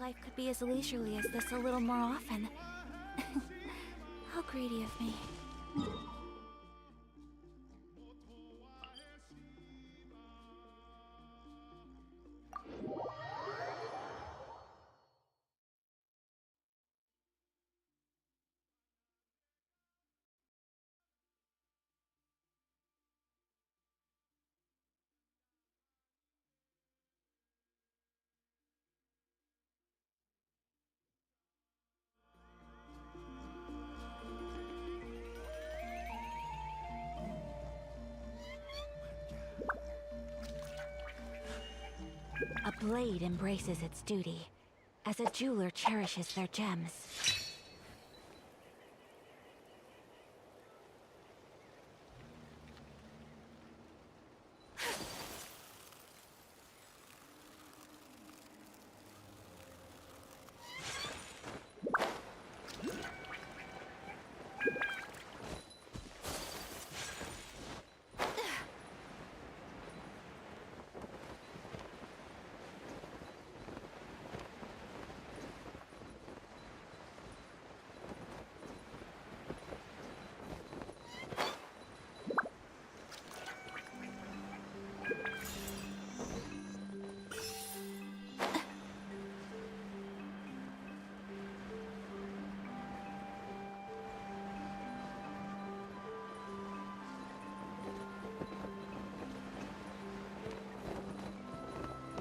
life could be as leisurely as this a little more often. How greedy of me. A blade embraces its duty, as a jeweler cherishes their gems.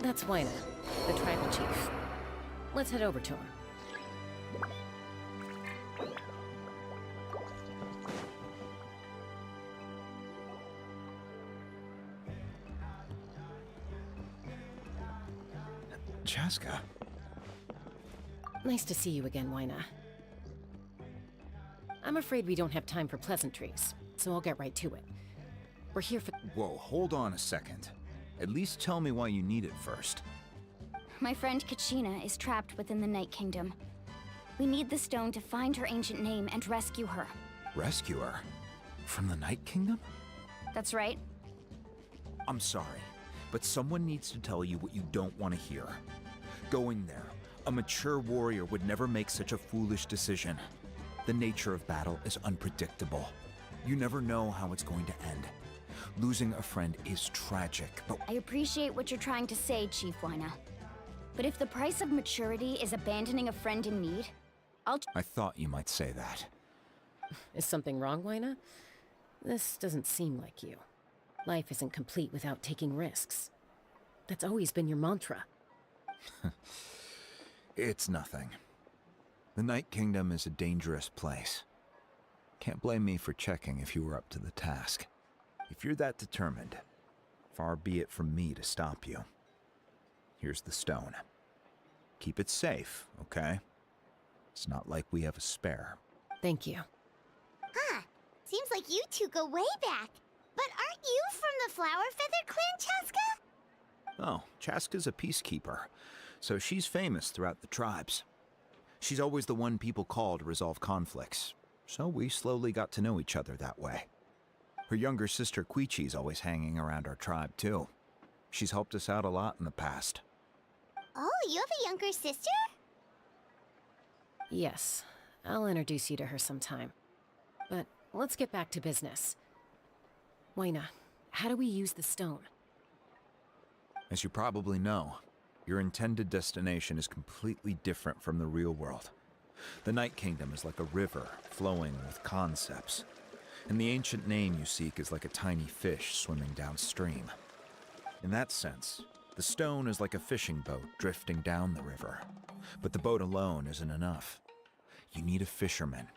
That's Wyna, the tribal chief. Let's head over to him. Chaska. Nice to see you again, Wyna. I'm afraid we don't have time for pleasantries, so I'll get right to it. We're here for— Whoa, hold on a second. At least tell me why you need it first. My friend Kachina is trapped within the Night Kingdom. We need the stone to find her ancient name and rescue her. Rescue her? From the Night Kingdom? That's right. I'm sorry, but someone needs to tell you what you don't want to hear. Going there, a mature warrior would never make such a foolish decision. The nature of battle is unpredictable. You never know how it's going to end. Losing a friend is tragic, but— I appreciate what you're trying to say, Chief Wyna. But if the price of maturity is abandoning a friend in need, I thought you might say that. Is something wrong, Wyna? This doesn't seem like you. Life isn't complete without taking risks. That's always been your mantra. It's nothing. The Night Kingdom is a dangerous place. Can't blame me for checking if you were up to the task. If you're that determined, far be it from me to stop you. Here's the stone. Keep it safe, okay? It's not like we have a spare. Thank you. Huh. Seems like you two go way back. But aren't you from the Flower Feather Clan, Chaska? Oh, Chaska's a peacekeeper, so she's famous throughout the tribes. She's always the one people call to resolve conflicts, so we slowly got to know each other that way. Her younger sister Quichi's always hanging around our tribe, too. She's helped us out a lot in the past. Oh, you have a younger sister? Yes, I'll introduce you to her sometime. But let's get back to business. Wyna, how do we use the stone? As you probably know, your intended destination is completely different from the real world. The Night Kingdom is like a river flowing with concepts, and the ancient name you seek is like a tiny fish swimming downstream. In that sense, the stone is like a fishing boat drifting down the river, but the boat alone isn't enough. You need a fisherman,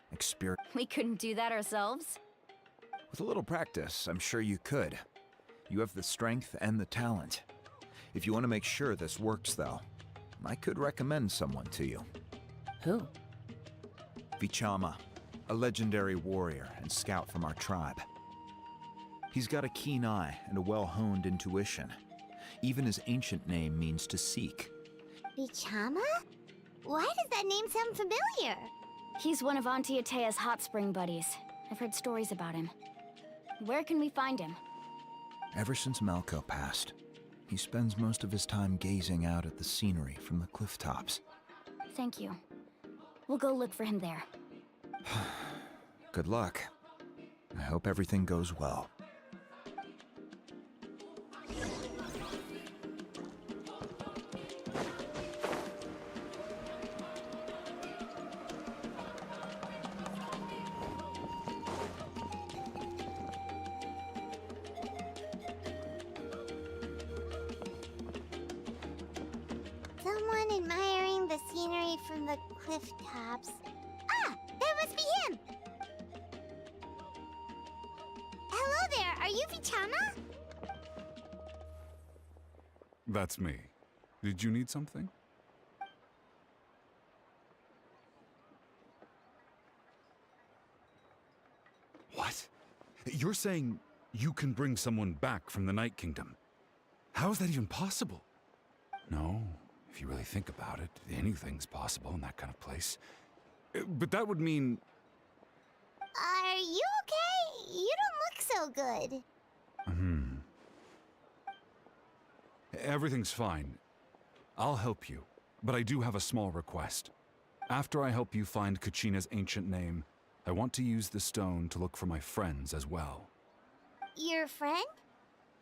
We couldn't do that ourselves? With a little practice, I'm sure you could. You have the strength and the talent. If you want to make sure this works, though, I could recommend someone to you. Who? Vichama, a legendary warrior and scout from our tribe. He's got a keen eye and a well-honed intuition. Even his ancient name means to seek. Vichama? Why does that name sound familiar? He's one of Auntie Atea's hot spring buddies. I've heard stories about him. Where can we find him? Ever since Malco passed, he spends most of his time gazing out at the scenery from the cliff tops. Thank you. We'll go look for him there. Good luck. I hope everything goes well. Someone admiring the scenery from the cliff tops. Ah, that must be him! Hello there, are you Vichama? That's me. Did you need something? What? You're saying you can bring someone back from the Night Kingdom? How is that even possible? No, if you really think about it, anything's possible in that kind of place. But that would mean... Are you okay? You don't look so good. Everything's fine. I'll help you, but I do have a small request. After I help you find Kachina's ancient name, I want to use the stone to look for my friends as well. Your friend?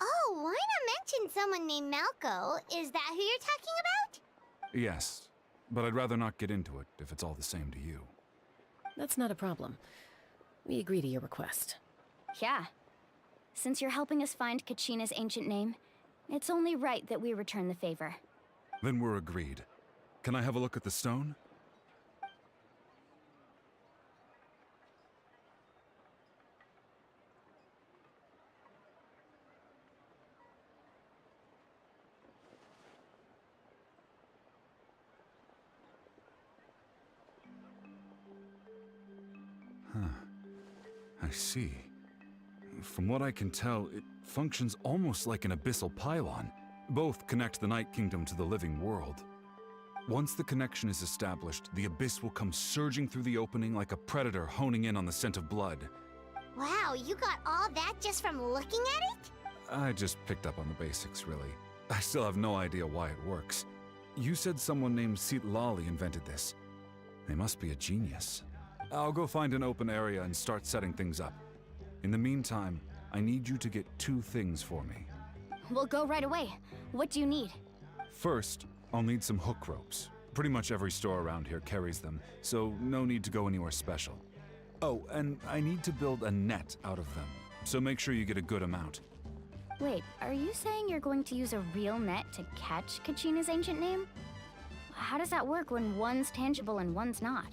Oh, why not mention someone named Malco? Is that who you're talking about? Yes, but I'd rather not get into it if it's all the same to you. That's not a problem. We agree to your request. Yeah. Since you're helping us find Kachina's ancient name, it's only right that we return the favor. Then we're agreed. Can I have a look at the stone? I see. From what I can tell, it functions almost like an abyssal pylon. Both connect the Night Kingdom to the living world. Once the connection is established, the abyss will come surging through the opening like a predator honing in on the scent of blood. Wow, you got all that just from looking at it? I just picked up on the basics, really. I still have no idea why it works. You said someone named Lali invented this. They must be a genius. I'll go find an open area and start setting things up. In the meantime, I need you to get 2 things for me. We'll go right away. What do you need? First, I'll need some hook ropes. Pretty much every store around here carries them, so no need to go anywhere special. Oh, and I need to build a net out of them, so make sure you get a good amount. Wait, are you saying you're going to use a real net to catch Kachina's ancient name? How does that work when one's tangible and one's not?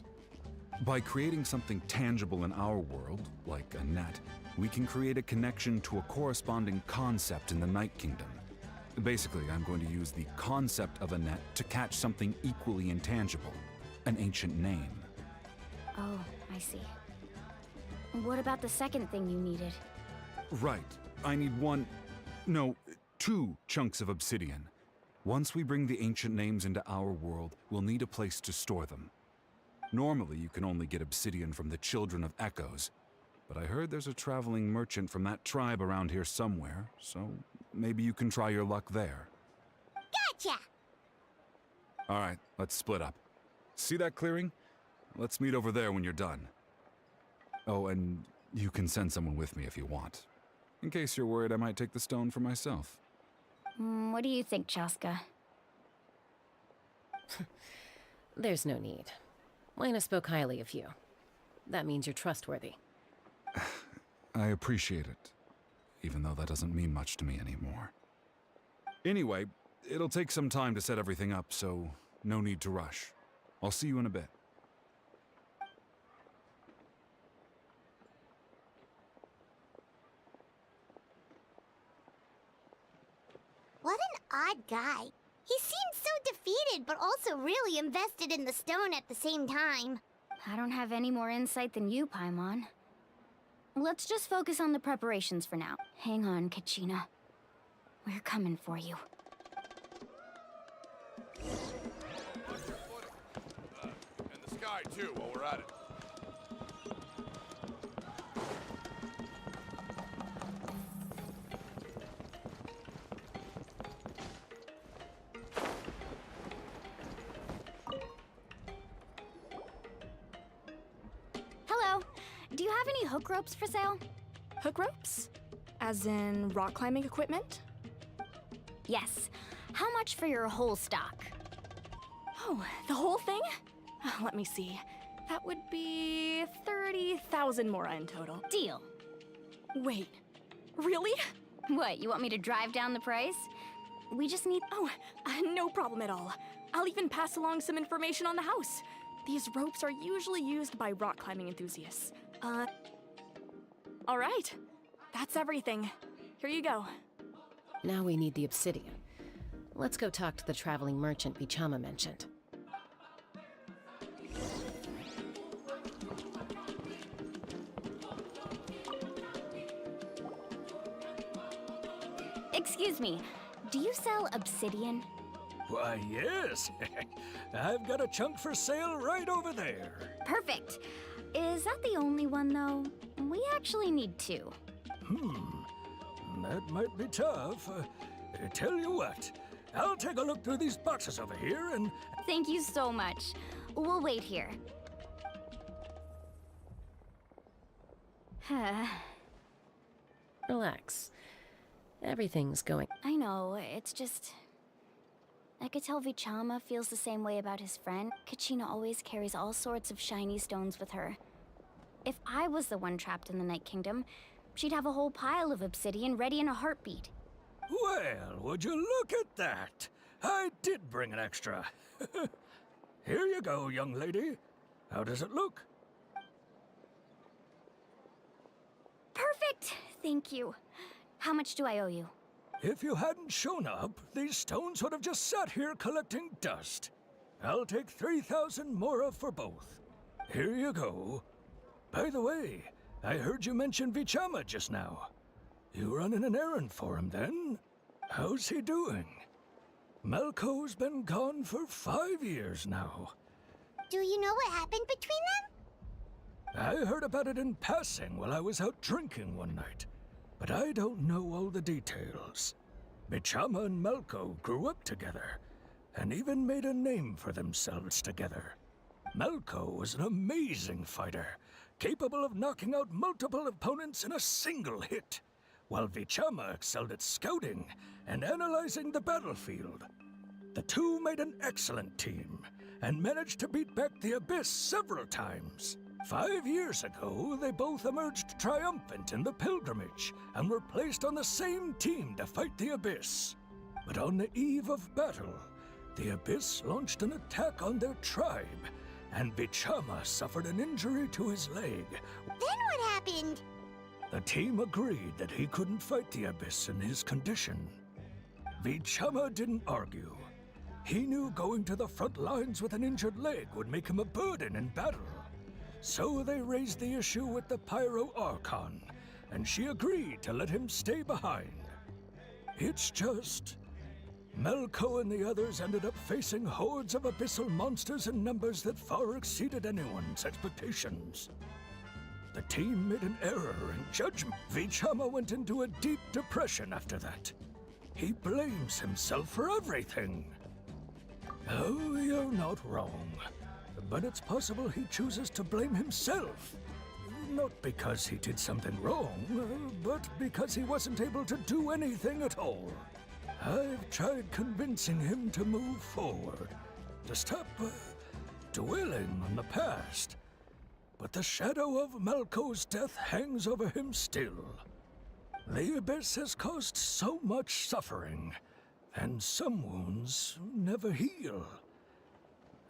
By creating something tangible in our world, like a net, we can create a connection to a corresponding concept in the Night Kingdom. Basically, I'm going to use the concept of a net to catch something equally intangible, an ancient name. Oh, I see. What about the second thing you needed? Right. I need 2 chunks of obsidian. Once we bring the ancient names into our world, we'll need a place to store them. Normally, you can only get obsidian from the Children of Echoes, but I heard there's a traveling merchant from that tribe around here somewhere, so maybe you can try your luck there. Gotcha! Alright, let's split up. See that clearing? Let's meet over there when you're done. Oh, and you can send someone with me if you want. In case you're worried I might take the stone for myself. What do you think, Chaska? There's no need. Lena spoke highly of you. That means you're trustworthy. I appreciate it, even though that doesn't mean much to me anymore. Anyway, it'll take some time to set everything up, so no need to rush. I'll see you in a bit. What an odd guy. He seems so defeated, but also really invested in the stone at the same time. I don't have any more insight than you, Paimon. Let's just focus on the preparations for now. Hang on, Kachina. We're coming for you. Watch your footing. And the sky, too, while we're at it. have any hook ropes for sale? Hook ropes? As in rock climbing equipment? Yes. How much for your whole stock? Oh, the whole thing? Let me see. That would be 30,000 mora in total. Deal. Wait, really? What, you want me to drive down the price? We just need... Oh, no problem at all. I'll even pass along some information on the house. These ropes are usually used by rock climbing enthusiasts. All right. That's everything. Here you go. Now we need the obsidian. Let's go talk to the traveling merchant Vichama mentioned. Excuse me, do you sell obsidian? Why, yes. I've got a chunk for sale right over there. Perfect. Is that the only one, though? We actually need two. That might be tough. Tell you what, I'll take a look through these boxes over here and... Thank you so much. We'll wait here. Relax. Everything's going... I know, it's just... I could tell Vichama feels the same way about his friend. Kachina always carries all sorts of shiny stones with her. If I was the one trapped in the Night Kingdom, she'd have a whole pile of obsidian ready in a heartbeat. Well, would you look at that? I did bring an extra. Here you go, young lady. How does it look? Perfect! Thank you. How much do I owe you? If you hadn't shown up, these stones would have just sat here collecting dust. I'll take 3,000 mora for both. Here you go. By the way, I heard you mention Vichama just now. You running an errand for him, then? How's he doing? Malco's been gone for 5 years now. Do you know what happened between them? I heard about it in passing while I was out drinking one night, but I don't know all the details. Vichama and Malco grew up together, and even made a name for themselves together. Malco was an amazing fighter, capable of knocking out multiple opponents in a single hit, while Vichama excelled at scouting and analyzing the battlefield. The two made an excellent team, and managed to beat back the Abyss several times. 5 years ago, they both emerged triumphant in the pilgrimage, and were placed on the same team to fight the Abyss. But on the eve of battle, the Abyss launched an attack on their tribe, and Vichama suffered an injury to his leg. Then what happened? The team agreed that he couldn't fight the Abyss in his condition. Vichama didn't argue. He knew going to the front lines with an injured leg would make him a burden in battle. So they raised the issue with the Pyro Archon, and she agreed to let him stay behind. It's just... Malco and the others ended up facing hordes of abyssal monsters in numbers that far exceeded anyone's expectations. The team made an error in judgment. Vichama went into a deep depression after that. He blames himself for everything. Oh, you're not wrong. But it's possible he chooses to blame himself. Not because he did something wrong, but because he wasn't able to do anything at all. I've tried convincing him to move forward, to stop dwelling on the past. But the shadow of Malco's death hangs over him still. The Abyss has caused so much suffering, and some wounds never heal.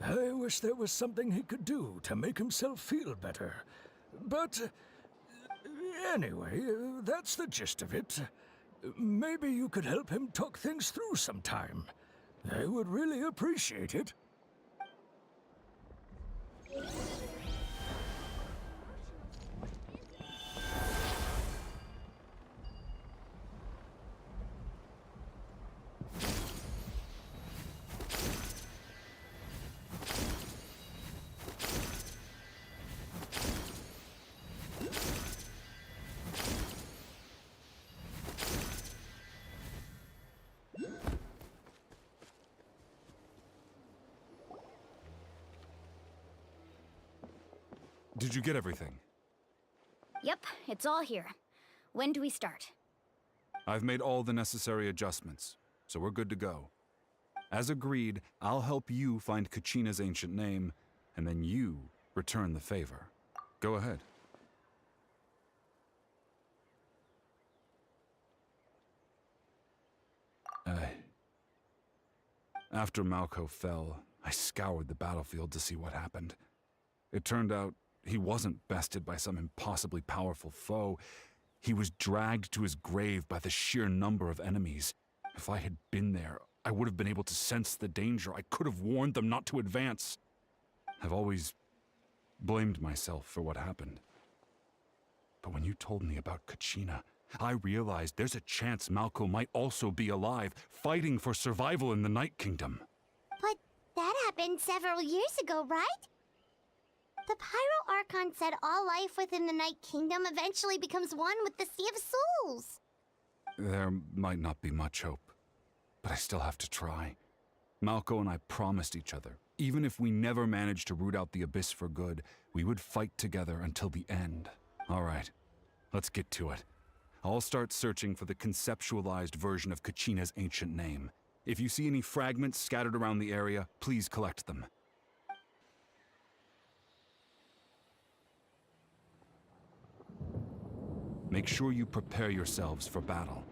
I wish there was something he could do to make himself feel better. But anyway, that's the gist of it. Maybe you could help him talk things through sometime. I would really appreciate it. Did you get everything? Yep, it's all here. When do we start? I've made all the necessary adjustments, so we're good to go. As agreed, I'll help you find Kachina's ancient name, and then you return the favor. Go ahead. After Malko fell, I scoured the battlefield to see what happened. It turned out he wasn't bested by some impossibly powerful foe. He was dragged to his grave by the sheer number of enemies. If I had been there, I would have been able to sense the danger. I could have warned them not to advance. I've always blamed myself for what happened. But when you told me about Kachina, I realized there's a chance Malko might also be alive, fighting for survival in the Night Kingdom. But that happened several years ago, right? The Pyro Archon said all life within the Night Kingdom eventually becomes one with the Sea of Souls. There might not be much hope, but I still have to try. Malko and I promised each other, even if we never managed to root out the Abyss for good, we would fight together until the end. All right, let's get to it. I'll start searching for the conceptualized version of Kachina's ancient name. If you see any fragments scattered around the area, please collect them. Make sure you prepare yourselves for battle.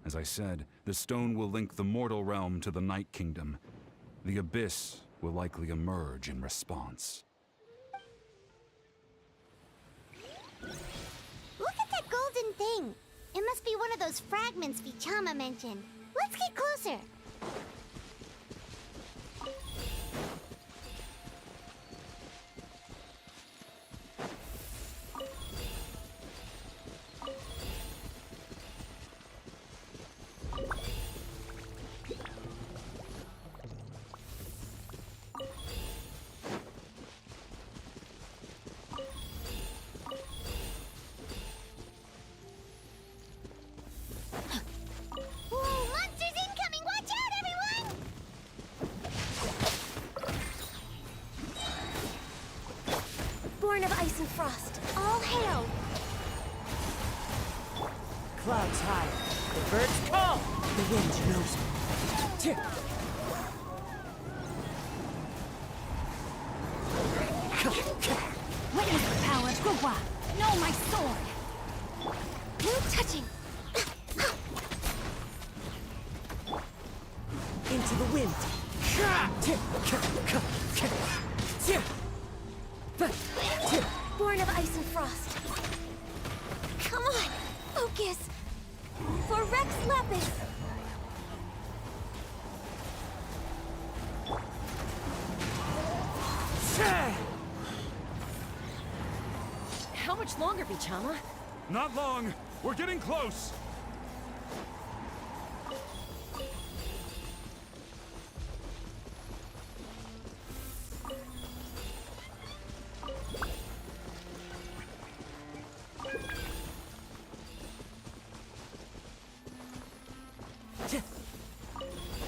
As I said, the stone will link the mortal realm to the Night Kingdom. The Abyss will likely emerge in response. Look at that golden thing. It must be one of those fragments Vichama mentioned. Let's get closer. Born of ice and frost, all hail! Clouds high, the birds call, the wind knows me. Witness the power of Gugwa! No, my sword! No touching! Into the wind. Born of ice and frost. Come on, focus! For Rex Lapis! How much longer, Vichama? Not long! We're getting close!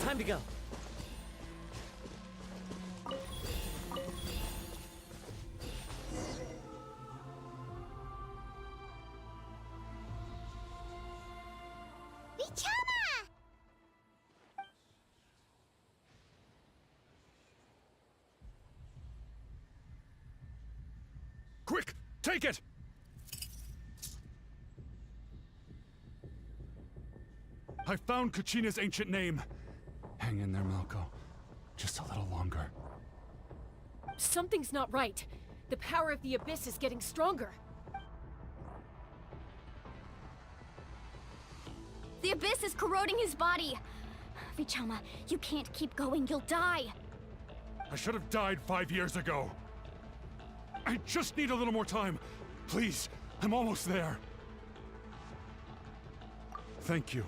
Time to go. Vichama! Quick! Take it! I found Kachina's ancient name. Hang in there, Malko. Just a little longer. Something's not right. The power of the Abyss is getting stronger. The Abyss is corroding his body! Vichama, you can't keep going, you'll die! I should have died 5 years ago. I just need a little more time. Please, I'm almost there. Thank you.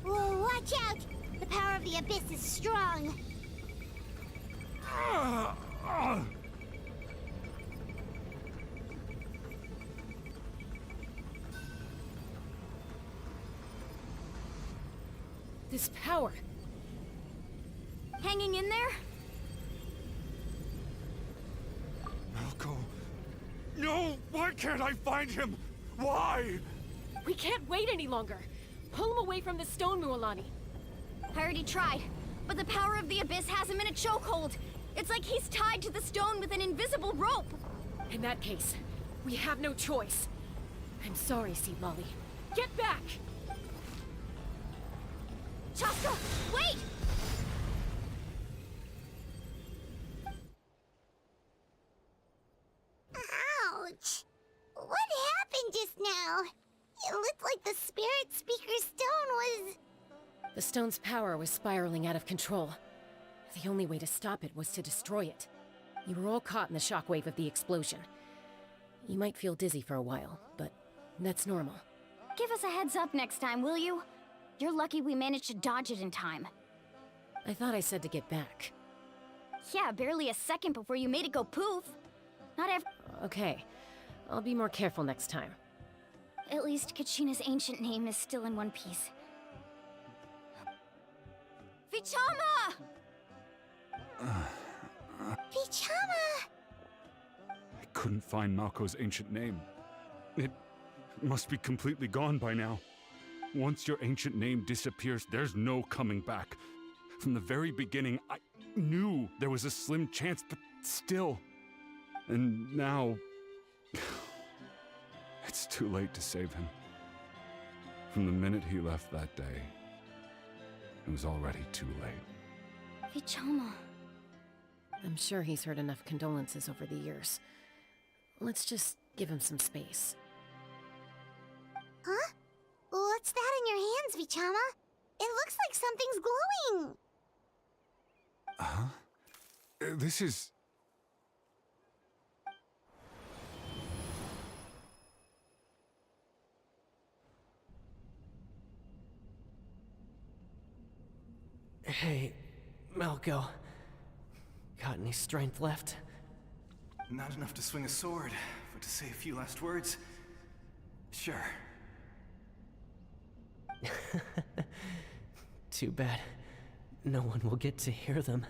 Whoa, watch out! The power of the Abyss is strong. This power. Hanging in there? Malco. No! Why can't I find him? Why? We can't wait any longer. Pull him away from the stone, Mualani. I already tried, but the power of the Abyss has him in a chokehold. It's like he's tied to the stone with an invisible rope. In that case, we have no choice. I'm sorry, Sea Lolly. Get back! Chaska, wait! Ouch! What happened just now? It looked like the Spirit Speaker's stone was... The stone's power was spiraling out of control. The only way to stop it was to destroy it. You were all caught in the shockwave of the explosion. You might feel dizzy for a while, but that's normal. Give us a heads up next time, will you? You're lucky we managed to dodge it in time. I thought I said to get back. Yeah, barely a second before you made it go poof. Not ev- Okay, I'll be more careful next time. At least Kachina's ancient name is still in one piece. Vichama! Vichama! I couldn't find Malco's ancient name. It must be completely gone by now. Once your ancient name disappears, there's no coming back. From the very beginning, I knew there was a slim chance, but still. And now... it's too late to save him. From the minute he left that day, it was already too late. Vichama. I'm sure he's heard enough condolences over the years. Let's just give him some space. Huh? What's that in your hands, Vichama? It looks like something's glowing! Huh? This is... Hey, Malco. Got any strength left? Not enough to swing a sword, but to say a few last words? Sure. Too bad. No one will get to hear them.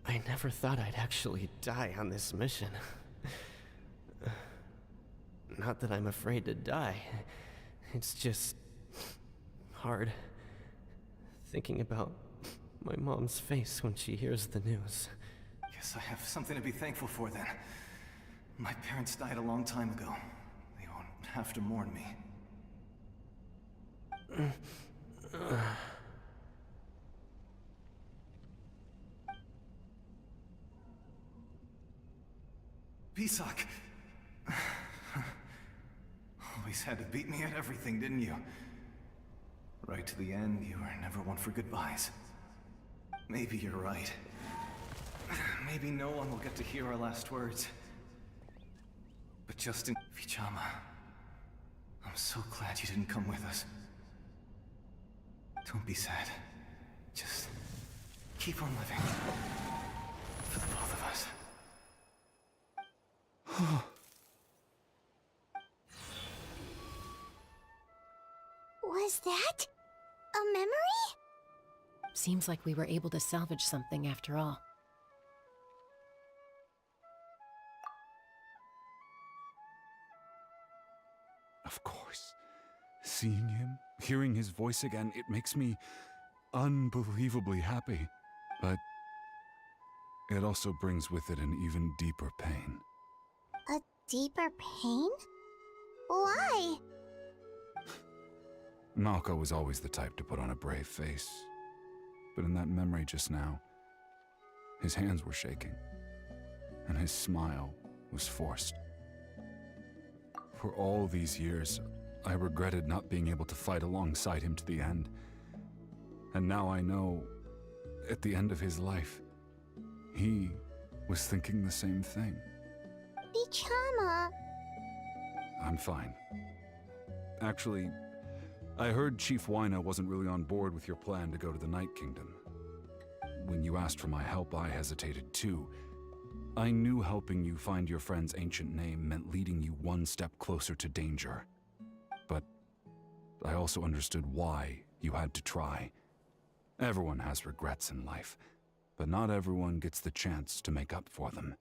I never thought I'd actually die on this mission. Not that I'm afraid to die. It's just... hard. Thinking about my mom's face when she hears the news. Guess I have something to be thankful for then. My parents died a long time ago. They won't have to mourn me. Pisak! Always had to beat me at everything, didn't you? Right to the end, you were never one for goodbyes. Maybe you're right. Maybe no one will get to hear our last words. But just in Vichama, I'm so glad you didn't come with us. Don't be sad. Just keep on living. For the both of us. Was that a memory? Seems like we were able to salvage something after all. Of course. Seeing him, hearing his voice again, it makes me unbelievably happy. But it also brings with it an even deeper pain. A deeper pain? Why? Malco was always the type to put on a brave face. But in that memory just now, his hands were shaking, and his smile was forced. For all these years, I regretted not being able to fight alongside him to the end. And now I know, at the end of his life, he was thinking the same thing. Vichama. I'm fine. Actually, I heard Chief Wyna wasn't really on board with your plan to go to the Night Kingdom. When you asked for my help, I hesitated too. I knew helping you find your friend's ancient name meant leading you one step closer to danger. But I also understood why you had to try. Everyone has regrets in life, but not everyone gets the chance to make up for them.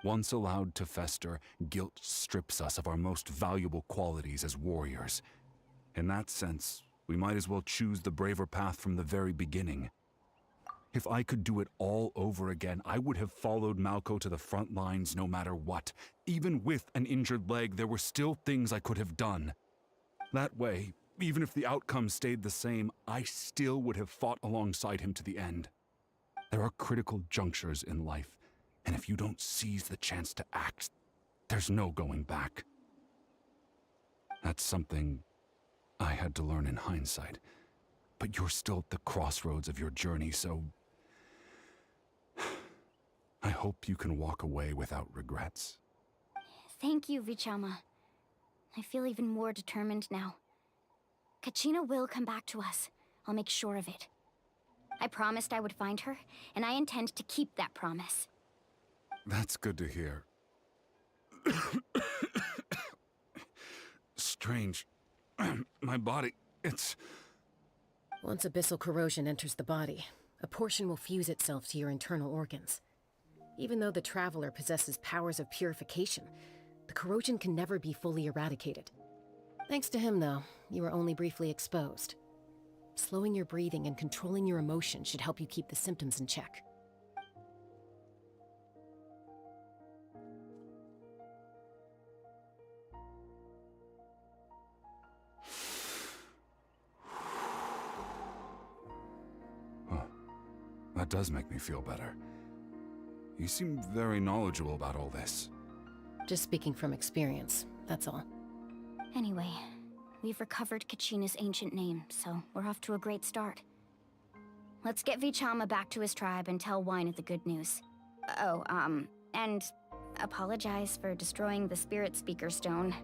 Once allowed to fester, guilt strips us of our most valuable qualities as warriors. In that sense, we might as well choose the braver path from the very beginning. If I could do it all over again, I would have followed Malco to the front lines no matter what. Even with an injured leg, there were still things I could have done. That way, even if the outcome stayed the same, I still would have fought alongside him to the end. There are critical junctures in life, and if you don't seize the chance to act, there's no going back. That's something I had to learn in hindsight, but you're still at the crossroads of your journey, so I hope you can walk away without regrets. Thank you, Vichama. I feel even more determined now. Kachina will come back to us. I'll make sure of it. I promised I would find her, and I intend to keep that promise. That's good to hear. Strange. My body, it's... Once abyssal corrosion enters the body, a portion will fuse itself to your internal organs. Even though the Traveler possesses powers of purification, the corrosion can never be fully eradicated. Thanks to him, though, you were only briefly exposed. Slowing your breathing and controlling your emotions should help you keep the symptoms in check. That does make me feel better. You seem very knowledgeable about all this. Just speaking from experience, that's all. Anyway, we've recovered Kachina's ancient name, so we're off to a great start. Let's get Vichama back to his tribe and tell Wyneth the good news. Oh, and apologize for destroying the Spirit Speaker Stone.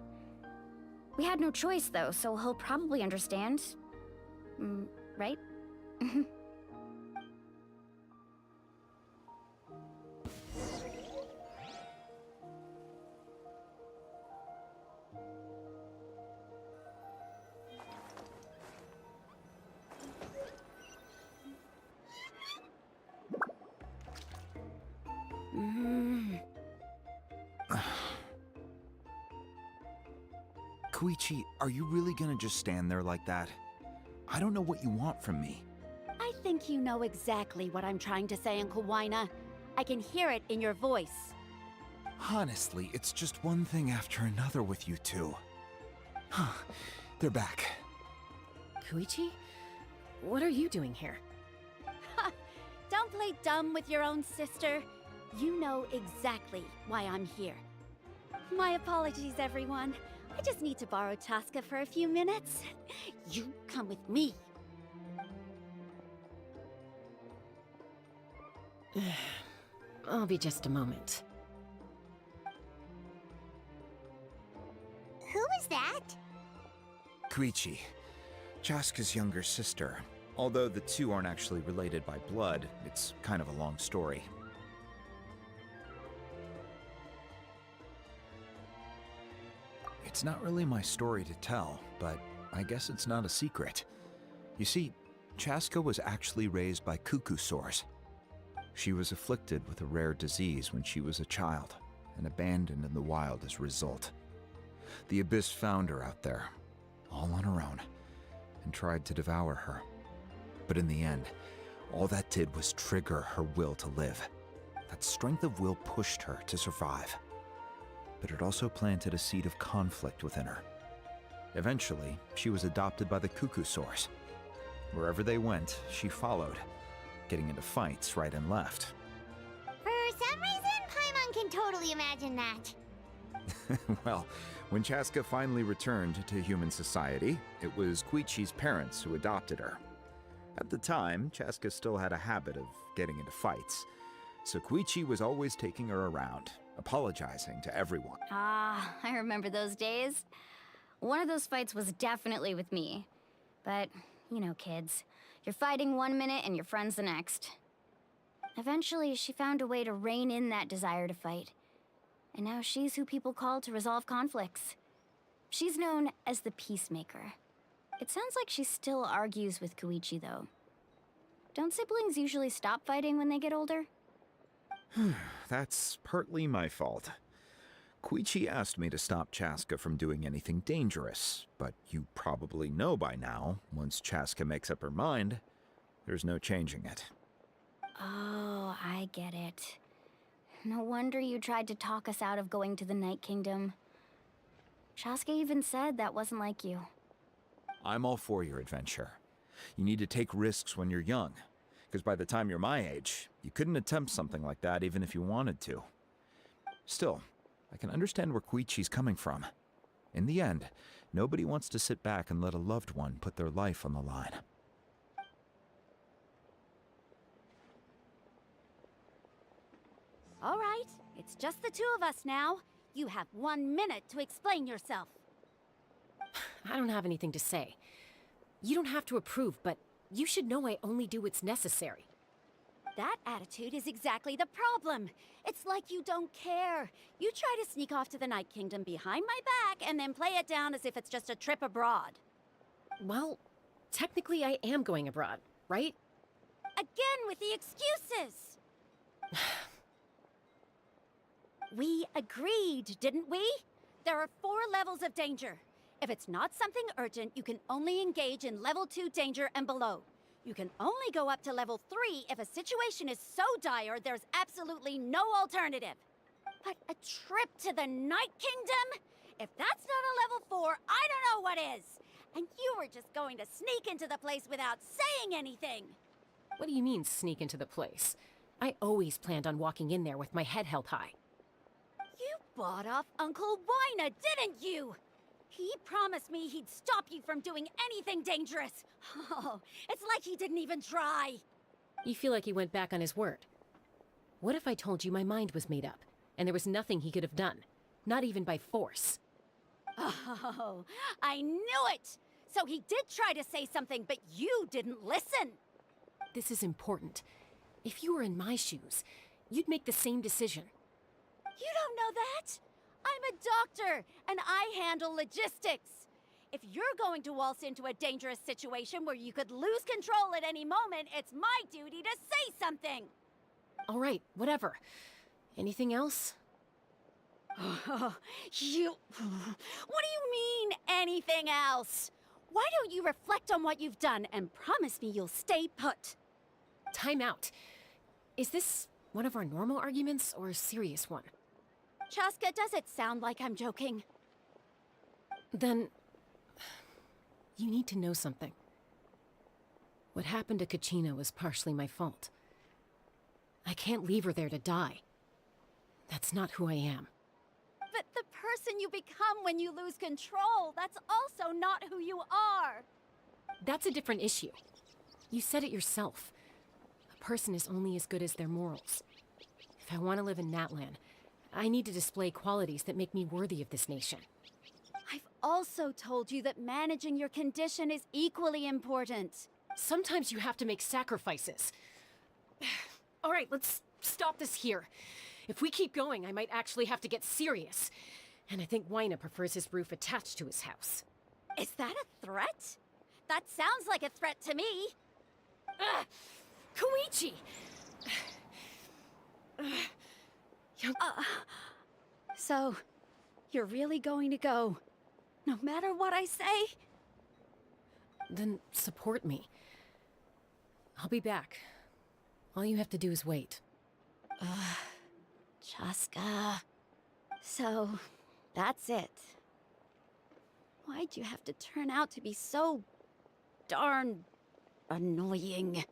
We had no choice, though, so he'll probably understand. Right? Koichi, are you really gonna just stand there like that? I don't know what you want from me. I think you know exactly what I'm trying to say, Uncle Wyna. I can hear it in your voice. Honestly, it's just one thing after another with you two. They're back. Koichi? What are you doing here? Ha! Don't play dumb with your own sister. You know exactly why I'm here. My apologies, everyone. I just need to borrow Chaska for a few minutes. You come with me. I'll be just a moment. Who is that? Koichi, Chaska's younger sister. Although the two aren't actually related by blood, it's kind of a long story. It's not really my story to tell, but I guess it's not a secret. You see, Chaska was actually raised by cuckoo sores. She was afflicted with a rare disease when she was a child, and abandoned in the wild as a result. The Abyss found her out there, all on her own, and tried to devour her. But in the end, all that did was trigger her will to live. That strength of will pushed her to survive. But it also planted a seed of conflict within her. Eventually, she was adopted by the cuckoo sores. Wherever they went, she followed, getting into fights right and left. For some reason, Paimon can totally imagine that. Well, when Chaska finally returned to human society, it was Koichi's parents who adopted her. At the time, Chaska still had a habit of getting into fights, so Koichi was always taking her around, apologizing to everyone. Ah, I remember those days. One of those fights was definitely with me. But, you know, kids. You're fighting one minute and your friend's the next. Eventually, she found a way to rein in that desire to fight. And now she's who people call to resolve conflicts. She's known as the Peacemaker. It sounds like she still argues with Koichi, though. Don't siblings usually stop fighting when they get older? That's partly my fault. Koichi asked me to stop Chaska from doing anything dangerous, but you probably know by now, once Chaska makes up her mind, there's no changing it. Oh, I get it. No wonder you tried to talk us out of going to the Night Kingdom. Chaska even said that wasn't like you. I'm all for your adventure. You need to take risks when you're young, because by the time you're my age, you couldn't attempt something like that even if you wanted to. Still, I can understand where Koichi's coming from. In the end, nobody wants to sit back and let a loved one put their life on the line. All right, it's just the two of us now. You have 1 minute to explain yourself. I don't have anything to say. You don't have to approve, but you should know I only do what's necessary. That attitude is exactly the problem. It's like you don't care. You try to sneak off to the Night Kingdom behind my back and then play it down as if it's just a trip abroad. Well, technically I am going abroad, right? Again with the excuses! We agreed, didn't we? There are 4 levels of danger. If it's not something urgent, you can only engage in level 2 danger and below. You can only go up to level 3 if a situation is so dire there's absolutely no alternative. But a trip to the Night Kingdom? If that's not a level 4, I don't know what is. And you were just going to sneak into the place without saying anything. What do you mean, sneak into the place? I always planned on walking in there with my head held high. You bought off Uncle Wina, didn't you? He promised me he'd stop you from doing anything dangerous. Oh, it's like he didn't even try. You feel like he went back on his word. What if I told you my mind was made up, and there was nothing he could have done? Not even by force. Oh, I knew it! So he did try to say something, but you didn't listen. This is important. If you were in my shoes, you'd make the same decision. You don't know that? I'm a doctor, and I handle logistics. If you're going to waltz into a dangerous situation where you could lose control at any moment, it's my duty to say something. All right, whatever. Anything else? What do you mean, anything else? Why don't you reflect on what you've done and promise me you'll stay put? Time out. Is this one of our normal arguments or a serious one? Chaska, does it sound like I'm joking? Then, you need to know something. What happened to Kachina was partially my fault. I can't leave her there to die. That's not who I am. But the person you become when you lose control, that's also not who you are. That's a different issue. You said it yourself. A person is only as good as their morals. If I want to live in Natlan, I need to display qualities that make me worthy of this nation. I've also told you that managing your condition is equally important. Sometimes you have to make sacrifices. All right, let's stop this here. If we keep going, I might actually have to get serious. And I think Wina prefers his roof attached to his house. Is that a threat? That sounds like a threat to me. Koichi! So, you're really going to go, no matter what I say? Then support me. I'll be back. All you have to do is wait. Chaska. So, that's it. Why'd you have to turn out to be so darn annoying?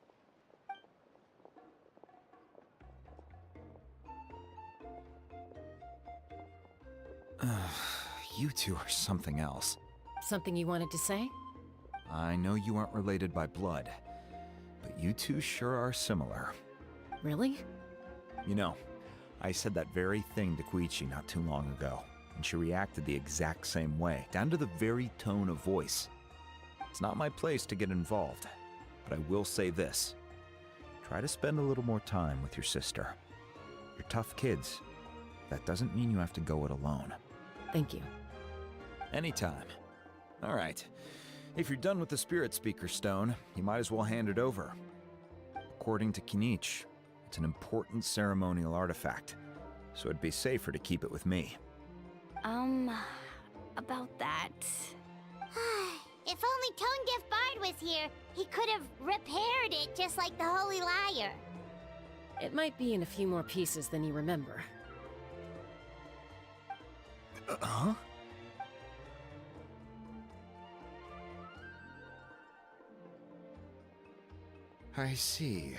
You two are something else. Something you wanted to say? I know you aren't related by blood, but you two sure are similar. Really? You know, I said that very thing to Koichi not too long ago, and she reacted the exact same way, down to the very tone of voice. It's not my place to get involved, but I will say this. Try to spend a little more time with your sister. You're tough kids. That doesn't mean you have to go it alone. Thank you. Anytime. All right. If you're done with the Spirit Speaker Stone, you might as well hand it over. According to Kinich, it's an important ceremonial artifact, so it'd be safer to keep it with me. About that... If only Tone Deaf Bard was here, he could have repaired it just like the Holy Liar. It might be in a few more pieces than you remember. Huh? I see.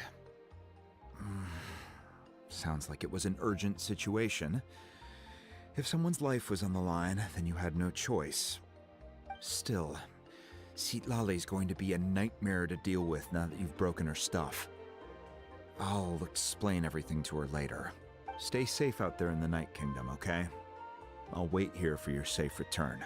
Sounds like it was an urgent situation. If someone's life was on the line, then you had no choice. Still, Citlali's going to be a nightmare to deal with now that you've broken her stuff. I'll explain everything to her later. Stay safe out there in the Night Kingdom, okay? I'll wait here for your safe return.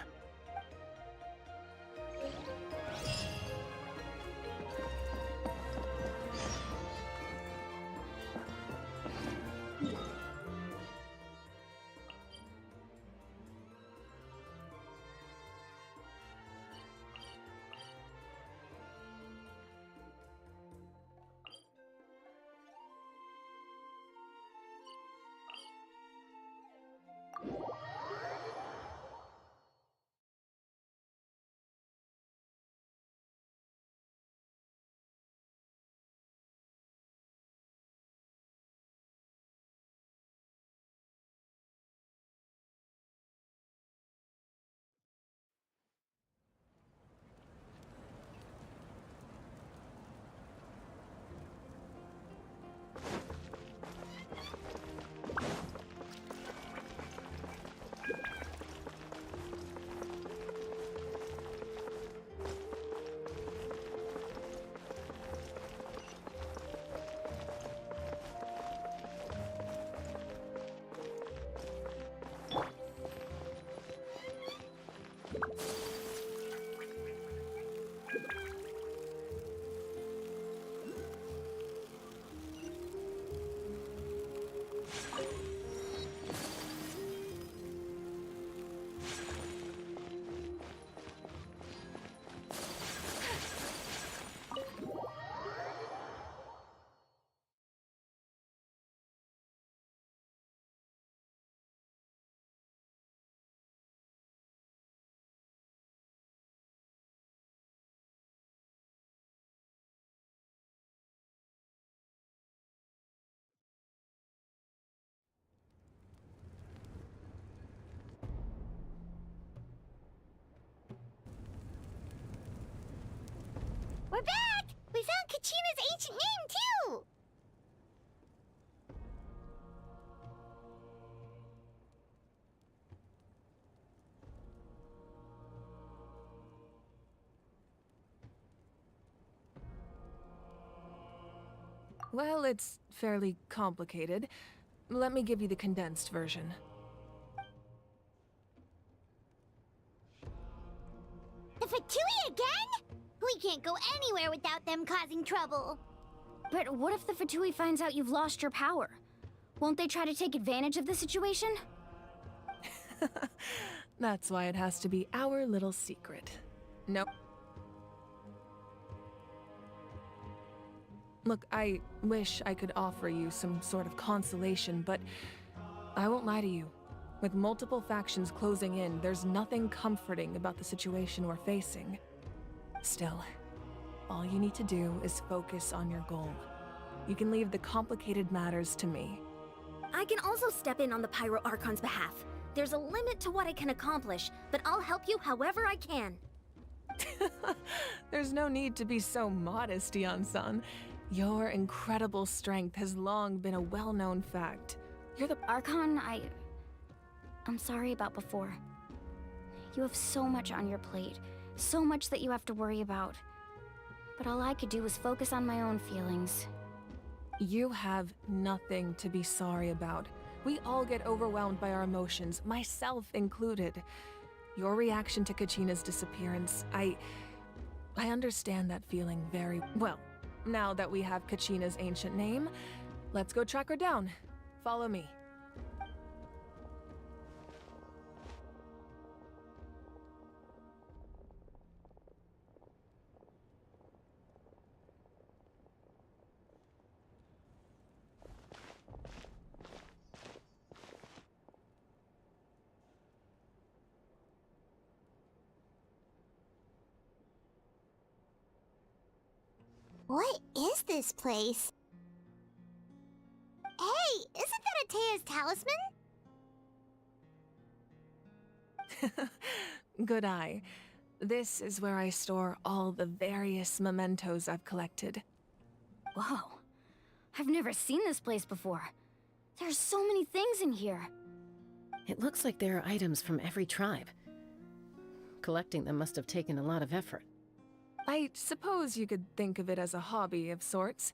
We're back! We found Kachina's ancient name, too! Well, it's fairly complicated. Let me give you the condensed version. The Fatui again? We can't go anywhere without them causing trouble. But what if the Fatui finds out you've lost your power? Won't they try to take advantage of the situation? That's why it has to be our little secret. Nope. Look, I wish I could offer you some sort of consolation, but I won't lie to you. With multiple factions closing in, there's nothing comforting about the situation we're facing. Still, all you need to do is focus on your goal. You can leave the complicated matters to me. I can also step in on the Pyro Archon's behalf. There's a limit to what I can accomplish, but I'll help you however I can. There's no need to be so modest, Yan-san. Your incredible strength has long been a well-known fact. You're the Archon I'm sorry about before. You have so much on your plate, so much that you have to worry about. But all I could do was focus on my own feelings. You have nothing to be sorry about. We all get overwhelmed by our emotions, myself included. Your reaction to Kachina's disappearance, I understand that feeling very well. Now that we have Kachina's ancient name, let's go track her down. Follow me. What is this place? Hey, isn't that Atea's talisman? Good eye. This is where I store all the various mementos I've collected. Whoa. I've never seen this place before. There's so many things in here. It looks like there are items from every tribe. Collecting them must have taken a lot of effort. I suppose you could think of it as a hobby of sorts.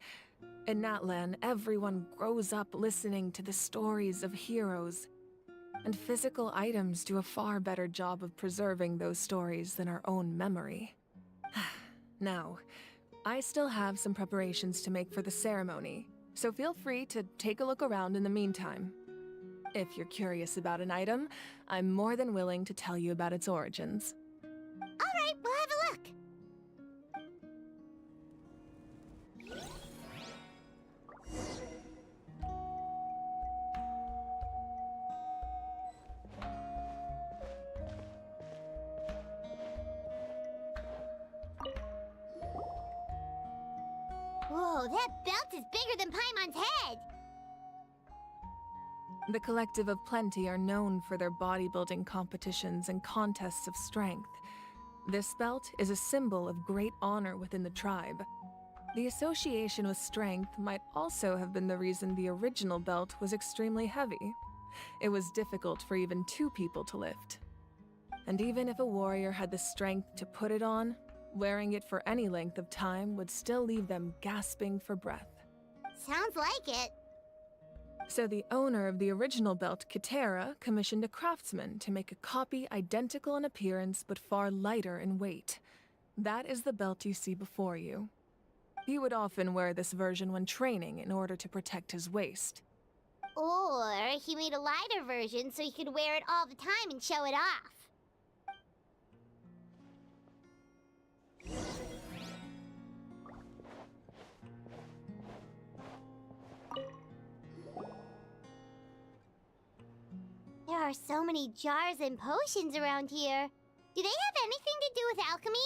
In Natlan, everyone grows up listening to the stories of heroes. And physical items do a far better job of preserving those stories than our own memory. Now, I still have some preparations to make for the ceremony, so feel free to take a look around in the meantime. If you're curious about an item, I'm more than willing to tell you about its origins. Alright, we'll have a look. Whoa, that belt is bigger than Paimon's head! The Collective of Plenty are known for their bodybuilding competitions and contests of strength. This belt is a symbol of great honor within the tribe. The association with strength might also have been the reason the original belt was extremely heavy. It was difficult for even 2 people to lift. And even if a warrior had the strength to put it on, wearing it for any length of time would still leave them gasping for breath. Sounds like it. So the owner of the original belt, Kitera, commissioned a craftsman to make a copy identical in appearance but far lighter in weight. That is the belt you see before you. He would often wear this version when training in order to protect his waist. Or he made a lighter version so he could wear it all the time and show it off. There are so many jars and potions around here. Do they have anything to do with alchemy?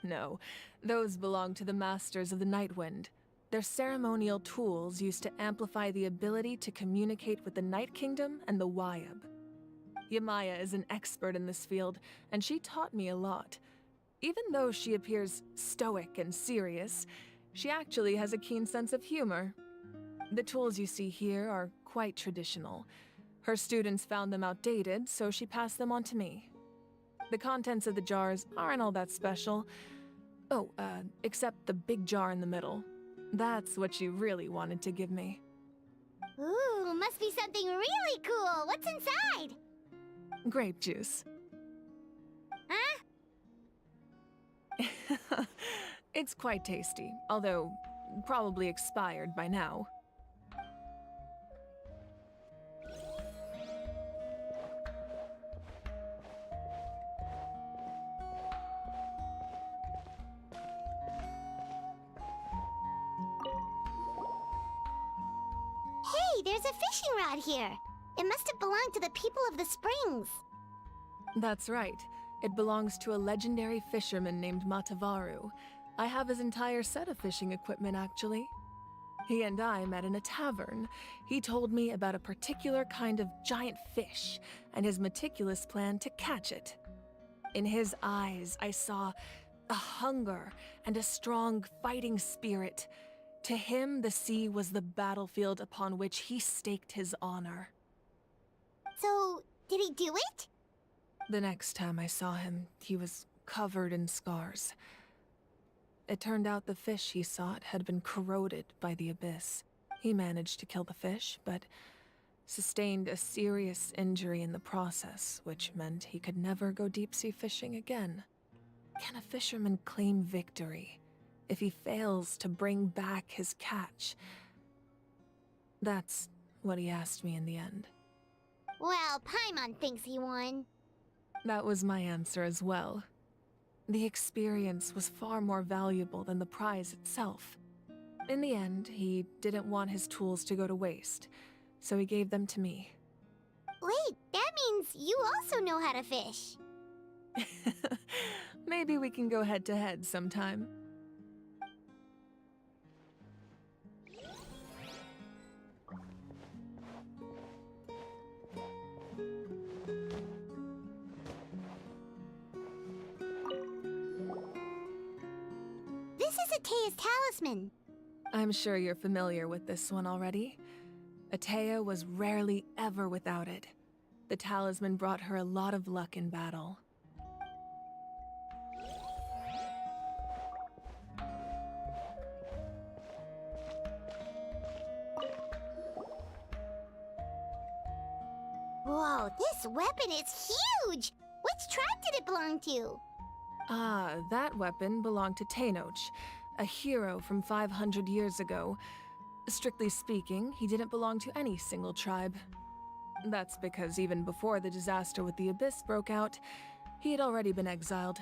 No, those belong to the Masters of the Nightwind. They're ceremonial tools used to amplify the ability to communicate with the Night Kingdom and the Wyab. Yamaya is an expert in this field, and she taught me a lot. Even though she appears stoic and serious, she actually has a keen sense of humor. The tools you see here are quite traditional. Her students found them outdated, so she passed them on to me. The contents of the jars aren't all that special. Oh, except the big jar in the middle. That's what she really wanted to give me. Ooh, must be something really cool. What's inside? Grape juice. Huh? It's quite tasty, although probably expired by now. Hey, there's a fishing rod here. It must have belonged to the people of the springs. That's right. It belongs to a legendary fisherman named Matavaru. I have his entire set of fishing equipment, actually. He and I met in a tavern. He told me about a particular kind of giant fish and his meticulous plan to catch it. In his eyes, I saw a hunger and a strong fighting spirit. To him, the sea was the battlefield upon which he staked his honor. So, did he do it? The next time I saw him, he was covered in scars. It turned out the fish he sought had been corroded by the abyss. He managed to kill the fish, but sustained a serious injury in the process, which meant he could never go deep-sea fishing again. Can a fisherman claim victory if he fails to bring back his catch? That's what he asked me in the end. Well, Paimon thinks he won. That was my answer as well. The experience was far more valuable than the prize itself. In the end, he didn't want his tools to go to waste, so he gave them to me. Wait, that means you also know how to fish. Maybe we can go head-to-head sometime. Atea's talisman? I'm sure you're familiar with this one already. Atea was rarely ever without it. The talisman brought her a lot of luck in battle. Whoa, this weapon is huge! Which tribe did it belong to? Ah, that weapon belonged to Tenoch, a hero from 500 years ago. Strictly speaking, he didn't belong to any single tribe. That's because even before the disaster with the Abyss broke out, he had already been exiled.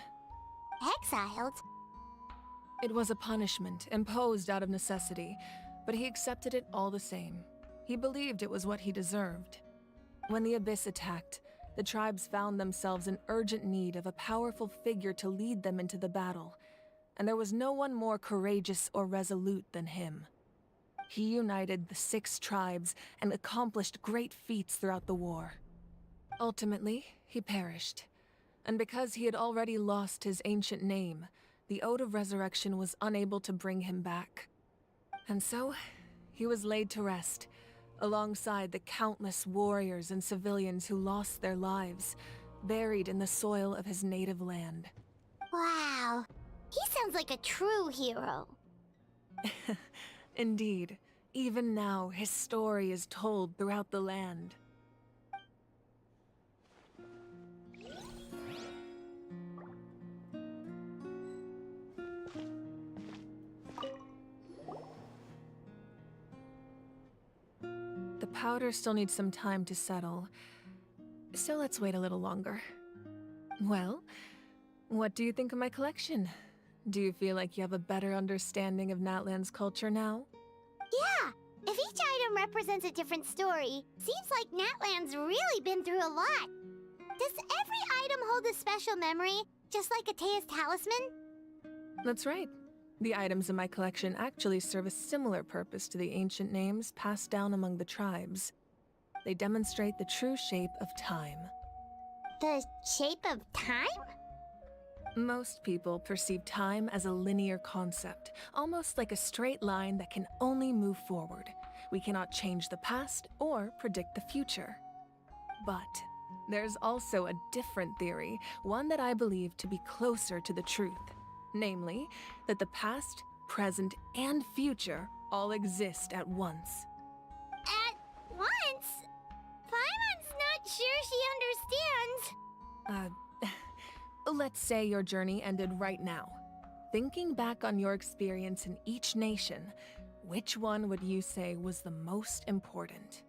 Exiled? It was a punishment imposed out of necessity, but he accepted it all the same. He believed it was what he deserved. When the Abyss attacked, the tribes found themselves in urgent need of a powerful figure to lead them into the battle, and there was no one more courageous or resolute than him. He united the 6 tribes and accomplished great feats throughout the war. Ultimately, he perished, and because he had already lost his ancient name, the Ode of Resurrection was unable to bring him back. And so, he was laid to rest, alongside the countless warriors and civilians who lost their lives, buried in the soil of his native land. Wow, he sounds like a true hero. Indeed, even now his story is told throughout the land. The powder still needs some time to settle, so let's wait a little longer. Well, what do you think of my collection? Do you feel like you have a better understanding of Natlan's culture now? Yeah, if each item represents a different story, seems like Natlan's really been through a lot. Does every item hold a special memory, just like Atea's talisman? That's right. The items in my collection actually serve a similar purpose to the ancient names passed down among the tribes. They demonstrate the true shape of time. The shape of time? Most people perceive time as a linear concept, almost like a straight line that can only move forward. We cannot change the past or predict the future. But there's also a different theory, one that I believe to be closer to the truth. Namely, that the past, present, and future all exist at once. At once? Paimon's not sure she understands. Let's say your journey ended right now. Thinking back on your experience in each nation, which one would you say was the most important?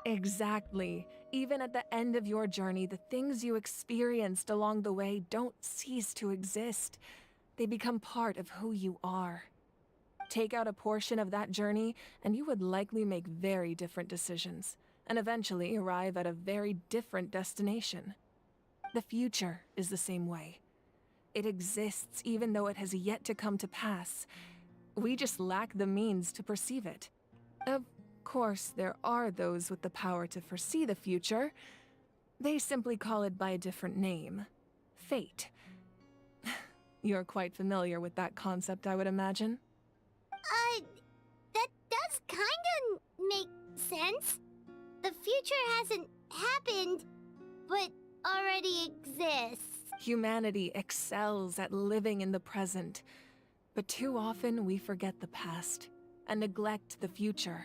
Exactly. Even at the end of your journey, the things you experienced along the way don't cease to exist. They become part of who you are. Take out a portion of that journey, and you would likely make very different decisions, and eventually arrive at a very different destination. The future is the same way. It exists even though it has yet to come to pass. We just lack the means to perceive it. Of course, there are those with the power to foresee the future. They simply call it by a different name. Fate. You're quite familiar with that concept, I would imagine. That does kinda make sense. The future hasn't happened, but already exists. Humanity excels at living in the present, but too often we forget the past and neglect the future.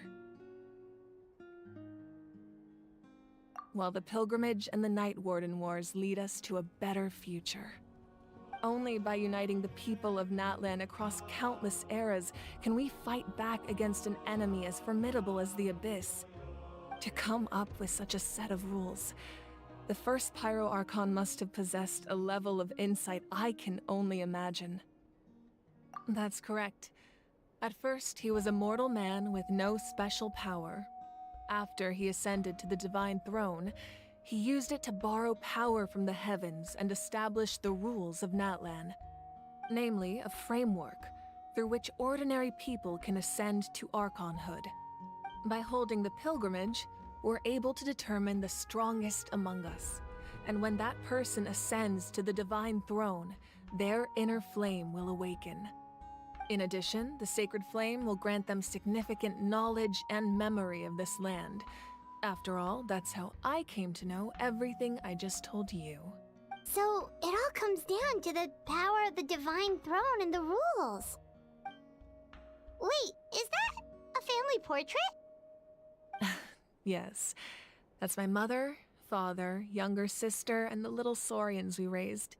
While the pilgrimage and the Night Warden Wars lead us to a better future. Only by uniting the people of Natlan across countless eras can we fight back against an enemy as formidable as the Abyss. To come up with such a set of rules, the first Pyro Archon must have possessed a level of insight I can only imagine. That's correct. At first, he was a mortal man with no special power. After he ascended to the Divine Throne, he used it to borrow power from the heavens and establish the rules of Natlan. Namely, a framework through which ordinary people can ascend to Archonhood. By holding the pilgrimage, we're able to determine the strongest among us. And when that person ascends to the Divine Throne, their inner flame will awaken. In addition, the sacred flame will grant them significant knowledge and memory of this land. After all, that's how I came to know everything I just told you. So, it all comes down to the power of the Divine Throne and the rules. Wait, is that a family portrait? Yes, that's my mother, father, younger sister, and the little saurians we raised.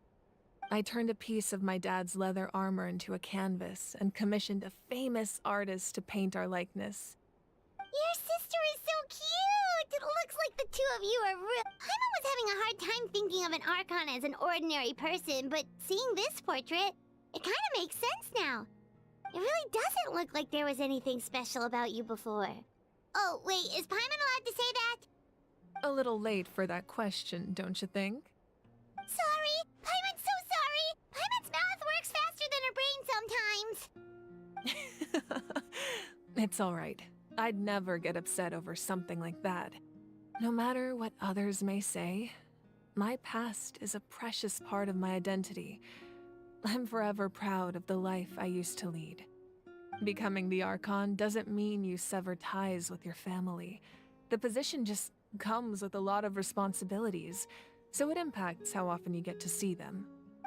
I turned a piece of my dad's leather armor into a canvas and commissioned a famous artist to paint our likeness. Your sister is so cute! It looks like the two of you are real. Paimon was having a hard time thinking of an Archon as an ordinary person, but seeing this portrait, it kind of makes sense now. It really doesn't look like there was anything special about you before. Oh, wait, is Paimon allowed to say that? A little late for that question, don't you think? Sorry! Paimon's so sorry! Paimon's mouth works faster than her brain sometimes! It's alright. I'd never get upset over something like that. No matter what others may say, my past is a precious part of my identity. I'm forever proud of the life I used to lead. Becoming the Archon doesn't mean you sever ties with your family. The position just comes with a lot of responsibilities, so it impacts how often you get to see them.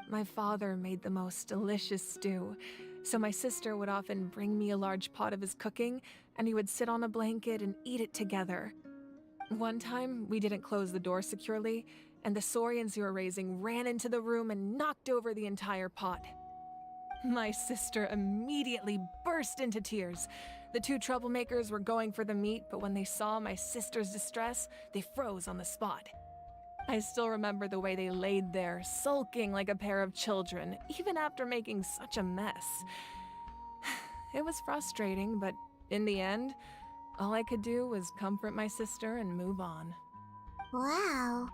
My father made the most delicious stew, so my sister would often bring me a large pot of his cooking, and we would sit on a blanket and eat it together. One time, we didn't close the door securely, and the saurians we were raising ran into the room and knocked over the entire pot. My sister immediately burst into tears. The two troublemakers were going for the meat, but when they saw my sister's distress, they froze on the spot. I still remember the way they laid there, sulking like a pair of children, even after making such a mess. It was frustrating, but in the end, all I could do was comfort my sister and move on. Wow.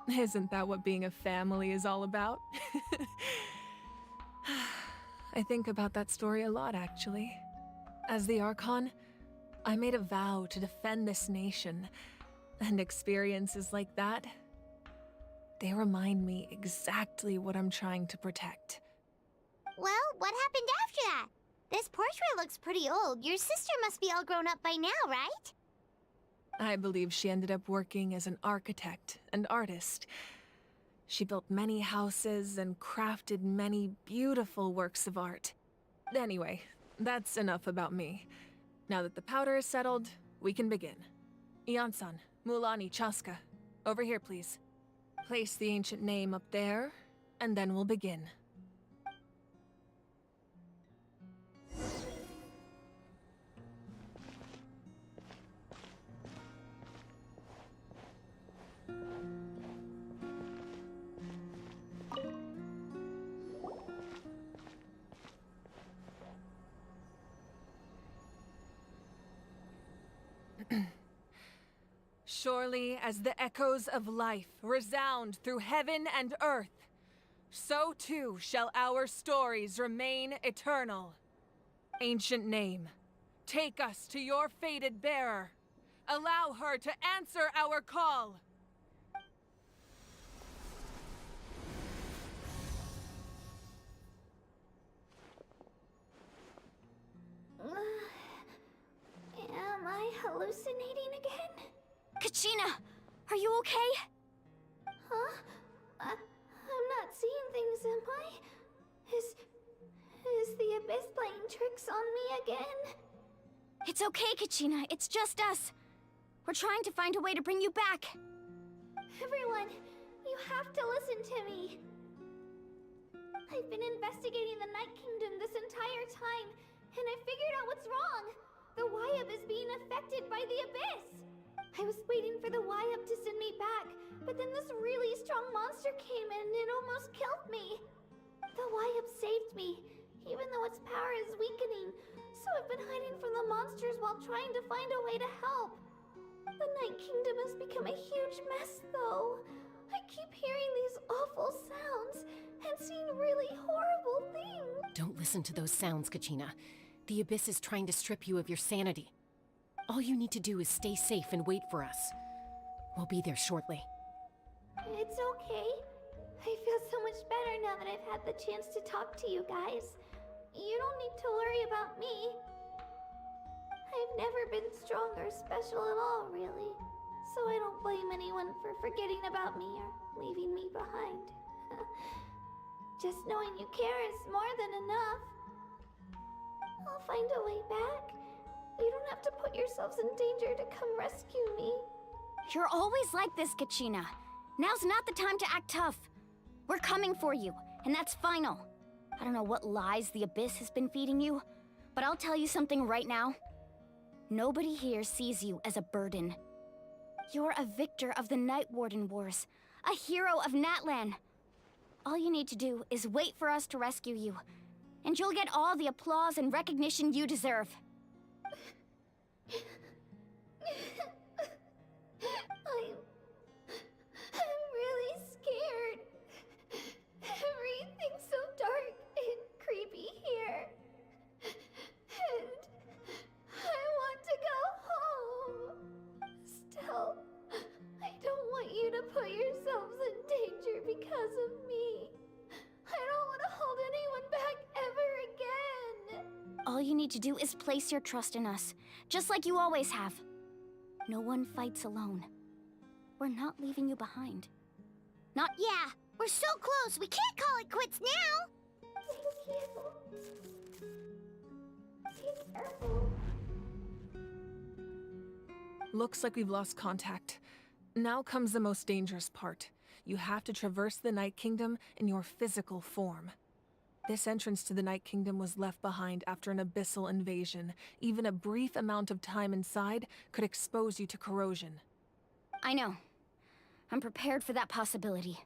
Isn't that what being a family is all about? I think about that story a lot, actually. As the Archon, I made a vow to defend this nation, and experiences like that, they remind me exactly what I'm trying to protect. Well, what happened after that? This portrait looks pretty old. Your sister must be all grown up by now, right? I believe she ended up working as an architect and artist. She built many houses and crafted many beautiful works of art. Anyway, that's enough about me. Now that the powder is settled, we can begin. Ian-san, Mulani, Chaska, over here, please. Place the ancient name up there, and then we'll begin. Surely as the echoes of life resound through heaven and earth, so too shall our stories remain eternal. Ancient name, take us to your fated bearer. Allow her to answer our call. Am I hallucinating again? Kachina, are you okay? Huh? I'm not seeing things, am I? Is the Abyss playing tricks on me again? It's okay, Kachina. It's just us. We're trying to find a way to bring you back. Everyone, you have to listen to me. I've been investigating the Night Kingdom this entire time, and I figured out what's wrong. The Wyup is being affected by the Abyss. I was waiting for the Wyup to send me back, but then this really strong monster came in and it almost killed me. The Wyup saved me, even though its power is weakening, so I've been hiding from the monsters while trying to find a way to help. The Night Kingdom has become a huge mess, though. I keep hearing these awful sounds and seeing really horrible things. Don't listen to those sounds, Kachina. The Abyss is trying to strip you of your sanity. All you need to do is stay safe and wait for us. We'll be there shortly. It's okay. I feel so much better now that I've had the chance to talk to you guys. You don't need to worry about me. I've never been strong or special at all, really. So I don't blame anyone for forgetting about me or leaving me behind. Just knowing you care is more than enough. I'll find a way back. You don't have to put yourselves in danger to come rescue me. You're always like this, Kachina. Now's not the time to act tough. We're coming for you, and that's final. I don't know what lies the Abyss has been feeding you, but I'll tell you something right now. Nobody here sees you as a burden. You're a victor of the Night Warden Wars, a hero of Natlan. All you need to do is wait for us to rescue you, and you'll get all the applause and recognition you deserve. I'm really scared. Everything's so dark and creepy here. And I want to go home. Still, I don't want you to put yourselves in danger because of me. I don't want to hold anyone back ever again. All you need to do is place your trust in us, just like you always have. No one fights alone. We're not leaving you behind. Not yet. Yeah, we're so close. We can't call it quits now. Thank you. Be careful. Looks like we've lost contact. Now comes the most dangerous part. You have to traverse the Night Kingdom in your physical form. This entrance to the Night Kingdom was left behind after an abyssal invasion. Even a brief amount of time inside could expose you to corrosion. I know. I'm prepared for that possibility.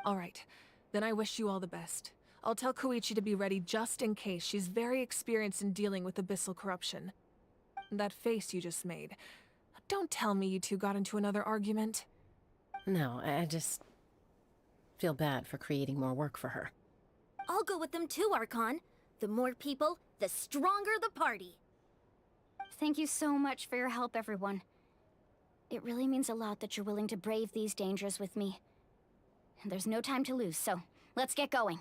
All right, then I wish you all the best. I'll tell Koichi to be ready just in case. She's very experienced in dealing with abyssal corruption. That face you just made. Don't tell me you two got into another argument. No, I just feel bad for creating more work for her. I'll go with them too, Archon. The more people, the stronger the party. Thank you so much for your help, everyone. It really means a lot that you're willing to brave these dangers with me. And there's no time to lose, so let's get going.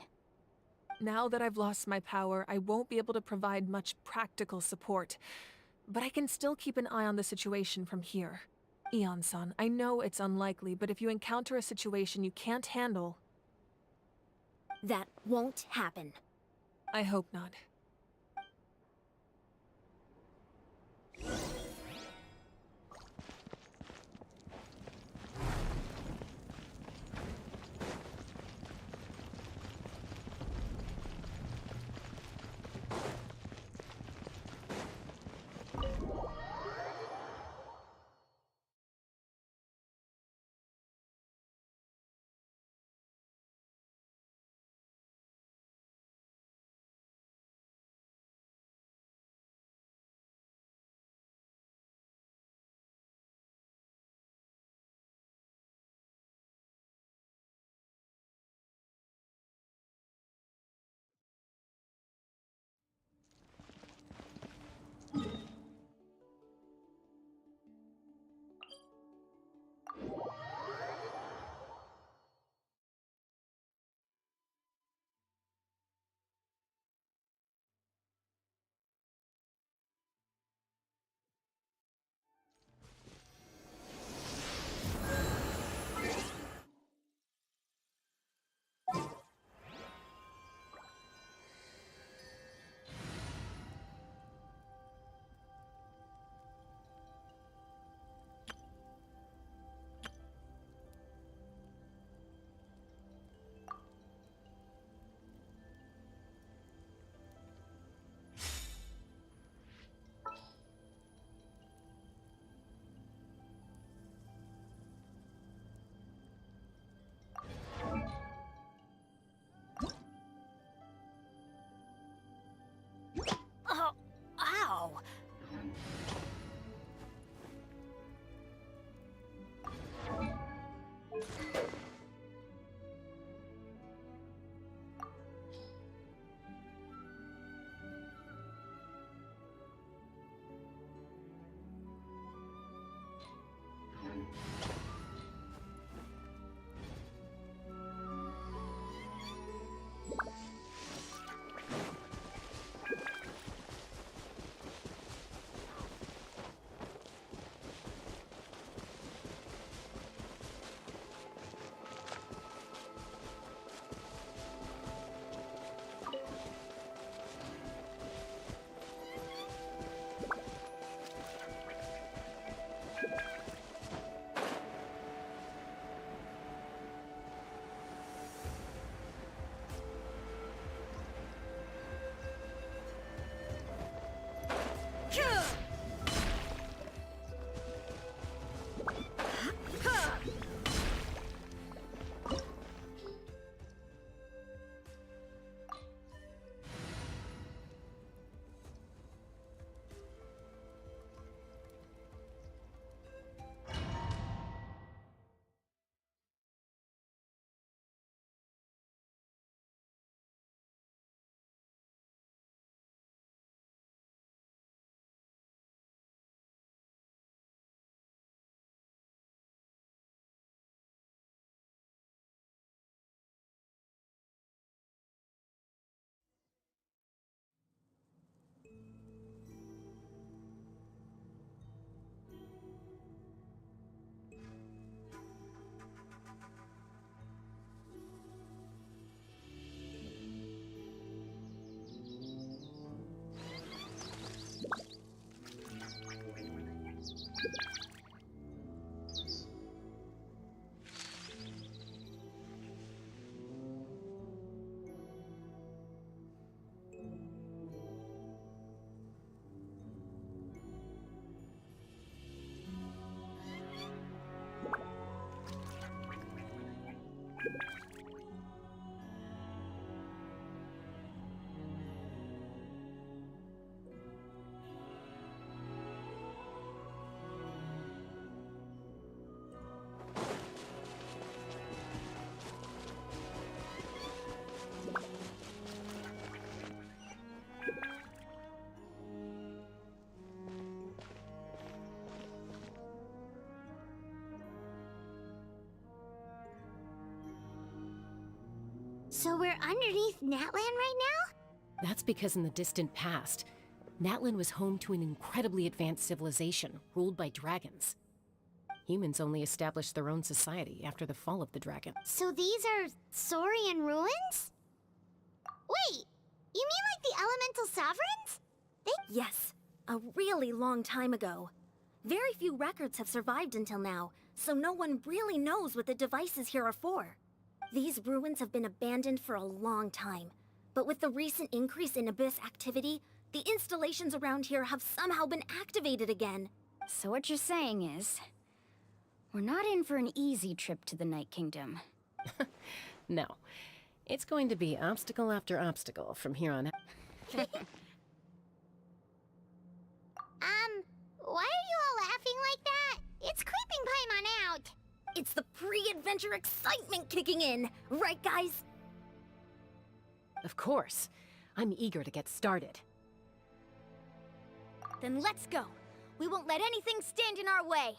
Now that I've lost my power, I won't be able to provide much practical support. But I can still keep an eye on the situation from here. Eon-san, I know it's unlikely, but if you encounter a situation you can't handle... That won't happen. I hope not. Oh, ow! So we're underneath Natlan right now? That's because in the distant past, Natlan was home to an incredibly advanced civilization ruled by dragons. Humans only established their own society after the fall of the dragon. So these are Saurian ruins? Wait, you mean like the elemental sovereigns? Yes, a really long time ago. Very few records have survived until now, so no one really knows what the devices here are for. These ruins have been abandoned for a long time, but with the recent increase in Abyss activity, the installations around here have somehow been activated again. So what you're saying is, we're not in for an easy trip to the Night Kingdom. No. It's going to be obstacle after obstacle from here on out. Why are you all laughing like that? It's creeping Paimon out. It's the pre-adventure excitement kicking in, right guys? Of course. I'm eager to get started. Then let's go. We won't let anything stand in our way.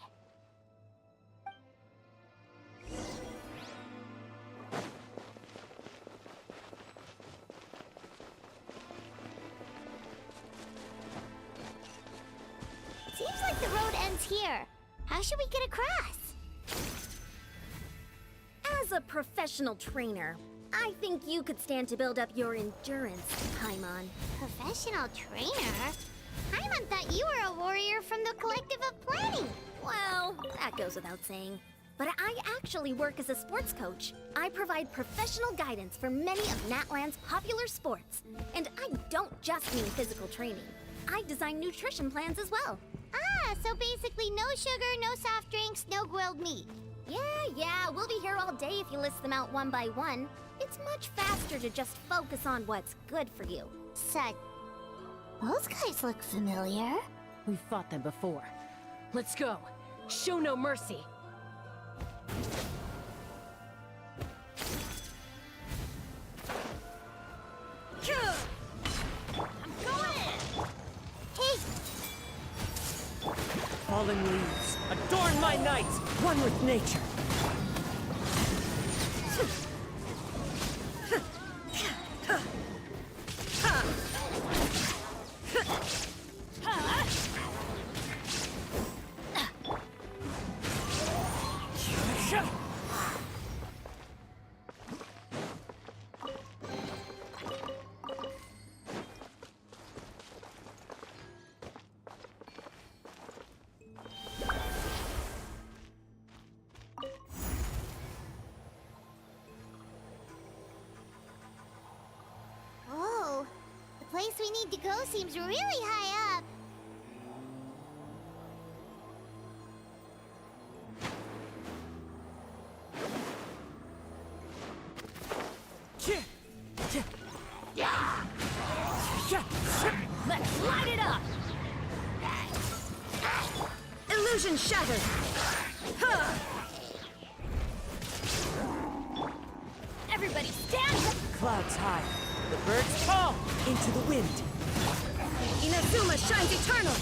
Seems like the road ends here. How should we get across? As a professional trainer, I think you could stand to build up your endurance, Paimon. Professional trainer? Paimon thought you were a warrior from the Collective of Planning. Well, that goes without saying. But I actually work as a sports coach. I provide professional guidance for many of Natlan's popular sports. And I don't just mean physical training. I design nutrition plans as well. Ah, so basically no sugar, no soft drinks, no grilled meat. Yeah, we'll be here all day if you list them out one by one. It's much faster to just focus on what's good for you. Those guys look familiar. We've fought them before. Let's go. Show no mercy. I'm going in! Hey! Fallen leaves, adorn my night, one with nature. Oh, the place we need to go seems really high up. Let's light it up! Illusion shattered! Everybody stand! Clouds high, the birds call into the wind. Inazuma shines eternal!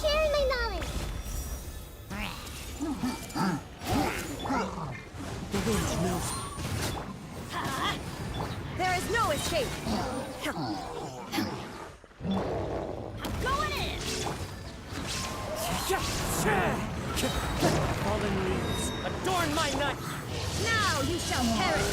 Sharing my knowledge. The wind knows me. There is no escape! I'm going in! Fallen leaves, adorn my night. Now you shall perish!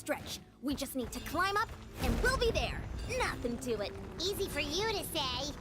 stretch. We just need to climb up, and we'll be there. Nothing to it. Easy for you to say.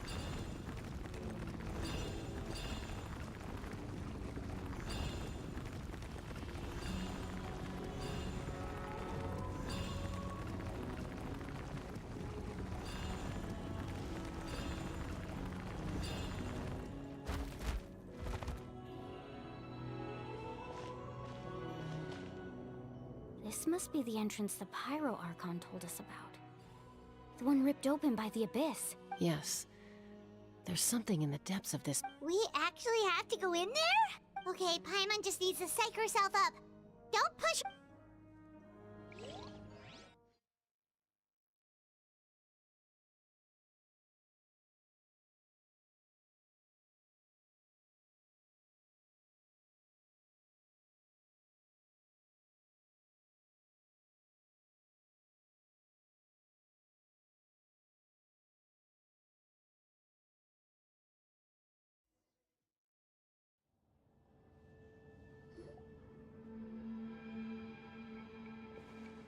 This must be the entrance the Pyro Archon told us about. The one ripped open by the Abyss. Yes. There's something in the depths of this. We actually have to go in there? Okay, Paimon just needs to psych herself up. Don't push...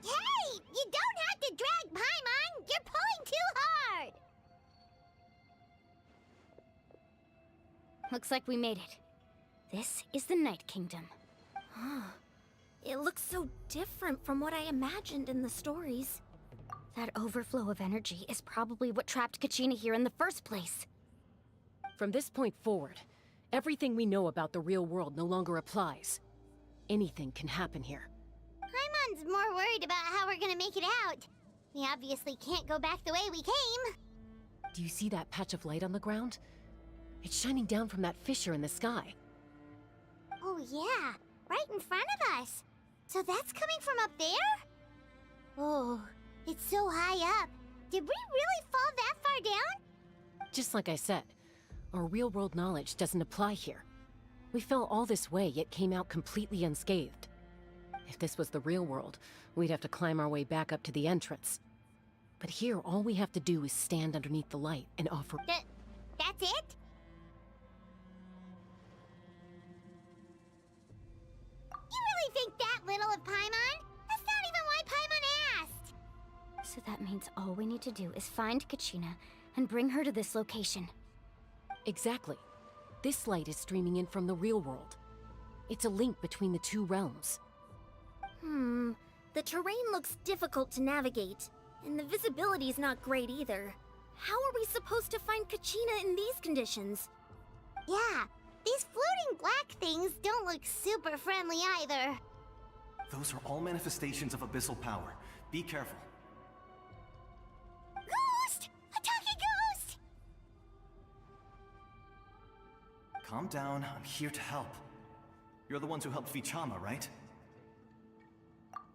Hey! You don't have to drag Paimon! You're pulling too hard! Looks like we made it. This is the Night Kingdom. It looks so different from what I imagined in the stories. That overflow of energy is probably what trapped Kachina here in the first place. From this point forward, everything we know about the real world no longer applies. Anything can happen here. Paimon's more worried about how we're gonna make it out. We obviously can't go back the way we came. Do you see that patch of light on the ground? It's shining down from that fissure in the sky. Oh yeah, right in front of us. So that's coming from up there? Oh, it's so high up. Did we really fall that far down? Just like I said, our real-world knowledge doesn't apply here. We fell all this way, yet came out completely unscathed. If this was the real world, we'd have to climb our way back up to the entrance. But here, all we have to do is stand underneath the light and offer— That's it? You really think that little of Paimon? That's not even why Paimon asked! So that means all we need to do is find Kachina and bring her to this location. Exactly. This light is streaming in from the real world. It's a link between the two realms. The terrain looks difficult to navigate, and the visibility is not great either. How are we supposed to find Kachina in these conditions? Yeah, these floating black things don't look super friendly either. Those are all manifestations of abyssal power. Be careful. Ghost! A talking ghost! Calm down, I'm here to help. You're the ones who helped Vichama, right?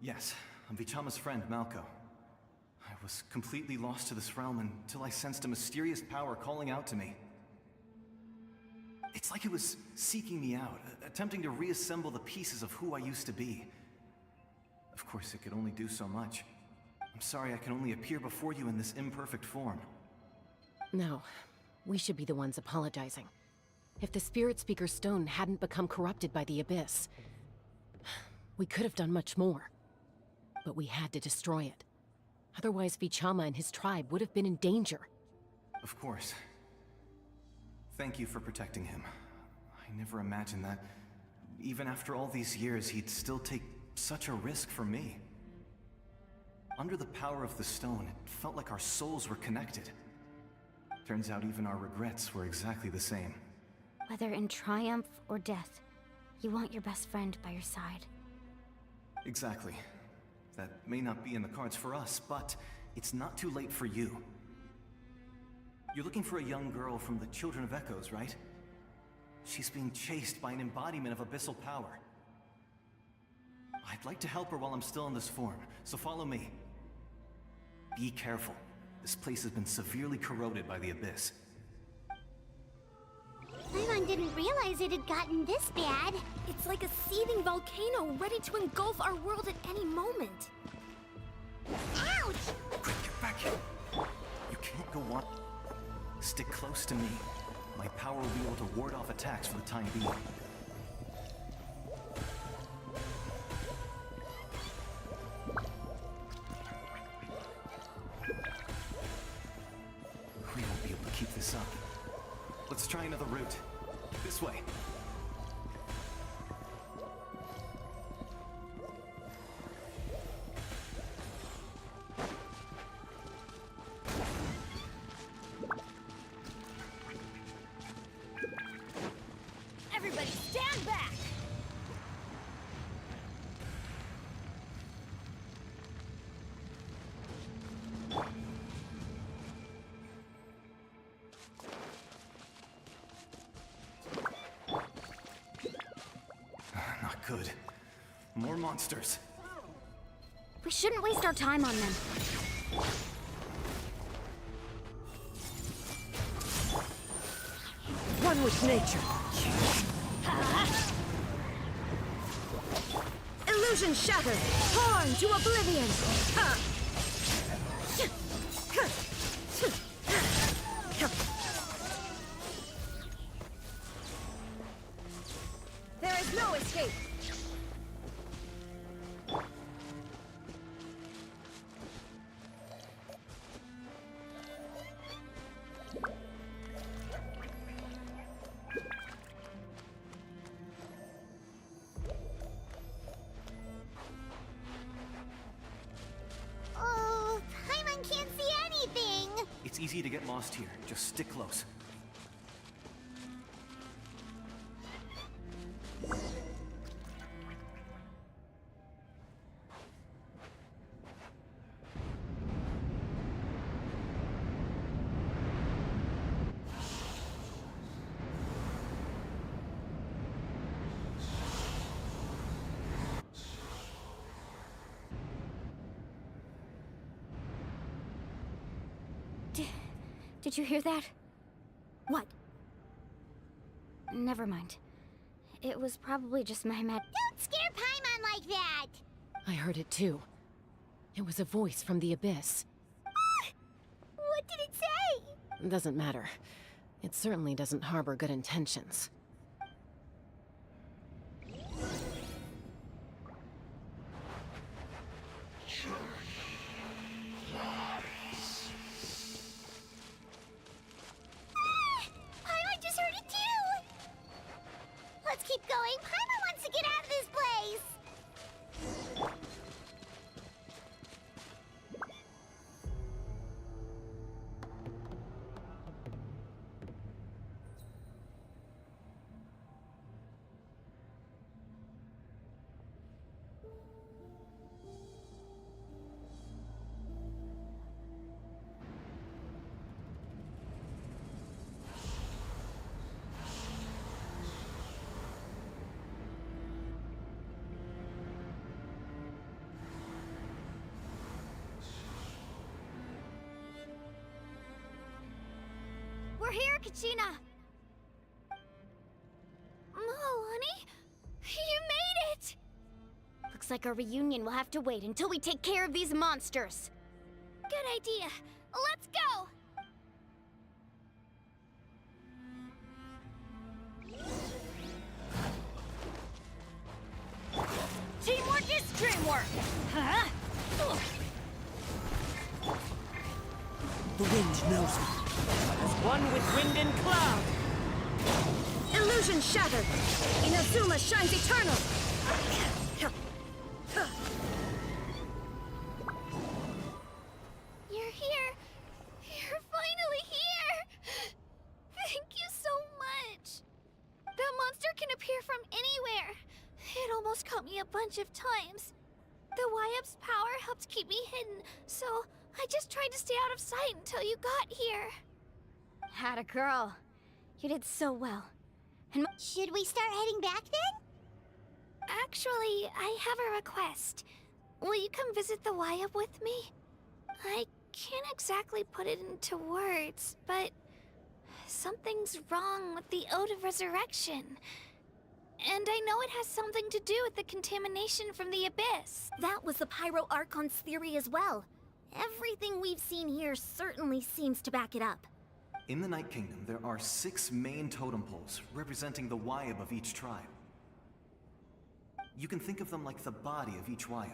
Yes, I'm Vichama's friend, Malco. I was completely lost to this realm until I sensed a mysterious power calling out to me. It's like it was seeking me out, attempting to reassemble the pieces of who I used to be. Of course, it could only do so much. I'm sorry I can only appear before you in this imperfect form. No, we should be the ones apologizing. If the Spirit Speaker's stone hadn't become corrupted by the Abyss, we could have done much more. But we had to destroy it. Otherwise, Vichama and his tribe would have been in danger. Of course. Thank you for protecting him. I never imagined that, even after all these years, he'd still take such a risk for me. Under the power of the stone, it felt like our souls were connected. Turns out even our regrets were exactly the same. Whether in triumph or death, you want your best friend by your side. Exactly. That may not be in the cards for us, but it's not too late for you. You're looking for a young girl from the Children of Echoes, right? She's being chased by an embodiment of abyssal power. I'd like to help her while I'm still in this form, so follow me. Be careful. This place has been severely corroded by the Abyss. Paimon didn't realize it had gotten this bad. It's like a seething volcano ready to engulf our world at any moment. Ouch! Quick, get back here. You can't go on. Stick close to me. My power will be able to ward off attacks for the time being. Let's try another route. This way. Everybody stand back! Not good. More monsters. We shouldn't waste our time on them. One with nature. Illusion shattered! Torn to oblivion! There is no escape! Oh, Paimon can't see anything! It's easy to get lost here. Just stick close. Did you hear that? What? Never mind. It was probably just my Don't scare Paimon like that! I heard it too. It was a voice from the abyss. What did it say? Doesn't matter. It certainly doesn't harbor good intentions. Paimon just heard it too! Let's keep going. Paimon wants to get out of this place! We're here, Kachina! Oh, honey? You made it! Looks like our reunion will have to wait until we take care of these monsters. Good idea. Let's go! Teamwork is dreamwork! Huh? The wind knows me. As one with wind and cloud. Illusion shattered! Inazuma shines eternal! You're here! You're finally here! Thank you so much! That monster can appear from anywhere! It almost caught me a bunch of times. The YF's power helped keep me hidden, so I just tried to stay out of sight until you got here. Had a girl. You did so well. And should we start heading back then? actually, I have a request. Will you come visit the YF with me? I can't exactly put it into words, but something's wrong with the Ode of Resurrection. And I know it has something to do with the contamination from the Abyss. That was the Pyro Archon's theory as well. Everything we've seen here certainly seems to back it up. In the Night Kingdom, there are 6 main totem poles representing the Wyab of each tribe. You can think of them like the body of each Wyab.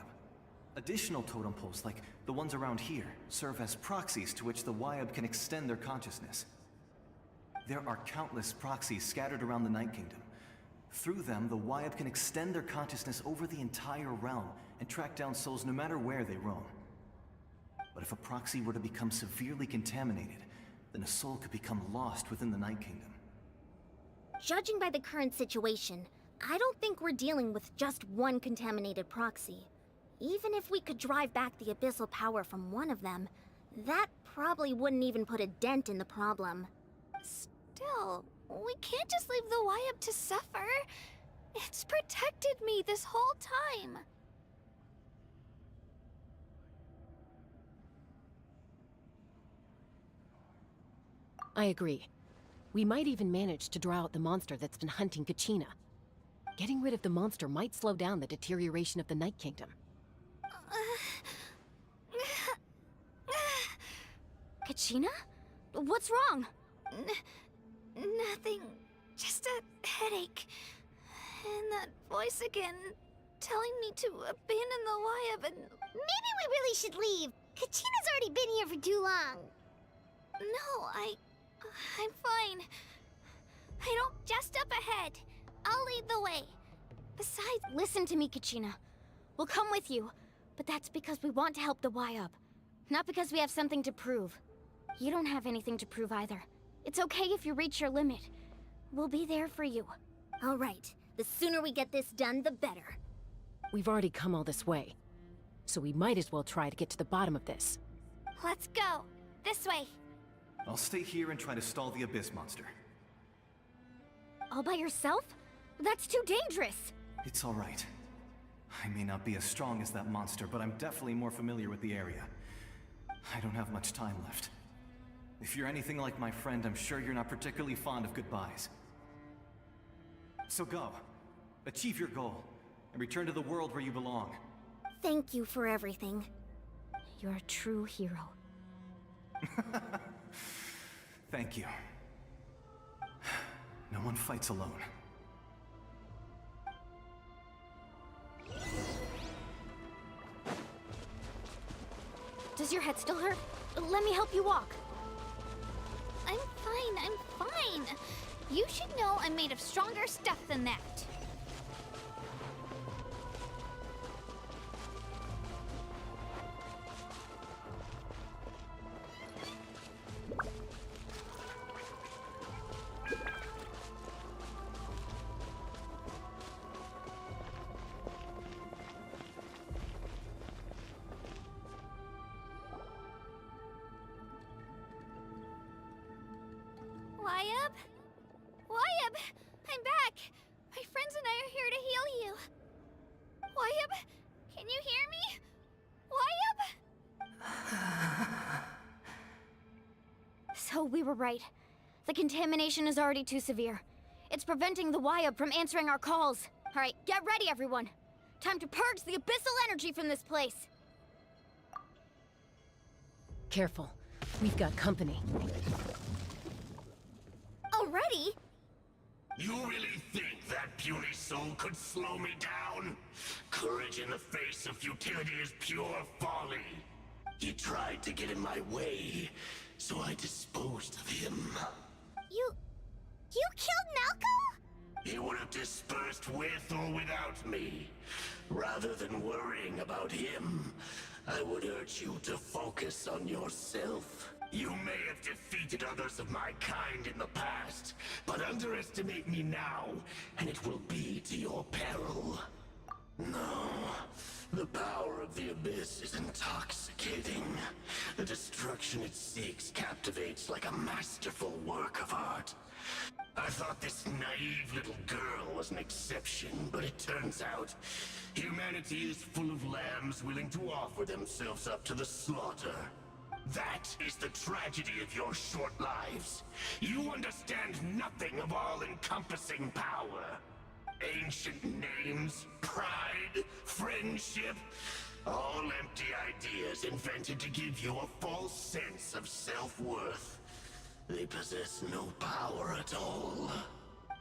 Additional totem poles, like the ones around here, serve as proxies to which the Wyab can extend their consciousness. There are countless proxies scattered around the Night Kingdom. Through them, the Wyab can extend their consciousness over the entire realm and track down souls no matter where they roam. But if a proxy were to become severely contaminated, then a soul could become lost within the Night Kingdom. Judging by the current situation, I don't think we're dealing with just one contaminated proxy. Even if we could drive back the abyssal power from one of them, that probably wouldn't even put a dent in the problem. Still, we can't just leave the Wyab to suffer. It's protected me this whole time. I agree. We might even manage to draw out the monster that's been hunting Kachina. Getting rid of the monster might slow down the deterioration of the Night Kingdom. Kachina? What's wrong? Nothing. Just a headache. And that voice again, telling me to abandon the Wyab and... Maybe we really should leave. Kachina's already been here for too long. No, I'm fine. I don't... Just up ahead. I'll lead the way. Besides, listen to me, Kachina. We'll come with you, but that's because we want to help the Wyab. Not because we have something to prove. You don't have anything to prove either. It's okay if you reach your limit. We'll be there for you. All right. The sooner we get this done, the better. We've already come all this way, so we might as well try to get to the bottom of this. Let's go. This way. I'll stay here and try to stall the Abyss monster. All by yourself? That's too dangerous. It's all right. I may not be as strong as that monster, but I'm definitely more familiar with the area. I don't have much time left. If you're anything like my friend, I'm sure you're not particularly fond of goodbyes. So go. Achieve your goal, and return to the world where you belong. Thank you for everything. You're a true hero. Thank you. No one fights alone. Does your head still hurt? Let me help you walk. I'm fine. You should know I'm made of stronger stuff than that. Wyab! I'm back! My friends and I are here to heal you. Wyab, can you hear me? Wyab? So we were right. The contamination is already too severe. It's preventing the Wyab from answering our calls. All right, get ready, everyone. Time to purge the abyssal energy from this place. Careful. We've got company. Already? You really think that puny soul could slow me down? Courage in the face of futility is pure folly. He tried to get in my way, so I disposed of him. You killed Malcolm? He would have dispersed with or without me. Rather than worrying about him, I would urge you to focus on yourself. You may have defeated others of my kind in the past, but underestimate me now, and it will be to your peril. No, the power of the Abyss is intoxicating. The destruction it seeks captivates like a masterful work of art. I thought this naive little girl was an exception, but it turns out humanity is full of lambs willing to offer themselves up to the slaughter. That is the tragedy of your short lives. You understand nothing of all-encompassing power. Ancient names, pride, friendship, all empty ideas invented to give you a false sense of self-worth. They possess no power at all.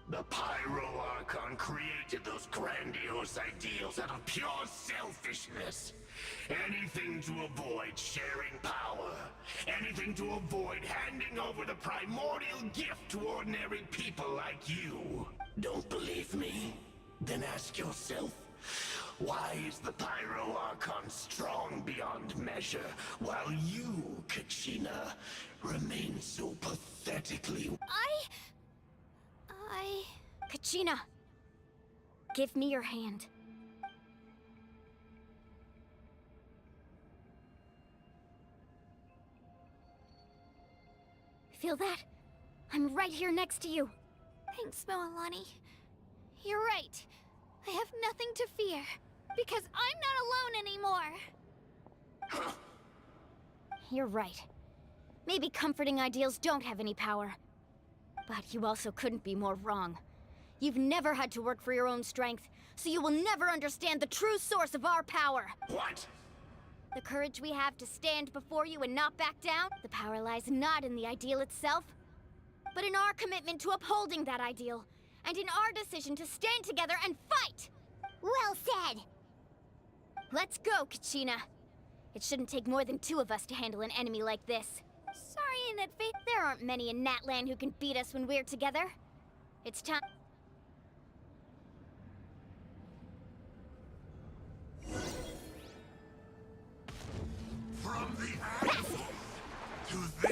The Pyro Archon created those grandiose ideals out of pure selfishness. Anything to avoid sharing power. Anything to avoid handing over the primordial gift to ordinary people like you. Don't believe me? Then ask yourself, why is the Pyro Archon strong beyond measure, while you, Kachina, remain so pathetically... Kachina! Give me your hand. Feel that? I'm right here next to you. Thanks, Moalani. You're right. I have nothing to fear, because I'm not alone anymore. You're right. Maybe comforting ideals don't have any power. But you also couldn't be more wrong. You've never had to work for your own strength, so you will never understand the true source of our power. What? The courage we have to stand before you and not back down, the power lies not in the ideal itself, but in our commitment to upholding that ideal, and in our decision to stand together and fight! Well said! Let's go, Kachina. It shouldn't take more than 2 of us to handle an enemy like this. Sorry in advance. There aren't many in Natlan who can beat us when we're together. It's time. From the axe to the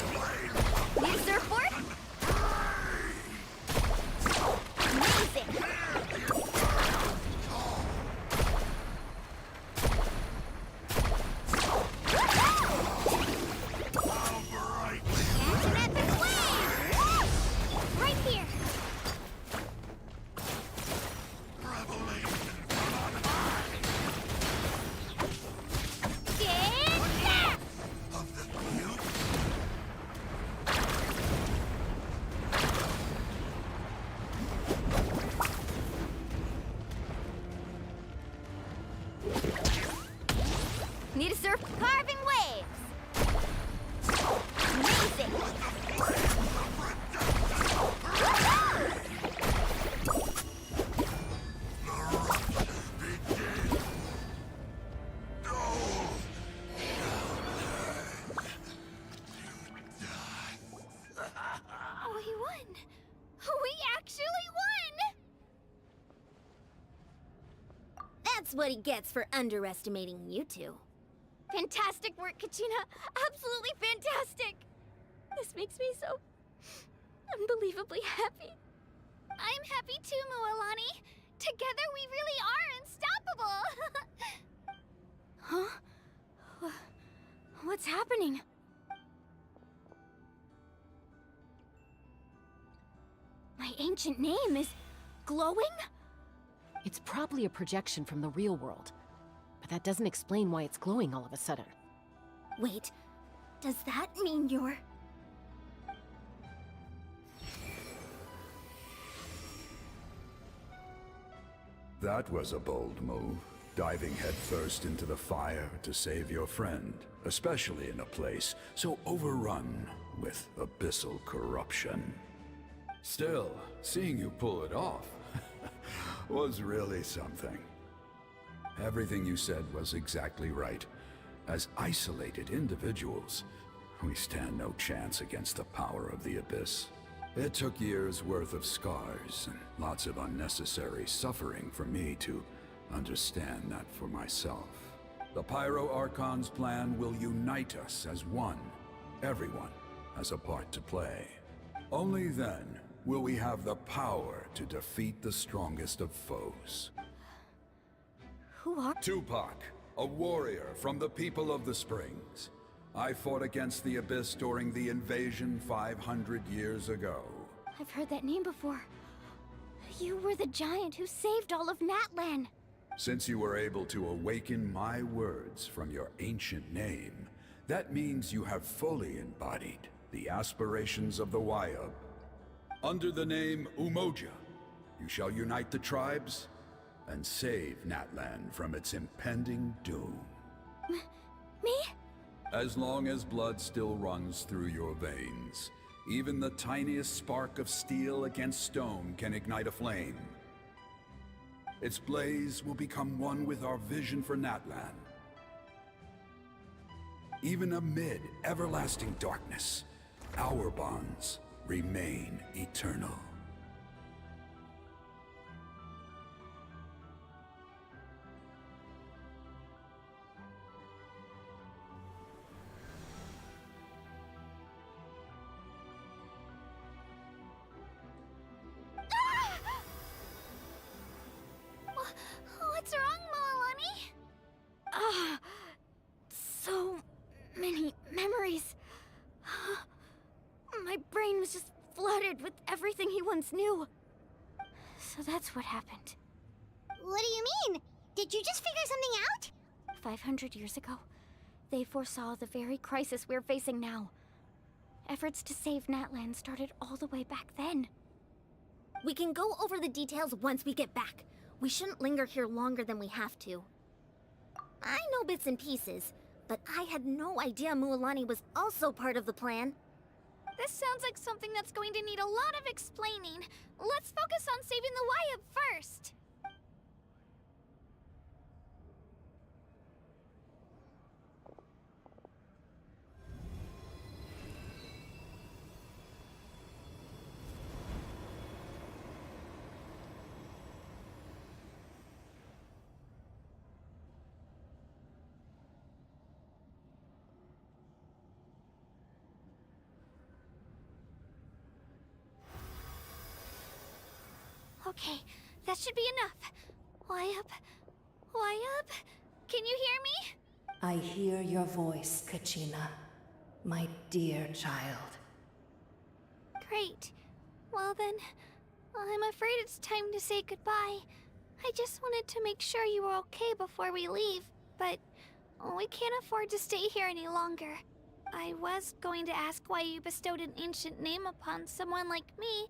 flame. Need a surfboard? Amazing! Catch an epic wave! Right here! Need a surf? Carving waves! Amazing! We won! We actually won! That's what he gets for underestimating you two. Fantastic work, Kachina! Absolutely fantastic! This makes me so unbelievably happy. I'm happy too, Moalani. Together we really are unstoppable! Huh? What's happening? My ancient name is glowing? It's probably a projection from the real world. But that doesn't explain why it's glowing all of a sudden. Wait, does that mean you're... That was a bold move, diving headfirst into the fire to save your friend, especially in a place so overrun with abyssal corruption. Still, seeing you pull it off was really something. Everything you said was exactly right. As isolated individuals, we stand no chance against the power of the Abyss. It took years' worth of scars and lots of unnecessary suffering for me to understand that for myself. The Pyro Archon's plan will unite us as one. Everyone has a part to play. Only then will we have the power to defeat the strongest of foes. Who are... Tupac, a warrior from the people of the Springs. I fought against the Abyss during the invasion 500 years ago. I've heard that name before. You were the giant who saved all of Natlan. Since you were able to awaken my words from your ancient name, that means you have fully embodied the aspirations of the Wyub. Under the name Umoja, you shall unite the tribes and save Natlan from its impending doom. Me? As long as blood still runs through your veins, Even the tiniest spark of steel against stone can ignite a flame. Its blaze will become one with our vision for Natlan. Even amid everlasting darkness, our bonds remain eternal. What's wrong, Milani? Ah, so many memories. My brain was just flooded with everything he once knew. So that's what happened. What do you mean? Did you just figure something out? 500 years ago, they foresaw the very crisis we're facing now. Efforts to save Natlan started all the way back then. We can go over the details once we get back. We shouldn't linger here longer than we have to. I know bits and pieces, but I had no idea Mualani was also part of the plan. This sounds like something that's going to need a lot of explaining. Let's focus on saving the Wyatt first. Okay, that should be enough. Wyatt? Can you hear me? I hear your voice, Kachina, my dear child. Great. Well then, I'm afraid it's time to say goodbye. I just wanted to make sure you were okay before we leave, but we can't afford to stay here any longer. I was going to ask why you bestowed an ancient name upon someone like me,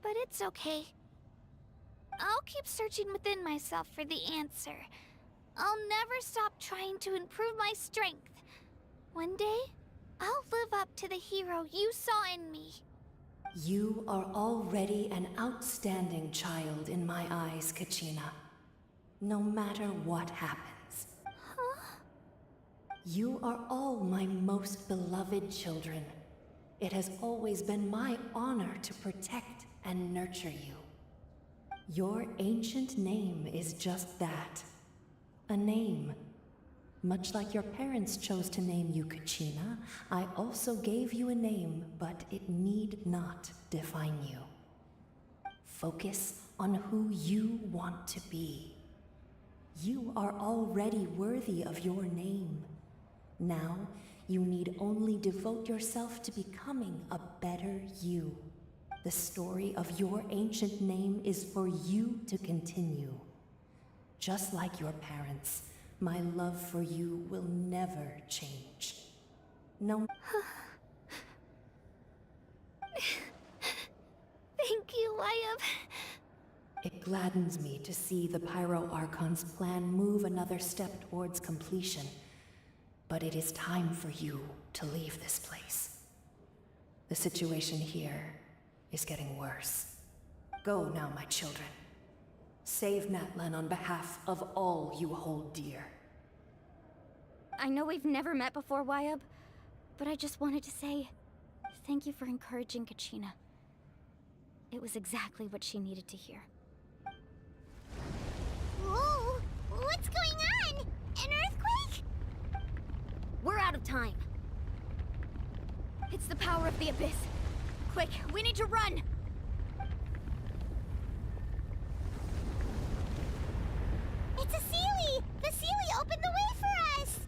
but it's okay. I'll keep searching within myself for the answer. I'll never stop trying to improve my strength. One day, I'll live up to the hero you saw in me. You are already an outstanding child in my eyes, Kachina. No matter what happens. Huh? You are all my most beloved children. It has always been my honor to protect and nurture you. Your ancient name is just that. A name. Much like your parents chose to name you Kachina, I also gave you a name, but it need not define you. Focus on who you want to be. You are already worthy of your name. Now, you need only devote yourself to becoming a better you. The story of your ancient name is for you to continue. Just like your parents, my love for you will never change. No. Thank you, Wyatt. It gladdens me to see the Pyro Archon's plan move another step towards completion. But it is time for you to leave this place. The situation here is getting worse. Go now, my children. Save Natlan on behalf of all you hold dear. I know we've never met before, Wyatt, but I just wanted to say thank you for encouraging Kachina. It was exactly what she needed to hear. Whoa! What's going on? An earthquake? We're out of time. It's the power of the Abyss. Quick, we need to run! It's a Seelie! The Seelie opened the way for us!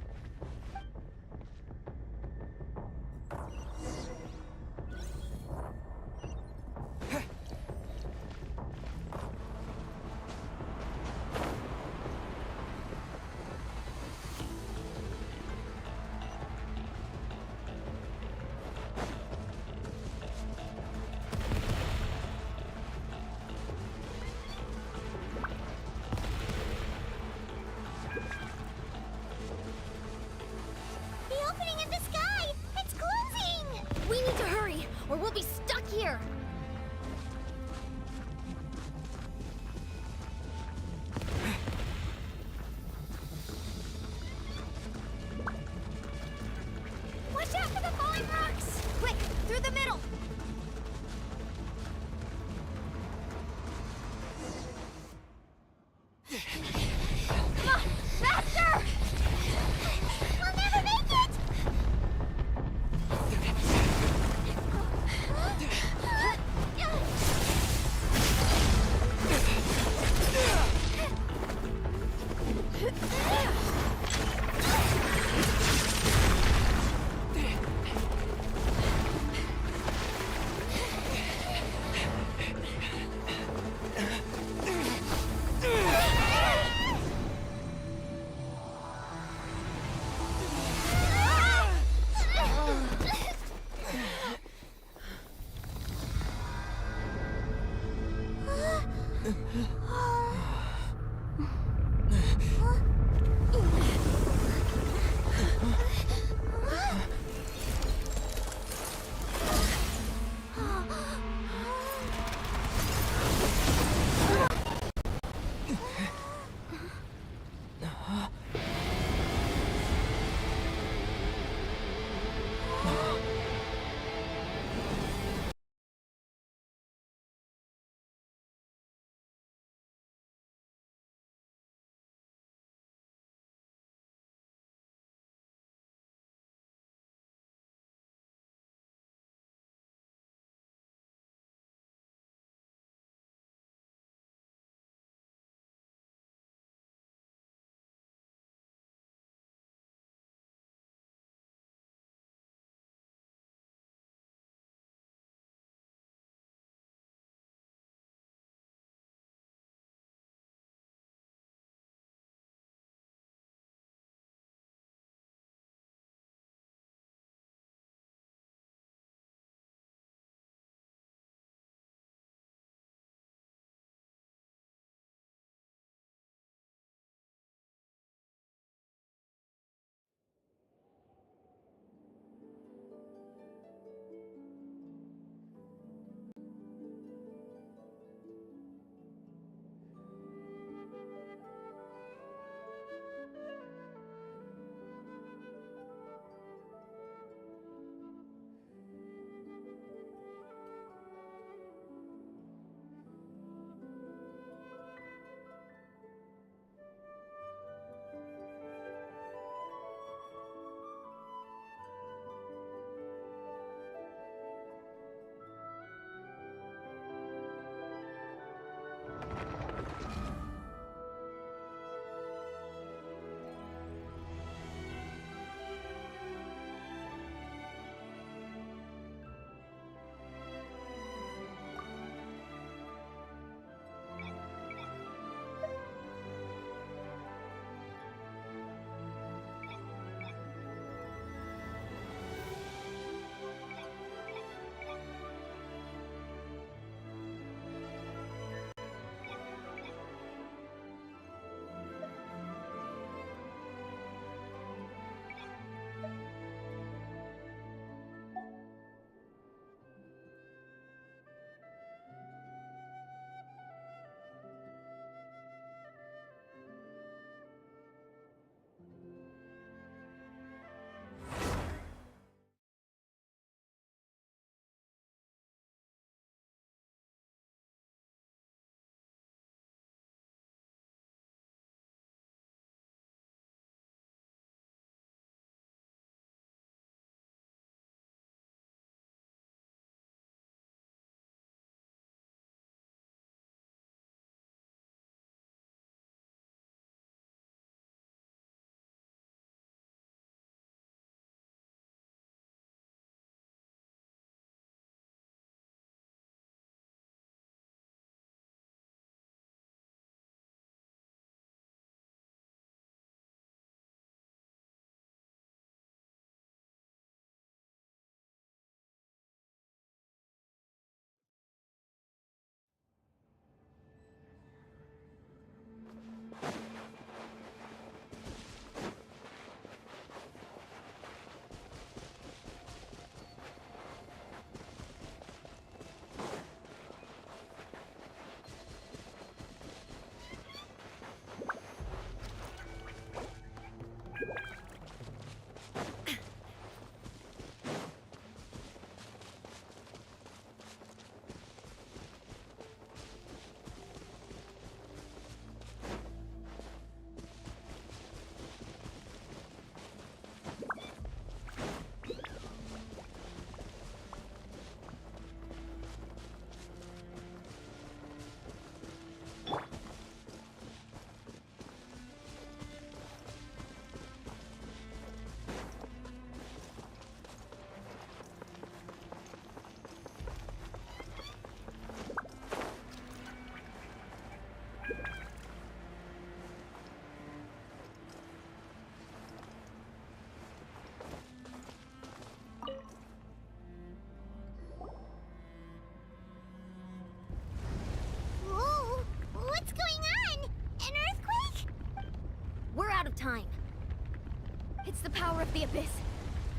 It's the power of the Abyss.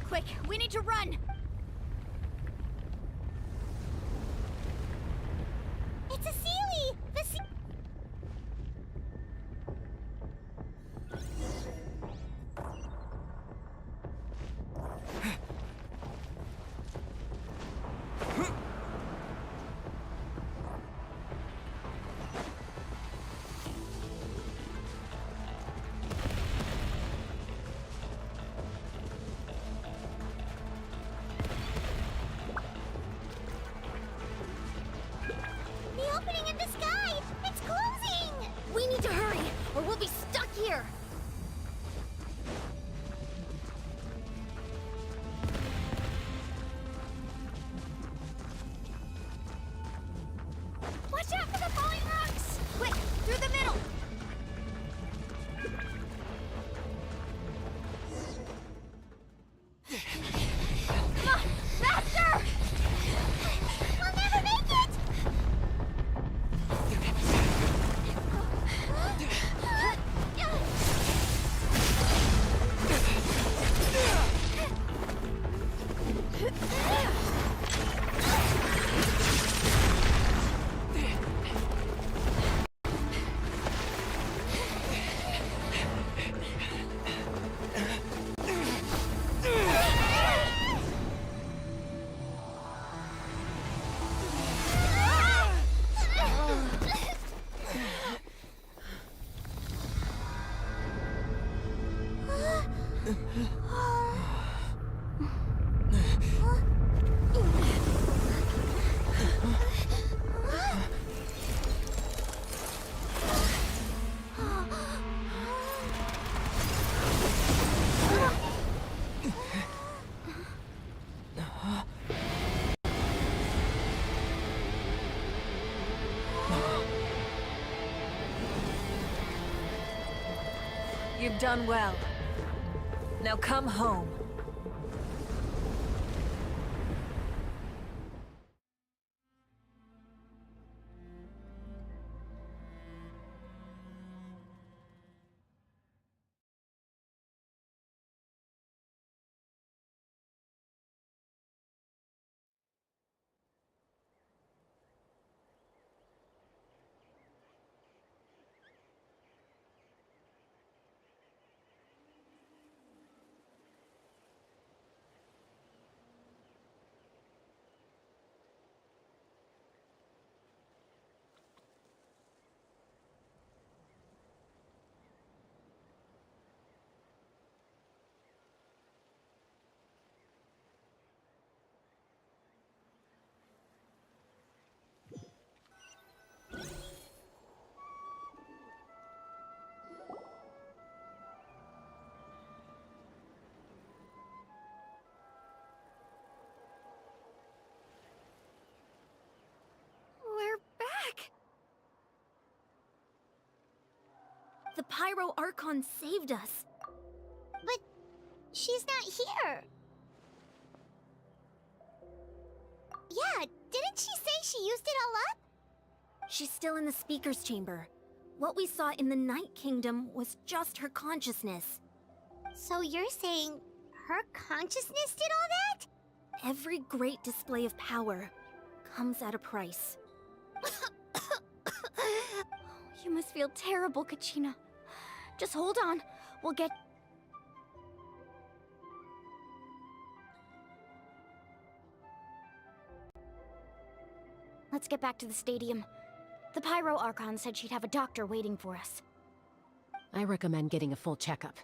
Quick, we need to run! It's a Sealy! The sea... The opening in the sky! It's closing! We need to hurry, or we'll be stuck here! Watch out for the falling rocks! Quick, through the middle! Come on, faster! We'll never make it! You've done well. Now come home. We're back! The Pyro Archon saved us. But she's not here. Yeah, didn't she say she used it all up? She's still in the Speaker's Chamber. What we saw in the Night Kingdom was just her consciousness. So you're saying her consciousness did all that? Every great display of power comes at a price. You must feel terrible, Kachina. Just hold on. We'll get... Let's get back to the stadium. The Pyro Archon said she'd have a doctor waiting for us. I recommend getting a full checkup,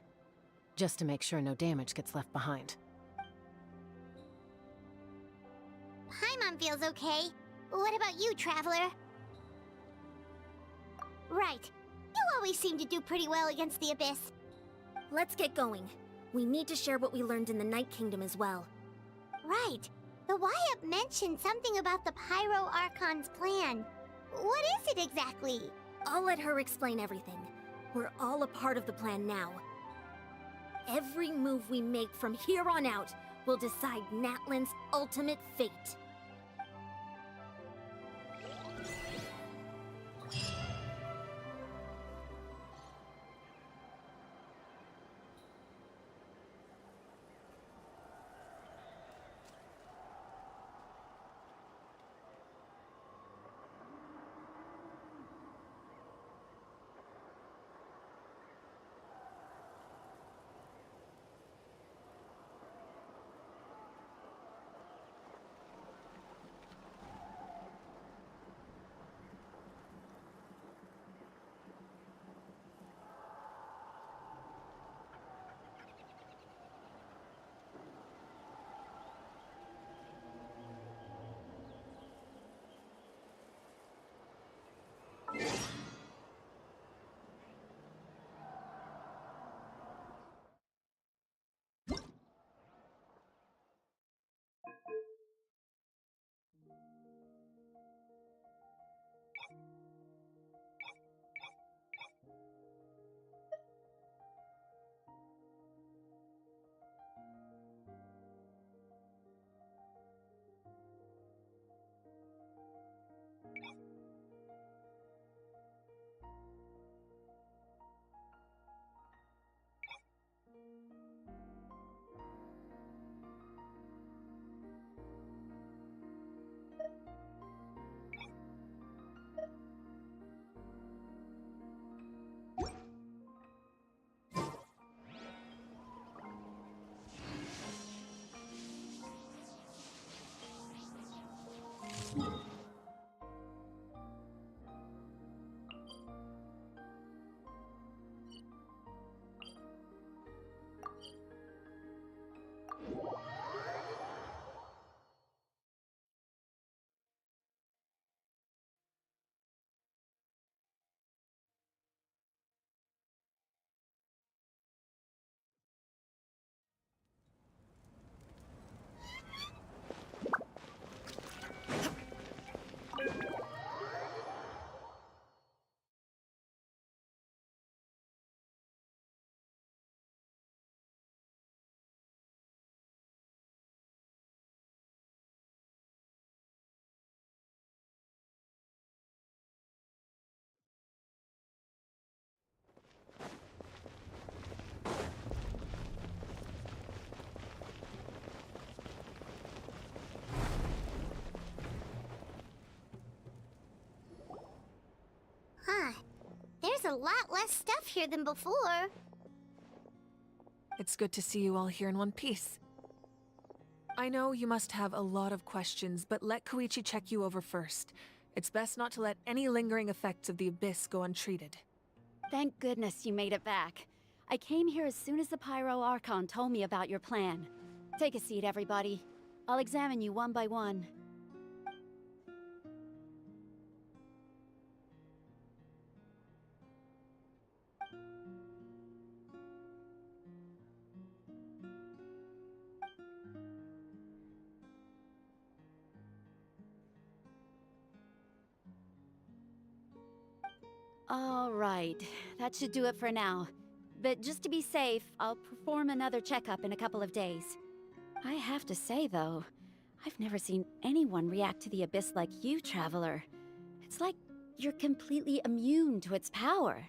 just to make sure no damage gets left behind. Paimon feels okay. What about you, Traveler? Right. You always seem to do pretty well against the Abyss. Let's get going. We need to share what we learned in the Night Kingdom as well. Right. The Wyatt mentioned something about the Pyro Archon's plan. What is it exactly? I'll let her explain everything. We're all a part of the plan now. Every move we make from here on out will decide Natlan's ultimate fate. a lot less stuff here than before. It's good to see you all here in one piece. I know you must have a lot of questions, but let Koichi check you over first. It's best not to let any lingering effects of the Abyss go untreated. Thank goodness you made it back. I came here as soon as the Pyro Archon told me about your plan. Take a seat, everybody. I'll examine you one by one. All right, that should do it for now. But just to be safe, I'll perform another checkup in a couple of days. I have to say, though, I've never seen anyone react to the Abyss like you, Traveler. It's like you're completely immune to its power.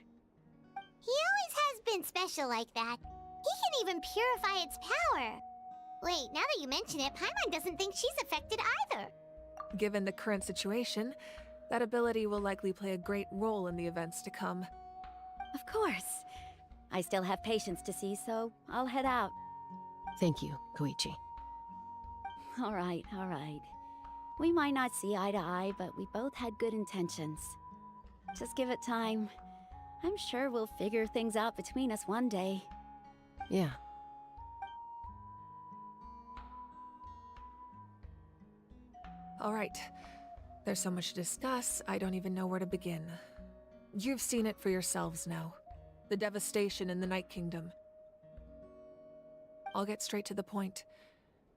He always has been special like that. He can even purify its power. Wait, now that you mention it, Paimon doesn't think she's affected either. Given the current situation, that ability will likely play a great role in the events to come. Of course. I still have patients to see, so I'll head out. Thank you, Koichi. All right, all right. We might not see eye to eye, but we both had good intentions. Just give it time. I'm sure we'll figure things out between us one day. Yeah. All right. There's so much to discuss, I don't even know where to begin. You've seen it for yourselves now. The devastation in the Night Kingdom. I'll get straight to the point.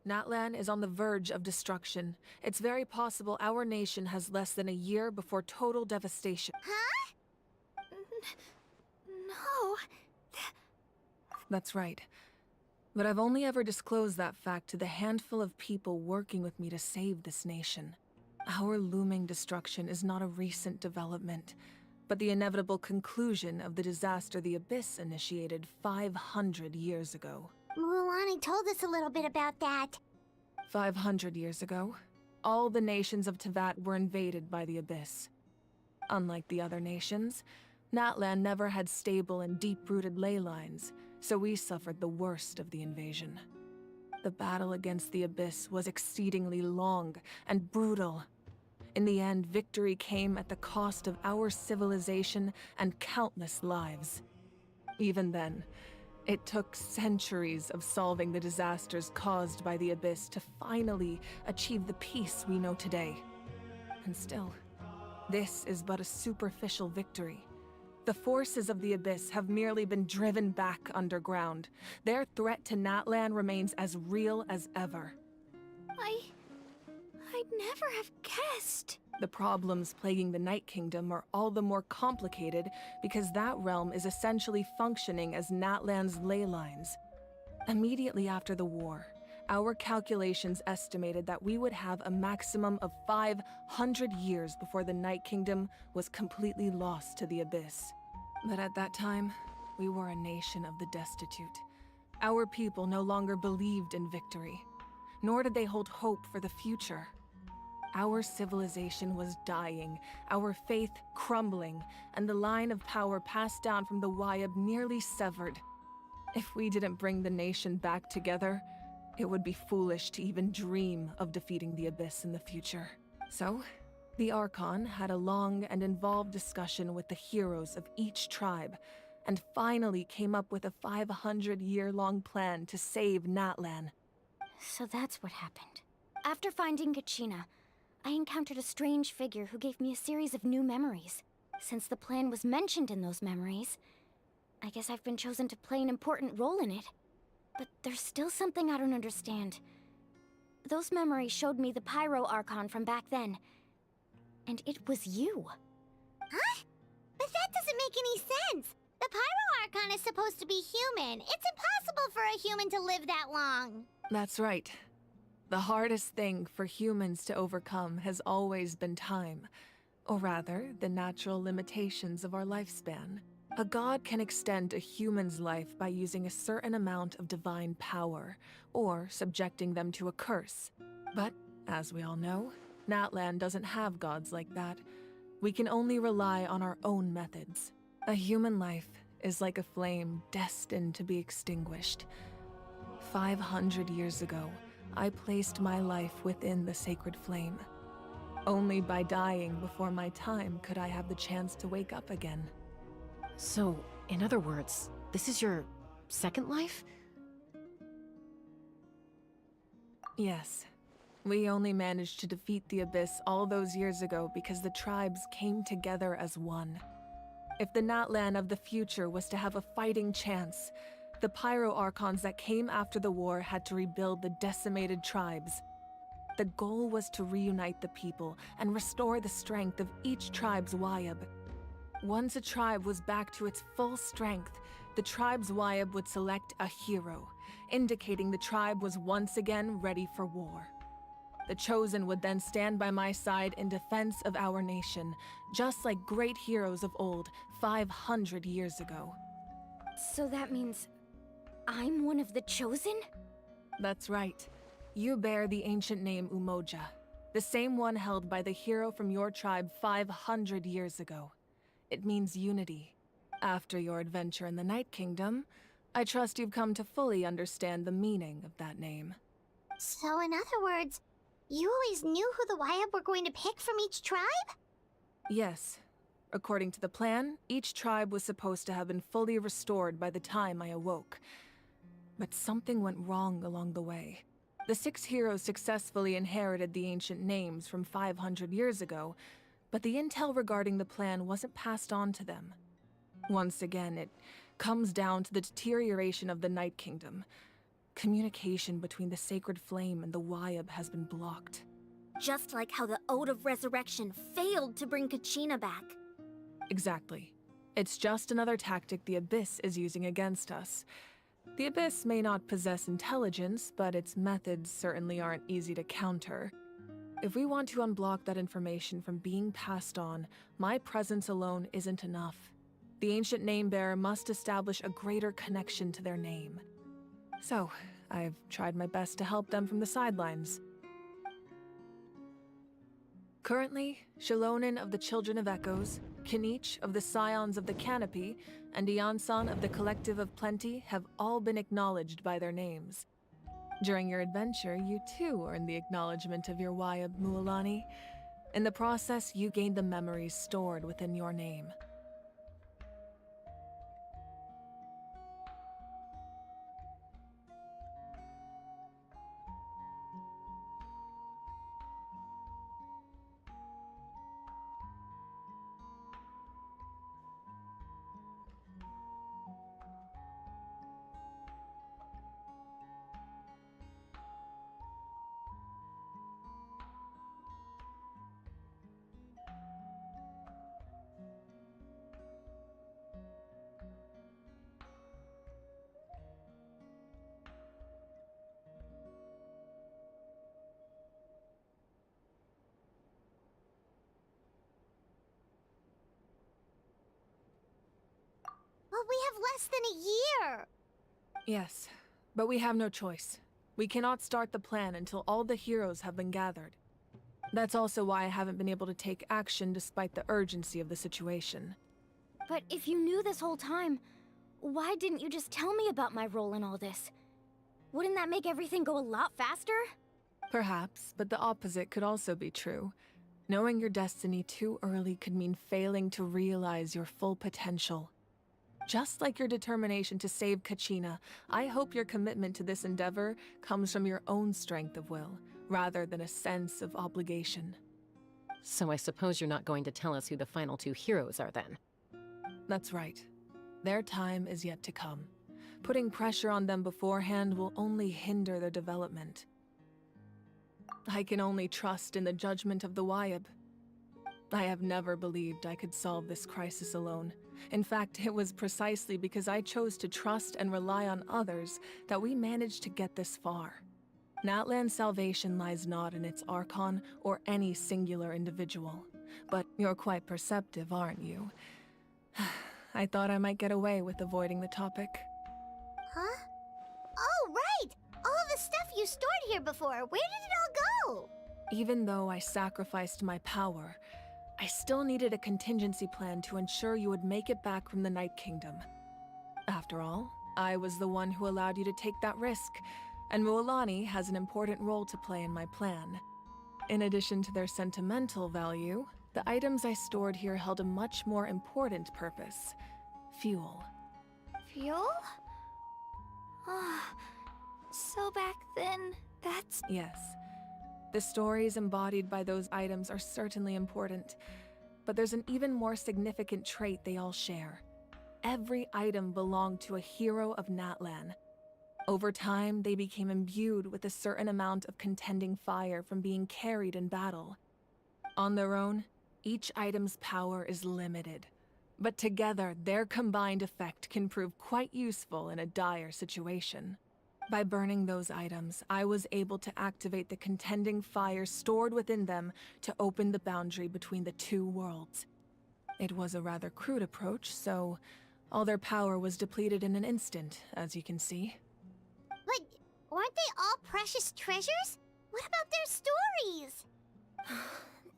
Natlan is on the verge of destruction. It's very possible our nation has less than a year before total devastation. Huh? No. That's right. But I've only ever disclosed that fact to the handful of people working with me to save this nation. Our looming destruction is not a recent development, but the inevitable conclusion of the disaster the Abyss initiated 500 years ago. Mualani told us a little bit about that. 500 years ago, all the nations of Teyvat were invaded by the Abyss. Unlike the other nations, Natlan never had stable and deep-rooted ley lines, so we suffered the worst of the invasion. The battle against the Abyss was exceedingly long and brutal. In the end, victory came at the cost of our civilization and countless lives. Even then, it took centuries of solving the disasters caused by the Abyss to finally achieve the peace we know today. And still, this is but a superficial victory. The forces of the Abyss have merely been driven back underground. Their threat to Natlan remains as real as ever. I'd never have guessed. The problems plaguing the Night Kingdom are all the more complicated because that realm is essentially functioning as Natlan's ley lines. Immediately after the war, our calculations estimated that we would have a maximum of 500 years before the Night Kingdom was completely lost to the Abyss. But at that time, we were a nation of the destitute. Our people no longer believed in victory, nor did they hold hope for the future. Our civilization was dying, our faith crumbling, and the line of power passed down from the Wayab nearly severed. If we didn't bring the nation back together, it would be foolish to even dream of defeating the Abyss in the future. So, the Archon had a long and involved discussion with the heroes of each tribe, and finally came up with a 500-year-long plan to save Natlan. So that's what happened. After finding Kachina, I encountered a strange figure who gave me a series of new memories. Since the plan was mentioned in those memories, I guess I've been chosen to play an important role in it. But there's still something I don't understand. Those memories showed me the Pyro Archon from back then. And it was you. Huh? But that doesn't make any sense. The Pyro Archon is supposed to be human. It's impossible for a human to live that long. That's right. The hardest thing for humans to overcome has always been time, or rather, the natural limitations of our lifespan. A god can extend a human's life by using a certain amount of divine power, or subjecting them to a curse. But, as we all know, Natlan doesn't have gods like that. We can only rely on our own methods. A human life is like a flame destined to be extinguished. 500 years ago, I placed my life within the sacred flame. Only by dying before my time could I have the chance to wake up again. So, in other words, this is your second life? Yes. We only managed to defeat the Abyss all those years ago because the tribes came together as one. If the Natlan of the future was to have a fighting chance, the Pyro Archons that came after the war had to rebuild the decimated tribes. The goal was to reunite the people and restore the strength of each tribe's Wayab. Once a tribe was back to its full strength, the tribe's Wayab would select a hero, indicating the tribe was once again ready for war. The Chosen would then stand by my side in defense of our nation, just like great heroes of old, 500 years ago. So that means I'm one of the Chosen? That's right. You bear the ancient name Umoja, the same one held by the hero from your tribe 500 years ago. It means unity. After your adventure in the Night Kingdom, I trust you've come to fully understand the meaning of that name. So in other words, you always knew who the Wayab were going to pick from each tribe? Yes. According to the plan, each tribe was supposed to have been fully restored by the time I awoke. But something went wrong along the way. The 6 heroes successfully inherited the ancient names from 500 years ago, but the intel regarding the plan wasn't passed on to them. Once again, it comes down to the deterioration of the Night Kingdom. Communication between the Sacred Flame and the Wayab has been blocked. Just like how the Ode of Resurrection failed to bring Kachina back. Exactly. It's just another tactic the Abyss is using against us. The Abyss may not possess intelligence, but its methods certainly aren't easy to counter. If we want to unblock that information from being passed on, my presence alone isn't enough. The ancient name-bearer must establish a greater connection to their name. So, I've tried my best to help them from the sidelines. Currently, Shalonin of the Children of Echoes, Kinich of the Scions of the Canopy, and Iansan of the Collective of Plenty have all been acknowledged by their names. During your adventure, you too earned the acknowledgement of your Wayab, Mualani. In the process, you gained the memories stored within your name. But we have less than a year! Yes, but we have no choice. We cannot start the plan until all the heroes have been gathered. That's also why I haven't been able to take action despite the urgency of the situation. But if you knew this whole time, why didn't you just tell me about my role in all this? Wouldn't that make everything go a lot faster? Perhaps, but the opposite could also be true. Knowing your destiny too early could mean failing to realize your full potential. Just like your determination to save Kachina, I hope your commitment to this endeavor comes from your own strength of will, rather than a sense of obligation. So I suppose you're not going to tell us who the final 2 heroes are then? That's right. Their time is yet to come. Putting pressure on them beforehand will only hinder their development. I can only trust in the judgment of the Wayab. I have never believed I could solve this crisis alone. In fact, it was precisely because I chose to trust and rely on others that we managed to get this far. Natlan's salvation lies not in its Archon or any singular individual. But you're quite perceptive, aren't you? I thought I might get away with avoiding the topic. Huh? Oh, right! All of the stuff you stored here before, where did it all go? Even though I sacrificed my power, I still needed a contingency plan to ensure you would make it back from the Night Kingdom. After all, I was the one who allowed you to take that risk, and Mualani has an important role to play in my plan. In addition to their sentimental value, the items I stored here held a much more important purpose: fuel. Fuel? Ah, so back then, that's... Yes. The stories embodied by those items are certainly important, but there's an even more significant trait they all share. Every item belonged to a hero of Natlan. Over time, they became imbued with a certain amount of contending fire from being carried in battle. On their own, each item's power is limited, but together, their combined effect can prove quite useful in a dire situation. By burning those items, I was able to activate the contending fire stored within them to open the boundary between the two worlds. It was a rather crude approach, so all their power was depleted in an instant, as you can see. But weren't they all precious treasures? What about their stories?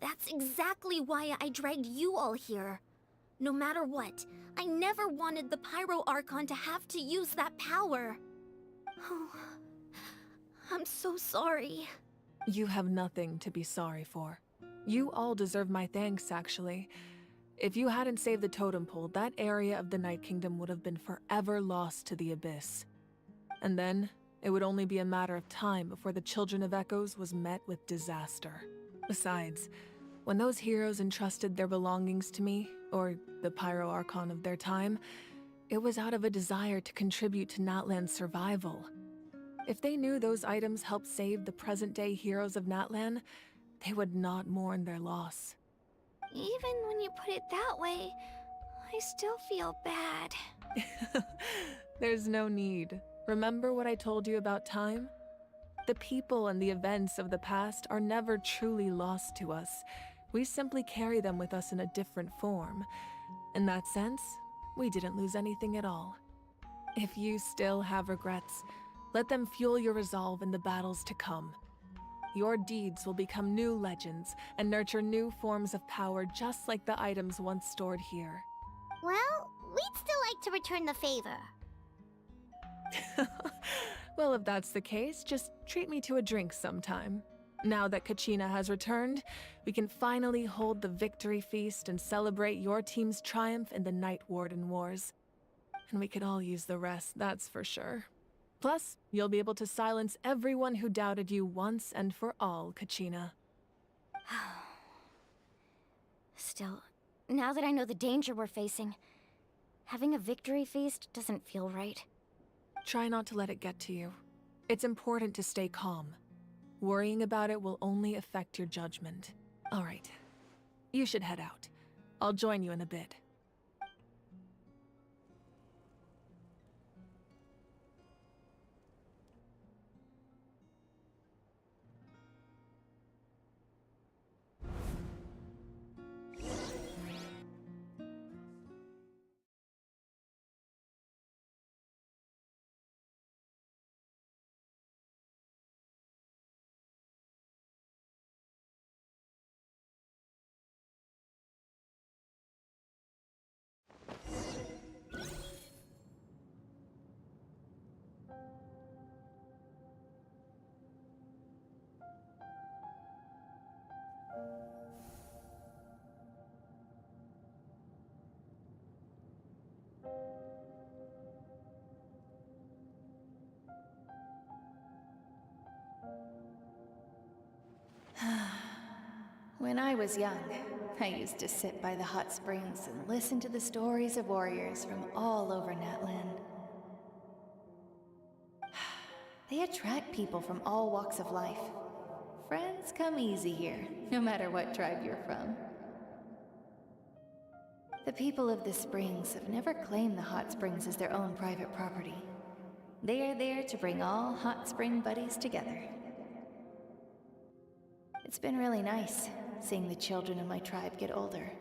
That's exactly why I dragged you all here. No matter what, I never wanted the Pyro Archon to have to use that power. Oh, I'm so sorry. You have nothing to be sorry for. You all deserve my thanks, actually. If you hadn't saved the totem pole, that area of the Night Kingdom would have been forever lost to the Abyss. And then, it would only be a matter of time before the Children of Echoes was met with disaster. Besides, when those heroes entrusted their belongings to me, or the Pyro Archon of their time, it was out of a desire to contribute to Natlan's survival. If they knew those items helped save the present-day heroes of Natlan, they would not mourn their loss. Even when you put it that way, I still feel bad. There's no need. Remember what I told you about time? The people and the events of the past are never truly lost to us. We simply carry them with us in a different form. In that sense, we didn't lose anything at all. If you still have regrets, let them fuel your resolve in the battles to come. Your deeds will become new legends and nurture new forms of power just like the items once stored here. Well, we'd still like to return the favor. Well, if that's the case, just treat me to a drink sometime. Now that Kachina has returned, we can finally hold the victory feast and celebrate your team's triumph in the Night Warden Wars. And we could all use the rest, that's for sure. Plus, you'll be able to silence everyone who doubted you once and for all, Kachina. Still, now that I know the danger we're facing, having a victory feast doesn't feel right. Try not to let it get to you. It's important to stay calm. Worrying about it will only affect your judgment. All right. You should head out. I'll join you in a bit. When I was young, I used to sit by the hot springs and listen to the stories of warriors from all over Natlan. They attract people from all walks of life. Friends come easy here, no matter what tribe you're from. The people of the springs have never claimed the hot springs as their own private property. They are there to bring all hot spring buddies together. It's been really nice, seeing the children of my tribe get older.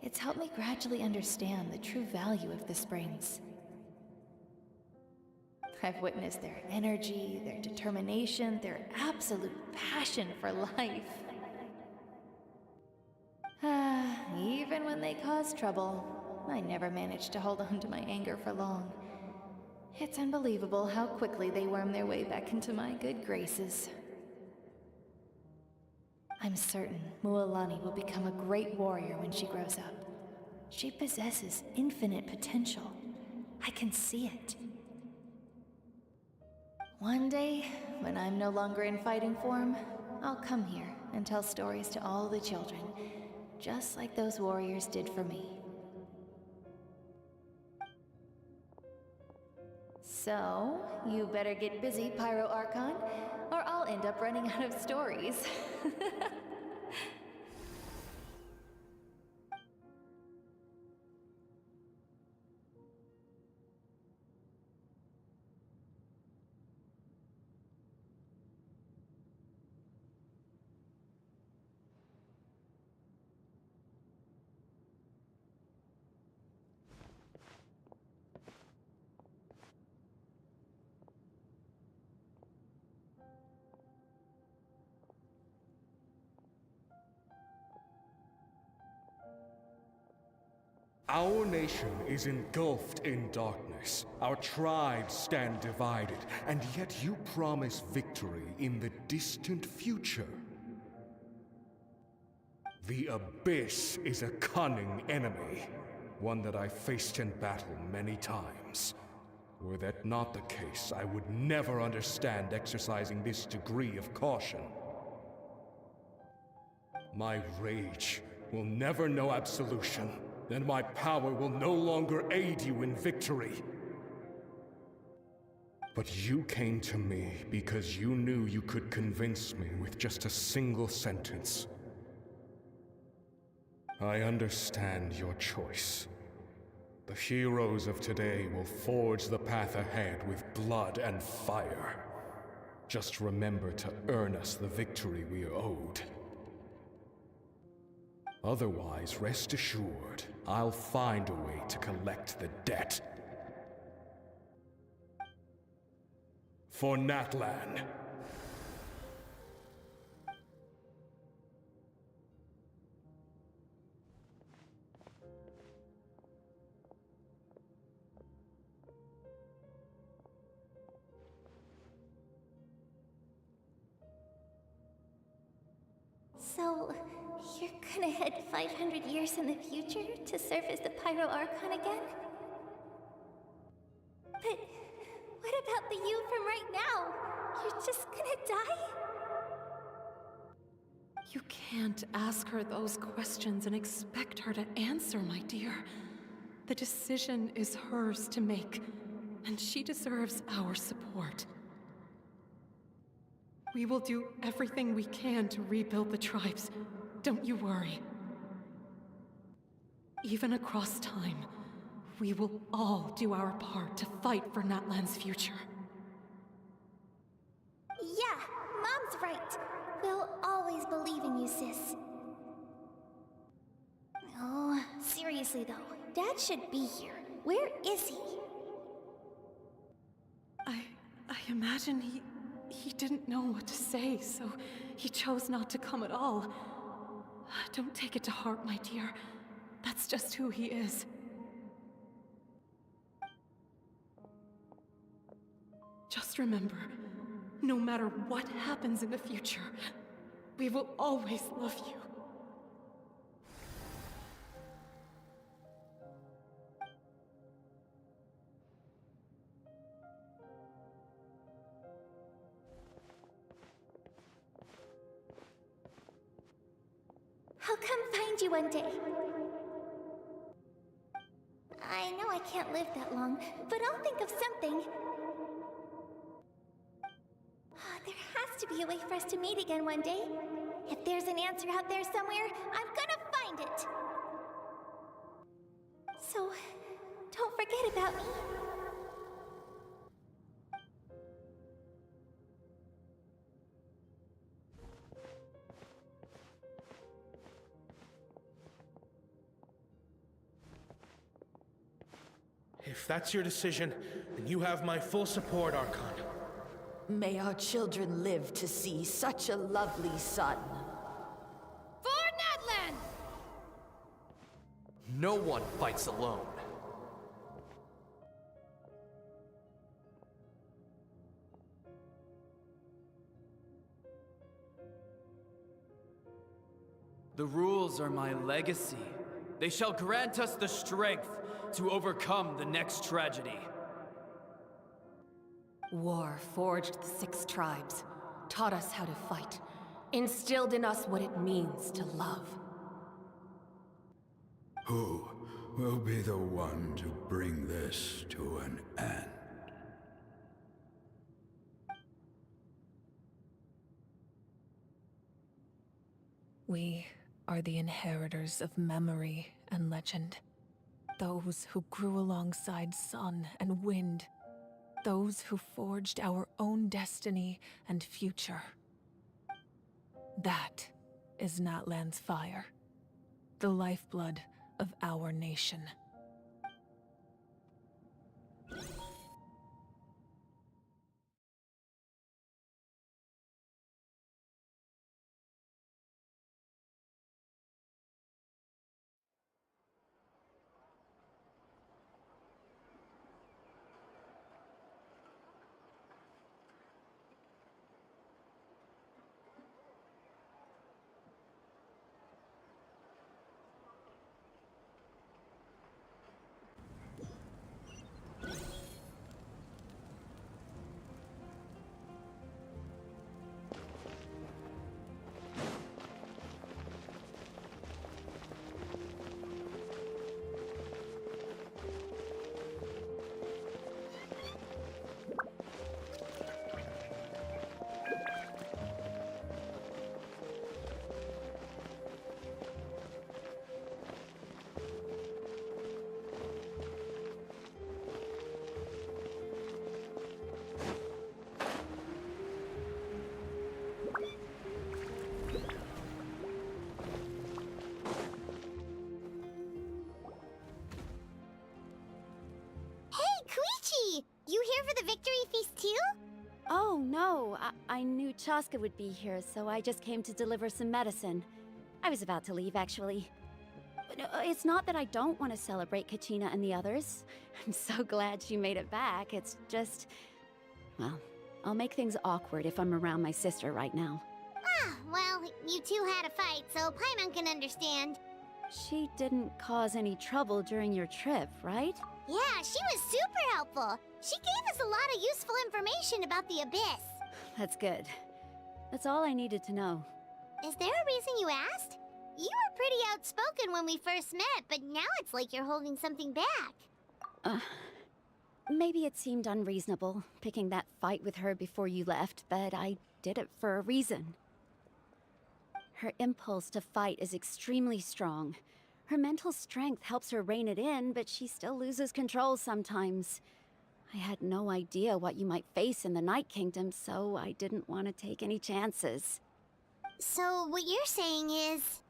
It's helped me gradually understand the true value of the springs. I've witnessed their energy, their determination, their absolute passion for life. may cause trouble, I never managed to hold on to my anger for long. It's unbelievable how quickly they worm their way back into my good graces. I'm certain Mualani will become a great warrior when she grows up. She possesses infinite potential. I can see it. One day, when I'm no longer in fighting form, I'll come here and tell stories to all the children, just like those warriors did for me. So, you better get busy, Pyro Archon, or I'll end up running out of stories. Our nation is engulfed in darkness. Our tribes stand divided, and yet you promise victory in the distant future. The Abyss is a cunning enemy, one that I faced in battle many times. Were that not the case, I would never understand exercising this degree of caution. My rage will never know absolution, and my power will no longer aid you in victory. But you came to me because you knew you could convince me with just a single sentence. I understand your choice. The heroes of today will forge the path ahead with blood and fire. Just remember to earn us the victory we are owed. Otherwise, rest assured, I'll find a way to collect the debt. For Natlan. So, you're gonna head 500 years in the future to serve as the Pyro Archon again? But what about the you from right now? You're just gonna die? You can't ask her those questions and expect her to answer, my dear. The decision is hers to make, and she deserves our support. We will do everything we can to rebuild the tribes. Don't you worry. Even across time, we will all do our part to fight for Natlan's future. Yeah, Mom's right. We'll always believe in you, sis. Oh, seriously though, Dad should be here. Where is he? I imagine he didn't know what to say, so he chose not to come at all. Don't take it to heart, my dear. That's just who he is. Just remember, no matter what happens in the future, we will always love you. I'll come find you one day. I know I can't live that long, but I'll think of something. There has to be a way for us to meet again one day. If there's an answer out there somewhere, I'm gonna find it. So, don't forget about me. If that's your decision, then you have my full support, Archon. May our children live to see such a lovely son. For Natlan! No one fights alone. The rules are my legacy. They shall grant us the strength to overcome the next tragedy. War forged the 6 tribes, taught us how to fight, instilled in us what it means to love. Who will be the one to bring this to an end? We are the inheritors of memory and legend. Those who grew alongside sun and wind. Those who forged our own destiny and future. That is Natlan's fire, the lifeblood of our nation. You here for the victory feast too? Oh, no. I knew Chaska would be here, so I just came to deliver some medicine. I was about to leave, actually. But it's not that I don't want to celebrate Kachina and the others. I'm so glad she made it back. It's just... well, I'll make things awkward if I'm around my sister right now. Ah, well, you two had a fight, so Paimon can understand. She didn't cause any trouble during your trip, right? Yeah, she was super helpful. She gave us a lot of useful information about the Abyss. That's good. That's all I needed to know. Is there a reason you asked? You were pretty outspoken when we first met, but now it's like you're holding something back. Maybe it seemed unreasonable, picking that fight with her before you left, but I did it for a reason. Her impulse to fight is extremely strong. Her mental strength helps her rein it in, but she still loses control sometimes. I had no idea what you might face in the Night Kingdom, so I didn't want to take any chances. So what you're saying is...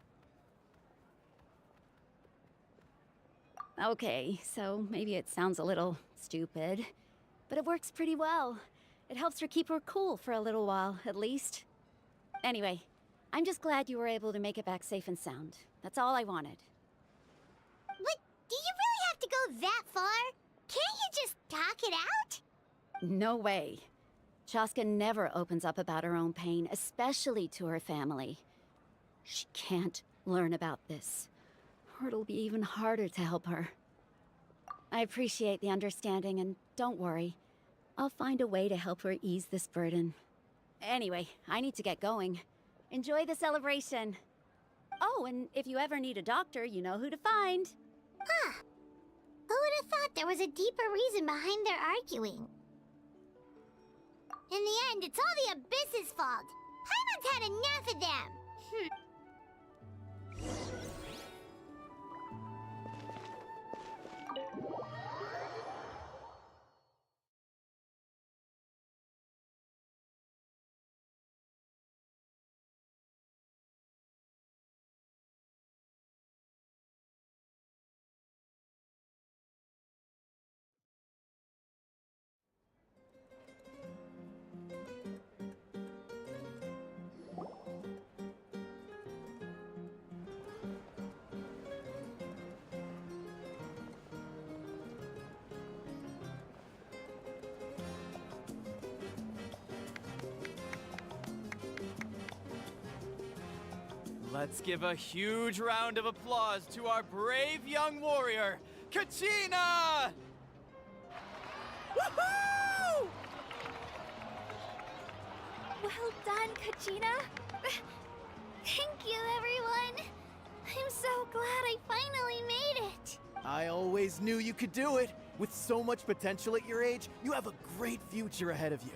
Okay, so maybe it sounds a little stupid, but it works pretty well. It helps her keep her cool for a little while, at least. Anyway, I'm just glad you were able to make it back safe and sound. That's all I wanted. But do you really have to go that far? Can't you just talk it out? No way. Chaska never opens up about her own pain, especially to her family. She can't learn about this, or it'll be even harder to help her. I appreciate the understanding, and don't worry. I'll find a way to help her ease this burden. Anyway, I need to get going. Enjoy the celebration. Oh, and if you ever need a doctor, you know who to find. Huh. Who would have thought there was a deeper reason behind their arguing? In the end, it's all the Abyss's fault. Paimon's had enough of them. Let's give a huge round of applause to our brave young warrior, Kachina! Woohoo! Well done, Kachina. Thank you, everyone. I'm so glad I finally made it. I always knew you could do it. With so much potential at your age, you have a great future ahead of you.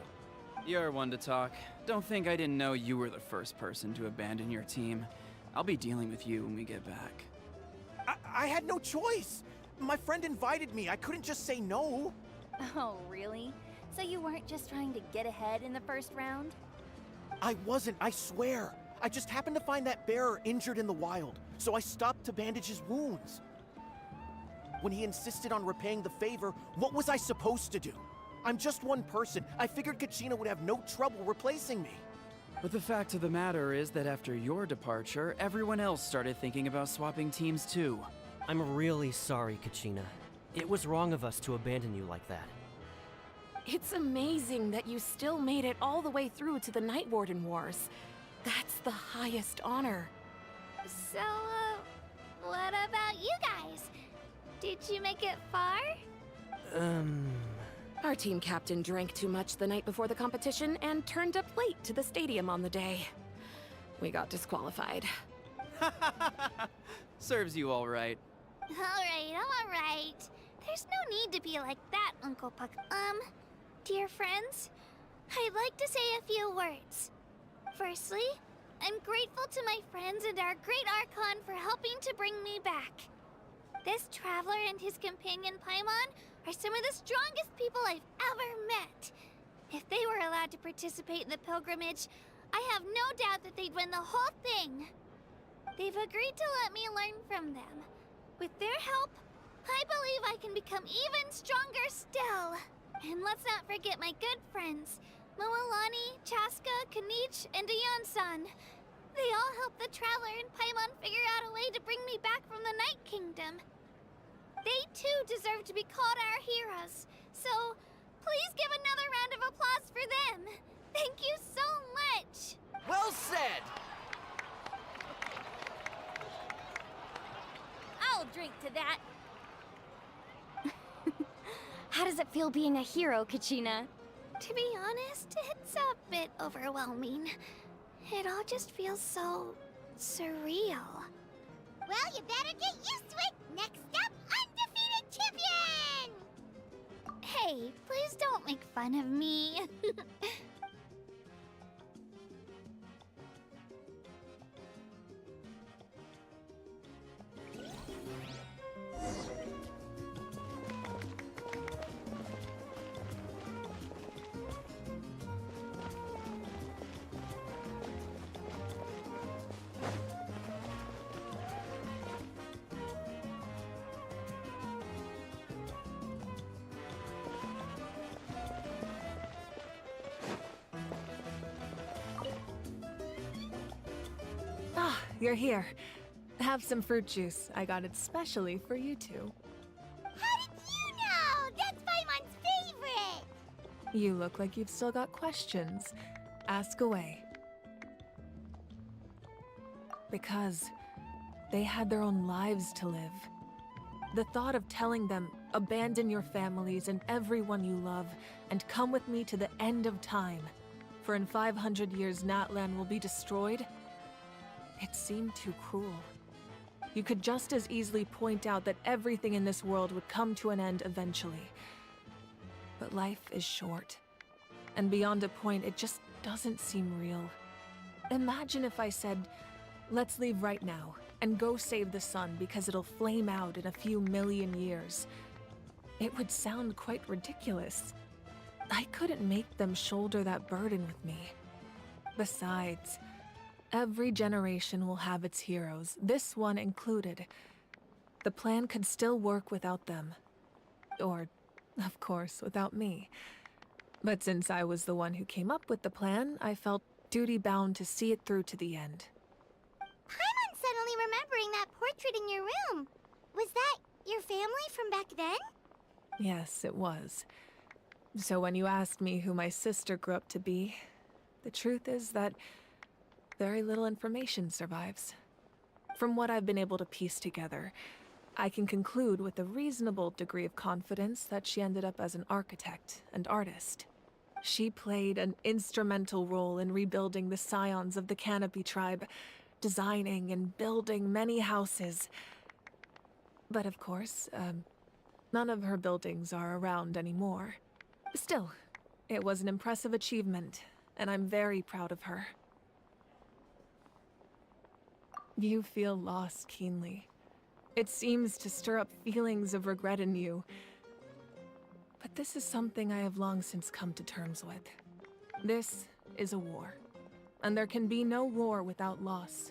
You're one to talk. Don't think I didn't know you were the first person to abandon your team. I'll be dealing with you when we get back. I had no choice. My friend invited me. I couldn't just say no. Oh, really? So you weren't just trying to get ahead in the first round? I wasn't, I swear. I just happened to find that bearer injured in the wild, so I stopped to bandage his wounds. When he insisted on repaying the favor, what was I supposed to do? I'm just one person. I figured Kachina would have no trouble replacing me. But the fact of the matter is that after your departure, everyone else started thinking about swapping teams too. I'm really sorry, Kachina. It was wrong of us to abandon you like that. It's amazing that you still made it all the way through to the Night Warden Wars. That's the highest honor. So, what about you guys? Did you make it far? Our team captain drank too much the night before the competition and turned up late to the stadium on the day. We got disqualified. Serves you all right. Alright, I'm alright. There's no need to be like that, Uncle Puck. Dear friends, I'd like to say a few words. Firstly, I'm grateful to my friends and our great Archon for helping to bring me back. This traveler and his companion Paimon are some of the strongest people I've ever met. If they were allowed to participate in the pilgrimage, I have no doubt that they'd win the whole thing. They've agreed to let me learn from them. With their help, I believe I can become even stronger still. And let's not forget my good friends, Moalani, Chaska, Kanich, and Dayan-san. They all helped the Traveler and Paimon figure out a way to bring me back from the Night Kingdom. They too deserve to be called our heroes, so please give another round of applause for them. Thank you so much! Well said! I'll drink to that. How does it feel being a hero, Kachina? To be honest, it's a bit overwhelming. It all just feels so surreal. Well, you better get used to it! Next up, undefeated champion! Hey, please don't make fun of me. Ah, you're here. Have some fruit juice. I got it specially for you two. How did you know? That's Paimon's favorite! You look like you've still got questions. Ask away. Because they had their own lives to live. The thought of telling them, abandon your families and everyone you love, and come with me to the end of time, for in 500 years Natlan will be destroyed, it seemed too cruel. You could just as easily point out that everything in this world would come to an end eventually. But life is short. And beyond a point, it just doesn't seem real. Imagine if I said, let's leave right now, and go save the sun because it'll flame out in a few million years. It would sound quite ridiculous. I couldn't make them shoulder that burden with me. Besides, every generation will have its heroes, this one included. The plan could still work without them. Or, of course, without me. But since I was the one who came up with the plan, I felt duty-bound to see it through to the end. Paimon's suddenly remembering that portrait in your room. Was that your family from back then? Yes, it was. So when you asked me who my sister grew up to be, the truth is that very little information survives. From what I've been able to piece together, I can conclude with a reasonable degree of confidence that she ended up as an architect and artist. She played an instrumental role in rebuilding the scions of the Canopy tribe, designing and building many houses. But of course, none of her buildings are around anymore. Still, it was an impressive achievement, and I'm very proud of her. You feel loss keenly. It seems to stir up feelings of regret in you. But this is something I have long since come to terms with. This is a war, and there can be no war without loss.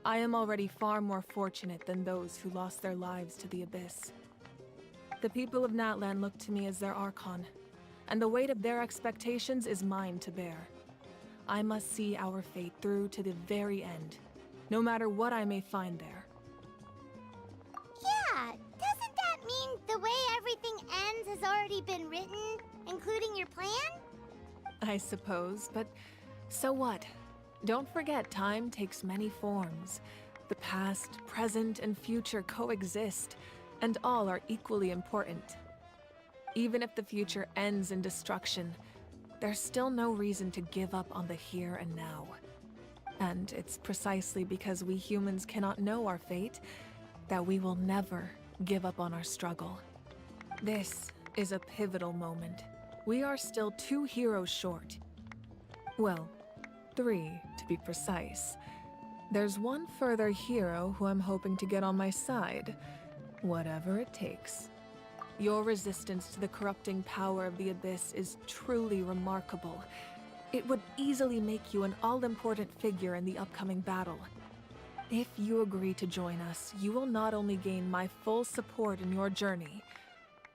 I am already far more fortunate than those who lost their lives to the Abyss. The people of Natlan look to me as their Archon, and the weight of their expectations is mine to bear. I must see our fate through to the very end, no matter what I may find there. Yeah, doesn't that mean the way everything ends has already been written, including your plan? I suppose, but so what? Don't forget, time takes many forms. The past, present, and future coexist, and all are equally important. Even if the future ends in destruction, there's still no reason to give up on the here and now. And it's precisely because we humans cannot know our fate that we will never give up on our struggle. This is a pivotal moment. We are still 2 heroes short. Well, 3 to be precise. There's one further hero who I'm hoping to get on my side, whatever it takes. Your resistance to the corrupting power of the Abyss is truly remarkable. It would easily make you an all-important figure in the upcoming battle. If you agree to join us, you will not only gain my full support in your journey,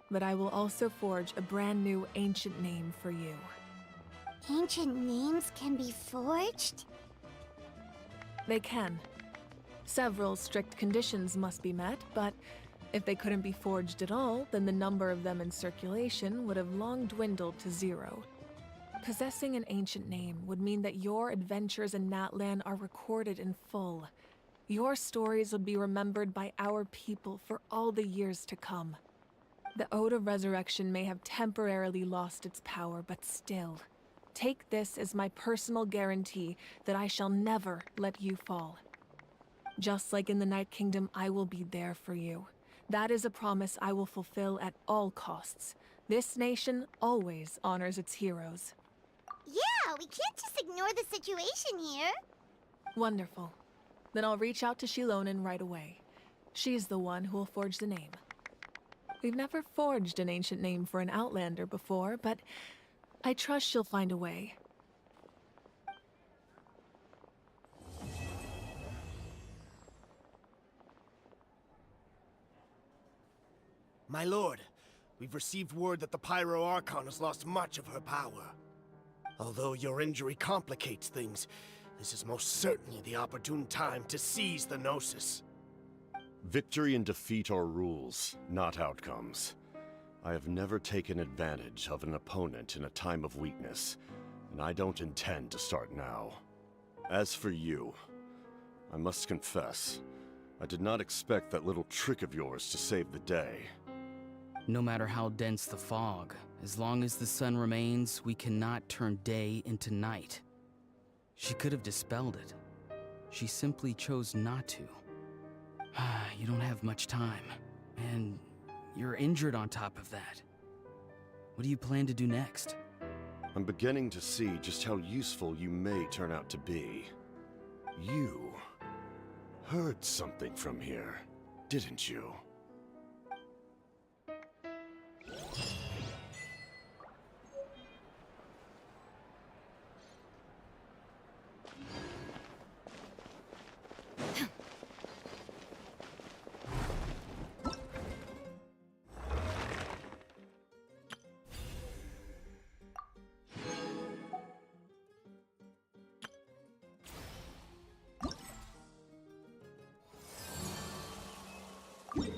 but I will also forge a brand new ancient name for you. Ancient names can be forged? They can. Several strict conditions must be met, but if they couldn't be forged at all, then the number of them in circulation would have long dwindled to 0. Possessing an ancient name would mean that your adventures in Natlan are recorded in full. Your stories would be remembered by our people for all the years to come. The Ode of Resurrection may have temporarily lost its power, but still, take this as my personal guarantee that I shall never let you fall. Just like in the Night Kingdom, I will be there for you. That is a promise I will fulfill at all costs. This nation always honors its heroes. Yeah, we can't just ignore the situation here. Wonderful. Then I'll reach out to Shilonen right away. She's the one who will forge the name. We've never forged an ancient name for an Outlander before, but I trust she'll find a way. My lord, we've received word that the Pyro Archon has lost much of her power. Although your injury complicates things, this is most certainly the opportune time to seize the Gnosis. Victory and defeat are rules, not outcomes. I have never taken advantage of an opponent in a time of weakness, and I don't intend to start now. As for you, I must confess, I did not expect that little trick of yours to save the day. No matter how dense the fog, as long as the sun remains, we cannot turn day into night. She could have dispelled it. She simply chose not to. You don't have much time, and you're injured on top of that. What do you plan to do next? I'm beginning to see just how useful you may turn out to be. You heard something from here, didn't you? You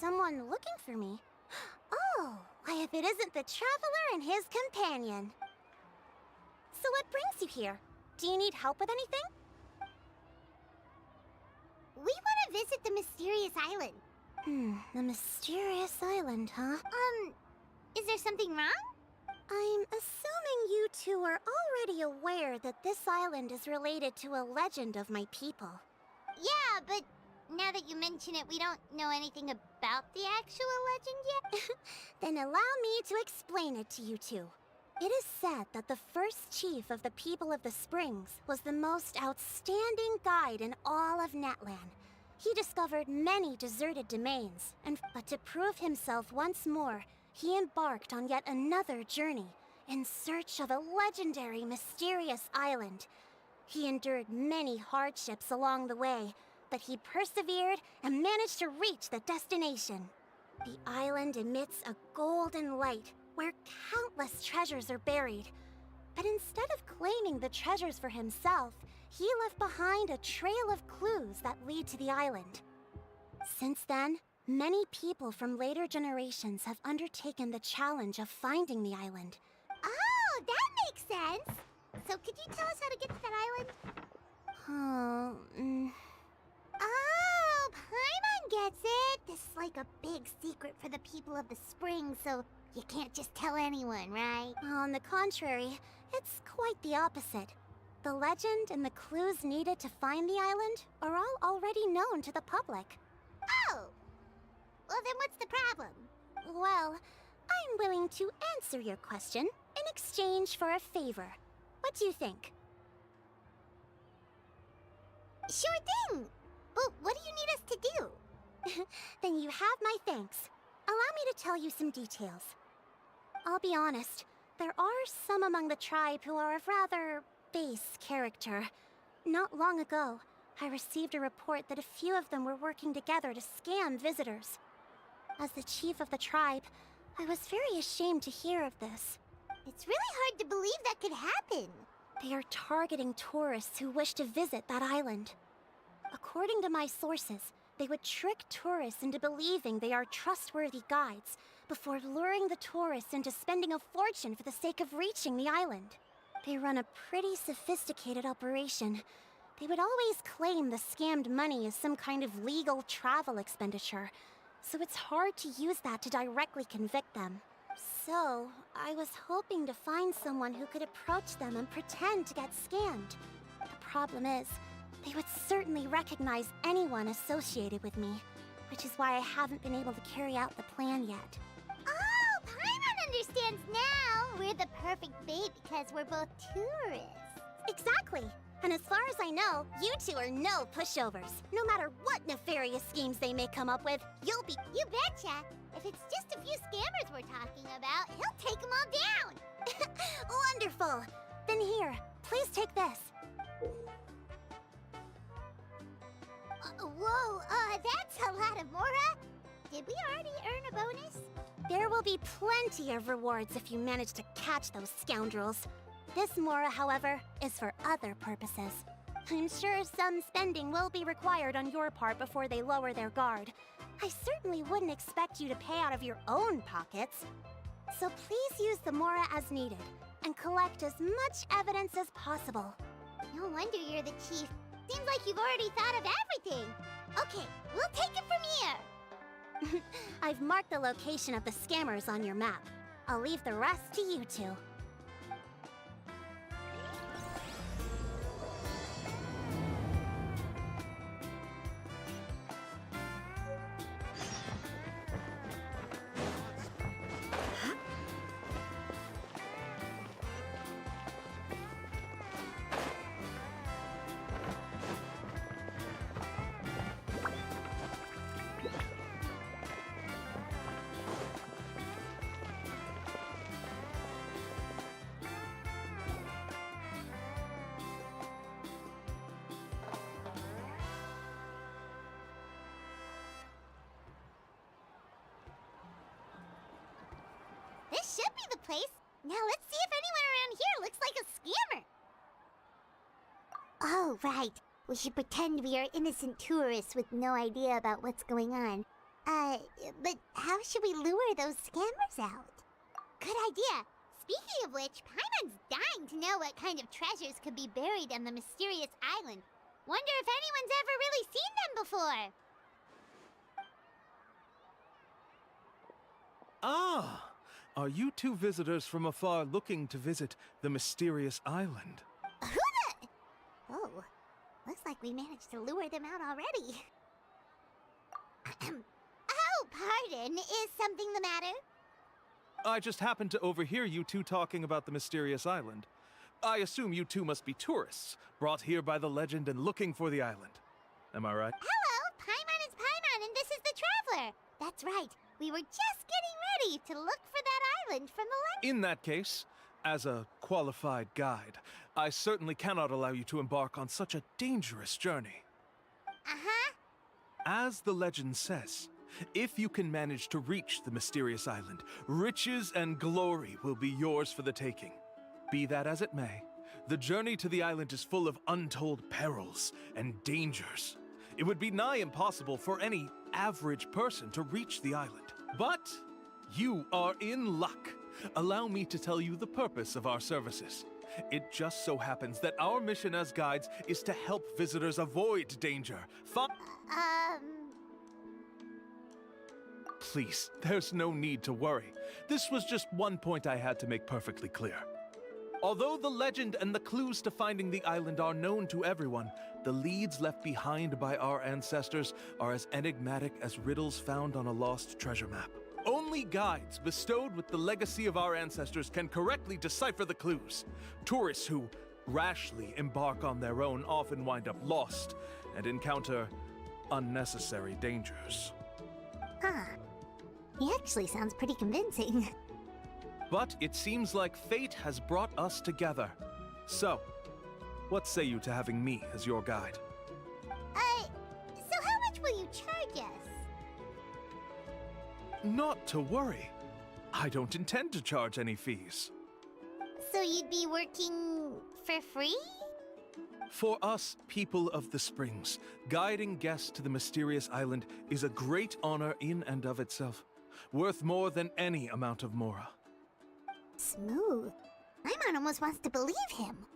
someone looking for me. Oh, why if it isn't the traveler and his companion. So what brings you here? Do you need help with anything? We want to visit the mysterious island. The mysterious island, huh? Is there something wrong? I'm assuming you two are already aware that this island is related to a legend of my people. Yeah, but now that you mention it, we don't know anything about the actual legend yet. Then allow me to explain it to you two. It is said that the first chief of the people of the Springs was the most outstanding guide in all of Natlan. He discovered many deserted domains, but to prove himself once more, he embarked on yet another journey in search of a legendary, mysterious island. He endured many hardships along the way, but he persevered and managed to reach the destination. The island emits a golden light where countless treasures are buried. But instead of claiming the treasures for himself, he left behind a trail of clues that lead to the island. Since then, many people from later generations have undertaken the challenge of finding the island. Oh, that makes sense. So could you tell us how to get to that island? Oh, Paimon gets it. This is like a big secret for the people of the spring, so you can't just tell anyone, right? On the contrary, it's quite the opposite. The legend and the clues needed to find the island are all already known to the public. Oh! Well, then what's the problem? Well, I'm willing to answer your question in exchange for a favor. What do you think? Sure thing! But what do you need us to do? Then you have my thanks. Allow me to tell you some details. I'll be honest, there are some among the tribe who are of rather base character. Not long ago, I received a report that a few of them were working together to scam visitors. As the chief of the tribe, I was very ashamed to hear of this. It's really hard to believe that could happen. They are targeting tourists who wish to visit that island. According to my sources, they would trick tourists into believing they are trustworthy guides before luring the tourists into spending a fortune for the sake of reaching the island. They run a pretty sophisticated operation. They would always claim the scammed money as some kind of legal travel expenditure, so it's hard to use that to directly convict them. So, I was hoping to find someone who could approach them and pretend to get scammed. The problem is, they would certainly recognize anyone associated with me, which is why I haven't been able to carry out the plan yet. Oh, Paimon understands now! We're the perfect bait because we're both tourists. Exactly! And as far as I know, you two are no pushovers. No matter what nefarious schemes they may come up with, you'll be— You betcha! If it's just a few scammers we're talking about, he'll take them all down! Wonderful! Then here, please take this. Whoa, that's a lot of Mora! Did we already earn a bonus? There will be plenty of rewards if you manage to catch those scoundrels. This Mora, however, is for other purposes. I'm sure some spending will be required on your part before they lower their guard. I certainly wouldn't expect you to pay out of your own pockets. So please use the Mora as needed, and collect as much evidence as possible. No wonder you're the chief. Seems like you've already thought of everything. Okay, we'll take it from here. I've marked the location of the scammers on your map. I'll leave the rest to you two. This should be the place. Now let's see if anyone around here looks like a scammer. Oh, right. We should pretend we are innocent tourists with no idea about what's going on. But how should we lure those scammers out? Good idea. Speaking of which, Paimon's dying to know what kind of treasures could be buried on the mysterious island. Wonder if anyone's ever really seen them before. Ah! Are you two visitors from afar looking to visit the mysterious island? Who the... Oh, looks like we managed to lure them out already. Oh, pardon. Is something the matter? I just happened to overhear you two talking about the mysterious island. I assume you two must be tourists, brought here by the legend and looking for the island. Am I right? Hello, Paimon is Paimon, and this is the Traveler. That's right. We were just getting ready to look for that island from the legend. In that case, as a qualified guide, I certainly cannot allow you to embark on such a dangerous journey. Uh-huh. As the legend says, if you can manage to reach the mysterious island, riches and glory will be yours for the taking. Be that as it may, the journey to the island is full of untold perils and dangers. It would be nigh impossible for any average person to reach the island. But you are in luck. Allow me to tell you the purpose of our services. It just so happens that our mission as guides is to help visitors avoid danger. Please, there's no need to worry. This was just one point I had to make perfectly clear. Although the legend and the clues to finding the island are known to everyone, the leads left behind by our ancestors are as enigmatic as riddles found on a lost treasure map. Only guides bestowed with the legacy of our ancestors can correctly decipher the clues. Tourists who rashly embark on their own often wind up lost and encounter unnecessary dangers. Huh. He actually sounds pretty convincing. But it seems like fate has brought us together. So, what say you to having me as your guide? So how much will you charge us? Not to worry. I don't intend to charge any fees. So you'd be working for free? For us, people of the Springs, guiding guests to the mysterious island is a great honor in and of itself, worth more than any amount of mora. Smooth. Paimon almost wants to believe him.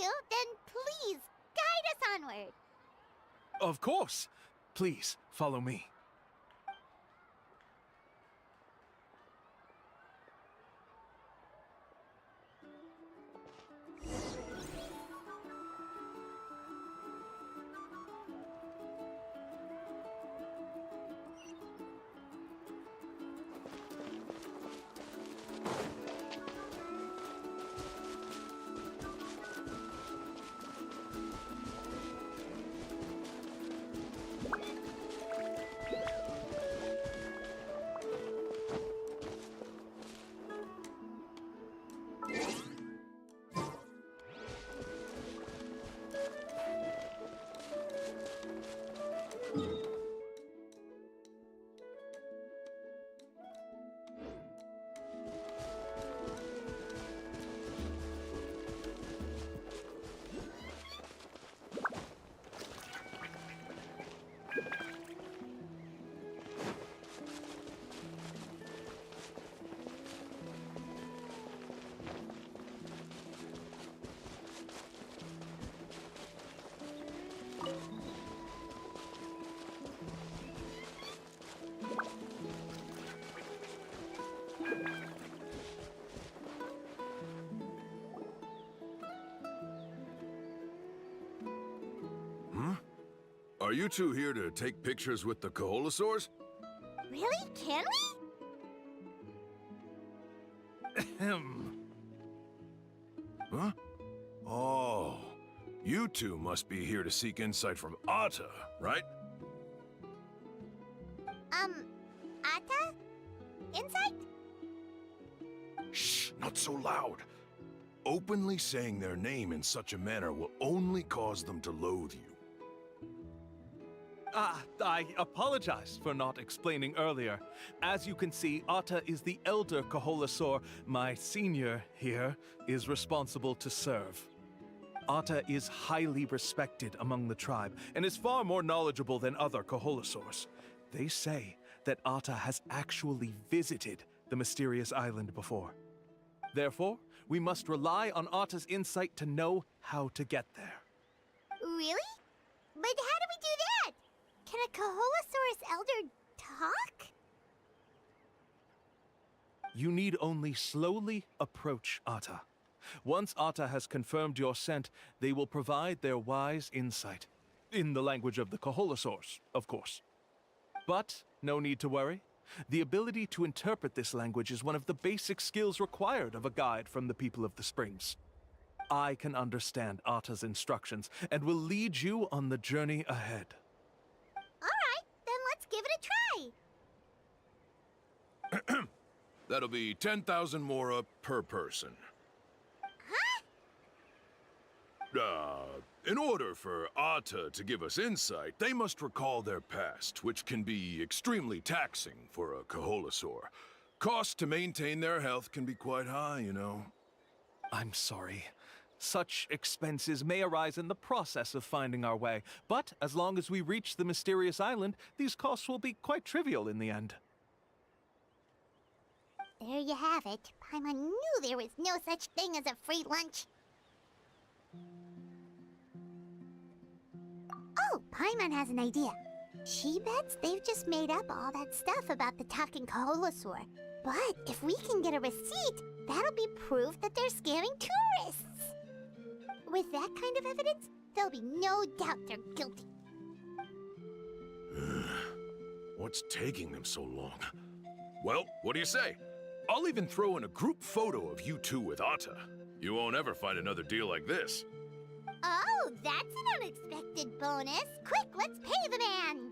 you, then please guide us onward. Of course. Please, follow me. Are you two here to take pictures with the Kaholasaurs? Really? Can we? Ahem. Huh? Oh, you two must be here to seek insight from Atta, right? Atta? Insight? Shh, not so loud. Openly saying their name in such a manner will only cause them to loathe you. I apologize for not explaining earlier. As you can see, Atta is the elder Kaholasaur. My senior here is responsible to serve. Atta is highly respected among the tribe and is far more knowledgeable than other Kaholasaurs. They say that Atta has actually visited the mysterious island before. Therefore, we must rely on Atta's insight to know how to get there. Really? But how do we do that? Can a Kaholosaurus elder talk? You need only slowly approach Atta. Once Atta has confirmed your scent, they will provide their wise insight. In the language of the Kaholosaurs, of course. But no need to worry. The ability to interpret this language is one of the basic skills required of a guide from the people of the Springs. I can understand Atta's instructions and will lead you on the journey ahead. Alright, then let's give it a try. That'll be 10,000 mora per person. Huh? In order for Atta to give us insight, they must recall their past, which can be extremely taxing for a Kaholasaur. Costs to maintain their health can be quite high, you know. I'm sorry. Such expenses may arise in the process of finding our way, but as long as we reach the mysterious island, these costs will be quite trivial in the end. There you have it. Paimon knew there was no such thing as a free lunch. Oh, Paimon has an idea. She bets they've just made up all that stuff about the talking Kaholosaur. But if we can get a receipt, that'll be proof that they're scamming tourists. With that kind of evidence, there'll be no doubt they're guilty. What's taking them so long? Well, what do you say? I'll even throw in a group photo of you two with Atta. You won't ever find another deal like this. Oh, that's an unexpected bonus. Quick, let's pay the man.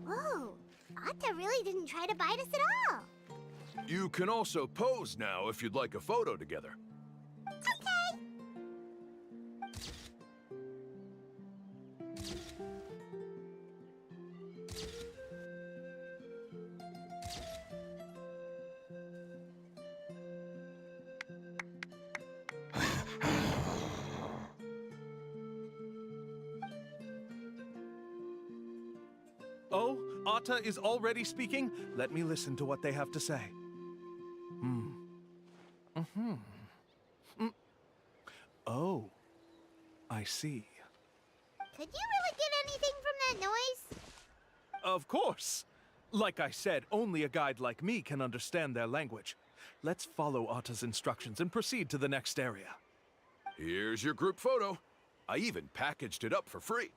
Whoa, Atta really didn't try to bite us at all. You can also pose now if you'd like a photo together. Okay. Atta is already speaking, let me listen to what they have to say. Oh, I see. Could you really get anything from that noise? Of course. Like I said, only a guide like me can understand their language. Let's follow Atta's instructions and proceed to the next area. Here's your group photo. I even packaged it up for free.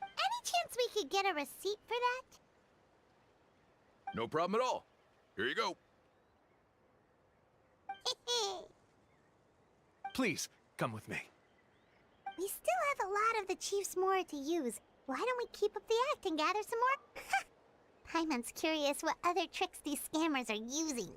Any chance we could get a receipt for that? No problem at all. Here you go. Please, come with me. We still have a lot of the Chief's Mora to use. Why don't we keep up the act and gather some more? Paimon's curious what other tricks these scammers are using.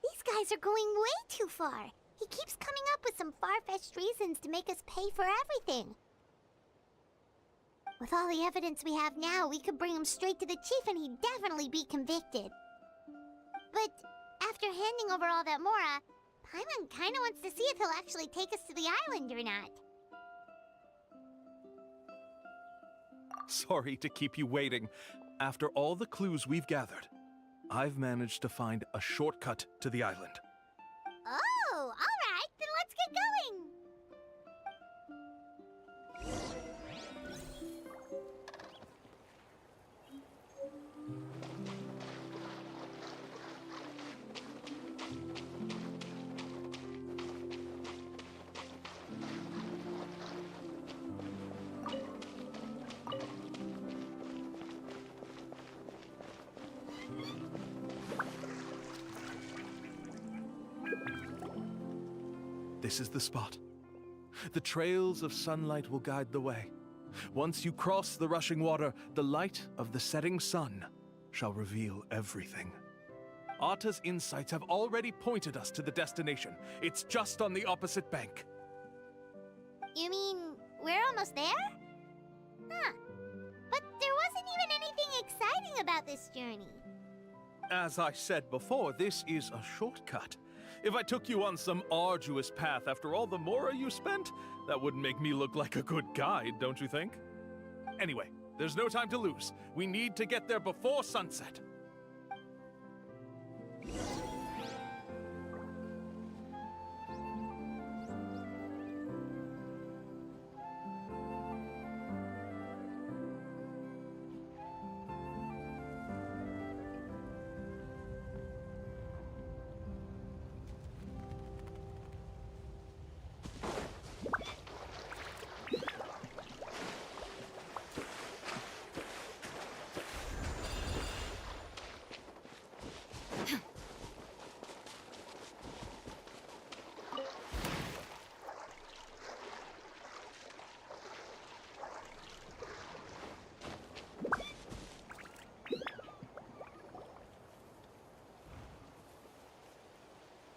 These guys are going way too far. He keeps coming up with some far-fetched reasons to make us pay for everything. With all the evidence we have now, we could bring him straight to the chief and he'd definitely be convicted. But after handing over all that Mora, Paimon kinda wants to see if he'll actually take us to the island or not. Sorry to keep you waiting. After all the clues we've gathered, I've managed to find a shortcut to the island. Oh, alright, then let's get going! This is the spot. The trails of sunlight will guide the way. Once you cross the rushing water, the light of the setting sun shall reveal everything. Atta's insights have already pointed us to the destination. It's just on the opposite bank. You mean, we're almost there? Huh. But there wasn't even anything exciting about this journey. As I said before, this is a shortcut. If I took you on some arduous path after all the Mora you spent, that wouldn't make me look like a good guide, don't you think? Anyway, there's no time to lose. We need to get there before sunset.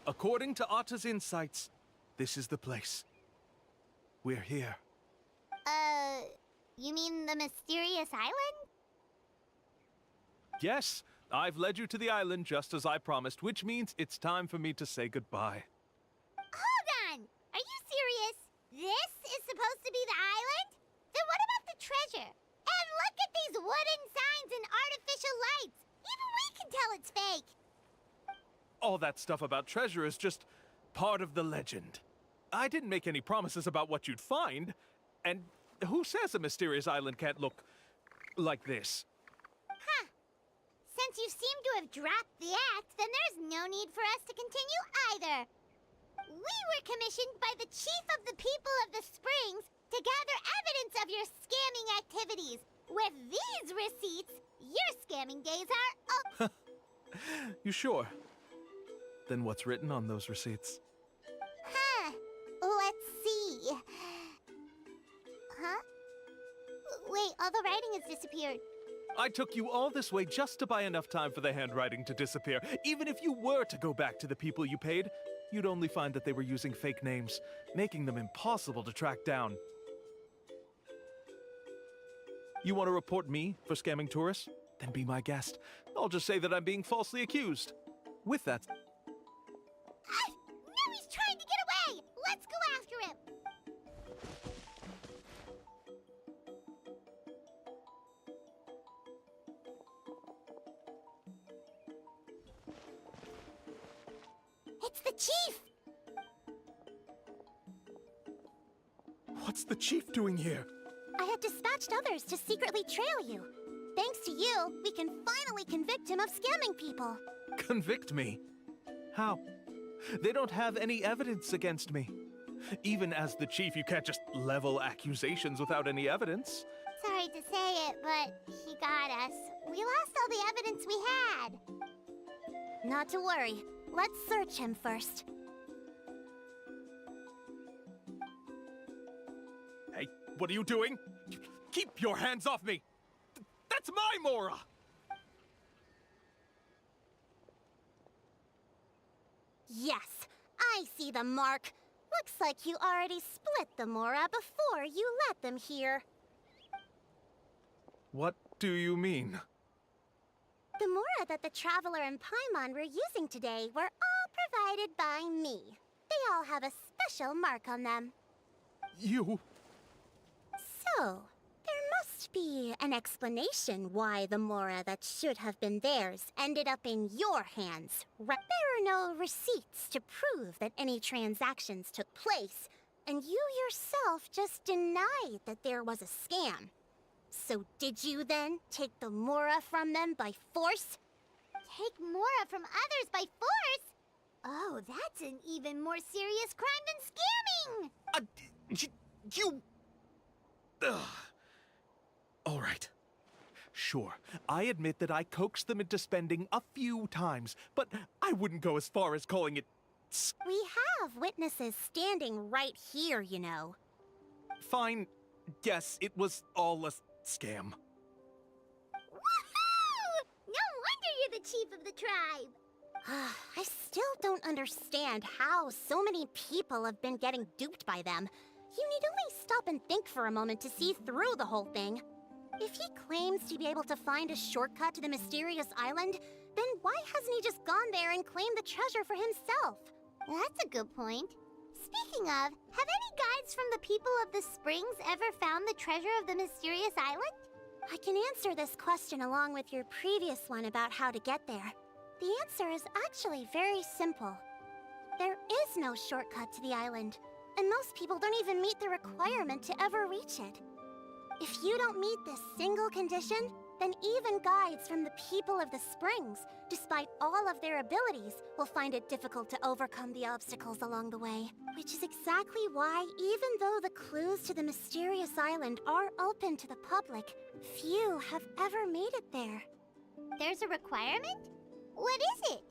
According to Atta's insights, this is the place. We're here. You mean the mysterious island? Yes, I've led you to the island just as I promised, which means it's time for me to say goodbye. Hold on! Are you serious? This is supposed to be the island? Then what about the treasure? And look at these wooden signs and artificial lights! Even we can tell it's fake! All that stuff about treasure is just part of the legend. I didn't make any promises about what you'd find, and who says a mysterious island can't look like this? Huh. Since you seem to have dropped the act, then there's no need for us to continue either. We were commissioned by the chief of the people of the Springs to gather evidence of your scamming activities. With these receipts, your scamming days are up. You sure? Then what's written on those receipts? Huh. Let's see. Huh? Wait, all the writing has disappeared. I took you all this way just to buy enough time for the handwriting to disappear. Even if you were to go back to the people you paid, you'd only find that they were using fake names, making them impossible to track down. You want to report me for scamming tourists? Then be my guest. I'll just say that I'm being falsely accused. With that... No, he's trying to get away! Let's go after It's the chief! What's the chief doing here? I had dispatched others to secretly trail you. Thanks to you, we can finally convict him of scamming people. Convict me? How? They don't have any evidence against me. Even as the chief, you can't just level accusations without any evidence. Sorry to say it, but he got us. We lost all the evidence we had. Not to worry. Let's search him first. Hey, what are you doing? Keep your hands off me! That's my Mora! Yes, I see the mark. Looks like you already split the Mora before you let them here. What do you mean? The Mora that the Traveler and Paimon were using today were all provided by me. They all have a special mark on them. You... So, there must be an explanation why the Mora that should have been theirs ended up in your hands. There are no receipts to prove that any transactions took place, and you yourself just denied that there was a scam. So did you then take the Mora from them by force? Take Mora from others by force? Oh, that's an even more serious crime than scamming! You... Ugh. All right. Sure, I admit that I coaxed them into spending a few times, but I wouldn't go as far as calling it... We have witnesses standing right here, you know. Fine. Yes, it was all a scam. Woohoo! No wonder you're the chief of the tribe! I still don't understand how so many people have been getting duped by them. You need only stop and think for a moment to see through the whole thing. If he claims to be able to find a shortcut to the mysterious island, then why hasn't he just gone there and claimed the treasure for himself? That's a good point. Speaking of, have any guides from the people of the Springs ever found the treasure of the mysterious island? I can answer this question along with your previous one about how to get there. The answer is actually very simple. There is no shortcut to the island, and most people don't even meet the requirement to ever reach it. If you don't meet this single condition, then even guides from the people of the Springs, despite all of their abilities, will find it difficult to overcome the obstacles along the way. Which is exactly why, even though the clues to the mysterious island are open to the public, few have ever made it there. There's a requirement? What is it?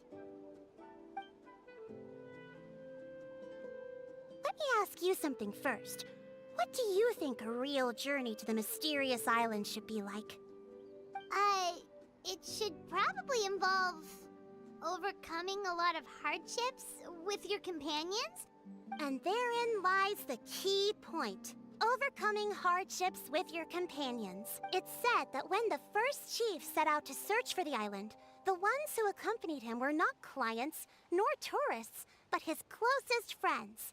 Let me ask you something first. What do you think a real journey to the mysterious island should be like? It should probably involve overcoming a lot of hardships with your companions? And therein lies the key point. Overcoming hardships with your companions. It's said that when the first chief set out to search for the island, the ones who accompanied him were not clients nor tourists, but his closest friends.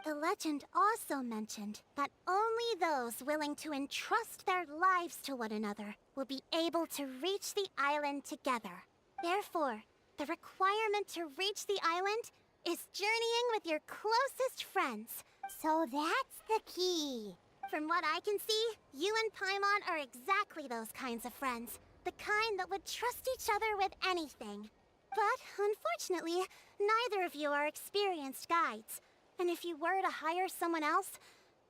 The legend also mentioned that only those willing to entrust their lives to one another will be able to reach the island together. Therefore, the requirement to reach the island is journeying with your closest friends. So that's the key. From what I can see, you and Paimon are exactly those kinds of friends. The kind that would trust each other with anything. But unfortunately, neither of you are experienced guides. And if you were to hire someone else,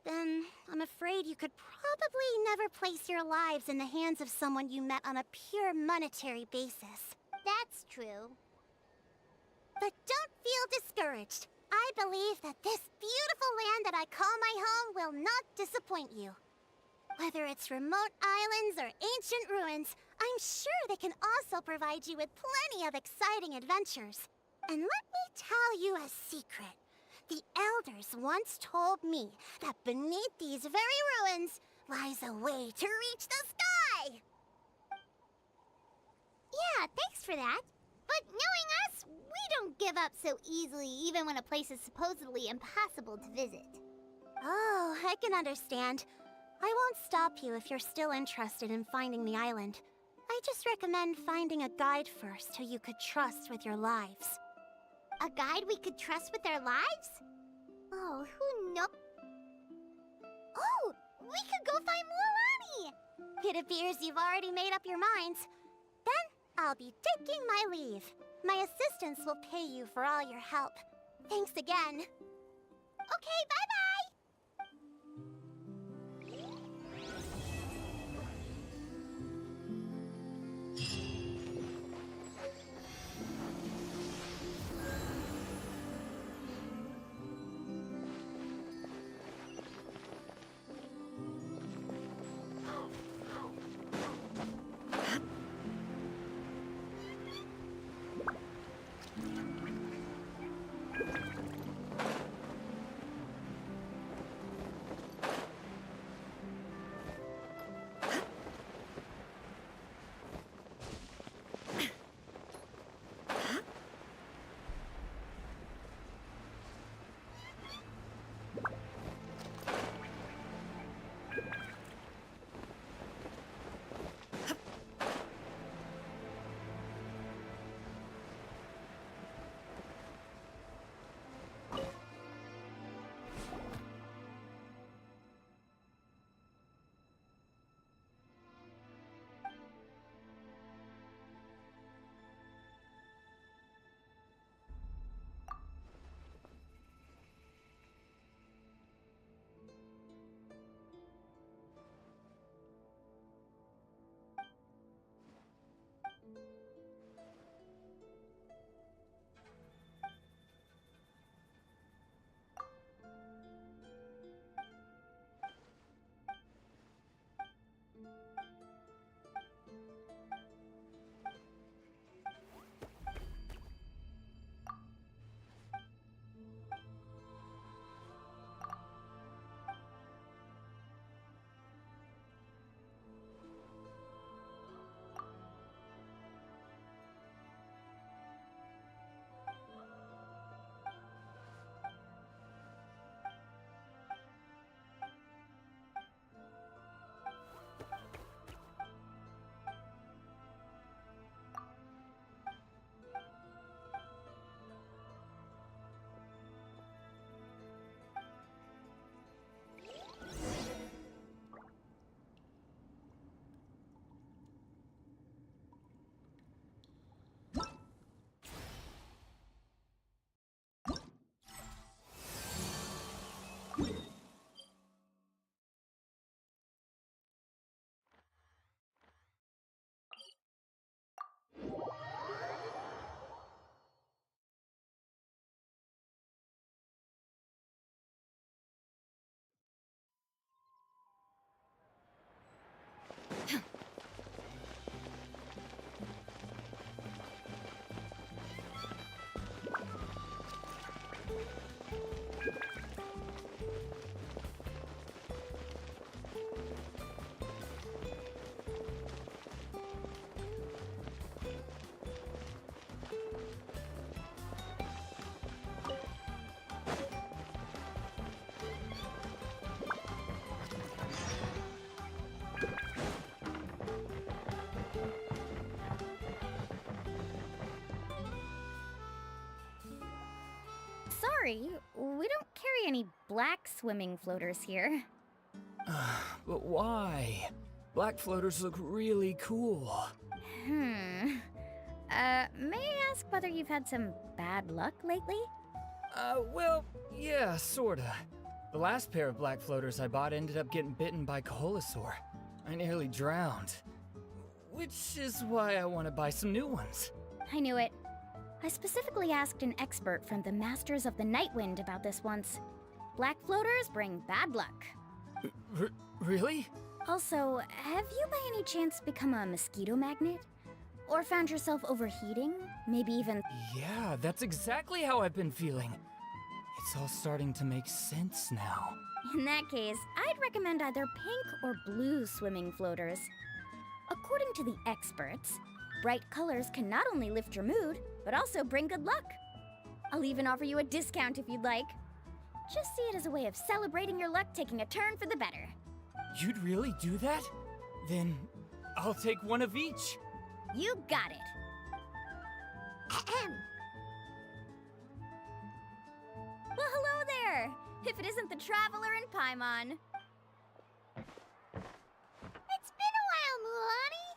then I'm afraid you could probably never place your lives in the hands of someone you met on a pure monetary basis. That's true. But don't feel discouraged. I believe that this beautiful land that I call my home will not disappoint you. Whether it's remote islands or ancient ruins, I'm sure they can also provide you with plenty of exciting adventures. And let me tell you a secret. The elders once told me that beneath these very ruins lies a way to reach the sky! Yeah, thanks for that. But knowing us, we don't give up so easily even when a place is supposedly impossible to visit. Oh, I can understand. I won't stop you if you're still interested in finding the island. I just recommend finding a guide first who you could trust with your lives. A guide we could trust with our lives? Oh, who knows? Oh, we could go find Mualani! It appears you've already made up your minds. Then I'll be taking my leave. My assistants will pay you for all your help. Thanks again. Okay, bye-bye! Sorry, we don't carry any black swimming floaters here. But why? Black floaters look really cool. May I ask whether you've had some bad luck lately? Well, yeah, sorta. The last pair of black floaters I bought ended up getting bitten by Kaholasaur. I nearly drowned. Which is why I want to buy some new ones. I knew it. I specifically asked an expert from the Masters of the Nightwind about this once. Black floaters bring bad luck. Really? Also, have you by any chance become a mosquito magnet? Or found yourself overheating? Maybe even... Yeah, that's exactly how I've been feeling. It's all starting to make sense now. In that case, I'd recommend either pink or blue swimming floaters. According to the experts, bright colors can not only lift your mood, but also bring good luck. I'll even offer you a discount if you'd like. Just see it as a way of celebrating your luck taking a turn for the better. You'd really do that? Then I'll take one of each. You got it. if it isn't the Traveler and Paimon. It's been a while, Mualani.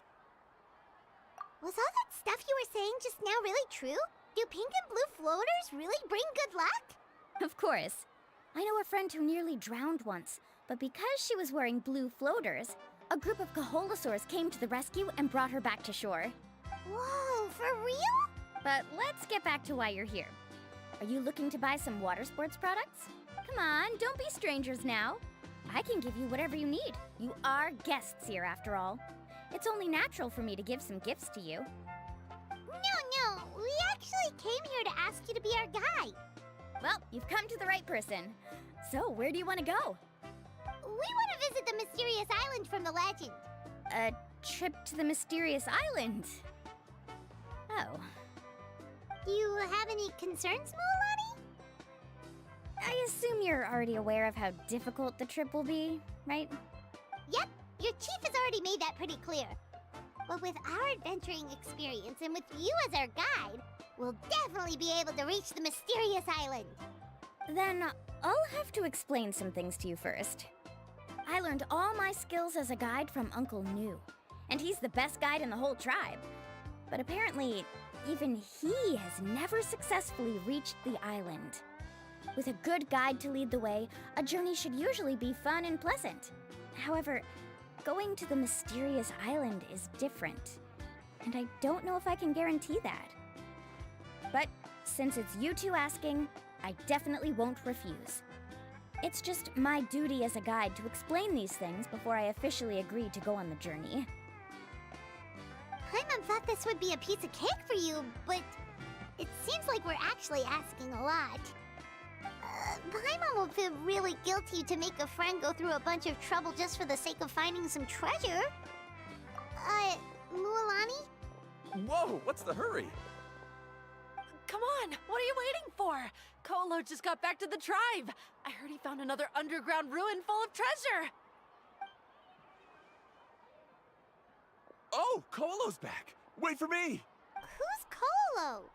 Was all that stuff you were saying just now really true? Do pink and blue floaters really bring good luck? Of course. I know a friend who nearly drowned once, but because she was wearing blue floaters, a group of Kaholasaurs came to the rescue and brought her back to shore. Whoa, for real? But let's get back to why you're here. Are you looking to buy some water sports products? Come on, don't be strangers now. I can give you whatever you need. You are guests here, after all. It's only natural for me to give some gifts to you. No, we actually came here to ask you to be our guide. Well, you've come to the right person. So, where do you want to go? We want to visit the mysterious island from the legend. A trip to the mysterious island? Oh. Do you have any concerns, Mualani? I assume you're already aware of how difficult the trip will be, right? Yep, your chief has already made that pretty clear. But with our adventuring experience and with you as our guide, we'll definitely be able to reach the mysterious island. Then I'll have to explain some things to you first. I learned all my skills as a guide from Uncle Nu, and he's the best guide in the whole tribe. But apparently, even he has never successfully reached the island. With a good guide to lead the way, a journey should usually be fun and pleasant. However, going to the mysterious island is different, and I don't know if I can guarantee that. But since it's you two asking, I definitely won't refuse. It's just my duty as a guide to explain these things before I officially agree to go on the journey. Paimon thought this would be a piece of cake for you, but it seems like we're actually asking a lot. Paimon will feel really guilty to make a friend go through a bunch of trouble just for the sake of finding some treasure. Mualani? Whoa, what's the hurry? Come on, what are you waiting for? Kolo just got back to the tribe. I heard he found another underground ruin full of treasure. Oh, Kolo's back. Wait for me. Who's Kolo?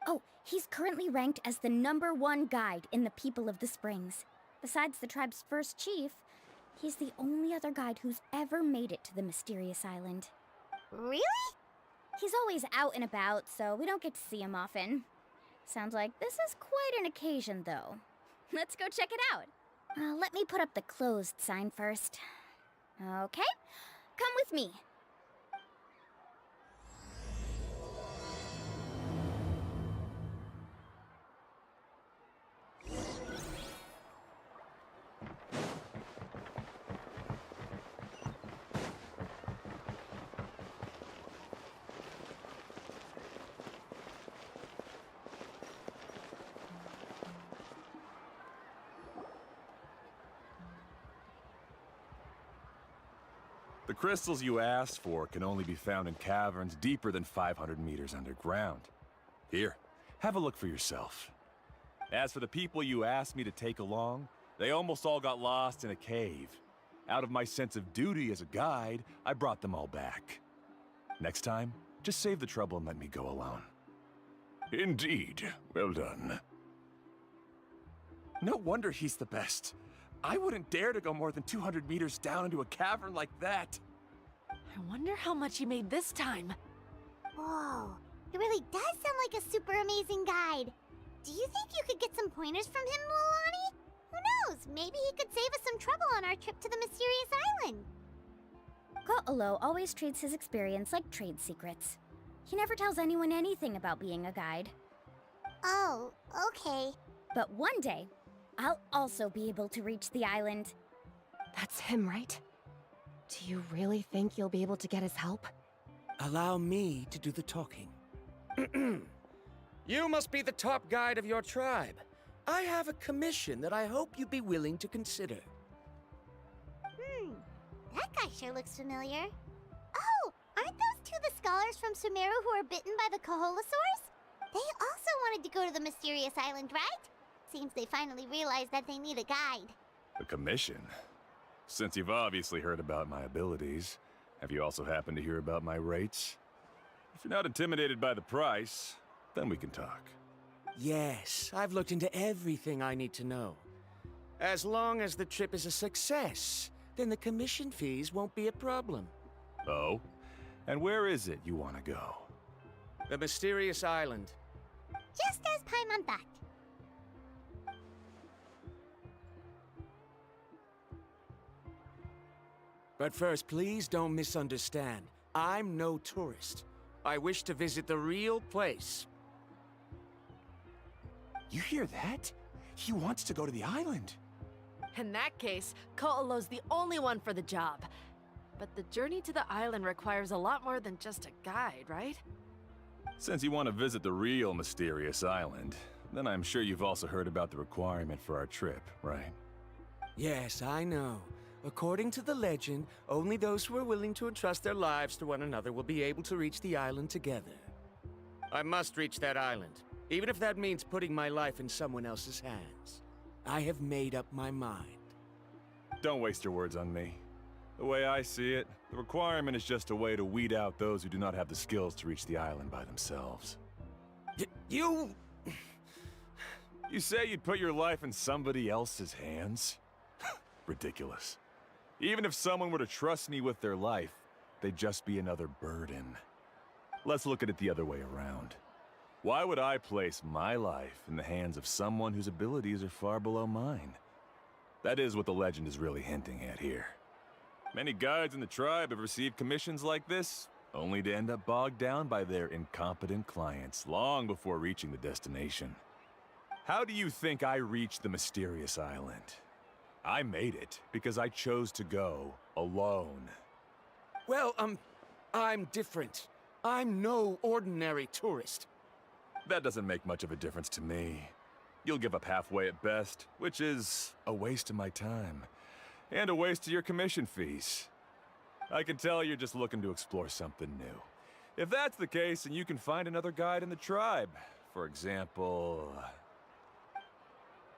Oh, he's currently ranked as the #1 guide in the People of the Springs. Besides the tribe's first chief, he's the only other guide who's ever made it to the mysterious island. Really? He's always out and about, so we don't get to see him often. Sounds like this is quite an occasion, though. Let's go check it out. Let me put up the closed sign first. Okay, come with me. The crystals you asked for can only be found in caverns deeper than 500 meters underground. Here, have a look for yourself. As for the people you asked me to take along, they almost all got lost in a cave. Out of my sense of duty as a guide, I brought them all back. Next time, just save the trouble and let me go alone. Indeed. Well done. No wonder he's the best. I wouldn't dare to go more than 200 meters down into a cavern like that. I wonder how much he made this time. Whoa, it really does sound like a super amazing guide. Do you think you could get some pointers from him, Mualani? Who knows, maybe he could save us some trouble on our trip to the mysterious island. Ko'olo always treats his experience like trade secrets. He never tells anyone anything about being a guide. Oh, okay. But one day, I'll also be able to reach the island. That's him, right? Do you really think you'll be able to get his help? Allow me to do the talking. You must be the top guide of your tribe. I have a commission that I hope you'd be willing to consider. That guy sure looks familiar. Oh, aren't those two the scholars from Sumeru who are bitten by the Kaholasaurs? They also wanted to go to the mysterious island, right? Seems they finally realized that they need a guide. A commission? Since you've obviously heard about my abilities, have you also happened to hear about my rates? If you're not intimidated by the price, then we can talk. Yes, I've looked into everything I need to know. As long as the trip is a success, then the commission fees won't be a problem. Oh? And where is it you want to go? The mysterious island. Just as Paimon thought. But first, please don't misunderstand. I'm no tourist. I wish to visit the real place. You hear that? He wants to go to the island. In that case, Ko'olo's the only one for the job. But the journey to the island requires a lot more than just a guide, right? Since you want to visit the real mysterious island, then I'm sure you've also heard about the requirement for our trip, right? Yes, I know. According to the legend, only those who are willing to entrust their lives to one another will be able to reach the island together. I must reach that island, even if that means putting my life in someone else's hands. I have made up my mind. Don't waste your words on me. The way I see it, the requirement is just a way to weed out those who do not have the skills to reach the island by themselves. You... You say you'd put your life in somebody else's hands? Ridiculous. Even if someone were to trust me with their life, they'd just be another burden. Let's look at it the other way around. Why would I place my life in the hands of someone whose abilities are far below mine? That is what the legend is really hinting at here. Many guides in the tribe have received commissions like this, only to end up bogged down by their incompetent clients long before reaching the destination. How do you think I reached the mysterious island? I made it because I chose to go alone. Well, I'm different. I'm no ordinary tourist. That doesn't make much of a difference to me. You'll give up halfway at best, which is a waste of my time. And a waste of your commission fees. I can tell you're just looking to explore something new. If that's the case, then you can find another guide in the tribe. For example...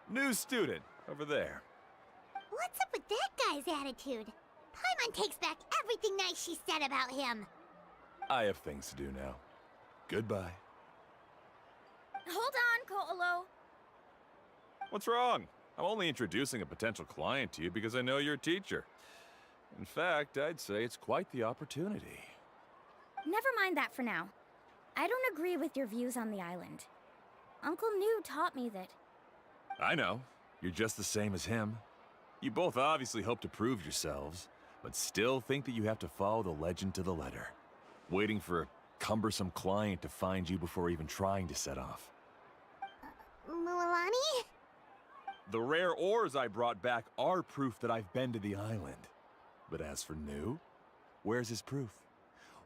new student, over there. What's up with that guy's attitude? Paimon takes back everything nice she said about him. I have things to do now. Goodbye. Hold on, Ko'olo. What's wrong? I'm only introducing a potential client to you because I know you're a teacher. In fact, I'd say it's quite the opportunity. Never mind that for now. I don't agree with your views on the island. Uncle New taught me that... I know. You're just the same as him. You both obviously hope to prove yourselves, but still think that you have to follow the legend to the letter, waiting for a cumbersome client to find you before even trying to set off. Mualani? The rare ores I brought back are proof that I've been to the island. But as for New, where's his proof?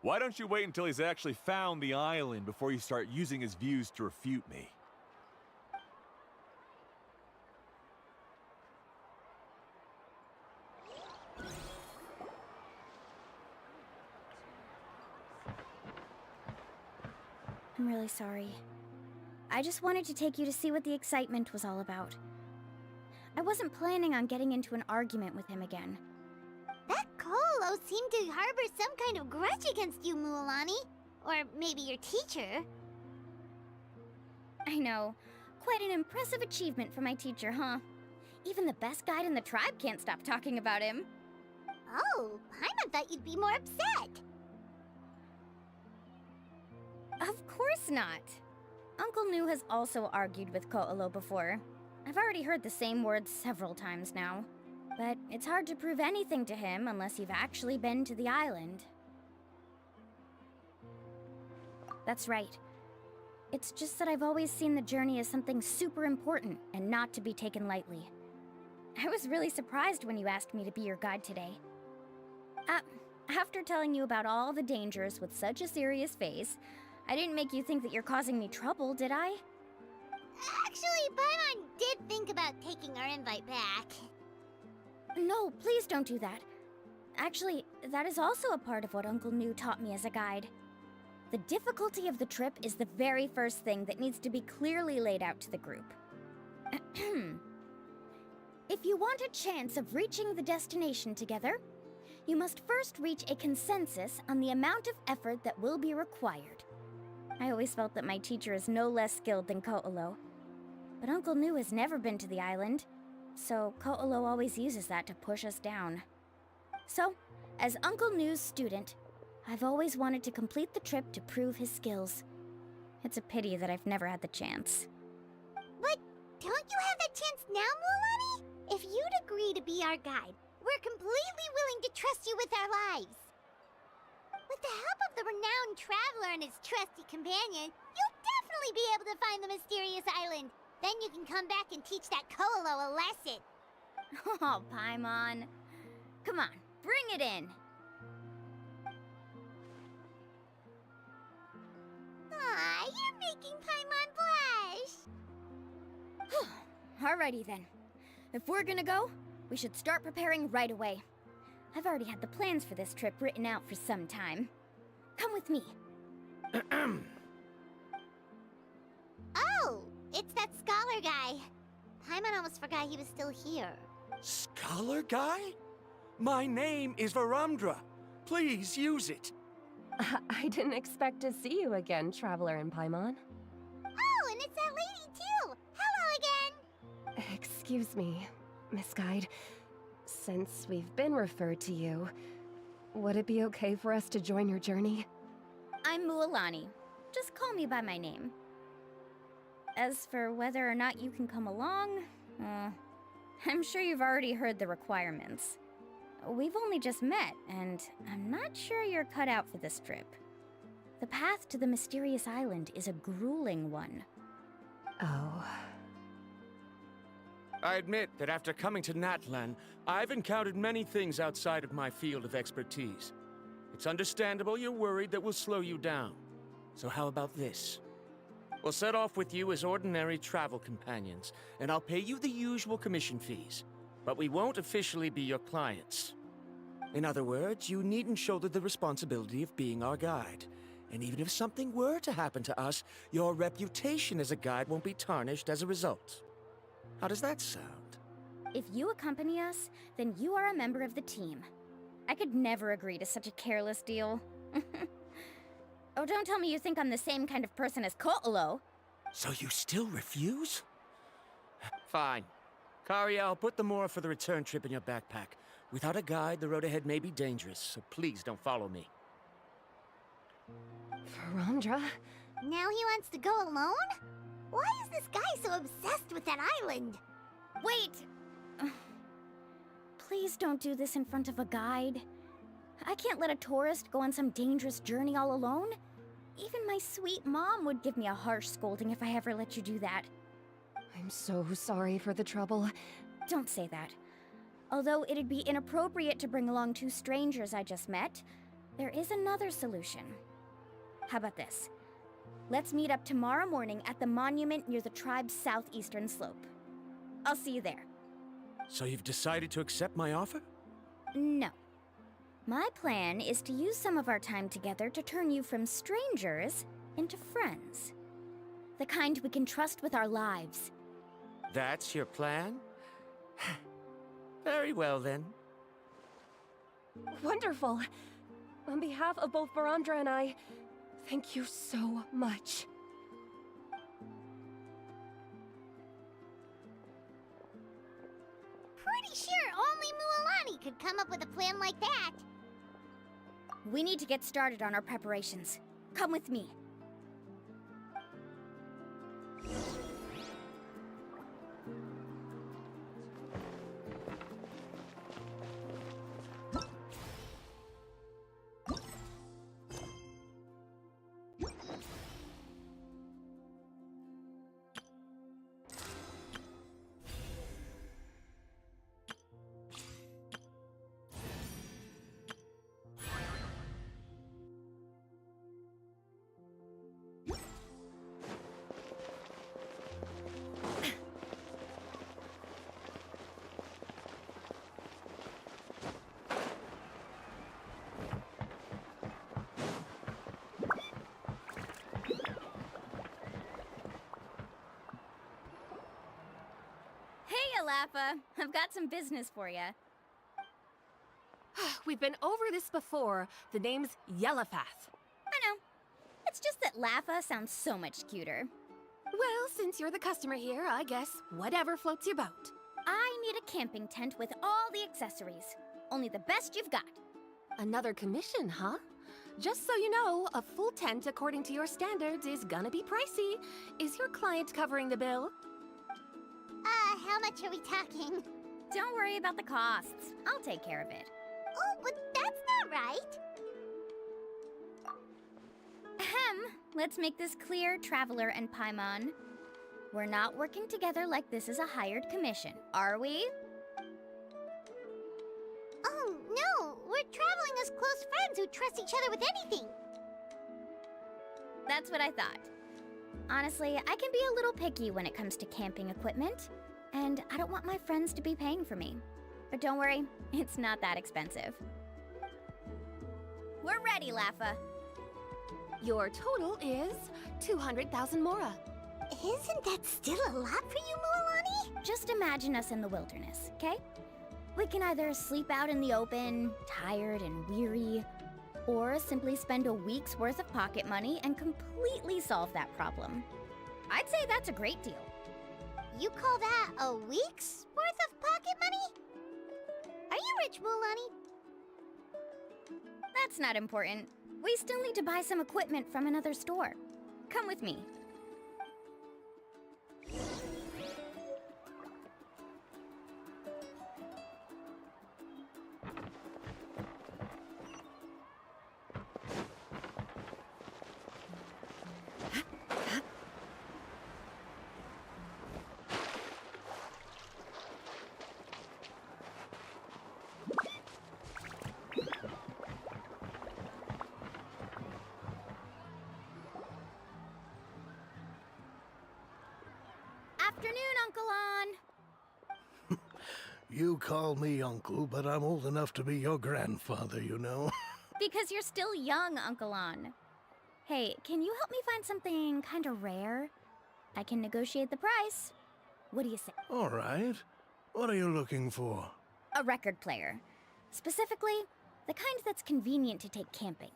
Why don't you wait until he's actually found the island before you start using his views to refute me? I'm really sorry. I just wanted to take you to see what the excitement was all about. I wasn't planning on getting into an argument with him again. That Ko'olo seemed to harbor some kind of grudge against you, Mualani. Or maybe your teacher. I know. Quite an impressive achievement for my teacher, huh? Even the best guide in the tribe can't stop talking about him. Oh, Paimon thought you'd be more upset. Of course not. Uncle New has also argued with Ko'olo before. I've already heard the same words several times now. But it's hard to prove anything to him unless you've actually been to the island. That's right. It's just that I've always seen the journey as something super important and not to be taken lightly. I was really surprised when you asked me to be your guide today. After telling you about all the dangers with such a serious face, I didn't make you think that you're causing me trouble, did I? Actually, Paimon did think about taking our invite back. No, please don't do that. Actually, that is also a part of what Uncle New taught me as a guide. The difficulty of the trip is the very first thing that needs to be clearly laid out to the group. If you want a chance of reaching the destination together, you must first reach a consensus on the amount of effort that will be required. I always felt that my teacher is no less skilled than Ko'olo, But Uncle Nu has never been to the island, so Ko'olo always uses that to push us down. So, as Uncle Nu's student, I've always wanted to complete the trip to prove his skills. It's a pity that I've never had the chance. But don't you have that chance now, Mualani? If you'd agree to be our guide, we're completely willing to trust you with our lives. With the help of the renowned traveler and his trusty companion, you'll definitely be able to find the mysterious island. Then you can come back and teach that Ko'olo a lesson. Oh, Paimon. Come on, bring it in. Aw, you're making Paimon blush. Alrighty then. If we're gonna go, we should start preparing right away. I've already had the plans for this trip written out for some time. Come with me. Oh, it's that scholar guy. Paimon almost forgot he was still here. Scholar guy? My name is Varumdra. Please use it. I didn't expect to see you again, Traveler and Paimon. Oh, and it's that lady too. Hello again. Excuse me, Miss Guide. Since we've been referred to you, would it be okay for us to join your journey? I'm Mualani. Just call me by my name. As for whether or not you can come along, I'm sure you've already heard the requirements. We've only just met, and I'm not sure you're cut out for this trip. The path to the mysterious island is a grueling one. Oh. I admit that after coming to Natlan, I've encountered many things outside of my field of expertise. It's understandable you're worried that we'll slow you down. So how about this? We'll set off with you as ordinary travel companions, and I'll pay you the usual commission fees. But we won't officially be your clients. In other words, you needn't shoulder the responsibility of being our guide. And even if something were to happen to us, your reputation as a guide won't be tarnished as a result. How does that sound? If you accompany us, then you are a member of the team. I could never agree to such a careless deal. Oh, don't tell me you think I'm the same kind of person as Ko'olo. So you still refuse? Fine. Karia, I'll put the more for the return trip in your backpack. Without a guide, the road ahead may be dangerous, so please don't follow me. Varumdra? Now he wants to go alone? Why is this guy so obsessed with that island? Wait! Please don't do this in front of a guide. I can't let a tourist go on some dangerous journey all alone. Even my sweet mom would give me a harsh scolding if I ever let you do that. I'm so sorry for the trouble. Don't say that. Although it'd be inappropriate to bring along two strangers I just met, there is another solution. How about this? Let's meet up tomorrow morning at the monument near the tribe's southeastern slope. I'll see you there. So you've decided to accept my offer? No. My plan is to use some of our time together to turn you from strangers into friends. The kind we can trust with our lives. That's your plan? Very well, then. Wonderful. On behalf of both Varumdra and I, thank you so much. Pretty sure only Mualani could come up with a plan like that. We need to get started on our preparations. Come with me. Lapa. I've got some business for you. We've been over this before. The name's Yellowfath. I know. It's just that Lapa sounds so much cuter. Well, since you're the customer here, I guess whatever floats your boat. I need a camping tent with all the accessories. Only the best you've got. Another commission, huh? Just so you know, a full tent according to your standards is gonna be pricey. Is your client covering the bill? How much are we talking? Don't worry about the costs. I'll take care of it. Oh, but that's not right. Ahem. Let's make this clear, Traveler and Paimon. We're not working together like this is a hired commission, are we? Oh, no! We're traveling as close friends who trust each other with anything. That's what I thought. Honestly, I can be a little picky when it comes to camping equipment, and I don't want my friends to be paying for me. But don't worry, it's not that expensive. We're ready, Laffa. Your total is 200,000 mora. Isn't that still a lot for you, Mualani? Just imagine us in the wilderness, okay? We can either sleep out in the open, tired and weary, or simply spend a week's worth of pocket money and completely solve that problem. I'd say that's a great deal. You call that a week's worth of pocket money? Are you rich, Mualani? That's not important. We still need to buy some equipment from another store. Come with me. Afternoon, Uncle On. You call me uncle, but I'm old enough to be your grandfather, you know. Because you're still young, Uncle On. Hey, can you help me find something kind of rare? I can negotiate the price. What do you say? All right. What are you looking for? A record player. Specifically, the kind that's convenient to take camping.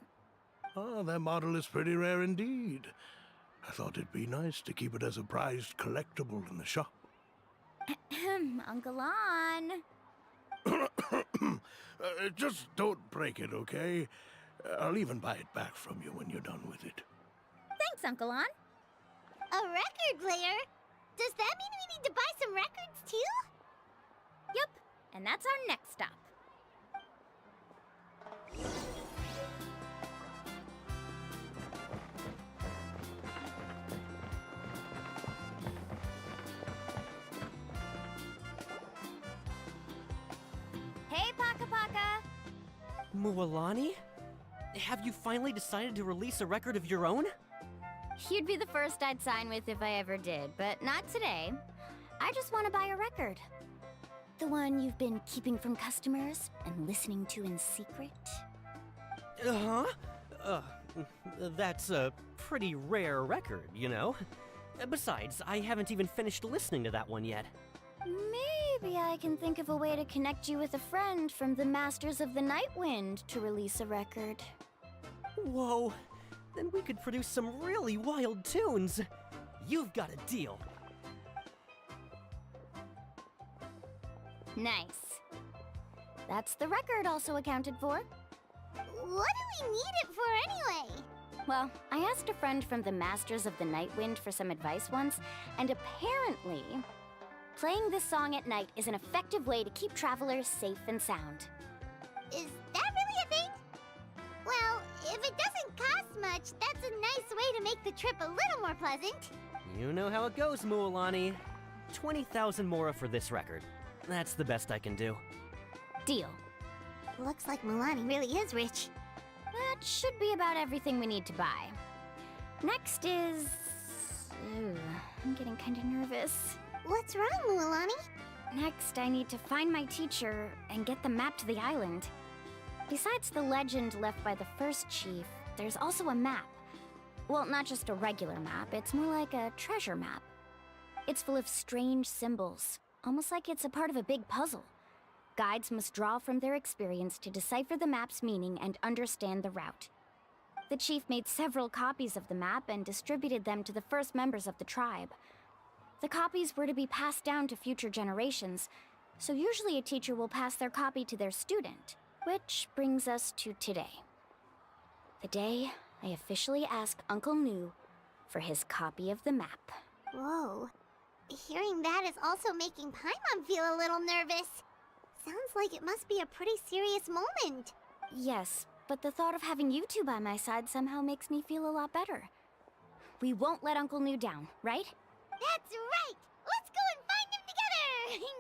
Oh, that model is pretty rare indeed. I thought it'd be nice to keep it as a prized collectible in the shop. Uncle On. Just don't break it, okay? I'll even buy it back from you when you're done with it. Thanks, Uncle On. A record player? Does that mean we need to buy some records too? Yep, and that's our next stop. Hey, Paka Paka! Mualani? Have you finally decided to release a record of your own? You'd be the first I'd sign with if I ever did, but not today. I just want to buy a record. The one you've been keeping from customers and listening to in secret. Uh-huh. That's a pretty rare record, you know? Besides, I haven't even finished listening to that one yet. Maybe I can think of a way to connect you with a friend from the Masters of the Night Wind to release a record. Whoa, then we could produce some really wild tunes. You've got a deal. Nice. That's the record also accounted for. What do we need it for anyway? Well, I asked a friend from the Masters of the Night Wind for some advice once, and apparently, playing this song at night is an effective way to keep travelers safe and sound. Is that really a thing? Well, if it doesn't cost much, that's a nice way to make the trip a little more pleasant. You know how it goes, Mualani. 20,000 mora for this record. That's the best I can do. Deal. Looks like Mualani really is rich. That should be about everything we need to buy. Next is... I'm getting kind of nervous. What's wrong, Mualani? Next, I need to find my teacher and get the map to the island. Besides the legend left by the first chief, there's also a map. Well, not just a regular map, it's more like a treasure map. It's full of strange symbols, almost like it's a part of a big puzzle. Guides must draw from their experience to decipher the map's meaning and understand the route. The chief made several copies of the map and distributed them to the first members of the tribe. The copies were to be passed down to future generations, so usually a teacher will pass their copy to their student. Which brings us to today. The day I officially asked Uncle Nu for his copy of the map. Whoa. Hearing that is also making Paimon feel a little nervous. Sounds like it must be a pretty serious moment. Yes, but the thought of having you two by my side somehow makes me feel a lot better. We won't let Uncle Nu down, right? That's right! Let's go and find him together!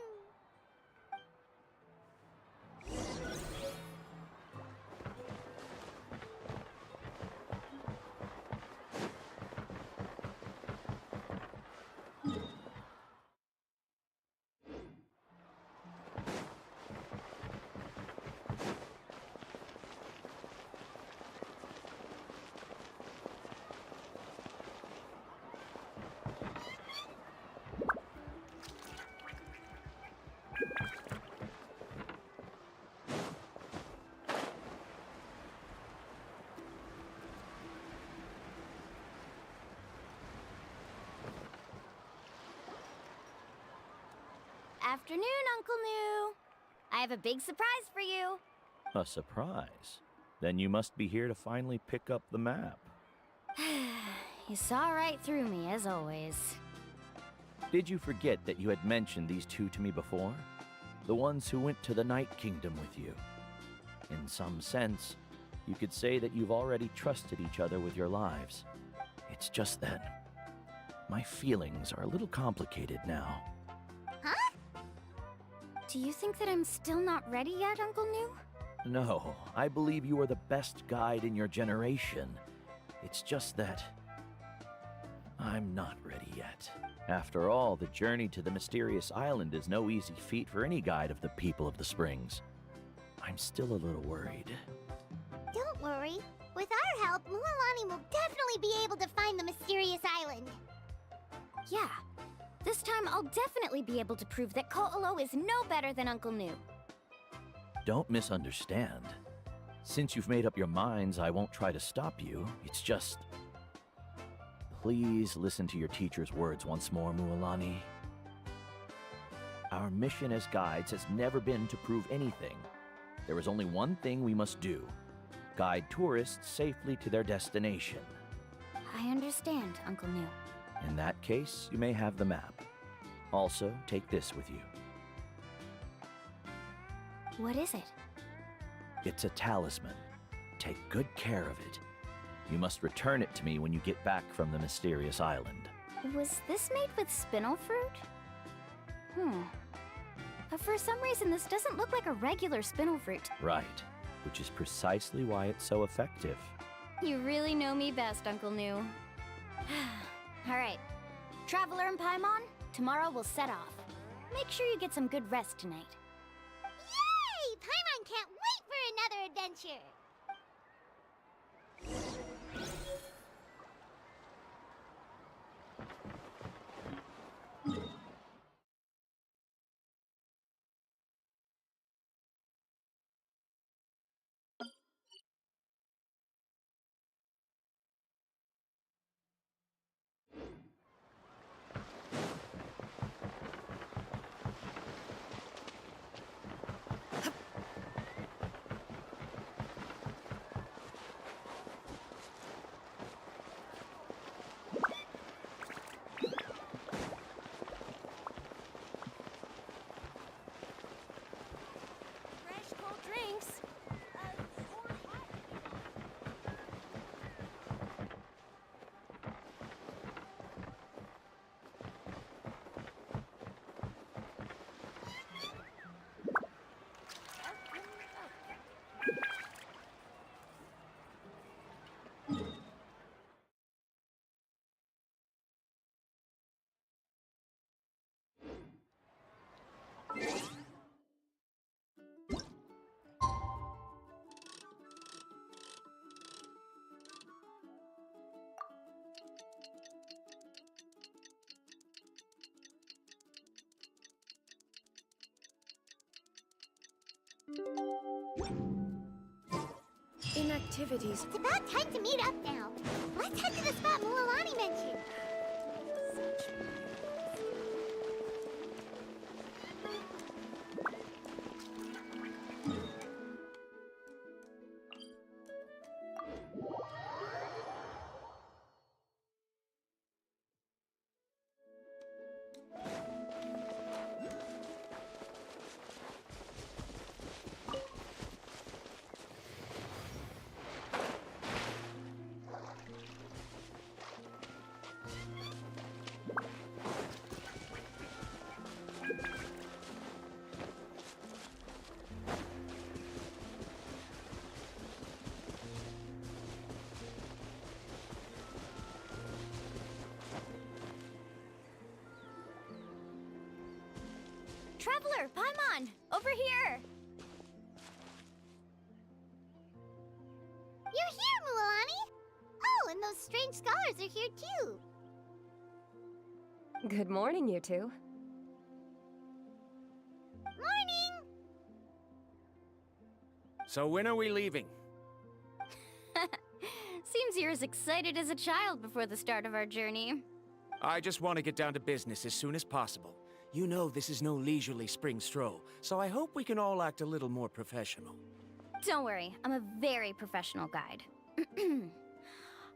Afternoon, Uncle Nu. I have a big surprise for you. A surprise? Then you must be here to finally pick up the map. You saw right through me, as always. Did you forget that you had mentioned these two to me before? The ones who went to the Night Kingdom with you. In some sense, you could say that you've already trusted each other with your lives. It's just that my feelings are a little complicated now. Huh? Do you think that I'm still not ready yet, Uncle Nu? No, I believe you are the best guide in your generation. It's just that I'm not ready yet. After all, the journey to the mysterious island is no easy feat for any guide of the people of the Springs. I'm still a little worried. Don't worry. With our help, Mualani will definitely be able to find the mysterious island. Yeah. This time, I'll definitely be able to prove that Ko'olo is no better than Uncle Nu. Don't misunderstand. Since you've made up your minds, I won't try to stop you. It's just... Please listen to your teacher's words once more, Mualani. Our mission as guides has never been to prove anything. There is only one thing we must do. Guide tourists safely to their destination. I understand, Uncle Nu. In that case, you may have the map. Also, take this with you. What is it? It's a talisman. Take good care of it. You must return it to me when you get back from the mysterious island. Was this made with spinel fruit? But for some reason, this doesn't look like a regular spinel fruit. Right, which is precisely why it's so effective. You really know me best, Uncle Nu. All right, Traveler and Paimon, tomorrow we'll set off. Make sure you get some good rest tonight. Yay! Paimon can't wait for another adventure! inactivities. It's about time to meet up now. Let's head to the spot Mualani mentioned. Traveler, Paimon! Over here! You're here, Mualani! Oh, and those strange scholars are here too. Good morning, you two. Morning! So when are we leaving? Seems you're as excited as a child before the start of our journey. I just want to get down to business as soon as possible. You know this is no leisurely spring stroll, so I hope we can all act a little more professional. Don't worry, I'm a very professional guide.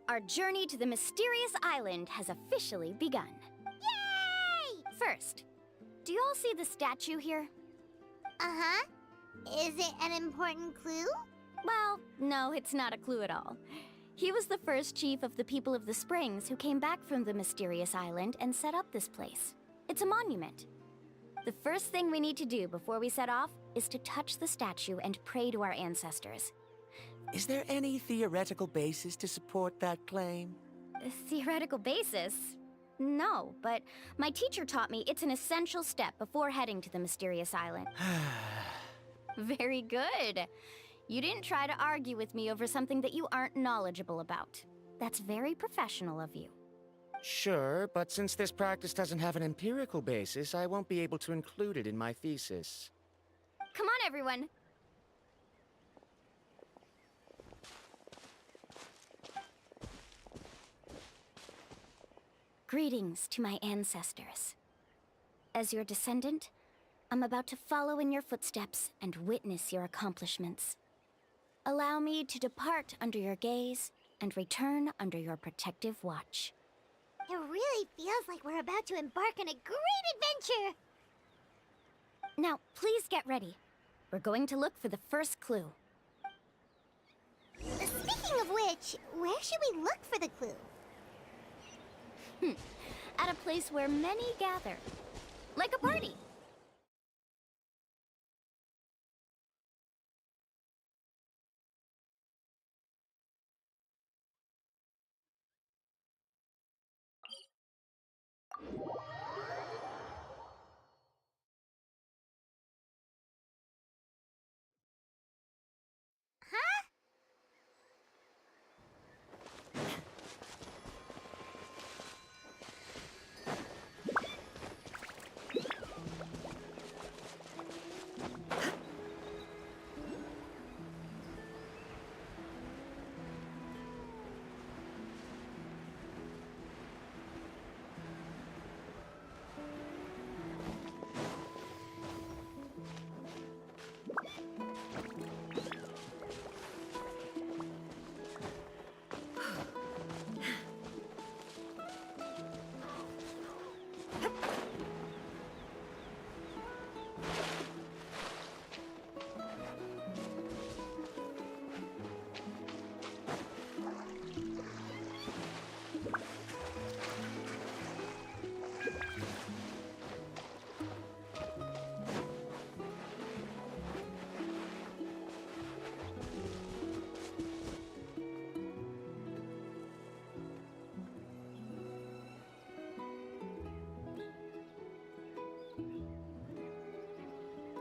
Our journey to the mysterious island has officially begun. Yay! First, do you all see the statue here? Uh-huh. Is it an important clue? Well, no, it's not a clue at all. He was the first chief of the people of the Springs who came back from the mysterious island and set up this place. It's a monument. The first thing we need to do before we set off is to touch the statue and pray to our ancestors. Is there any theoretical basis to support that claim? A theoretical basis? No, but my teacher taught me it's an essential step before heading to the mysterious island. Very good. You didn't try to argue with me over something that you aren't knowledgeable about. That's very professional of you. Sure, but since this practice doesn't have an empirical basis, I won't be able to include it in my thesis. Come on, everyone. Greetings to my ancestors. As your descendant, I'm about to follow in your footsteps and witness your accomplishments. Allow me to depart under your gaze and return under your protective watch. It really feels like we're about to embark on a great adventure! Now, please get ready. We're going to look for the first clue. Speaking of which, where should we look for the clue? At a place where many gather. Like a party. Huh?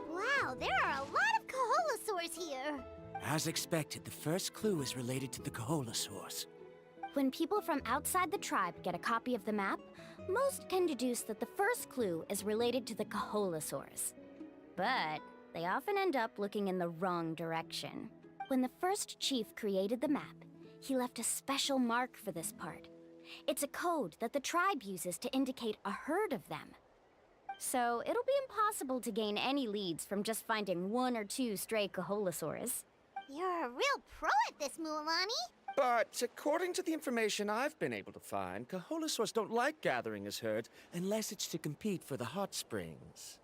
Wow, there are a lot of Kaholosaurs here! As expected, the first clue is related to the Kaholosaurs. When people from outside the tribe get a copy of the map, most can deduce that the first clue is related to the Kaholosaurs. But they often end up looking in the wrong direction. When the first chief created the map, he left a special mark for this part. It's a code that the tribe uses to indicate a herd of them. So it'll be impossible to gain any leads from just finding 1 or 2 stray Kaholasaurs. You're a real pro at this, Mualani. But according to the information I've been able to find, Kaholasaurs don't like gathering as herds unless it's to compete for the hot springs.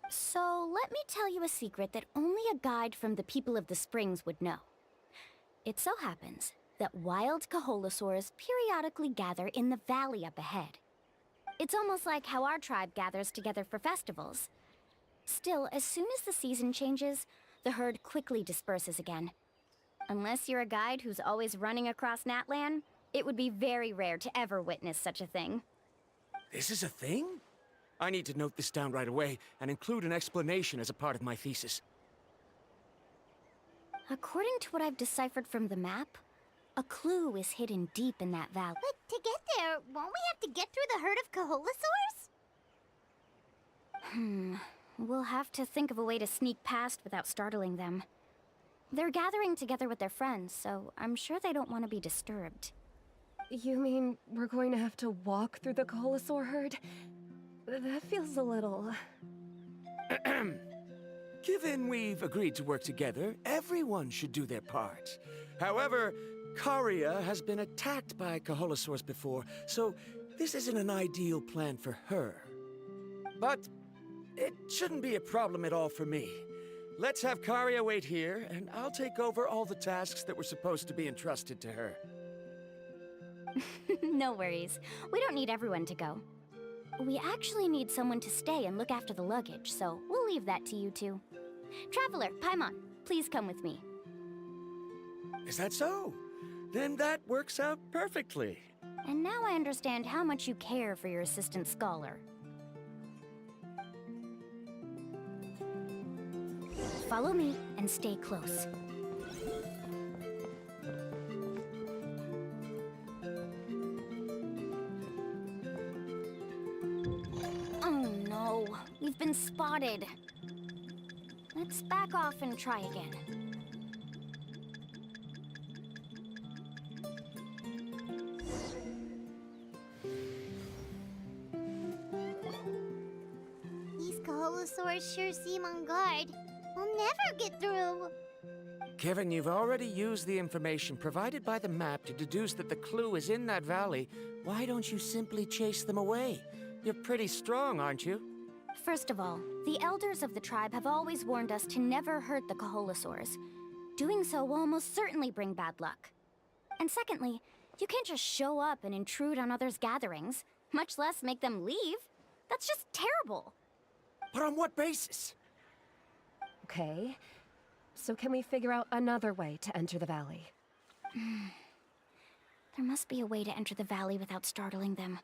So let me tell you a secret that only a guide from the people of the springs would know. It so happens that wild Kaholasaurs periodically gather in the valley up ahead. It's almost like how our tribe gathers together for festivals. Still, as soon as the season changes, the herd quickly disperses again. Unless you're a guide who's always running across Natlan, it would be very rare to ever witness such a thing. This is a thing? I need to note this down right away and include an explanation as a part of my thesis. According to what I've deciphered from the map, a clue is hidden deep in that valley. But to get there, won't we have to get through the herd of Kaholasaurs? We'll have to think of a way to sneak past without startling them. They're gathering together with their friends, so I'm sure they don't want to be disturbed. You mean we're going to have to walk through the Kaholasaur herd? That feels a little... Given we've agreed to work together, everyone should do their part. However, Karia has been attacked by Kaholasaurs before, so this isn't an ideal plan for her. But it shouldn't be a problem at all for me. Let's have Karia wait here, and I'll take over all the tasks that were supposed to be entrusted to her. No worries. We don't need everyone to go. We actually need someone to stay and look after the luggage, so we'll leave that to you two. Traveler, Paimon, please come with me. Is that so? Then that works out perfectly. And now I understand how much you care for your assistant scholar. Follow me and stay close. Oh no, we've been spotted. Let's back off and try again. These Kaholasaurs sure seem on guard. We'll never get through. Kevin, you've already used the information provided by the map to deduce that the clue is in that valley. Why don't you simply chase them away? You're pretty strong, aren't you? First of all, the elders of the tribe have always warned us to never hurt the Kaholasaurs. Doing so will almost certainly bring bad luck. And secondly, you can't just show up and intrude on others' gatherings, much less make them leave. That's just terrible. But on what basis? Okay, so can we figure out another way to enter the valley? There must be a way to enter the valley without startling them.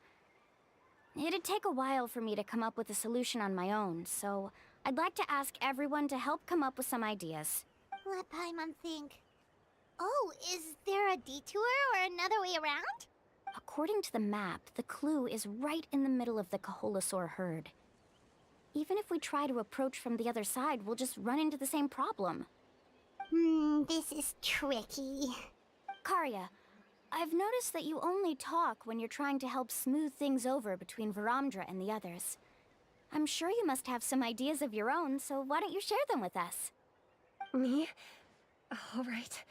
It'd take a while for me to come up with a solution on my own, so I'd like to ask everyone to help come up with some ideas. Let Paimon think. Oh, is there a detour or another way around? According to the map, the clue is right in the middle of the Kaholasaur herd. Even if we try to approach from the other side, we'll just run into the same problem. This is tricky. Karia, I've noticed that you only talk when you're trying to help smooth things over between Varamdra and the others. I'm sure you must have some ideas of your own, so why don't you share them with us? Me? All right.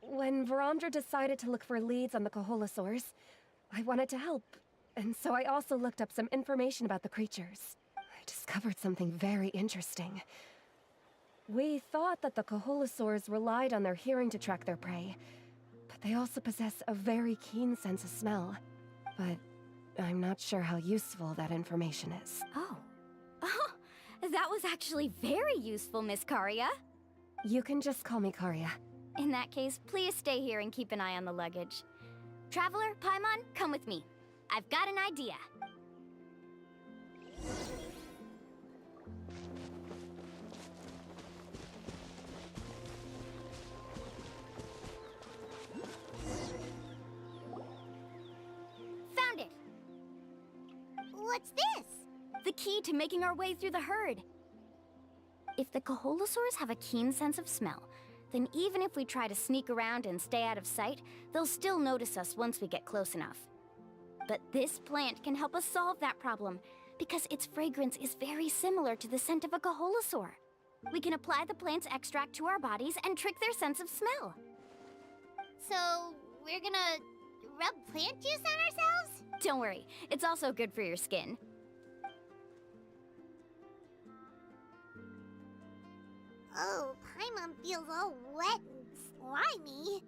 When Varamdra decided to look for leads on the Kaholasaurs, I wanted to help, and so I also looked up some information about the creatures. I discovered something very interesting. We thought that the Kaholasaurs relied on their hearing to track their prey, but they also possess a very keen sense of smell. But I'm not sure how useful that information is. Oh, that was actually very useful, Miss Karia. You can just call me Karia. In that case, please stay here and keep an eye on the luggage. Traveler, Paimon, come with me. I've got an idea. Found it! What's this? The key to making our way through the herd. If the Kaholasaurs have a keen sense of smell, then even if we try to sneak around and stay out of sight, they'll still notice us once we get close enough. But this plant can help us solve that problem, because its fragrance is very similar to the scent of a Kaholasaur. We can apply the plant's extract to our bodies and trick their sense of smell. So, we're gonna rub plant juice on ourselves? Don't worry, it's also good for your skin. Oh, Paimon feels all wet and slimy.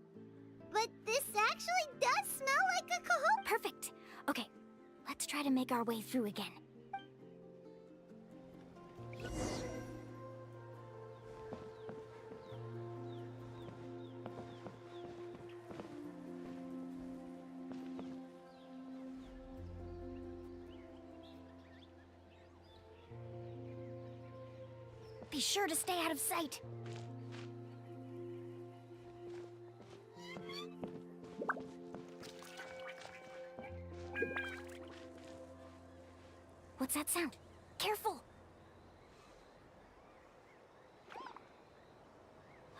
But this actually does smell like a Cahola. Perfect. Okay, let's try to make our way through again. Be sure to stay out of sight. What's that sound? Careful!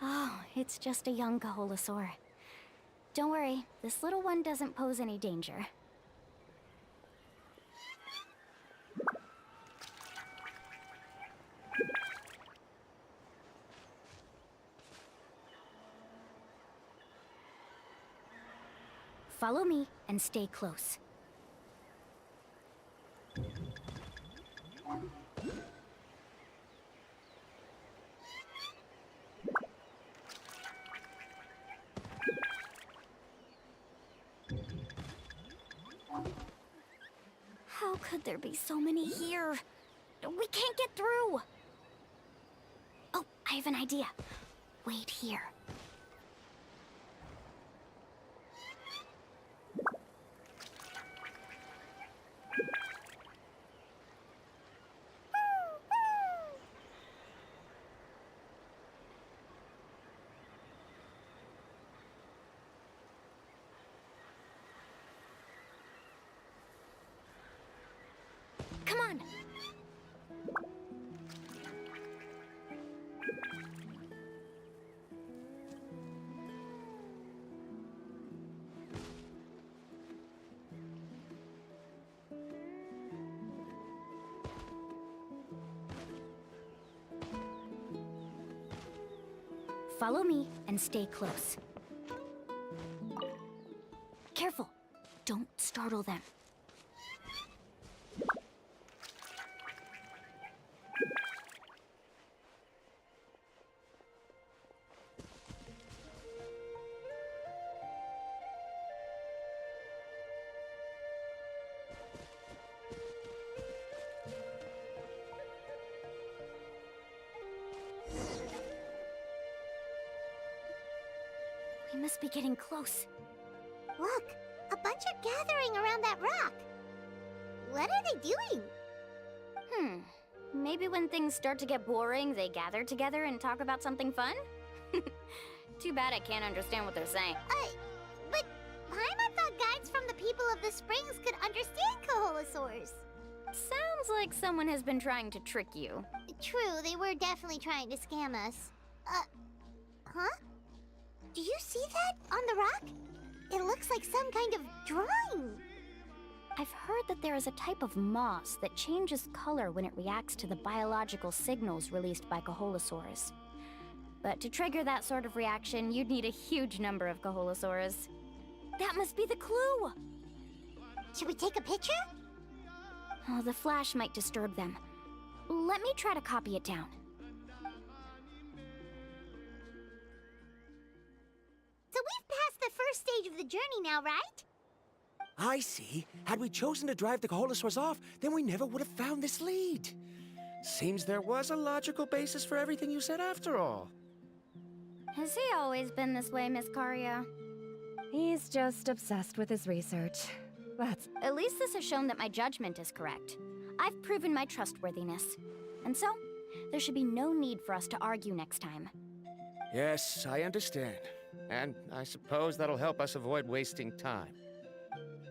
Oh, it's just a young Kaholasaur. Don't worry, this little one doesn't pose any danger. Follow me and stay close. How could there be so many here? We can't get through! Oh, I have an idea. Wait here. Come on! Follow me and stay close. Careful! Don't startle them. We must be getting close. Look, a bunch are gathering around that rock. What are they doing? Maybe when things start to get boring, they gather together and talk about something fun? Too bad I can't understand what they're saying. But Paimon thought guides from the people of the springs could understand Kaholasaurs. Sounds like someone has been trying to trick you. True, they were definitely trying to scam us. Huh? Do you see that on the rock? It looks like some kind of drawing. I've heard that there is a type of moss that changes color when it reacts to the biological signals released by Kaholasaurs. But to trigger that sort of reaction, you'd need a huge number of Kaholasaurs. That must be the clue! Should we take a picture? Oh, the flash might disturb them. Let me try to copy it down. So we've passed the first stage of the journey now, right? I see. Had we chosen to drive the Kaholasaurs off, then we never would have found this lead. Seems there was a logical basis for everything you said after all. Has he always been this way, Miss Karya? He's just obsessed with his research. At least this has shown that my judgment is correct. I've proven my trustworthiness. And so, there should be no need for us to argue next time. Yes, I understand. And I suppose that'll help us avoid wasting time.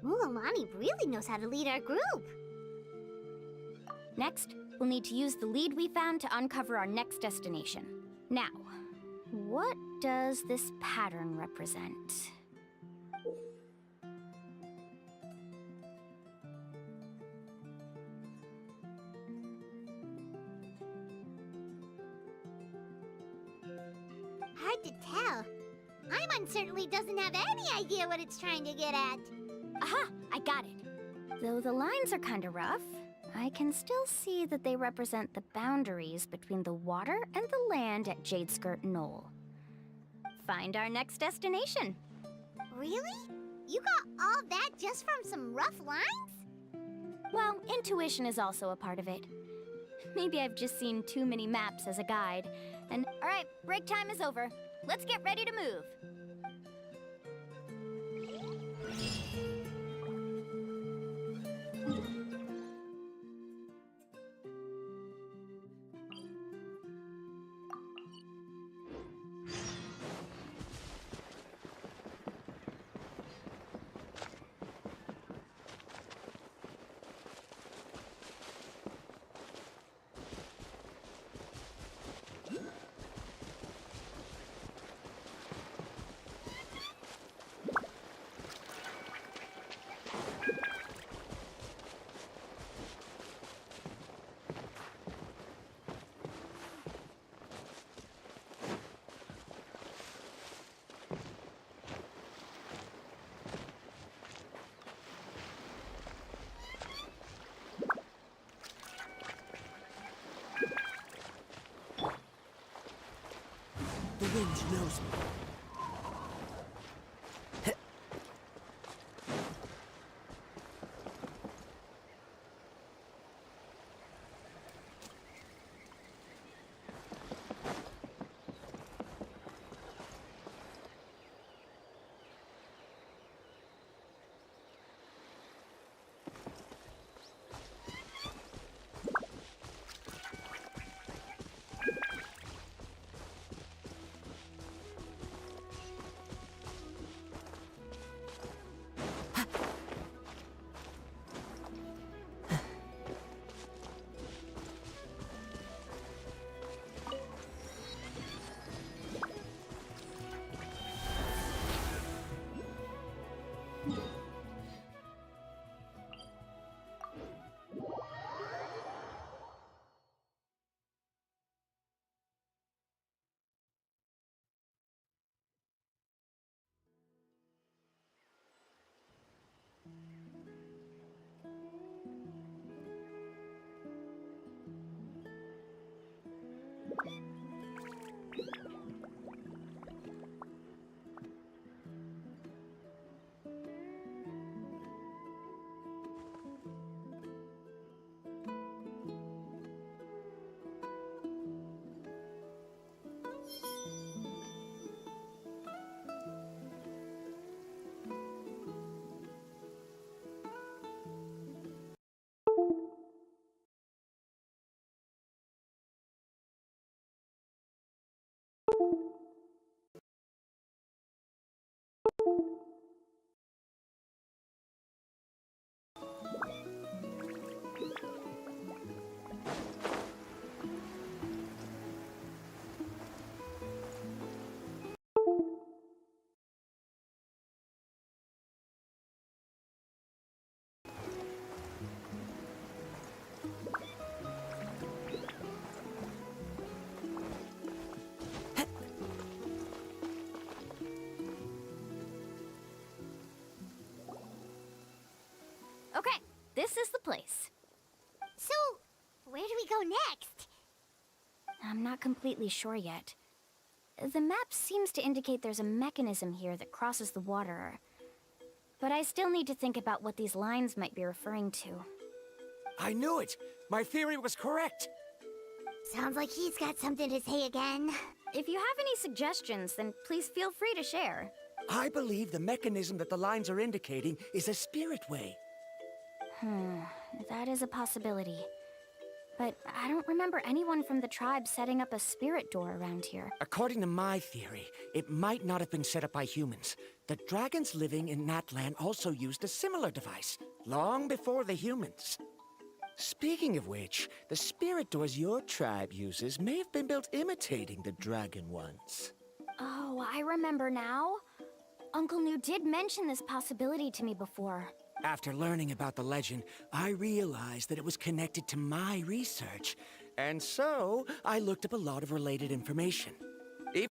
Mualani really knows how to lead our group. Next, we'll need to use the lead we found to uncover our next destination. Now, What does this pattern represent? Hard to tell. Paimon certainly doesn't have any idea what it's trying to get at. Aha! I got it. Though the lines are kinda rough, I can still see that they represent the boundaries between the water and the land at Jadeskirt Knoll. Find our next destination. Really? You got all that just from some rough lines? Well, intuition is also a part of it. Maybe I've just seen too many maps as a guide. And alright, break time is over. Let's get ready to move. The wind knows me. Okay, this is the place. So, where do we go next? I'm not completely sure yet. The map seems to indicate there's a mechanism here that crosses the water. But I still need to think about what these lines might be referring to. I knew it! My theory was correct! Sounds like he's got something to say again. If you have any suggestions, then please feel free to share. I believe the mechanism that the lines are indicating is a spirit way. That is a possibility. But I don't remember anyone from the tribe setting up a spirit door around here. According to my theory, it might not have been set up by humans. The dragons living in that land also used a similar device, long before the humans. Speaking of which, the spirit doors your tribe uses may have been built imitating the dragon ones. Oh, I remember now. Uncle New did mention this possibility to me before. After learning about the legend, I realized that it was connected to my research. And so, I looked up a lot of related information. Even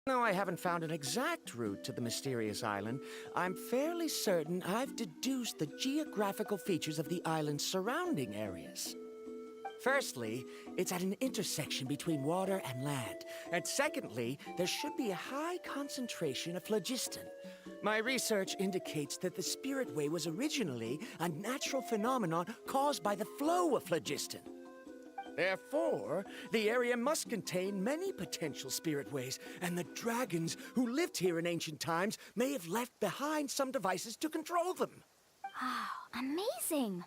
though I haven't found an exact route to the mysterious island, I'm fairly certain I've deduced the geographical features of the island's surrounding areas. Firstly, it's at an intersection between water and land. And secondly, there should be a high concentration of phlogiston. My research indicates that the Spirit Way was originally a natural phenomenon caused by the flow of phlogiston. Therefore, the area must contain many potential Spirit Ways, and the dragons who lived here in ancient times may have left behind some devices to control them. Oh, amazing!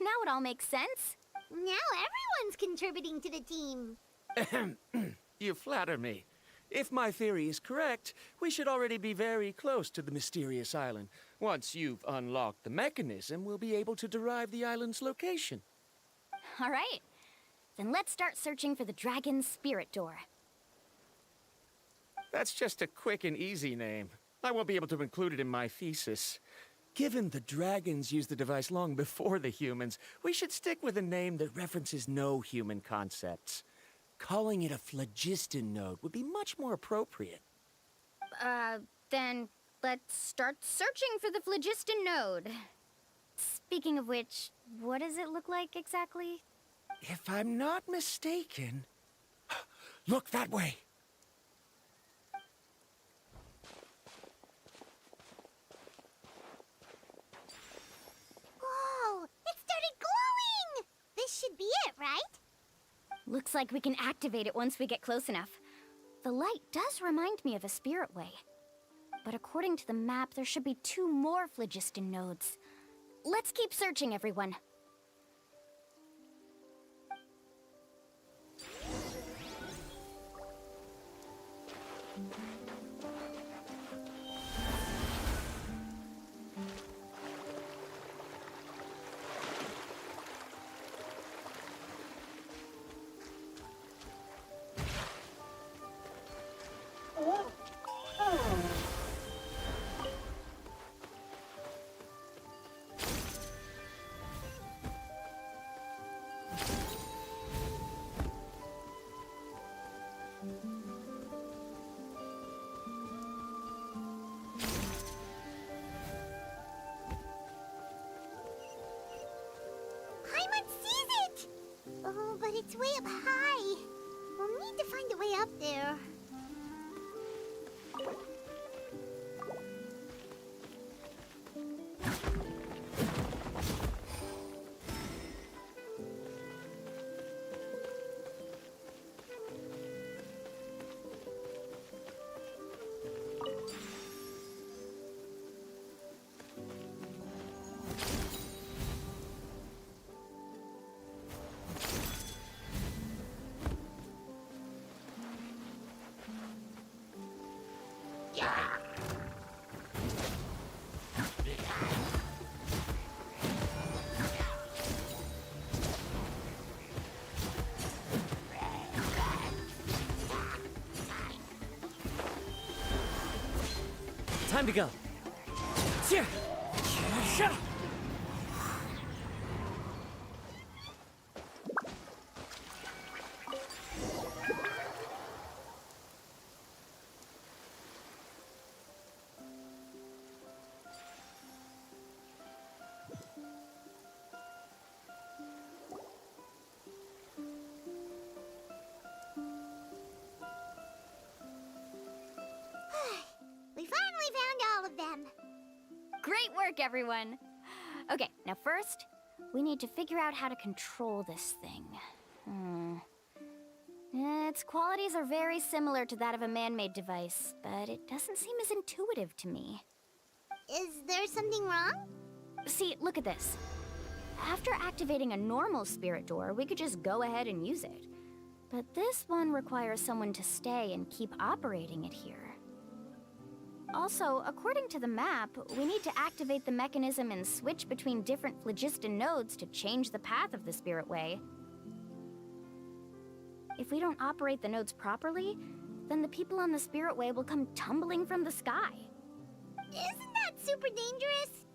Now it all makes sense. Now everyone's contributing to the team. You flatter me. If my theory is correct, we should already be very close to the mysterious island. Once you've unlocked the mechanism, we'll be able to derive the island's location. All right. Then let's start searching for the Dragon's Spirit Door. That's just a quick and easy name. I won't be able to include it in my thesis. Given the dragons used the device long before the humans, we should stick with a name that references no human concepts. Calling it a phlogiston node would be much more appropriate. Then let's start searching for the phlogiston node. Speaking of which, what does it look like exactly? If I'm not mistaken... Look that way! Whoa! It started glowing! This should be it, right? Looks like we can activate it once we get close enough. The light does remind me of a Spirit Way. But according to the map, there should be 2 more phlogiston nodes. Let's keep searching, everyone. Oh, but it's way up high. We'll need to find a way up there. Time to go. We finally found all of them. Great work, everyone. Okay, now first, we need to figure out how to control this thing. Its qualities are very similar to that of a man-made device, but it doesn't seem as intuitive to me. Is there something wrong? See, look at this. After activating a normal spirit door, we could just go ahead and use it. But this one requires someone to stay and keep operating it here. Also, according to the map, we need to activate the mechanism and switch between different phlogiston nodes to change the path of the Spirit Way. If we don't operate the nodes properly, then the people on the Spirit Way will come tumbling from the sky. Isn't that super dangerous?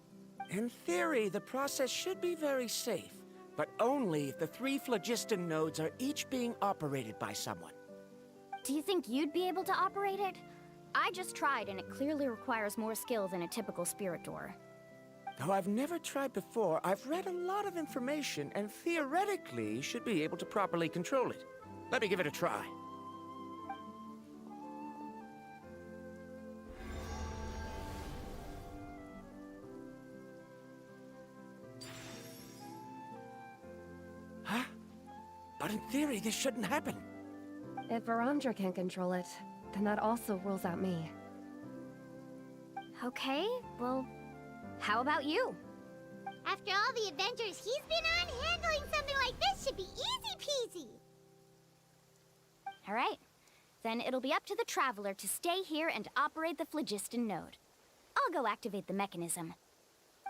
In theory, the process should be very safe, but only if the 3 phlogiston nodes are each being operated by someone. Do you think you'd be able to operate it? I just tried, and it clearly requires more skill than a typical spirit door. Though I've never tried before, I've read a lot of information and theoretically should be able to properly control it. Let me give it a try. Huh? But in theory, this shouldn't happen. If Varandra can control it, then that also rules out me. Okay, well, how about you? After all the adventures he's been on, handling something like this should be easy peasy. All right. Then it'll be up to the Traveler to stay here and operate the phlogiston node. I'll go activate the mechanism.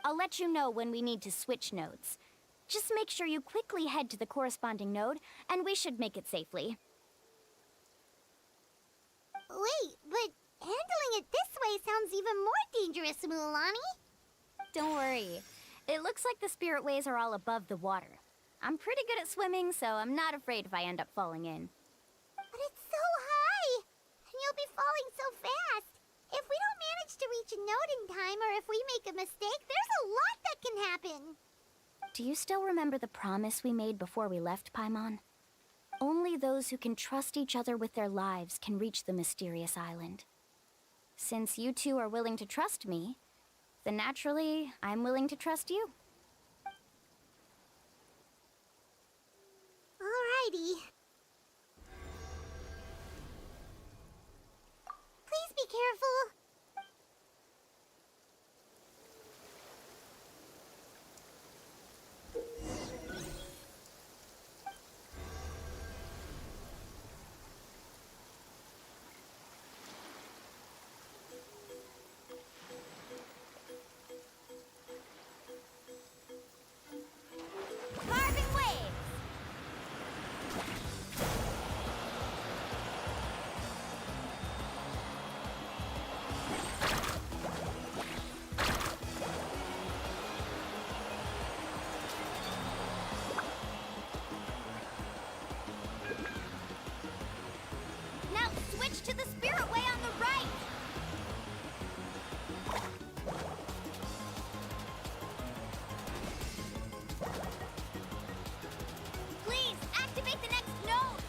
I'll let you know when we need to switch nodes. Just make sure you quickly head to the corresponding node, and we should make it safely. Wait, but handling it this way sounds even more dangerous, Mualani. Don't worry. It looks like the Spirit Ways are all above the water. I'm pretty good at swimming, so I'm not afraid if I end up falling in. But it's so high! And you'll be falling so fast! If we don't manage to reach a node in time, or if we make a mistake, there's a lot that can happen! Do you still remember the promise we made before we left, Paimon? Only those who can trust each other with their lives can reach the mysterious island. Since you two are willing to trust me, then naturally, I'm willing to trust you. Alrighty. Please be careful. Carving waves! Now switch to the Spirit Way on the right! Please, activate the next node!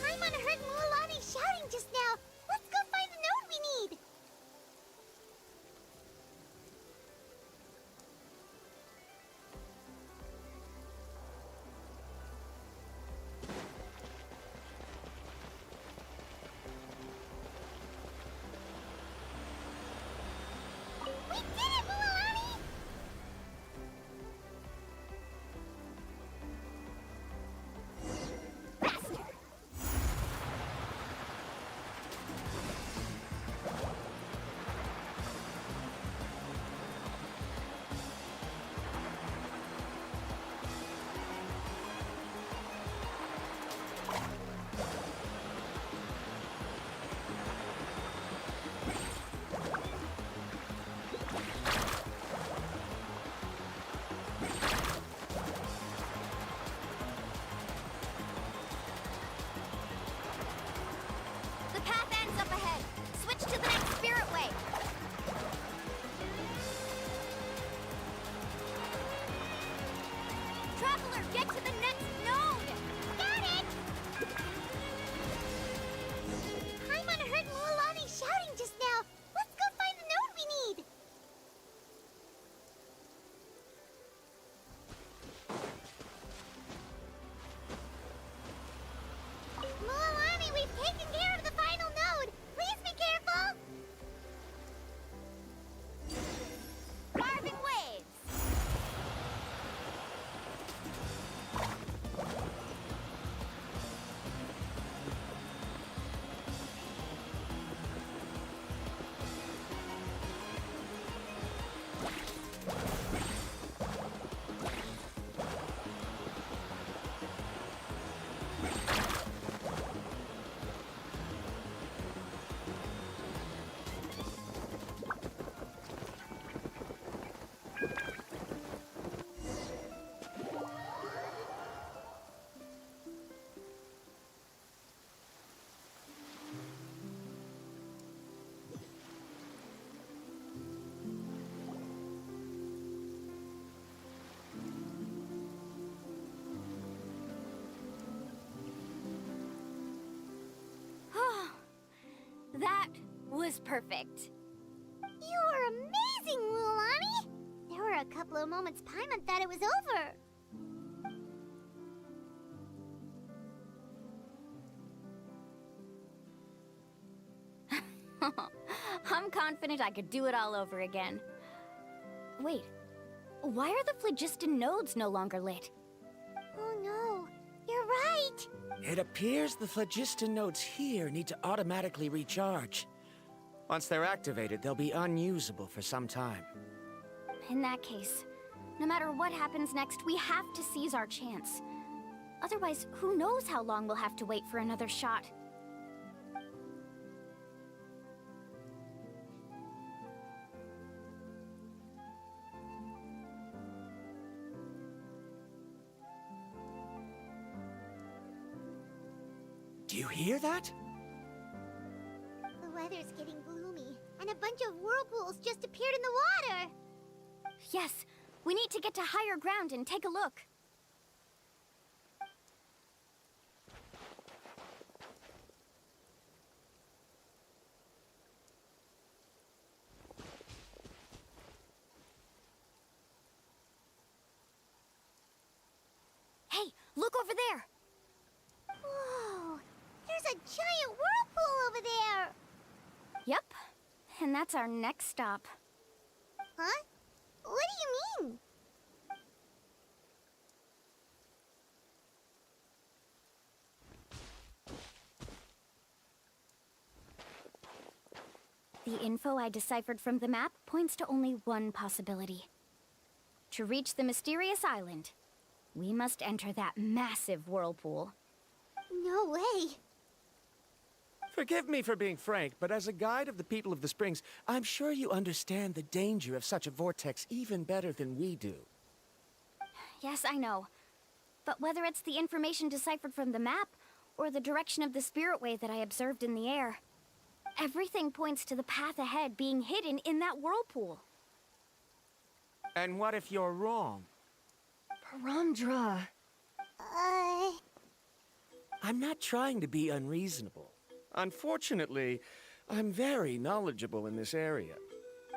Paimon heard Mualani shouting just now. Let's go find the node we need. was perfect. You were amazing, Mualani! There were a couple of moments Paimon thought it was over. I'm confident I could do it all over again. Wait, why are the phlogiston nodes no longer lit? Oh no, you're right! It appears the phlogiston nodes here need to automatically recharge. Once they're activated, they'll be unusable for some time. In that case, no matter what happens next, we have to seize our chance. Otherwise, who knows how long we'll have to wait for another shot. Do you hear that? The weather's getting gloomy, and a bunch of whirlpools just appeared in the water! Yes, we need to get to higher ground and take a look. Hey, look over there! Whoa! There's a giant whirlpool over there! Yep, and that's our next stop. Huh? What do you mean? The info I deciphered from the map points to only one possibility. To reach the mysterious island, we must enter that massive whirlpool. No way! Forgive me for being frank, but as a guide of the people of the Springs, I'm sure you understand the danger of such a vortex even better than we do. Yes, I know. But whether it's the information deciphered from the map, or the direction of the spirit way that I observed in the air, everything points to the path ahead being hidden in that whirlpool. And what if you're wrong? Parandra. I'm not trying to be unreasonable. Unfortunately, I'm very knowledgeable in this area.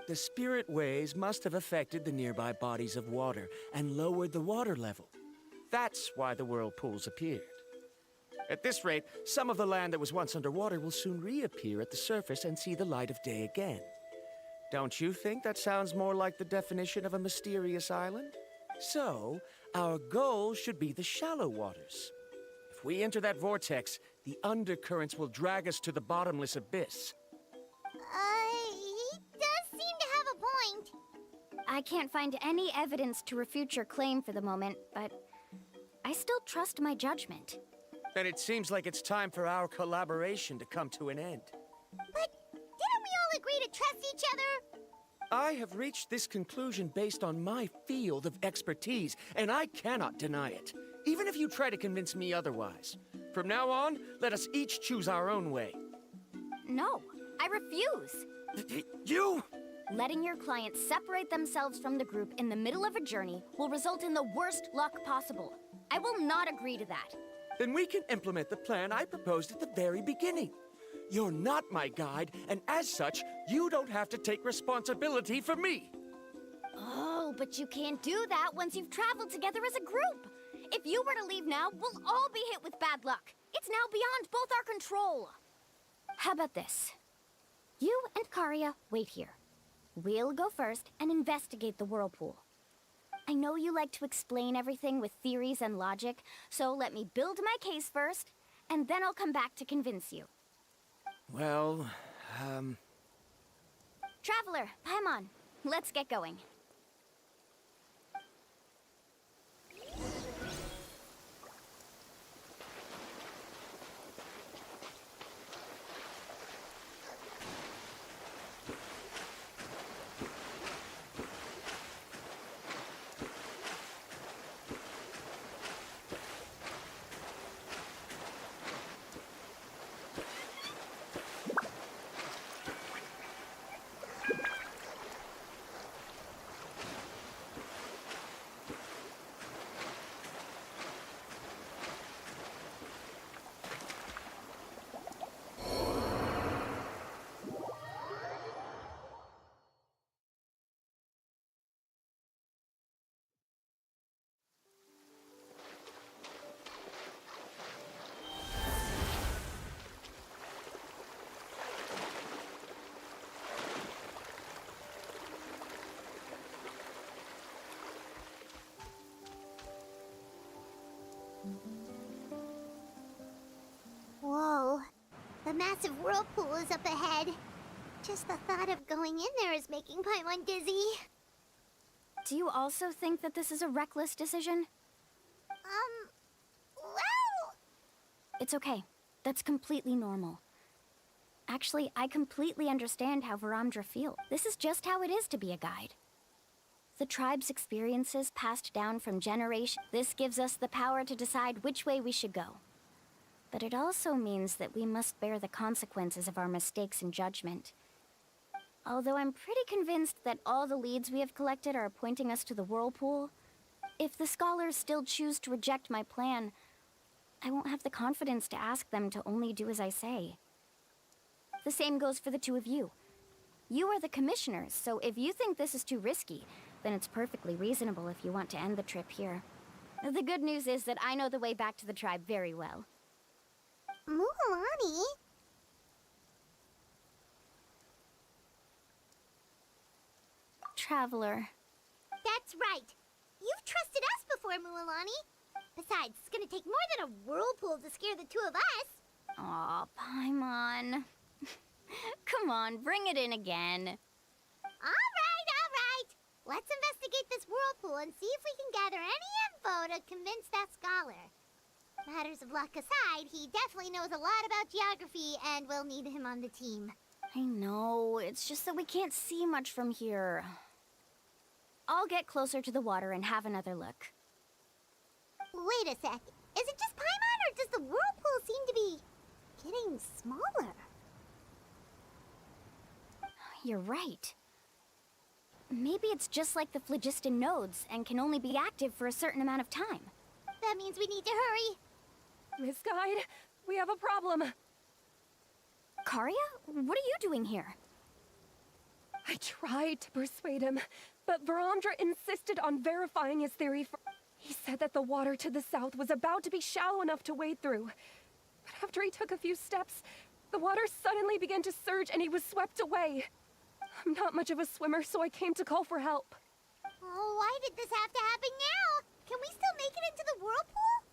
The spirit waves must have affected the nearby bodies of water and lowered the water level. That's why the whirlpools appeared. At this rate, some of the land that was once underwater will soon reappear at the surface and see the light of day again. Don't you think that sounds more like the definition of a mysterious island? So, our goal should be the shallow waters. If we enter that vortex, the undercurrents will drag us to the bottomless abyss. He does seem to have a point. I can't find any evidence to refute your claim for the moment, but I still trust my judgment. Then it seems like it's time for our collaboration to come to an end. But didn't we all agree to trust each other? I have reached this conclusion based on my field of expertise, and I cannot deny it, even if you try to convince me otherwise. From now on, let us each choose our own way. No, I refuse. You? Letting your clients separate themselves from the group in the middle of a journey will result in the worst luck possible. I will not agree to that. Then we can implement the plan I proposed at the very beginning. You're not my guide, and as such, you don't have to take responsibility for me. Oh, but you can't do that once you've traveled together as a group. If you were to leave now, we'll all be hit with bad luck. It's now beyond both our control. How about this? You and Karya wait here. We'll go first and investigate the whirlpool. I know you like to explain everything with theories and logic, so let me build my case first, and then I'll come back to convince you. Well, Traveler, Paimon, let's get going. massive whirlpool is up ahead. Just the thought of going in there is making Paimon dizzy. Do you also think that this is a reckless decision? Well... It's okay. That's completely normal. Actually, I completely understand how Varamdra feels. This is just how it is to be a guide. The tribe's experiences passed down from generation. This gives us the power to decide which way we should go. But it also means that we must bear the consequences of our mistakes and judgment. Although I'm pretty convinced that all the leads we have collected are pointing us to the whirlpool, if the scholars still choose to reject my plan, I won't have the confidence to ask them to only do as I say. The same goes for the two of you. You are the commissioners, so if you think this is too risky, then it's perfectly reasonable if you want to end the trip here. The good news is that I know the way back to the tribe very well. Mualani? Traveler. That's right. You've trusted us before, Mualani. Besides, it's gonna take more than a whirlpool to scare the two of us. Aw, Paimon. Come on, bring it in again. All right. Let's investigate this whirlpool and see if we can gather any info to convince that scholar. Matters of luck aside, he definitely knows a lot about geography, and we'll need him on the team. I know, it's just that we can't see much from here. I'll get closer to the water and have another look. Wait a sec. Is it just Paimon, or does the whirlpool seem to be getting smaller? You're right. Maybe it's just like the phlogiston nodes and can only be active for a certain amount of time. That means we need to hurry. Miss Guide, we have a problem. Karya? What are you doing here? I tried to persuade him, but Varamdra insisted on verifying his theory. He said that the water to the south was about to be shallow enough to wade through. But after he took a few steps, the water suddenly began to surge and he was swept away. I'm not much of a swimmer, so I came to call for help. Oh, why did this have to happen now? Can we still make it into the whirlpool?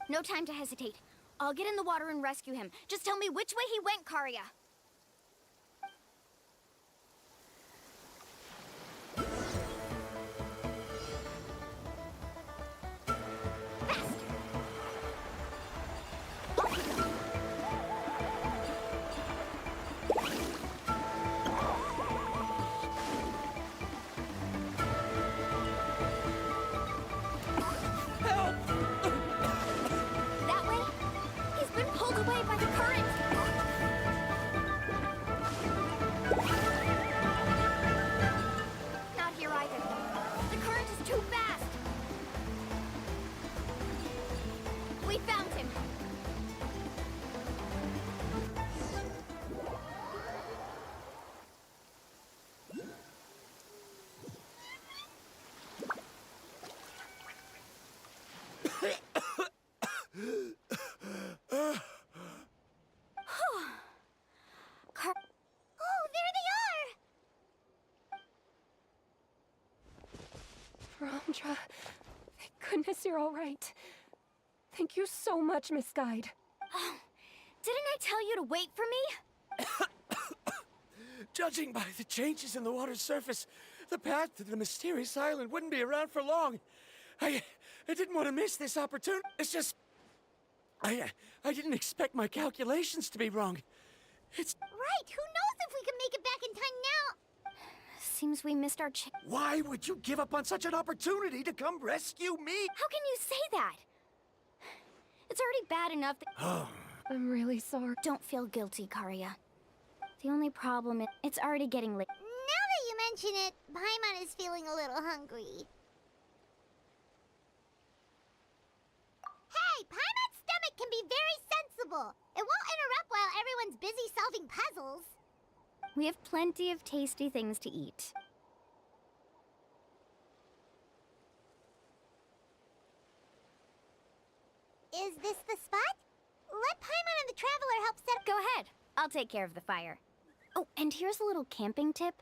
No time to hesitate. I'll get in the water and rescue him. Just tell me which way he went, Karya. Varamdra, thank goodness you're all right. Thank you so much, Miss Guide. Oh, didn't I tell you to wait for me? Judging by the changes in the water's surface, the path to the mysterious island wouldn't be around for long. I didn't want to miss this opportunity. It's just... I didn't expect my calculations to be wrong. It's... Right, who knows if we can make it back in time now? Seems we missed our chance. Why would you give up on such an opportunity to come rescue me? How can you say that? It's already bad enough that... I'm really sorry. Don't feel guilty, Karya. The only problem is it's already getting late. Now that you mention it, Paimon is feeling a little hungry. Hey, Paimon's stomach can be very sensible. It won't interrupt while everyone's busy solving puzzles. We have plenty of tasty things to eat. Is this the spot? Let Paimon and the Traveler help set... Go ahead. I'll take care of the fire. Oh, and here's a little camping tip.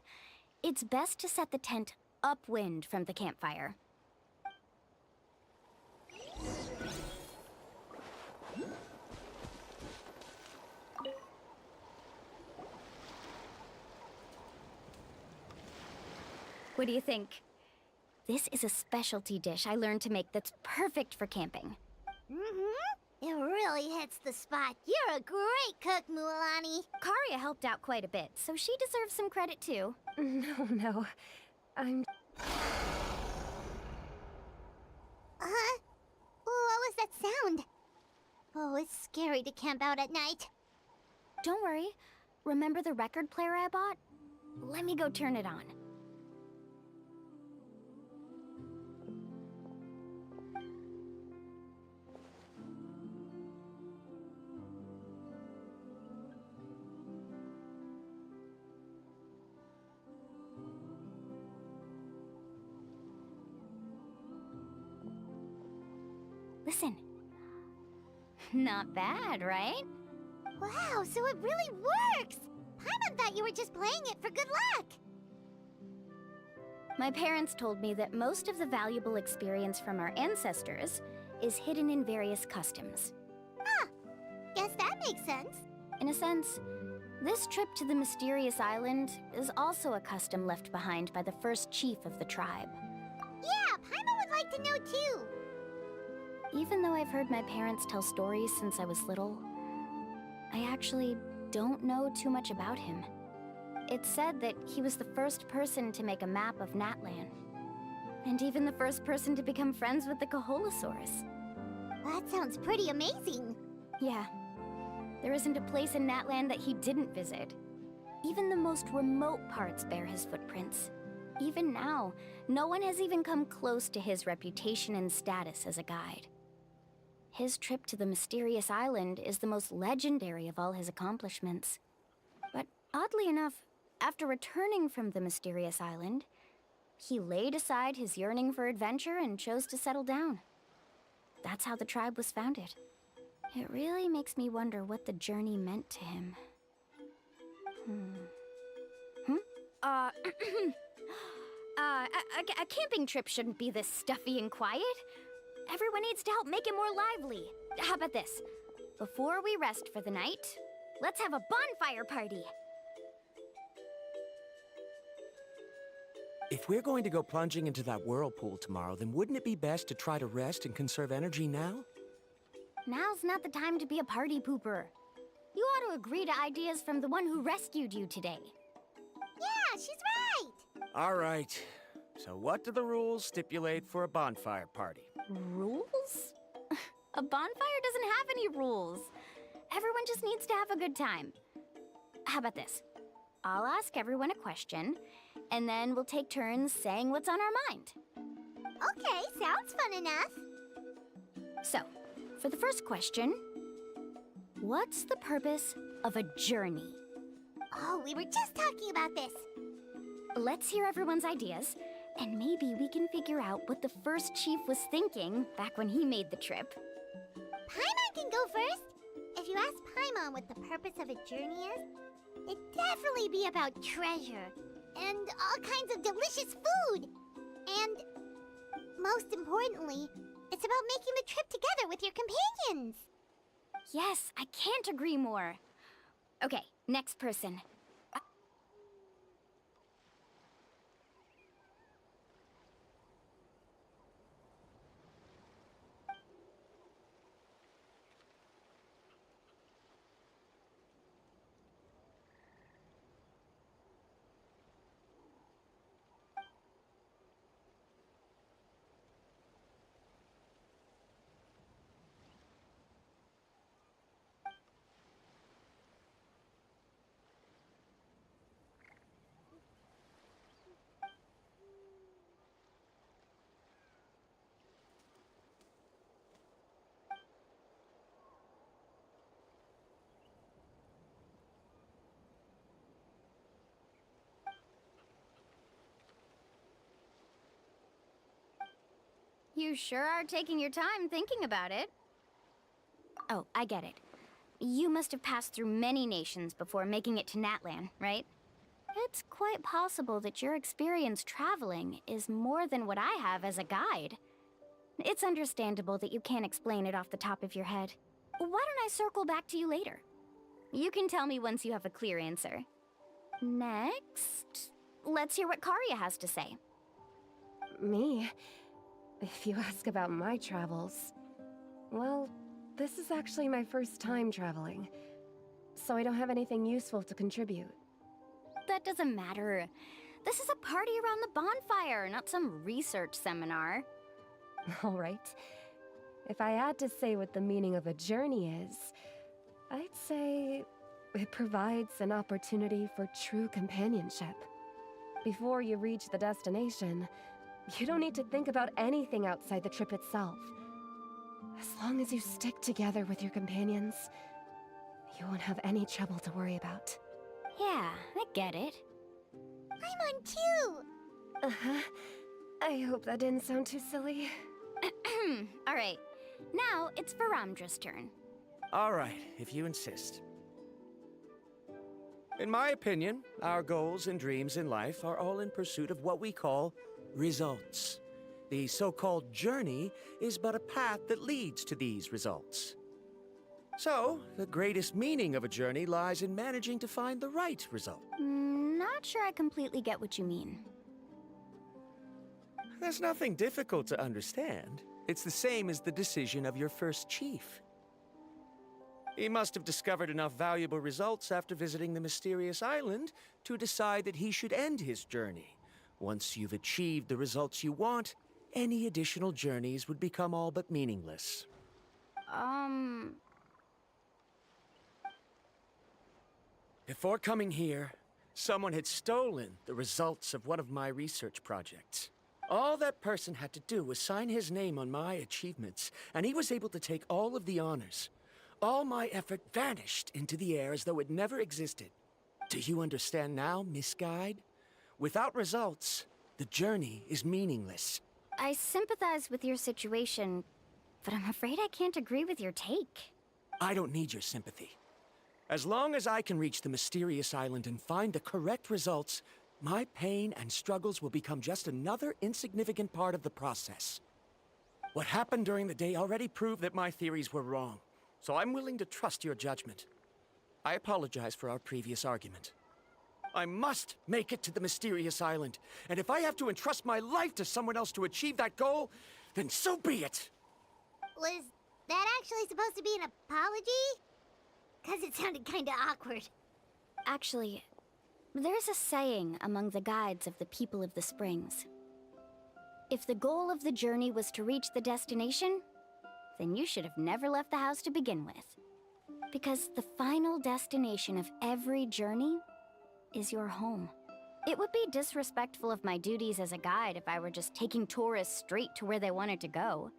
It's best to set the tent upwind from the campfire. What do you think? This is a specialty dish I learned to make that's perfect for camping. Mm-hmm. It really hits the spot. You're a great cook, Mualani. Karya helped out quite a bit, so she deserves some credit too. No. I'm... Huh? What was that sound? Oh, it's scary to camp out at night. Don't worry. Remember the record player I bought? Let me go turn it on. Listen. Not bad, right? Wow, so it really works! Paimon thought you were just playing it for good luck! My parents told me that most of the valuable experience from our ancestors is hidden in various customs. Huh. Guess that makes sense. In a sense, this trip to the mysterious island is also a custom left behind by the first chief of the tribe. Yeah, Paimon would like to know too! Even though I've heard my parents tell stories since I was little, I actually don't know too much about him. It's said that he was the first person to make a map of Natlan, and even the first person to become friends with the Kaholosaurus. That sounds pretty amazing. Yeah. There isn't a place in Natlan that he didn't visit. Even the most remote parts bear his footprints. Even now, no one has even come close to his reputation and status as a guide. His trip to the mysterious island is the most legendary of all his accomplishments. But oddly enough, after returning from the mysterious island, he laid aside his yearning for adventure and chose to settle down. That's how the tribe was founded. It really makes me wonder what the journey meant to him. A camping trip shouldn't be this stuffy and quiet. Everyone needs to help make it more lively. How about this? Before we rest for the night, let's have a bonfire party. If we're going to go plunging into that whirlpool tomorrow, then wouldn't it be best to try to rest and conserve energy now? Now's not the time to be a party pooper. You ought to agree to ideas from the one who rescued you today. Yeah, she's right! All right. So what do the rules stipulate for a bonfire party? Rules? A bonfire doesn't have any rules. Everyone just needs to have a good time. How about this? I'll ask everyone a question, and then we'll take turns saying what's on our mind. Okay, sounds fun enough. So, for the first question, what's the purpose of a journey? Oh, we were just talking about this. Let's hear everyone's ideas, and maybe we can figure out what the first chief was thinking back when he made the trip. Paimon can go first. If you ask Paimon what the purpose of a journey is, it'd definitely be about treasure and all kinds of delicious food. And most importantly, it's about making the trip together with your companions. Yes, I can't agree more. Okay, next person. You sure are taking your time thinking about it. Oh, I get it. You must have passed through many nations before making it to Natlan, right? It's quite possible that your experience traveling is more than what I have as a guide. It's understandable that you can't explain it off the top of your head. Why don't I circle back to you later? You can tell me once you have a clear answer. Next, let's hear what Karya has to say. Me? If you ask about my travels... Well, this is actually my first time traveling, so I don't have anything useful to contribute. That doesn't matter. This is a party around the bonfire, not some research seminar. Alright. If I had to say what the meaning of a journey is, I'd say it provides an opportunity for true companionship. Before you reach the destination, you don't need to think about anything outside the trip itself. As long as you stick together with your companions, you won't have any trouble to worry about. Yeah, I get it. I'm on too! Uh-huh. I hope that didn't sound too silly. Alright, now it's Varamdra's turn. All right, if you insist. In my opinion, our goals and dreams in life are all in pursuit of what we call results. The so-called journey is but a path that leads to these results. So, the greatest meaning of a journey lies in managing to find the right result. Not sure I completely get what you mean. There's nothing difficult to understand. It's the same as the decision of your first chief. He must have discovered enough valuable results after visiting the mysterious island to decide that he should end his journey. Once you've achieved the results you want, any additional journeys would become all but meaningless. Before coming here, someone had stolen the results of one of my research projects. All that person had to do was sign his name on my achievements, and he was able to take all of the honors. All my effort vanished into the air as though it never existed. Do you understand now, Miss Guide? Without results, the journey is meaningless. I sympathize with your situation, but I'm afraid I can't agree with your take. I don't need your sympathy. As long as I can reach the mysterious island and find the correct results, my pain and struggles will become just another insignificant part of the process. What happened during the day already proved that my theories were wrong, so I'm willing to trust your judgment. I apologize for our previous argument. I must make it to the mysterious island, and if I have to entrust my life to someone else to achieve that goal, then so be it! Was that actually supposed to be an apology? Because it sounded kinda awkward. Actually, there's a saying among the guides of the people of the Springs. If the goal of the journey was to reach the destination, then you should have never left the house to begin with. Because the final destination of every journey is your home. It would be disrespectful of my duties as a guide if I were just taking tourists straight to where they wanted to go.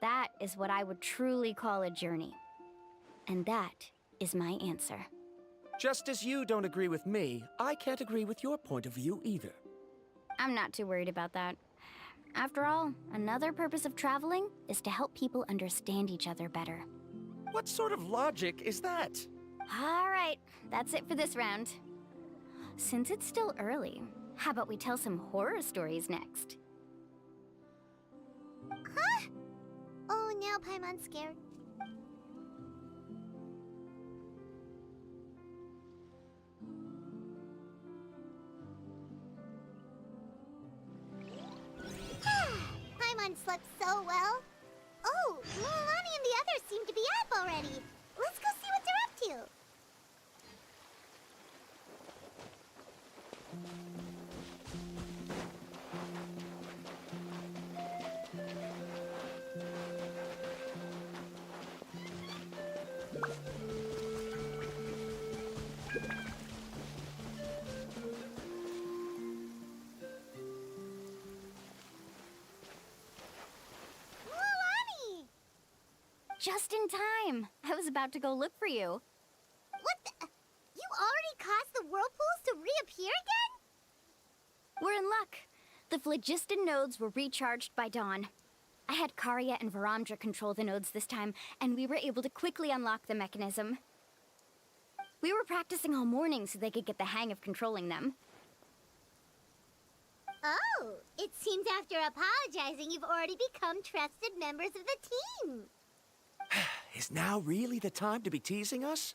That is what I would truly call a journey. And that is my answer. Just as you don't agree with me, I can't agree with your point of view either. I'm not too worried about that. After all, another purpose of traveling is to help people understand each other better. What sort of logic is that? All right, that's it for this round. Since it's still early, how about we tell some horror stories next? Huh? Oh, now Paimon's scared. Paimon slept so well. Oh, Mualani and the others seem to be up already. Let's go see what they're up to. Just in time. I was about to go look for you. What the? You already caused the whirlpools to reappear again? We're in luck. The phlogiston nodes were recharged by dawn. I had Karya and Varamdra control the nodes this time, and we were able to quickly unlock the mechanism. We were practicing all morning so they could get the hang of controlling them. Oh, it seems after apologizing, you've already become trusted members of the team. Is now really the time to be teasing us?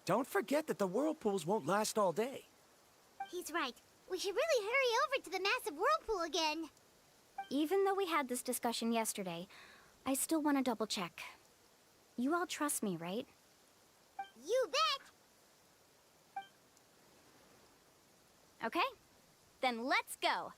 Don't forget that the whirlpools won't last all day. He's right. We should really hurry over to the massive whirlpool again. Even though we had this discussion yesterday, I still want to double check. You all trust me, right? You bet! Okay, then let's go.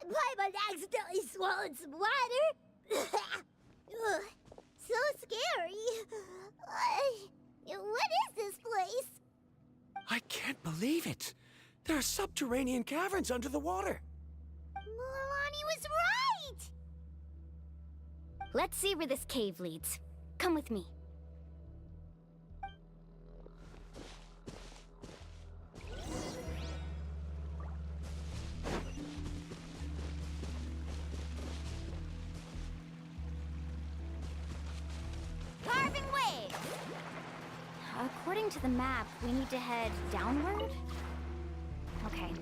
Paimon accidentally swallowed some water. Ugh, so scary. What is this place? I can't believe it. There are subterranean caverns under the water. Mualani was right! Let's see where this cave leads. Come with me. Carving way! According to the map, we need to head downward? Okay.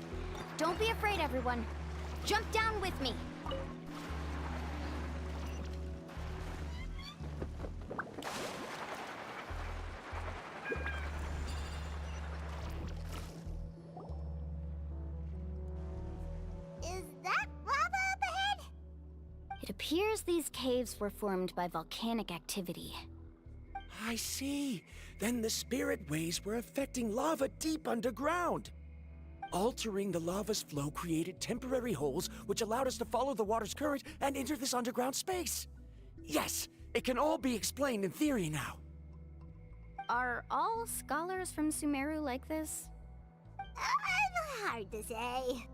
Don't be afraid, everyone. Jump down with me. Is that lava up ahead? It appears these caves were formed by volcanic activity. I see. Then the spirit waves were affecting lava deep underground. Altering the lava's flow created temporary holes which allowed us to follow the water's current and enter this underground space. Yes, it can all be explained in theory now. Are all scholars from Sumeru like this? Hard to say.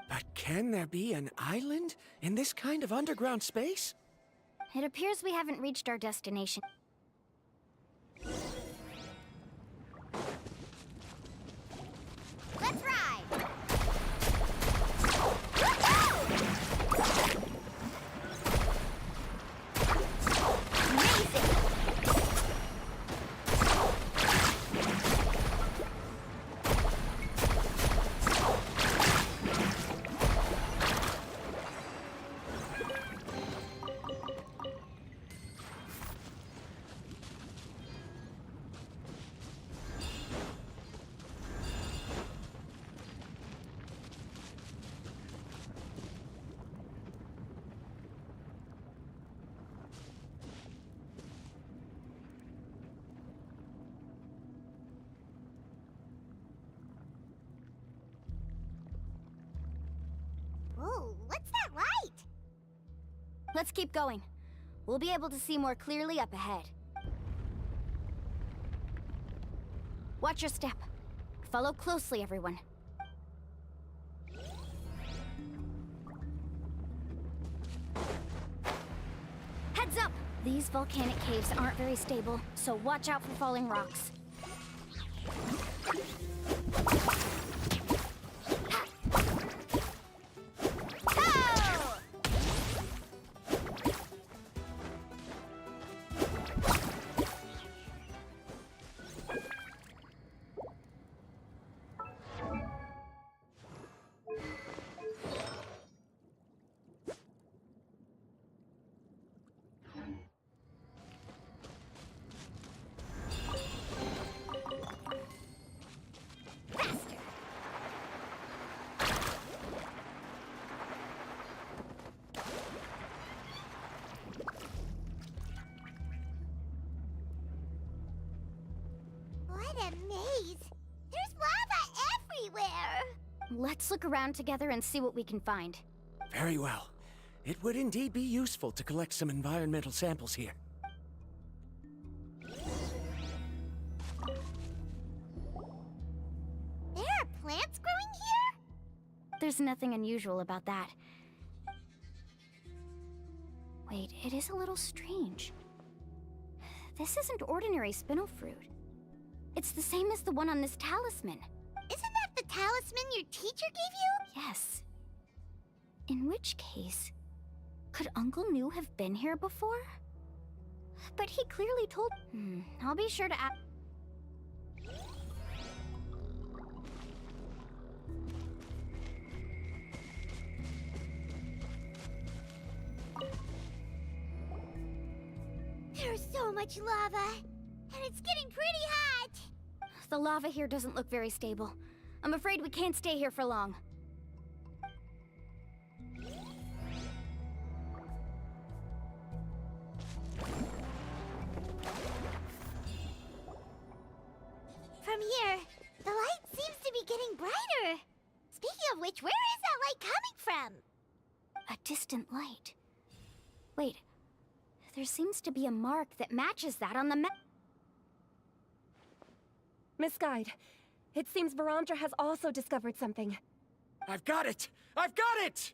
But can there be an island in this kind of underground space? It appears we haven't reached our destination. Let's ride! Whoa, what's that light? Let's keep going. We'll be able to see more clearly up ahead. Watch your step. Follow closely, everyone. Heads up! These volcanic caves aren't very stable, so watch out for falling rocks. What a maze! There's lava everywhere! Let's look around together and see what we can find. Very well. It would indeed be useful to collect some environmental samples here. There's nothing unusual about that. Wait, it is a little strange. This isn't ordinary spinel fruit. It's the same as the one on this talisman. Isn't that the talisman your teacher gave you? Yes. In which case, could Uncle New have been here before? But he clearly told... I'll be sure to ask... There's so much lava, and it's getting pretty hot. The lava here doesn't look very stable. I'm afraid we can't stay here for long. From here, the light seems to be getting brighter. Speaking of which, where is that light coming from? A distant light. Wait, there seems to be a mark that matches that on the map. Miss Guide, it seems Varamdra has also discovered something. I've got it! I've got it!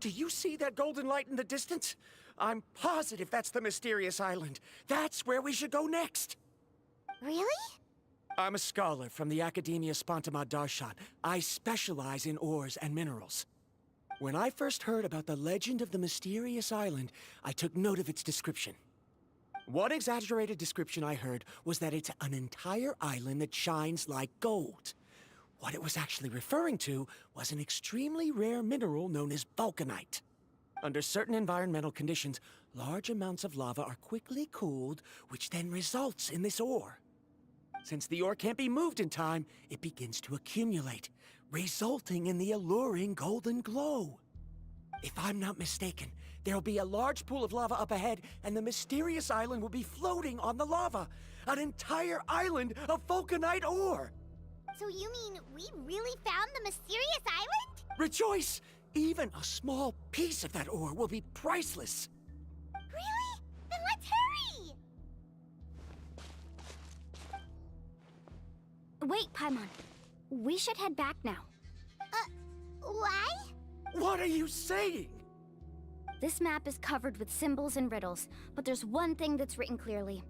Do you see that golden light in the distance? I'm positive that's the mysterious island. That's where we should go next. Really? I'm a scholar from the Academia Spontamad Darshan. I specialize in ores and minerals. When I first heard about the legend of the mysterious island, I took note of its description. One exaggerated description I heard was that it's an entire island that shines like gold. What it was actually referring to was an extremely rare mineral known as vulcanite. Under certain environmental conditions, large amounts of lava are quickly cooled, which then results in this ore. Since the ore can't be moved in time, it begins to accumulate, resulting in the alluring golden glow. If I'm not mistaken, there'll be a large pool of lava up ahead, and the mysterious island will be floating on the lava. An entire island of vulcanite ore! So you mean we really found the mysterious island? Rejoice! Even a small piece of that ore will be priceless. Really? Then let's hurry! Wait, Paimon. We should head back now. Why? What are you saying? This map is covered with symbols and riddles, but there's one thing that's written clearly.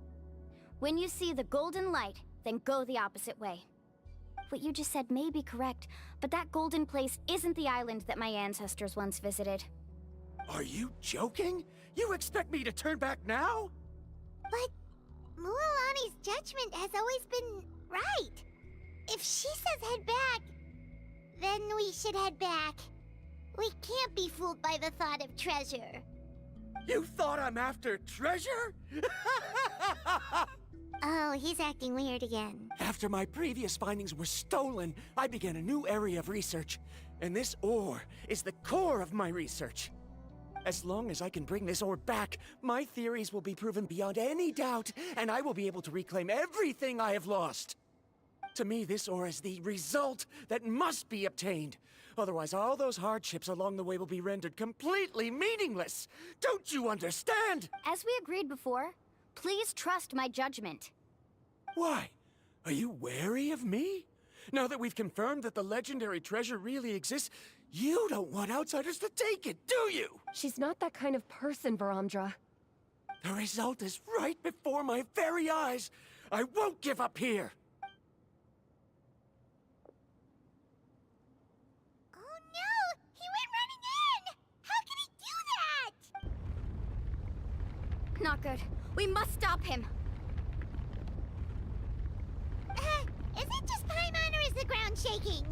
When you see the golden light, then go the opposite way. What you just said may be correct, but that golden place isn't the island that my ancestors once visited. Are you joking? You expect me to turn back now? But Mualani's judgment has always been right. If she says head back, then we should head back. We can't be fooled by the thought of treasure. You thought I'm after treasure? Oh, he's acting weird again. After my previous findings were stolen, I began a new area of research. And this ore is the core of my research. As long as I can bring this ore back, my theories will be proven beyond any doubt, and I will be able to reclaim everything I have lost. To me, this ore is the result that must be obtained. Otherwise, all those hardships along the way will be rendered completely meaningless. Don't you understand? As we agreed before, please trust my judgment. Why? Are you wary of me? Now that we've confirmed that the legendary treasure really exists, you don't want outsiders to take it, do you? She's not that kind of person, Varamdra. The result is right before my very eyes. I won't give up here. Oh no! He went running in! How can he do that? Not good. We must stop him. Is it just Paimon or is the ground shaking?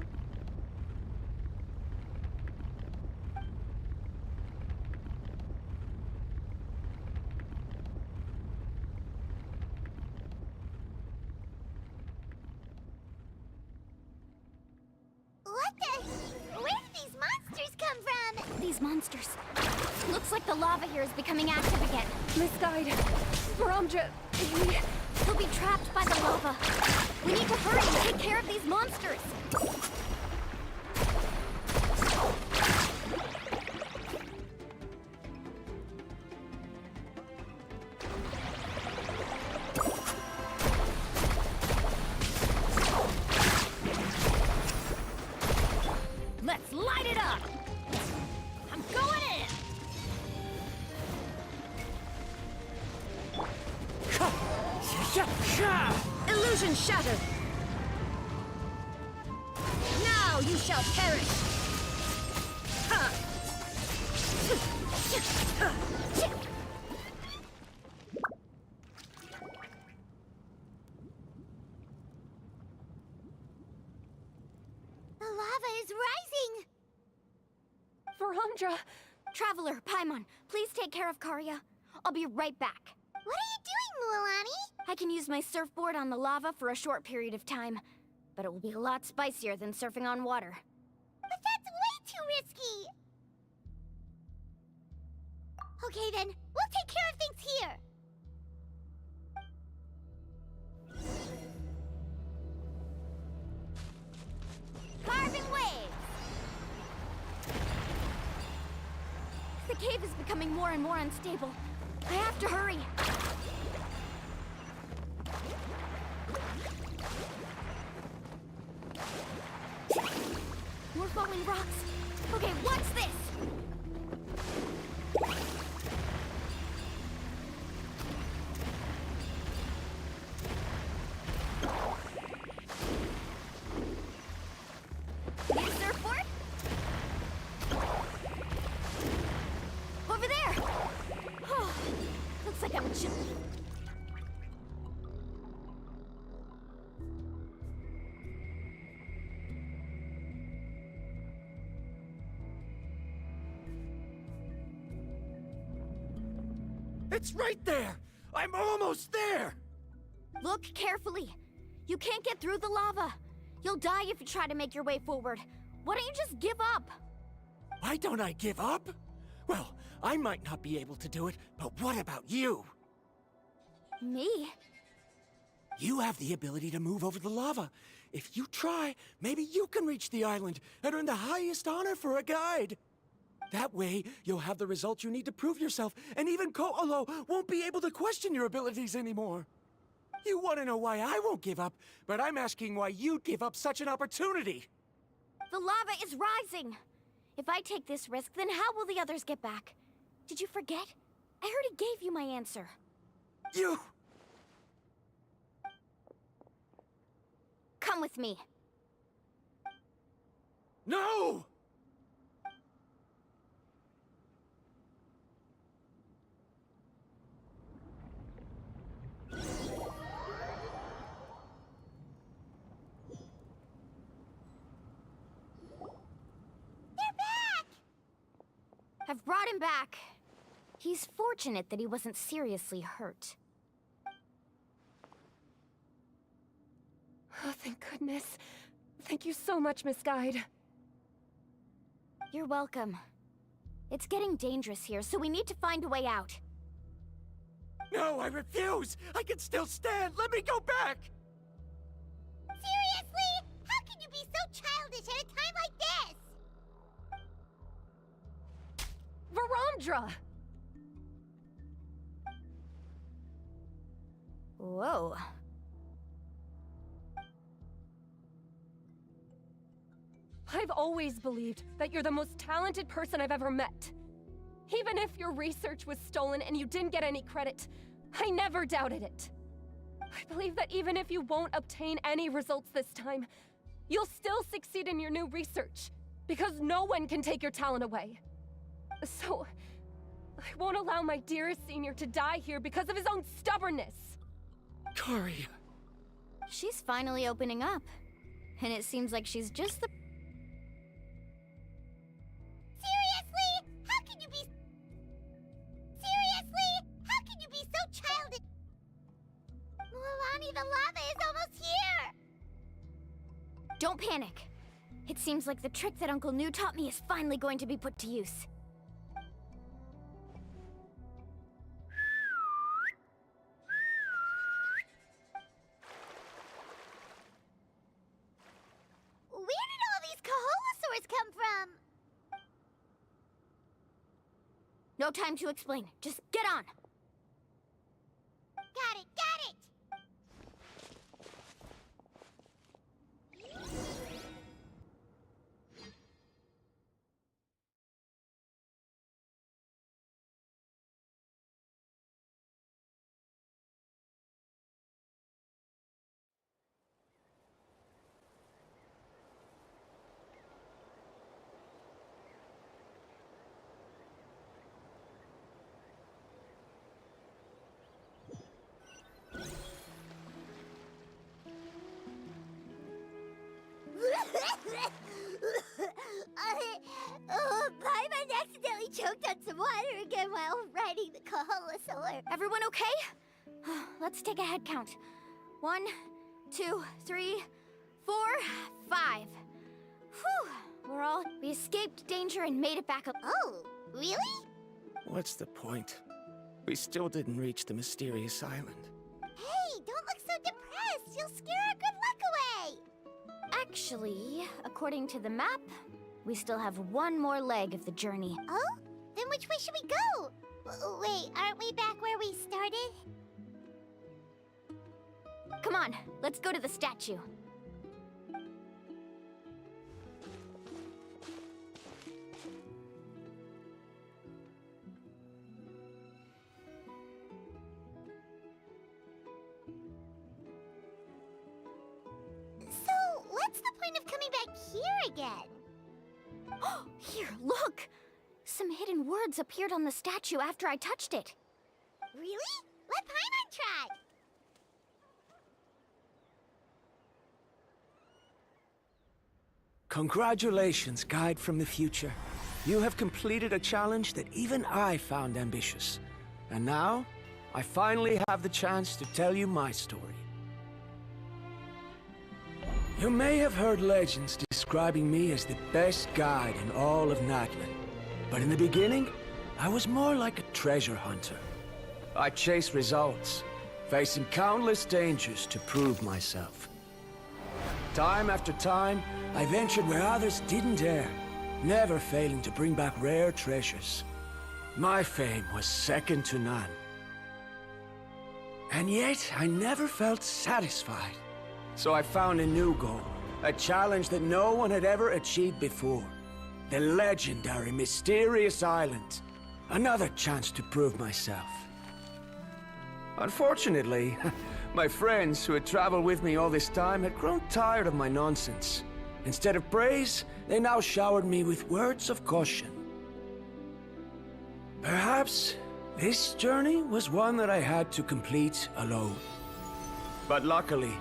What the? Where did these monsters come from? These monsters. Looks like the lava here is becoming active again. Miss Guide, Varamdra, He'll be trapped by the lava. We need to hurry and take care of these monsters. Shatter! Now you shall perish! Ha! The lava is rising! Verandra! Traveler, Paimon, please take care of Karya. I'll be right back. What are you doing, Mualani? I can use my surfboard on the lava for a short period of time, but it will be a lot spicier than surfing on water. But that's way too risky! Okay then, we'll take care of things here! Carving waves! The cave is becoming more and more unstable. I have to hurry. More falling rocks. Okay, what's this? Need a surfboard? Over there! Oh, looks like I'm chilly. It's right there! I'm almost there! Look carefully. You can't get through the lava. You'll die if you try to make your way forward. Why don't you just give up? Why don't I give up? Well, I might not be able to do it, but what about you? Me? You have the ability to move over the lava. If you try, maybe you can reach the island and earn the highest honor for a guide. That way, you'll have the results you need to prove yourself, and even Ko'olo won't be able to question your abilities anymore. You want to know why I won't give up, but I'm asking why you'd give up such an opportunity. The lava is rising. If I take this risk, then how will the others get back? Did you forget? I already gave you my answer. You... Come with me. No! I've brought him back. He's fortunate that he wasn't seriously hurt. Oh, thank goodness. Thank you so much, Miss Guide. You're welcome. It's getting dangerous here, so we need to find a way out. No, I refuse! I can still stand! Let me go back! Seriously? How can you be so childish at a time like this? Verandra! Whoa. I've always believed that you're the most talented person I've ever met. Even if your research was stolen and you didn't get any credit, I never doubted it. I believe that even if you won't obtain any results this time, you'll still succeed in your new research, because no one can take your talent away. So, I won't allow my dearest senior to die here because of his own stubbornness. Karya. She's finally opening up. And it seems like she's just the... Seriously? How can you be... Seriously? How can you be so childish? Mualani, the lava is almost here! Don't panic. It seems like the trick that Uncle Nu taught me is finally going to be put to use. Where did all these Kaholosaurs come from? No time to explain. Just get on. Got it, got it! soaked on some water again while riding the Kaholosaur. Everyone okay? Let's take a head count. 1, 2, 3, 4, 5. Whew, we escaped danger and made it back up. Oh, really? What's the point? We still didn't reach the mysterious island. Hey, don't look so depressed. You'll scare our good luck away. Actually, according to the map, we still have one more leg of the journey. Oh? Then which way should we go? Wait, aren't we back where we started? Come on, let's go to the statue. So, what's the point of coming back here again? Here, look! Some hidden words appeared on the statue after I touched it. Really? Let Paimon try! Congratulations, guide from the future. You have completed a challenge that even I found ambitious. And now, I finally have the chance to tell you my story. You may have heard legends describing me as the best guide in all of Natlan. But in the beginning, I was more like a treasure hunter. I chased results, facing countless dangers to prove myself. Time after time, I ventured where others didn't dare, never failing to bring back rare treasures. My fame was second to none. And yet, I never felt satisfied. So I found a new goal, a challenge that no one had ever achieved before. The legendary Mysterious Island. Another chance to prove myself. Unfortunately, my friends who had traveled with me all this time had grown tired of my nonsense. Instead of praise, they now showered me with words of caution. Perhaps this journey was one that I had to complete alone. But luckily,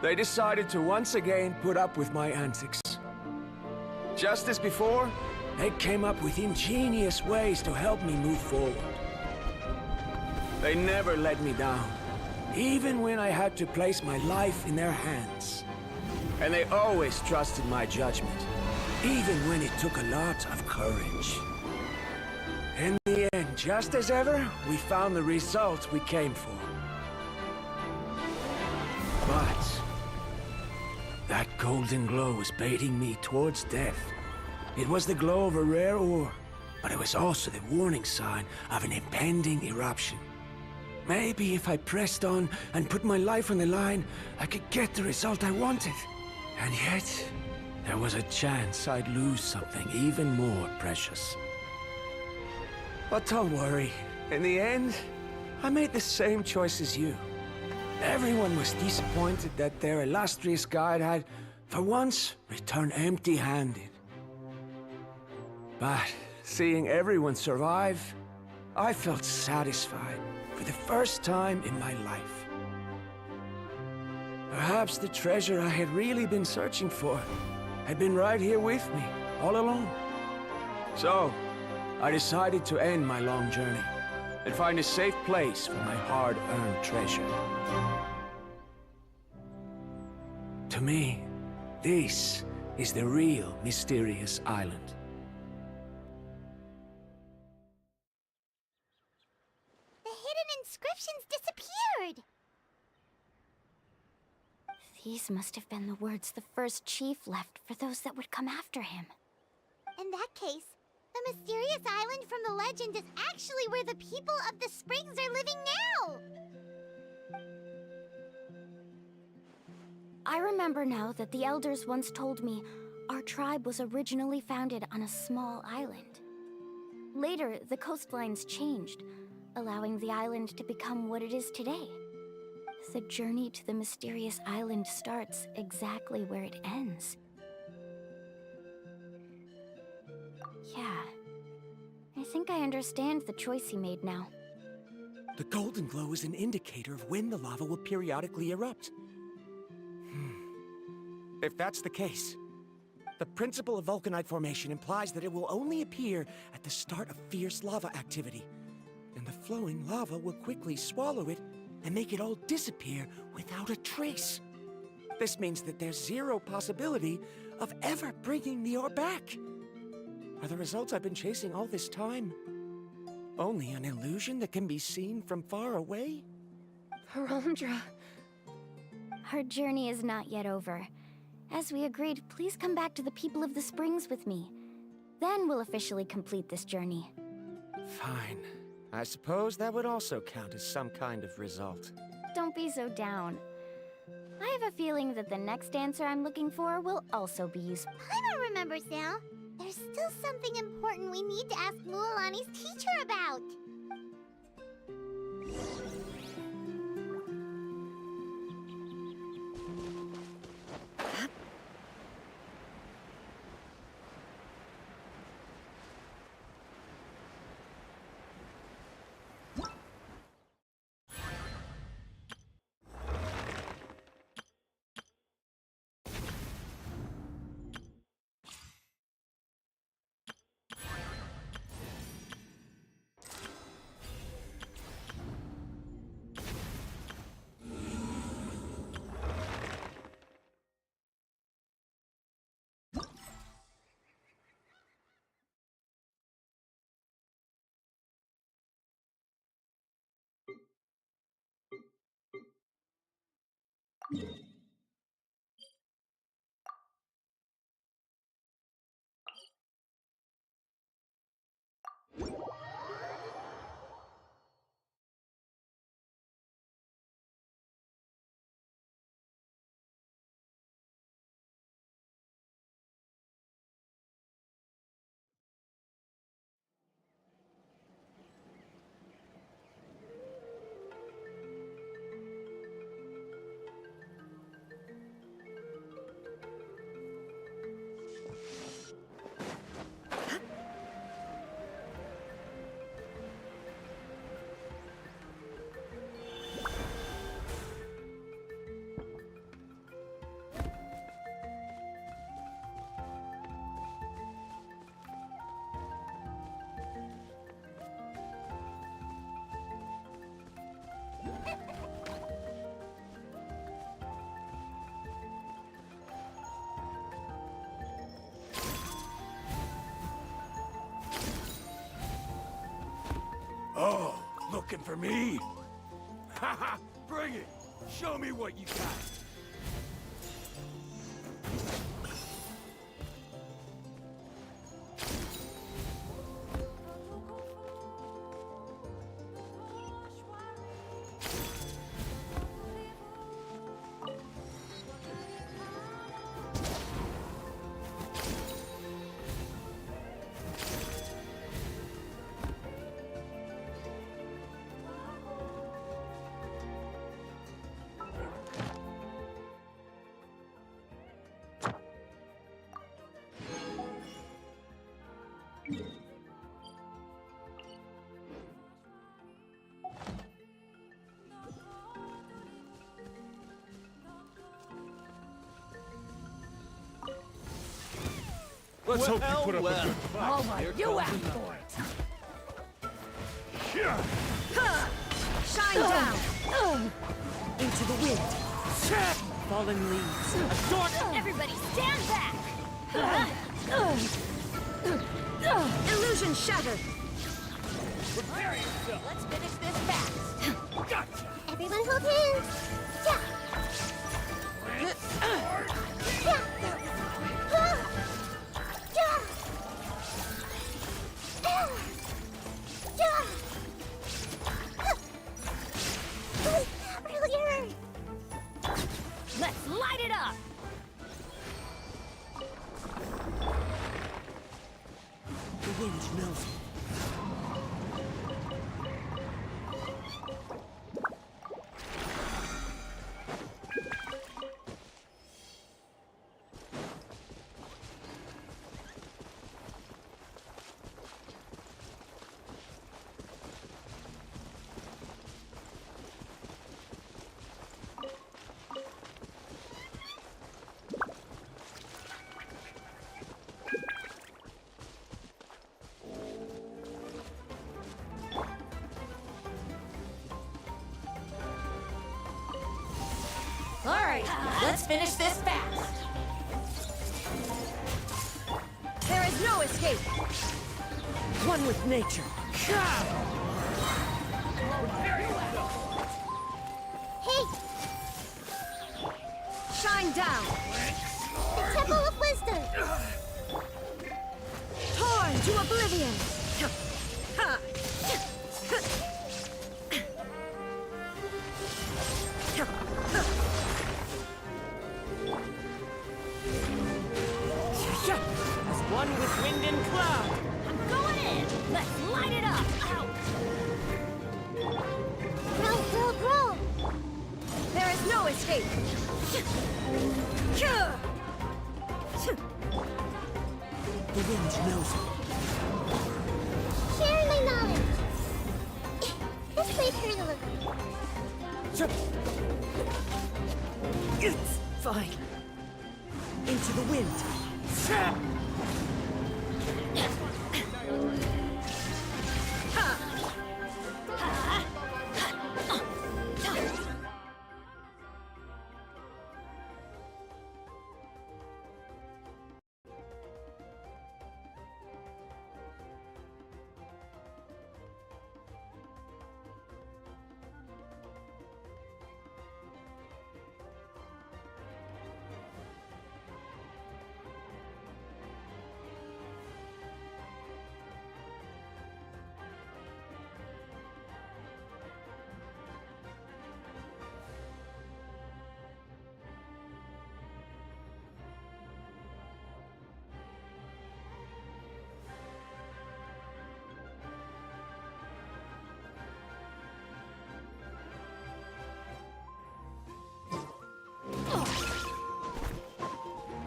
they decided to once again put up with my antics. Just as before, they came up with ingenious ways to help me move forward. They never let me down, even when I had to place my life in their hands. And they always trusted my judgment, even when it took a lot of courage. In the end, just as ever, we found the result we came for. But that golden glow was baiting me towards death. It was the glow of a rare ore, but it was also the warning sign of an impending eruption. Maybe if I pressed on and put my life on the line, I could get the result I wanted. And yet, there was a chance I'd lose something even more precious. But don't worry. In the end, I made the same choice as you. Everyone was disappointed that their illustrious guide had, for once, returned empty-handed. But seeing everyone survive, I felt satisfied for the first time in my life. Perhaps the treasure I had really been searching for had been right here with me, all along. So, I decided to end my long journey and find a safe place for my hard-earned treasure. To me, this is the real Mysterious Island. The hidden inscriptions disappeared! These must have been the words the first chief left for those that would come after him. In that case, the mysterious island from the legend is actually where the people of the springs are living now! I remember now that the elders once told me our tribe was originally founded on a small island. Later, the coastlines changed, allowing the island to become what it is today. The journey to the mysterious island starts exactly where it ends. Yeah, I think I understand the choice he made now. The golden glow is an indicator of when the lava will periodically erupt. If that's the case, The principle of vulcanite formation implies that it will only appear at the start of fierce lava activity, and the flowing lava will quickly swallow it and make it all disappear without a trace. This means that there's zero possibility of ever bringing the ore back. Are the results I've been chasing all this time only an illusion that can be seen from far away? Parandra. Our journey is not yet over. As we agreed, please come back to the People of the Springs with me. Then we'll officially complete this journey. Fine. I suppose that would also count as some kind of result. Don't be so down. I have a feeling that the next answer I'm looking for will also be useful. I don't remember, Sal. There's still something important we need to ask Mualani's teacher about. Oh, looking for me? Haha, bring it! Show me what you got! Let's hope you put up a good fight. Oh my, you asked for it. Shine down! Into the wind. Fallen leaves. Everybody stand back! Illusion shattered. Prepare yourself. Let's finish this fast. Gotcha. Everyone hold hands. Yeah. Let's light it up! The wind knows it. finish this fast. There is no escape. One with nature. Hey! Shine down. The Temple of Wisdom! Torn to oblivion. As one with wind and cloud. I'm going in! Let's light it up! Grow! There is no escape. The wind knows it. Sharing my knowledge! This place hurt a little. It's fine. Into the wind.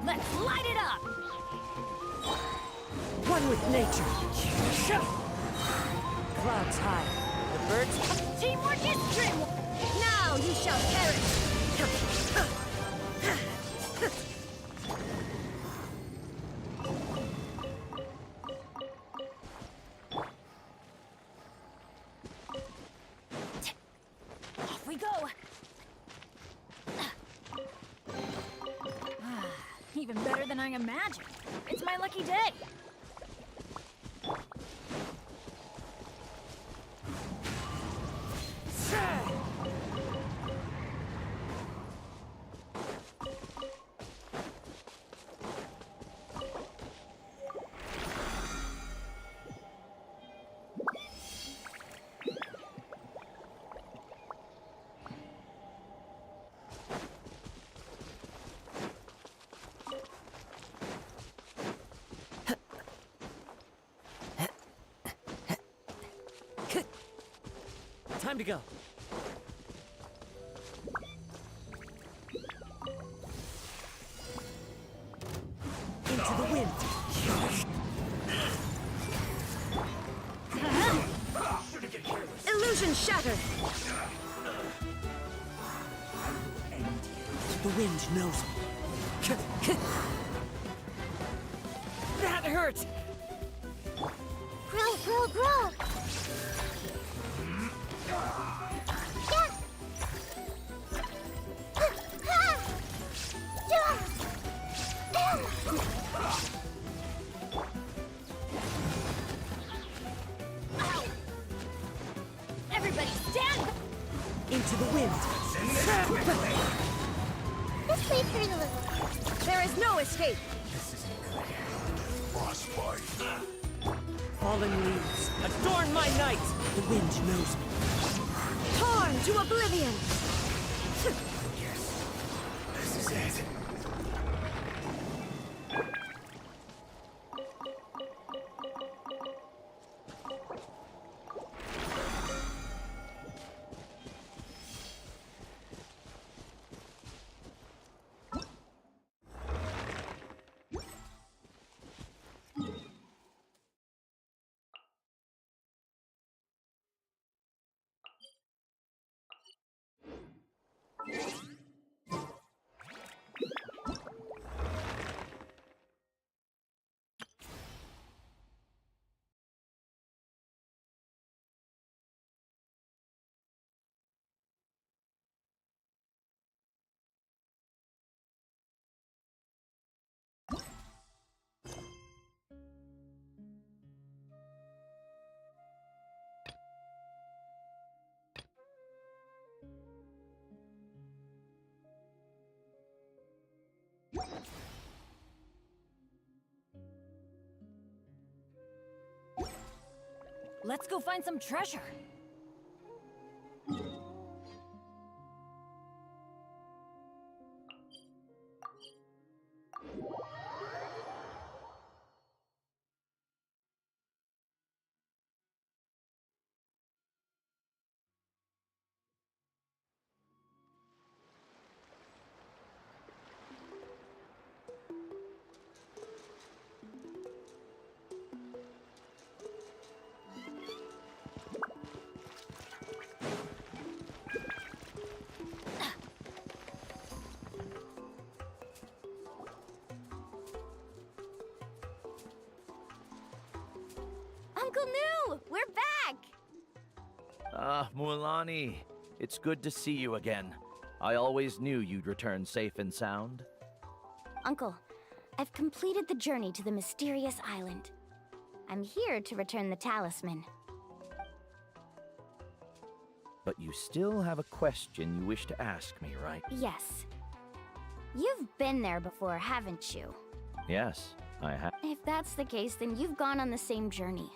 Let's light it up! One with nature. Clouds high. The birds. Teamwork is dream. Now you shall perish. Off we go! Even better than I imagined. It's my lucky day. Time to go. Into the wind. Illusion shattered. The wind knows it. That hurt! Grow! Everybody stand! Into the wind. This place hurt a little. There is no escape. This isn't good. Frostbite. Fallen leaves, adorn my night! The wind knows me. Torn to oblivion. Yes, this is it. Let's go find some treasure. Uncle New, we're back! Ah, Mualani, it's good to see you again. I always knew you'd return safe and sound. Uncle, I've completed the journey to the mysterious island. I'm here to return the talisman. But you still have a question you wish to ask me, right? Yes. You've been there before, haven't you? Yes, I have. If that's the case, then you've gone on the same journey.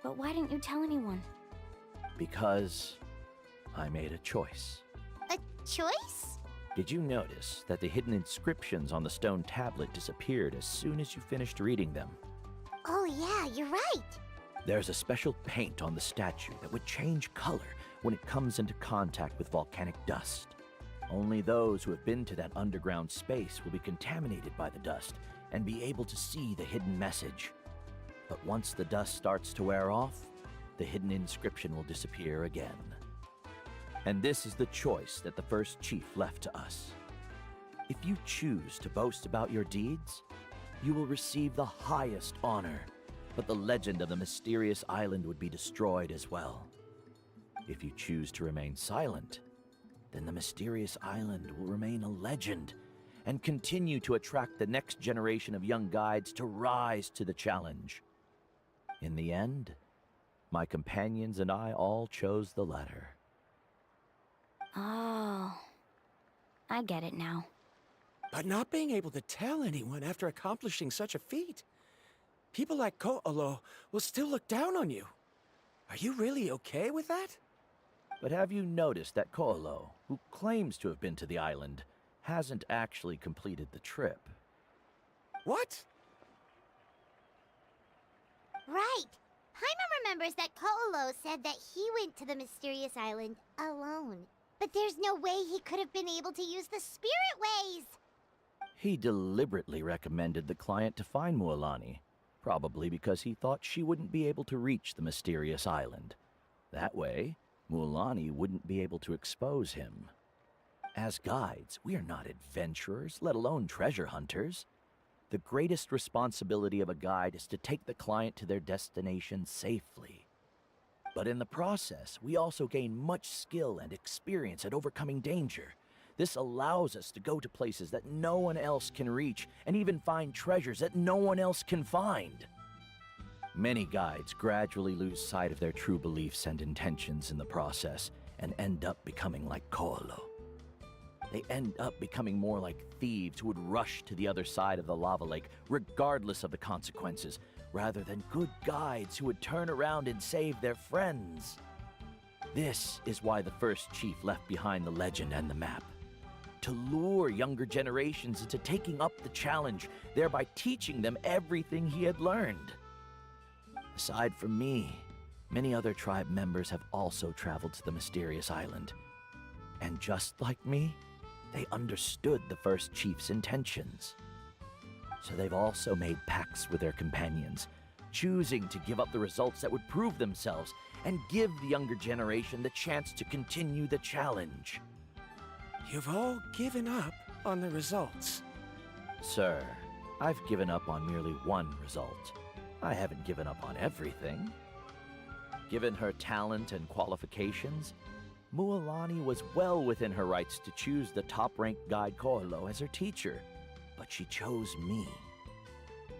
But why didn't you tell anyone? Because I made a choice. A choice? Did you notice that the hidden inscriptions on the stone tablet disappeared as soon as you finished reading them? Oh yeah, you're right. There's a special paint on the statue that would change color when it comes into contact with volcanic dust. Only those who have been to that underground space will be contaminated by the dust and be able to see the hidden message. But once the dust starts to wear off, the hidden inscription will disappear again. And this is the choice that the first chief left to us. If you choose to boast about your deeds, you will receive the highest honor, but the legend of the mysterious island would be destroyed as well. If you choose to remain silent, then the mysterious island will remain a legend and continue to attract the next generation of young guides to rise to the challenge. In the end, my companions and I all chose the latter. Oh, I get it now. But not being able to tell anyone after accomplishing such a feat. People like Ko'olo will still look down on you. Are you really okay with that? But have you noticed that Ko'olo, who claims to have been to the island, hasn't actually completed the trip? What? Right. Paimon remembers that Ko'olo said that he went to the mysterious island alone. But there's no way he could have been able to use the spirit ways! He deliberately recommended the client to find Mualani, probably because he thought she wouldn't be able to reach the mysterious island. That way, Mualani wouldn't be able to expose him. As guides, we are not adventurers, let alone treasure hunters. The greatest responsibility of a guide is to take the client to their destination safely. But in the process, we also gain much skill and experience at overcoming danger. This allows us to go to places that no one else can reach, and even find treasures that no one else can find. Many guides gradually lose sight of their true beliefs and intentions in the process, and end up becoming like Ko'olo. They end up becoming more like thieves who would rush to the other side of the lava lake, regardless of the consequences, rather than good guides who would turn around and save their friends. This is why the first chief left behind the legend and the map. To lure younger generations into taking up the challenge, thereby teaching them everything he had learned. Aside from me, many other tribe members have also traveled to the mysterious island. And just like me, they understood the first chief's intentions. So they've also made pacts with their companions, choosing to give up the results that would prove themselves and give the younger generation the chance to continue the challenge. You've all given up on the results. Sir, I've given up on merely one result. I haven't given up on everything. Given her talent and qualifications, Mualani was well within her rights to choose the top-ranked guide Ko'olo as her teacher, but she chose me.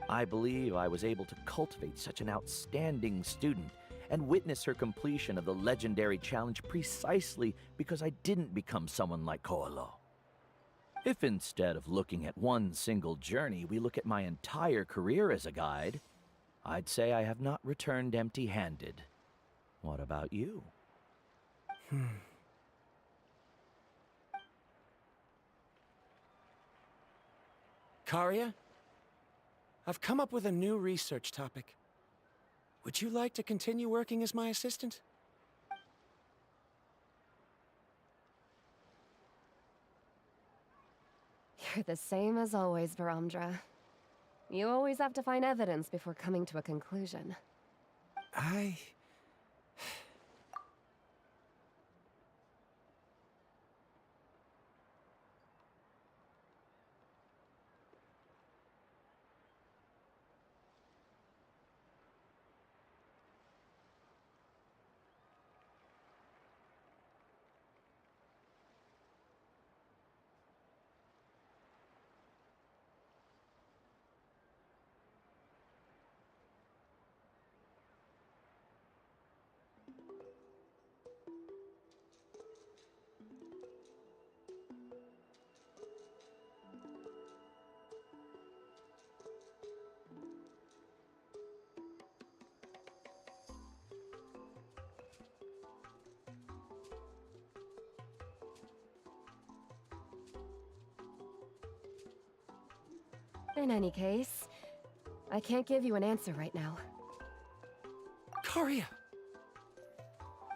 I believe I was able to cultivate such an outstanding student and witness her completion of the legendary challenge precisely because I didn't become someone like Ko'olo. If instead of looking at one single journey, we look at my entire career as a guide, I'd say I have not returned empty-handed. What about you? Karya? I've come up with a new research topic. Would you like to continue working as my assistant? You're the same as always, Varamdra. You always have to find evidence before coming to a conclusion. In any case, I can't give you an answer right now. Karya!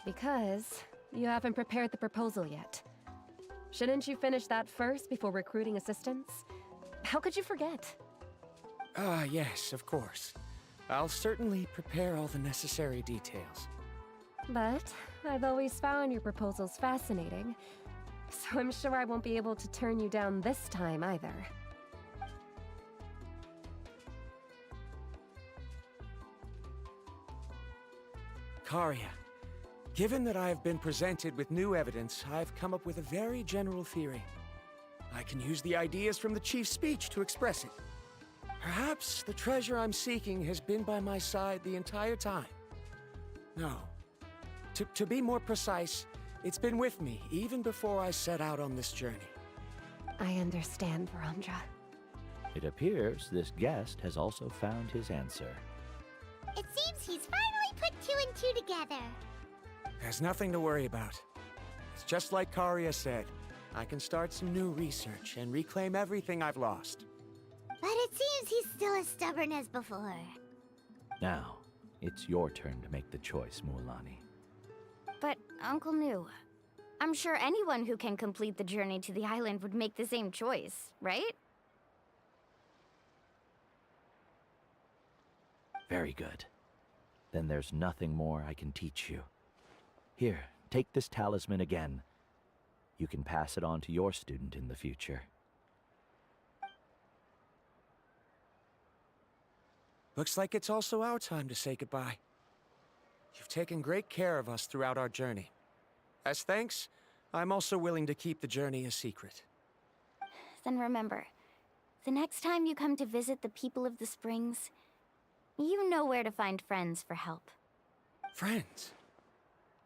Because you haven't prepared the proposal yet. Shouldn't you finish that first before recruiting assistants? How could you forget? Yes, of course. I'll certainly prepare all the necessary details. But I've always found your proposals fascinating, so I'm sure I won't be able to turn you down this time either. Karya, given that I have been presented with new evidence, I've come up with a very general theory. I can use the ideas from the Chief's speech to express it. Perhaps the treasure I'm seeking has been by my side the entire time. No. To be more precise, it's been with me even before I set out on this journey. I understand, Varamdra. It appears this guest has also found his answer. It seems he's finally put two and two together. There's nothing to worry about. It's just like Karya said. I can start some new research and reclaim everything I've lost. But it seems he's still as stubborn as before. Now, it's your turn to make the choice, Mualani. But, Uncle Nu, I'm sure anyone who can complete the journey to the island would make the same choice, right? Very good. Then there's nothing more I can teach you. Here, take this talisman again. You can pass it on to your student in the future. Looks like it's also our time to say goodbye. You've taken great care of us throughout our journey. As thanks, I'm also willing to keep the journey a secret. Then remember, the next time you come to visit the people of the Springs, you know where to find friends for help. Friends?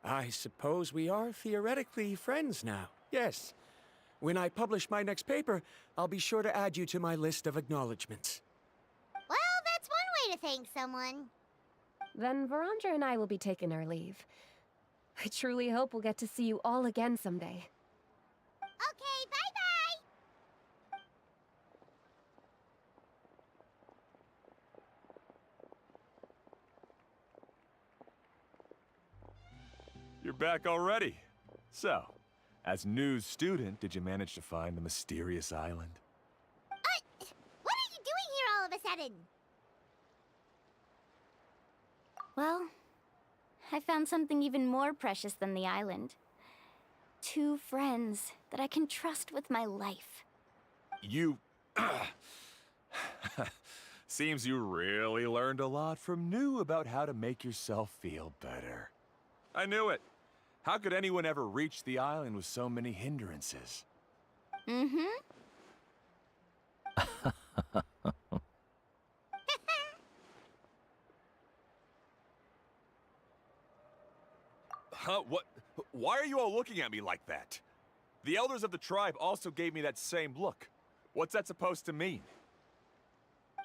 I suppose we are theoretically friends now, yes. When I publish my next paper, I'll be sure to add you to my list of acknowledgements. Well, that's one way to thank someone. Then Varamdra and I will be taking our leave. I truly hope we'll get to see you all again someday. Okay, bye-bye! You're back already. So, as news student, did you manage to find the mysterious island? What are you doing here all of a sudden? Well, I found something even more precious than the island. 2 friends that I can trust with my life. You... Seems you really learned a lot from New about how to make yourself feel better. I knew it. How could anyone ever reach the island with so many hindrances? Mm-hmm. Huh? What? Why are you all looking at me like that? The elders of the tribe also gave me that same look. What's that supposed to mean?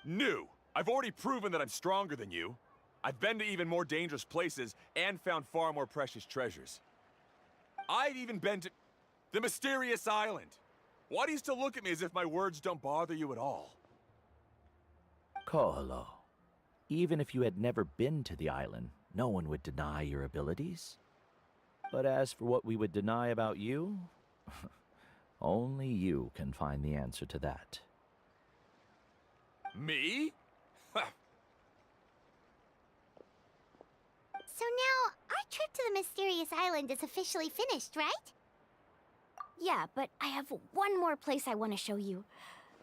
New, I've already proven that I'm stronger than you. I've been to even more dangerous places and found far more precious treasures. I've even been to the mysterious island. Why do you still look at me as if my words don't bother you at all? Koholo, even if you had never been to the island, no one would deny your abilities. But as for what we would deny about you, only you can find the answer to that. Me? So now, our trip to the mysterious island is officially finished, right? Yeah, but I have one more place I want to show you.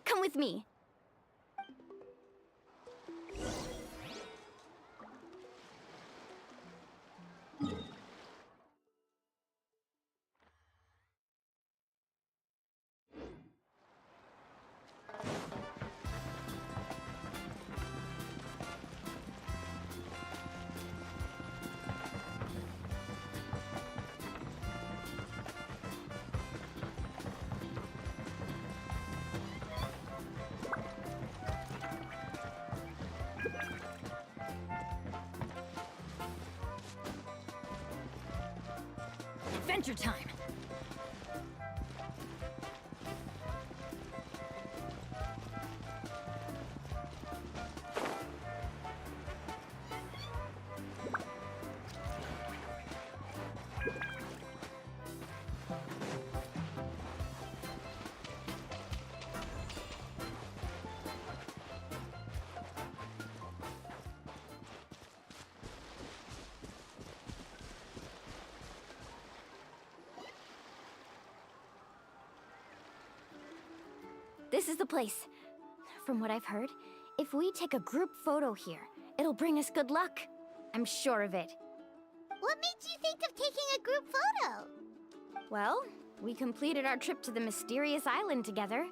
Come with me. Adventure time! This is the place. From what I've heard, if we take a group photo here, it'll bring us good luck. I'm sure of it. What made you think of taking a group photo? Well, we completed our trip to the mysterious island together,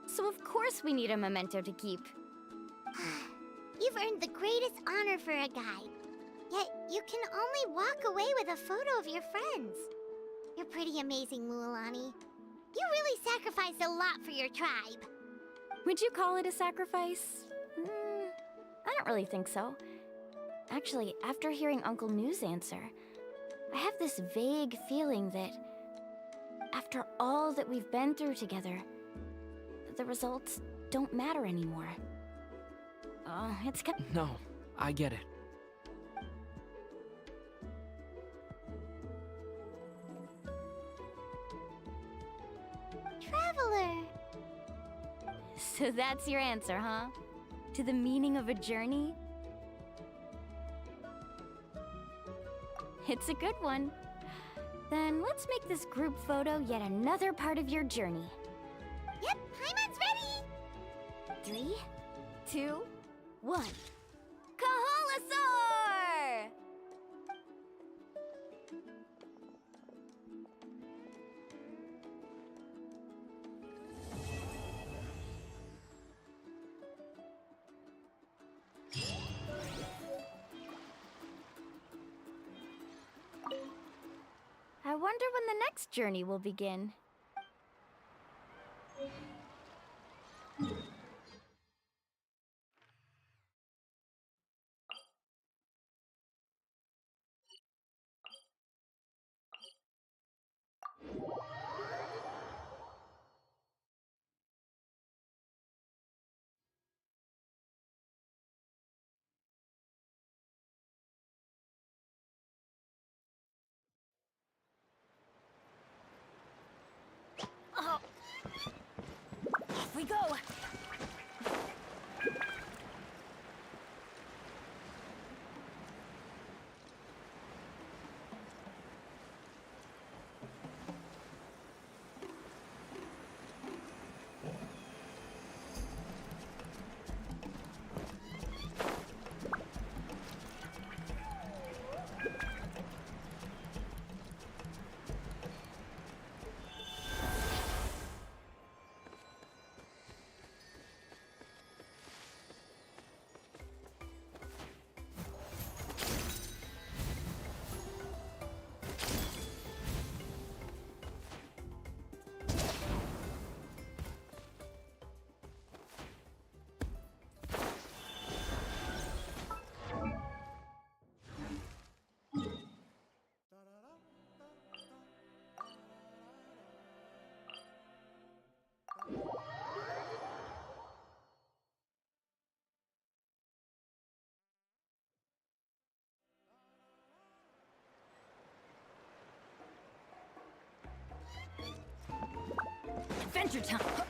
so of course we need a memento to keep. You've earned the greatest honor for a guide. Yet, you can only walk away with a photo of your friends. You're pretty amazing, Mualani. You really sacrificed a lot for your tribe. Would you call it a sacrifice? I don't really think so. Actually, after hearing Uncle New's answer, I have this vague feeling that after all that we've been through together, the results don't matter anymore. Oh, it's kind of... No, I get it. Traveler. So that's your answer, huh? To the meaning of a journey? It's a good one. Then let's make this group photo yet another part of your journey. Yep, Paimon's ready! 3, 2, 1. Kaholasaur! I wonder when the next journey will begin. Oh. Off we go! adventure time!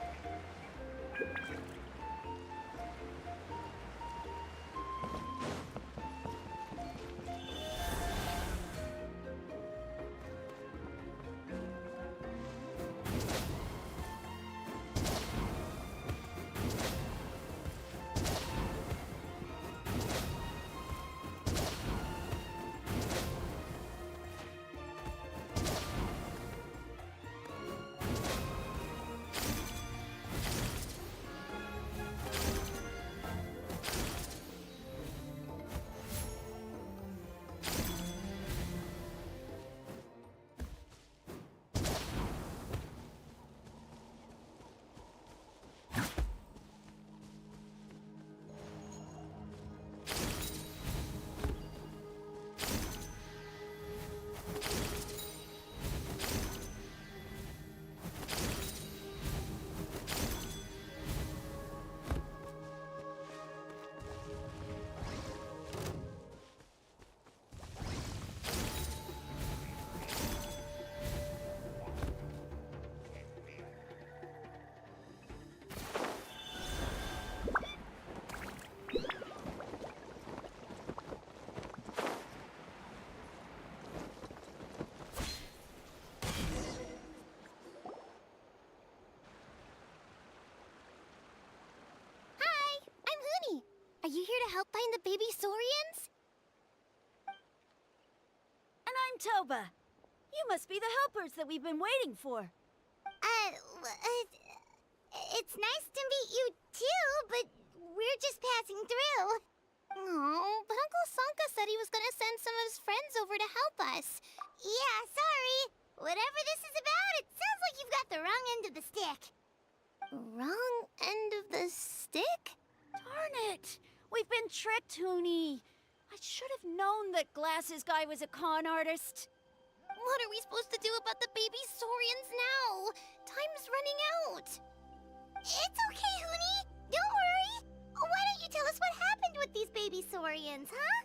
Are you here to help find the baby Saurians? And I'm Toba. You must be the helpers that we've been waiting for. It's nice to meet you too, but we're just passing through. Oh, but Uncle Sanka said he was gonna send some of his friends over to help us. Yeah, sorry. Whatever this is about, it sounds like you've got the wrong end of the stick. Wrong end of the stick? Darn it! We've been tricked, Hoonie. I should have known that Glasses Guy was a con artist. What are we supposed to do about the baby Saurians now? Time's running out. It's okay, Hoonie. Don't worry. Why don't you tell us what happened with these baby Saurians, huh?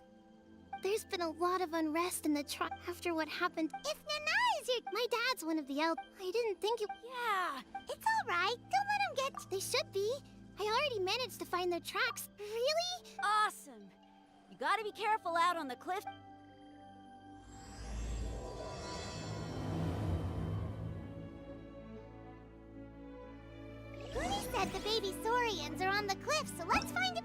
There's been a lot of unrest in the tribe after what happened. If Nana is here, my dad's one of the elders. I didn't think you... Yeah. It's all right. Don't let them get... They should be. I already managed to find their tracks. Really? Awesome. You gotta be careful out on the cliff. Goonie said the baby Saurians are on the cliff, so let's find it.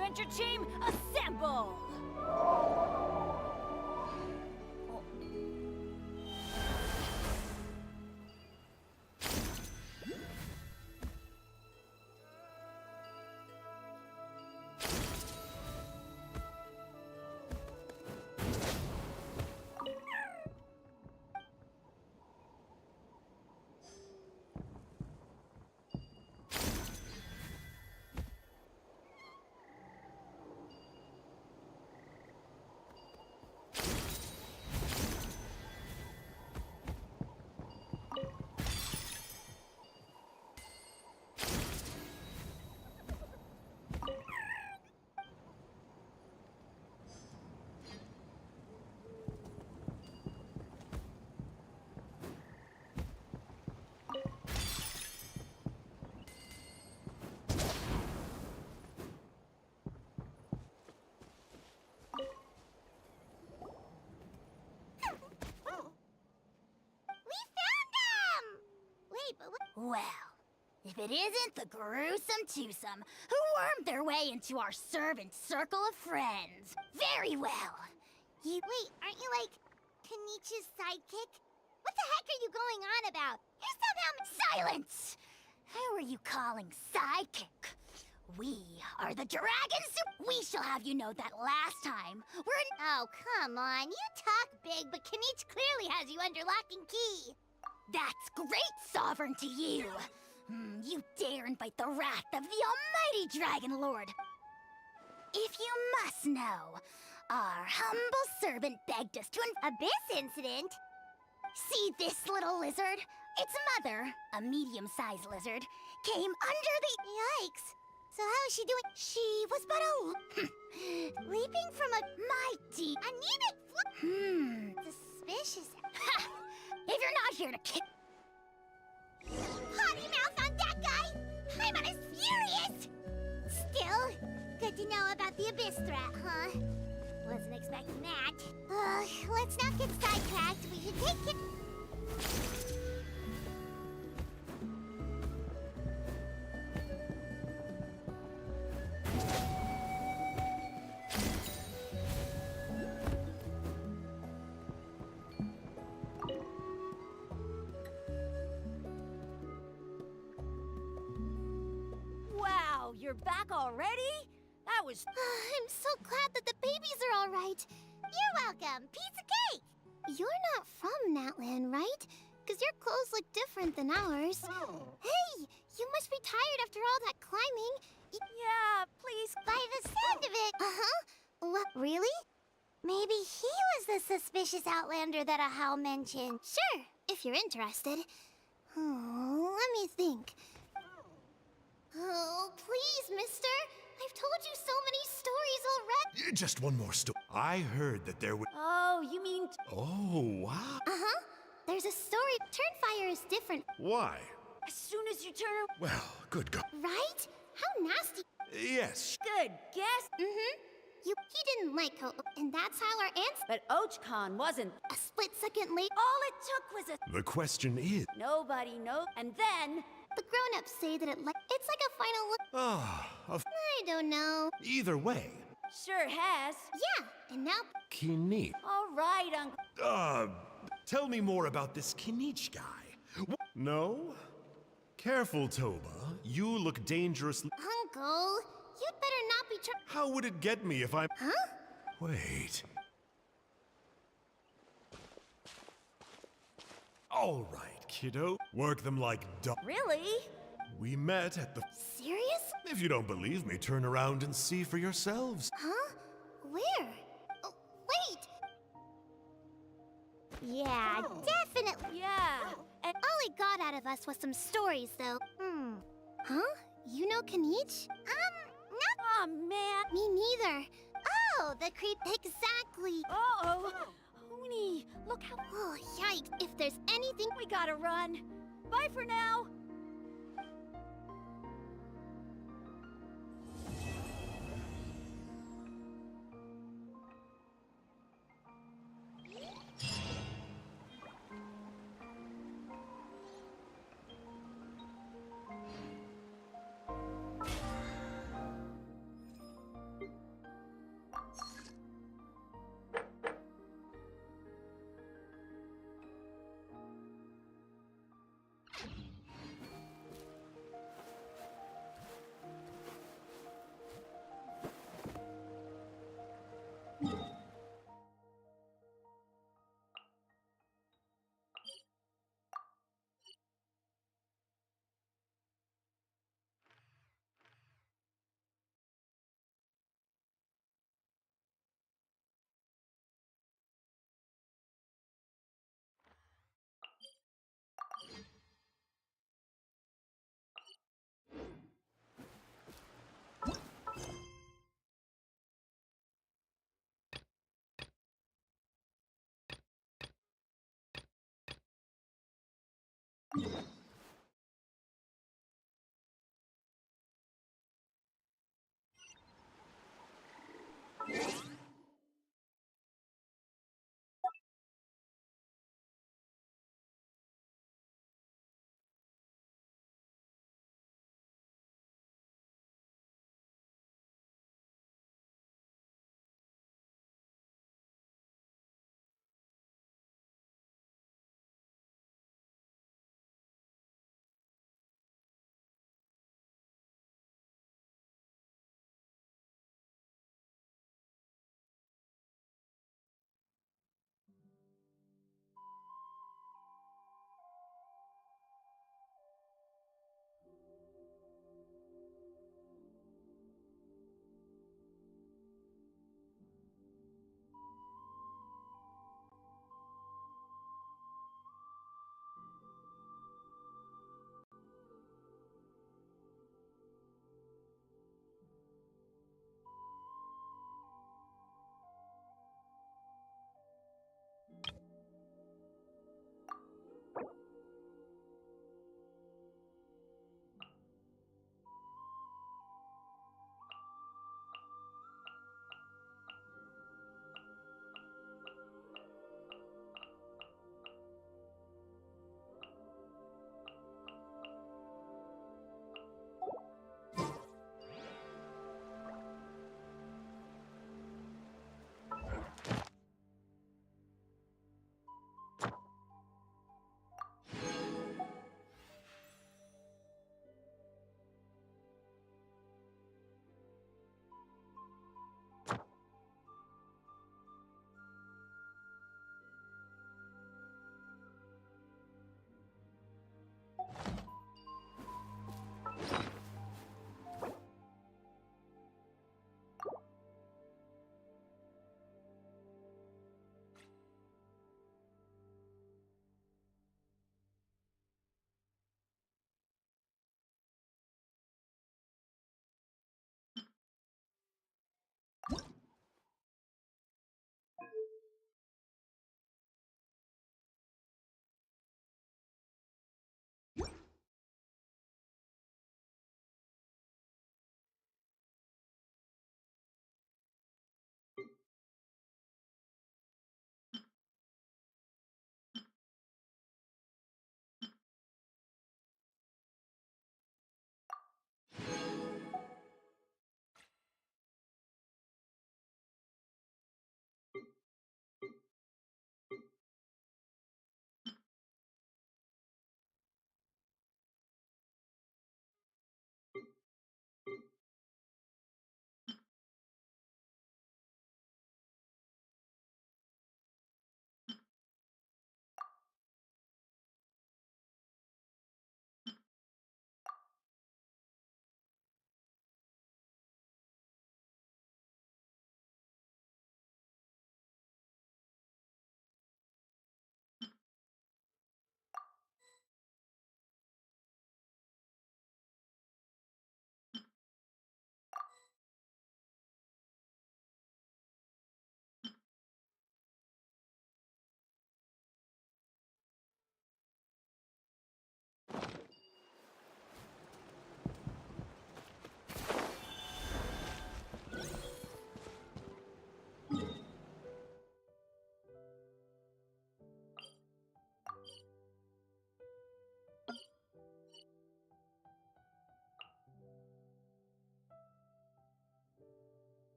Adventure team, assemble! Well, if it isn't the gruesome twosome who wormed their way into our servant circle of friends. Very well. Wait, aren't you like Kenichi's sidekick? What the heck are you going on about? You're somehow... Silence! Who are you calling sidekick? We are the dragons. We shall have you know that last time Oh, come on. You talk big, but Kenichi clearly has you under lock and key. That's great, Sovereign, to you! You dare invite the wrath of the almighty Dragon Lord! If you must know, our humble servant begged us to Abyss incident? See this little lizard? Its mother, a medium-sized lizard, came under the... Yikes. So how is she doing? She was but a... leaping from a mighty, anemic... Suspicious. Ha! If you're not here to kick... Potty mouth on that guy! I'm on his furious! Still, good to know about the abyss threat, huh? Wasn't expecting that. Let's not get sidetracked. We should take it... Wow, you're back already? That was... I'm so glad that the babies are all right. You're welcome. Piece of cake. You're not from Natlan, right? Because your clothes look different than ours. Hey, you must be tired after all that climbing. Yeah, please. By the sound of it. What, really? Maybe he was the suspicious outlander that Ahau mentioned. Sure, if you're interested. Oh, let me think. Oh, please, mister. I've told you so many stories already. Just one more story. I heard that there was... Oh, you mean... Oh, wow. There's a story. Turnfire is different. Why? As soon as you turn... Well, good God. Right? How nasty. Yes. Good guess. He didn't like Ho, and that's how our ants... But Ochcon wasn't. A split second late... All it took was a... The question is... Nobody knows. And then... The grown-ups say that it's like a final look... I don't know. Either way. Sure has. Yeah, and now... Kinich. All right, Uncle. Tell me more about this Kinich guy. No? Careful, Toba. You look dangerously... Uncle, you'd better not be How would it get me if I'm... Huh? Wait. All right, kiddo. Work them like Really? We met at the... Serious? If you don't believe me, turn around and see for yourselves. Huh? Where? Oh, wait! Yeah, definitely. Yeah. And all he got out of us was some stories, though. Huh? You know Kinich? No. Oh, man. Me neither. Oh, the creep. Exactly. Uh-oh. Oni, look how... Oh, yikes. If there's anything... We gotta run. Bye for now.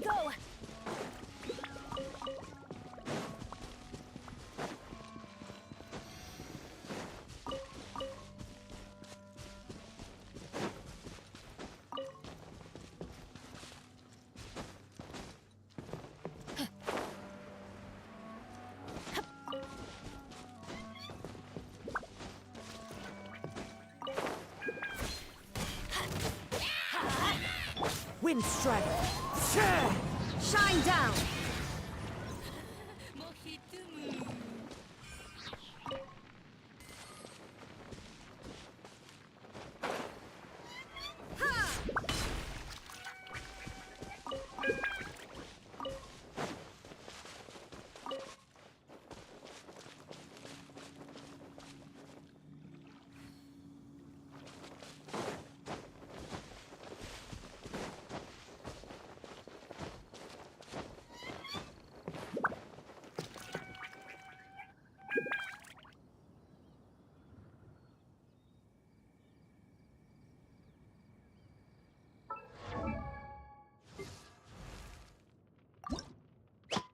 we go! Wind Strider! Shine down!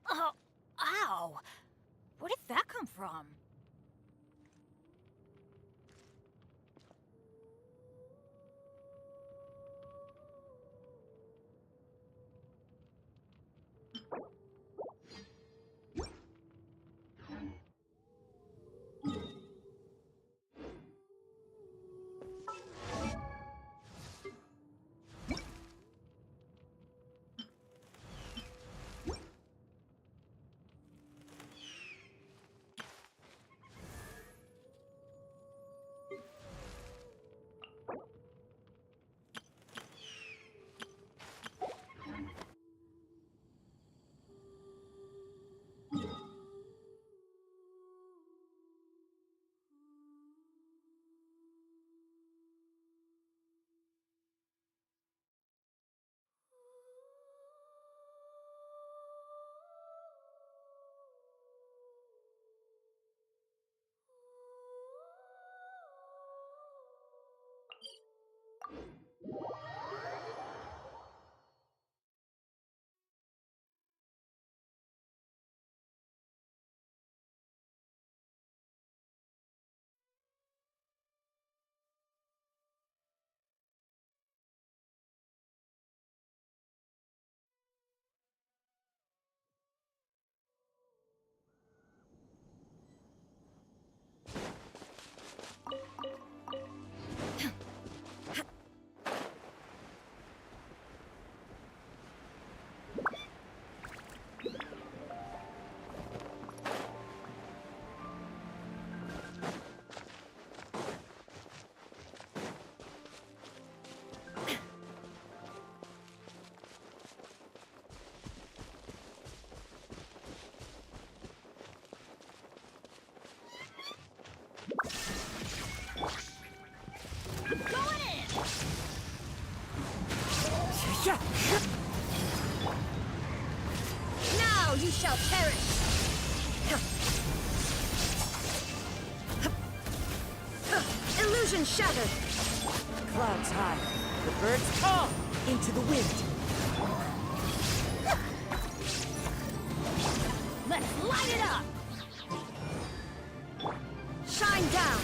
Oh, ow! Where did that come from? Now you shall perish! Illusion shattered! Clouds high, the birds call into the wind. Let's light it up! Shine down!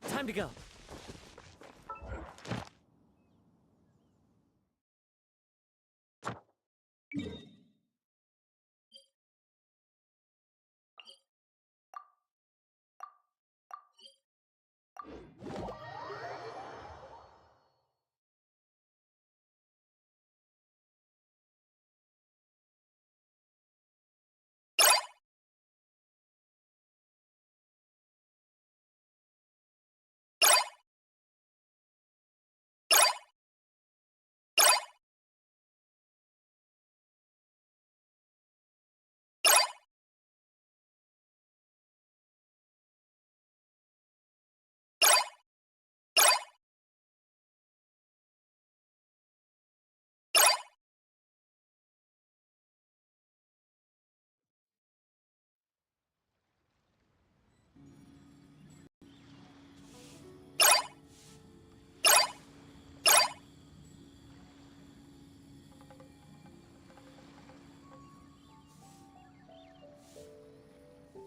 Time to go.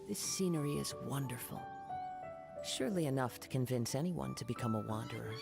This scenery is wonderful. Surely enough to convince anyone to become a wanderer.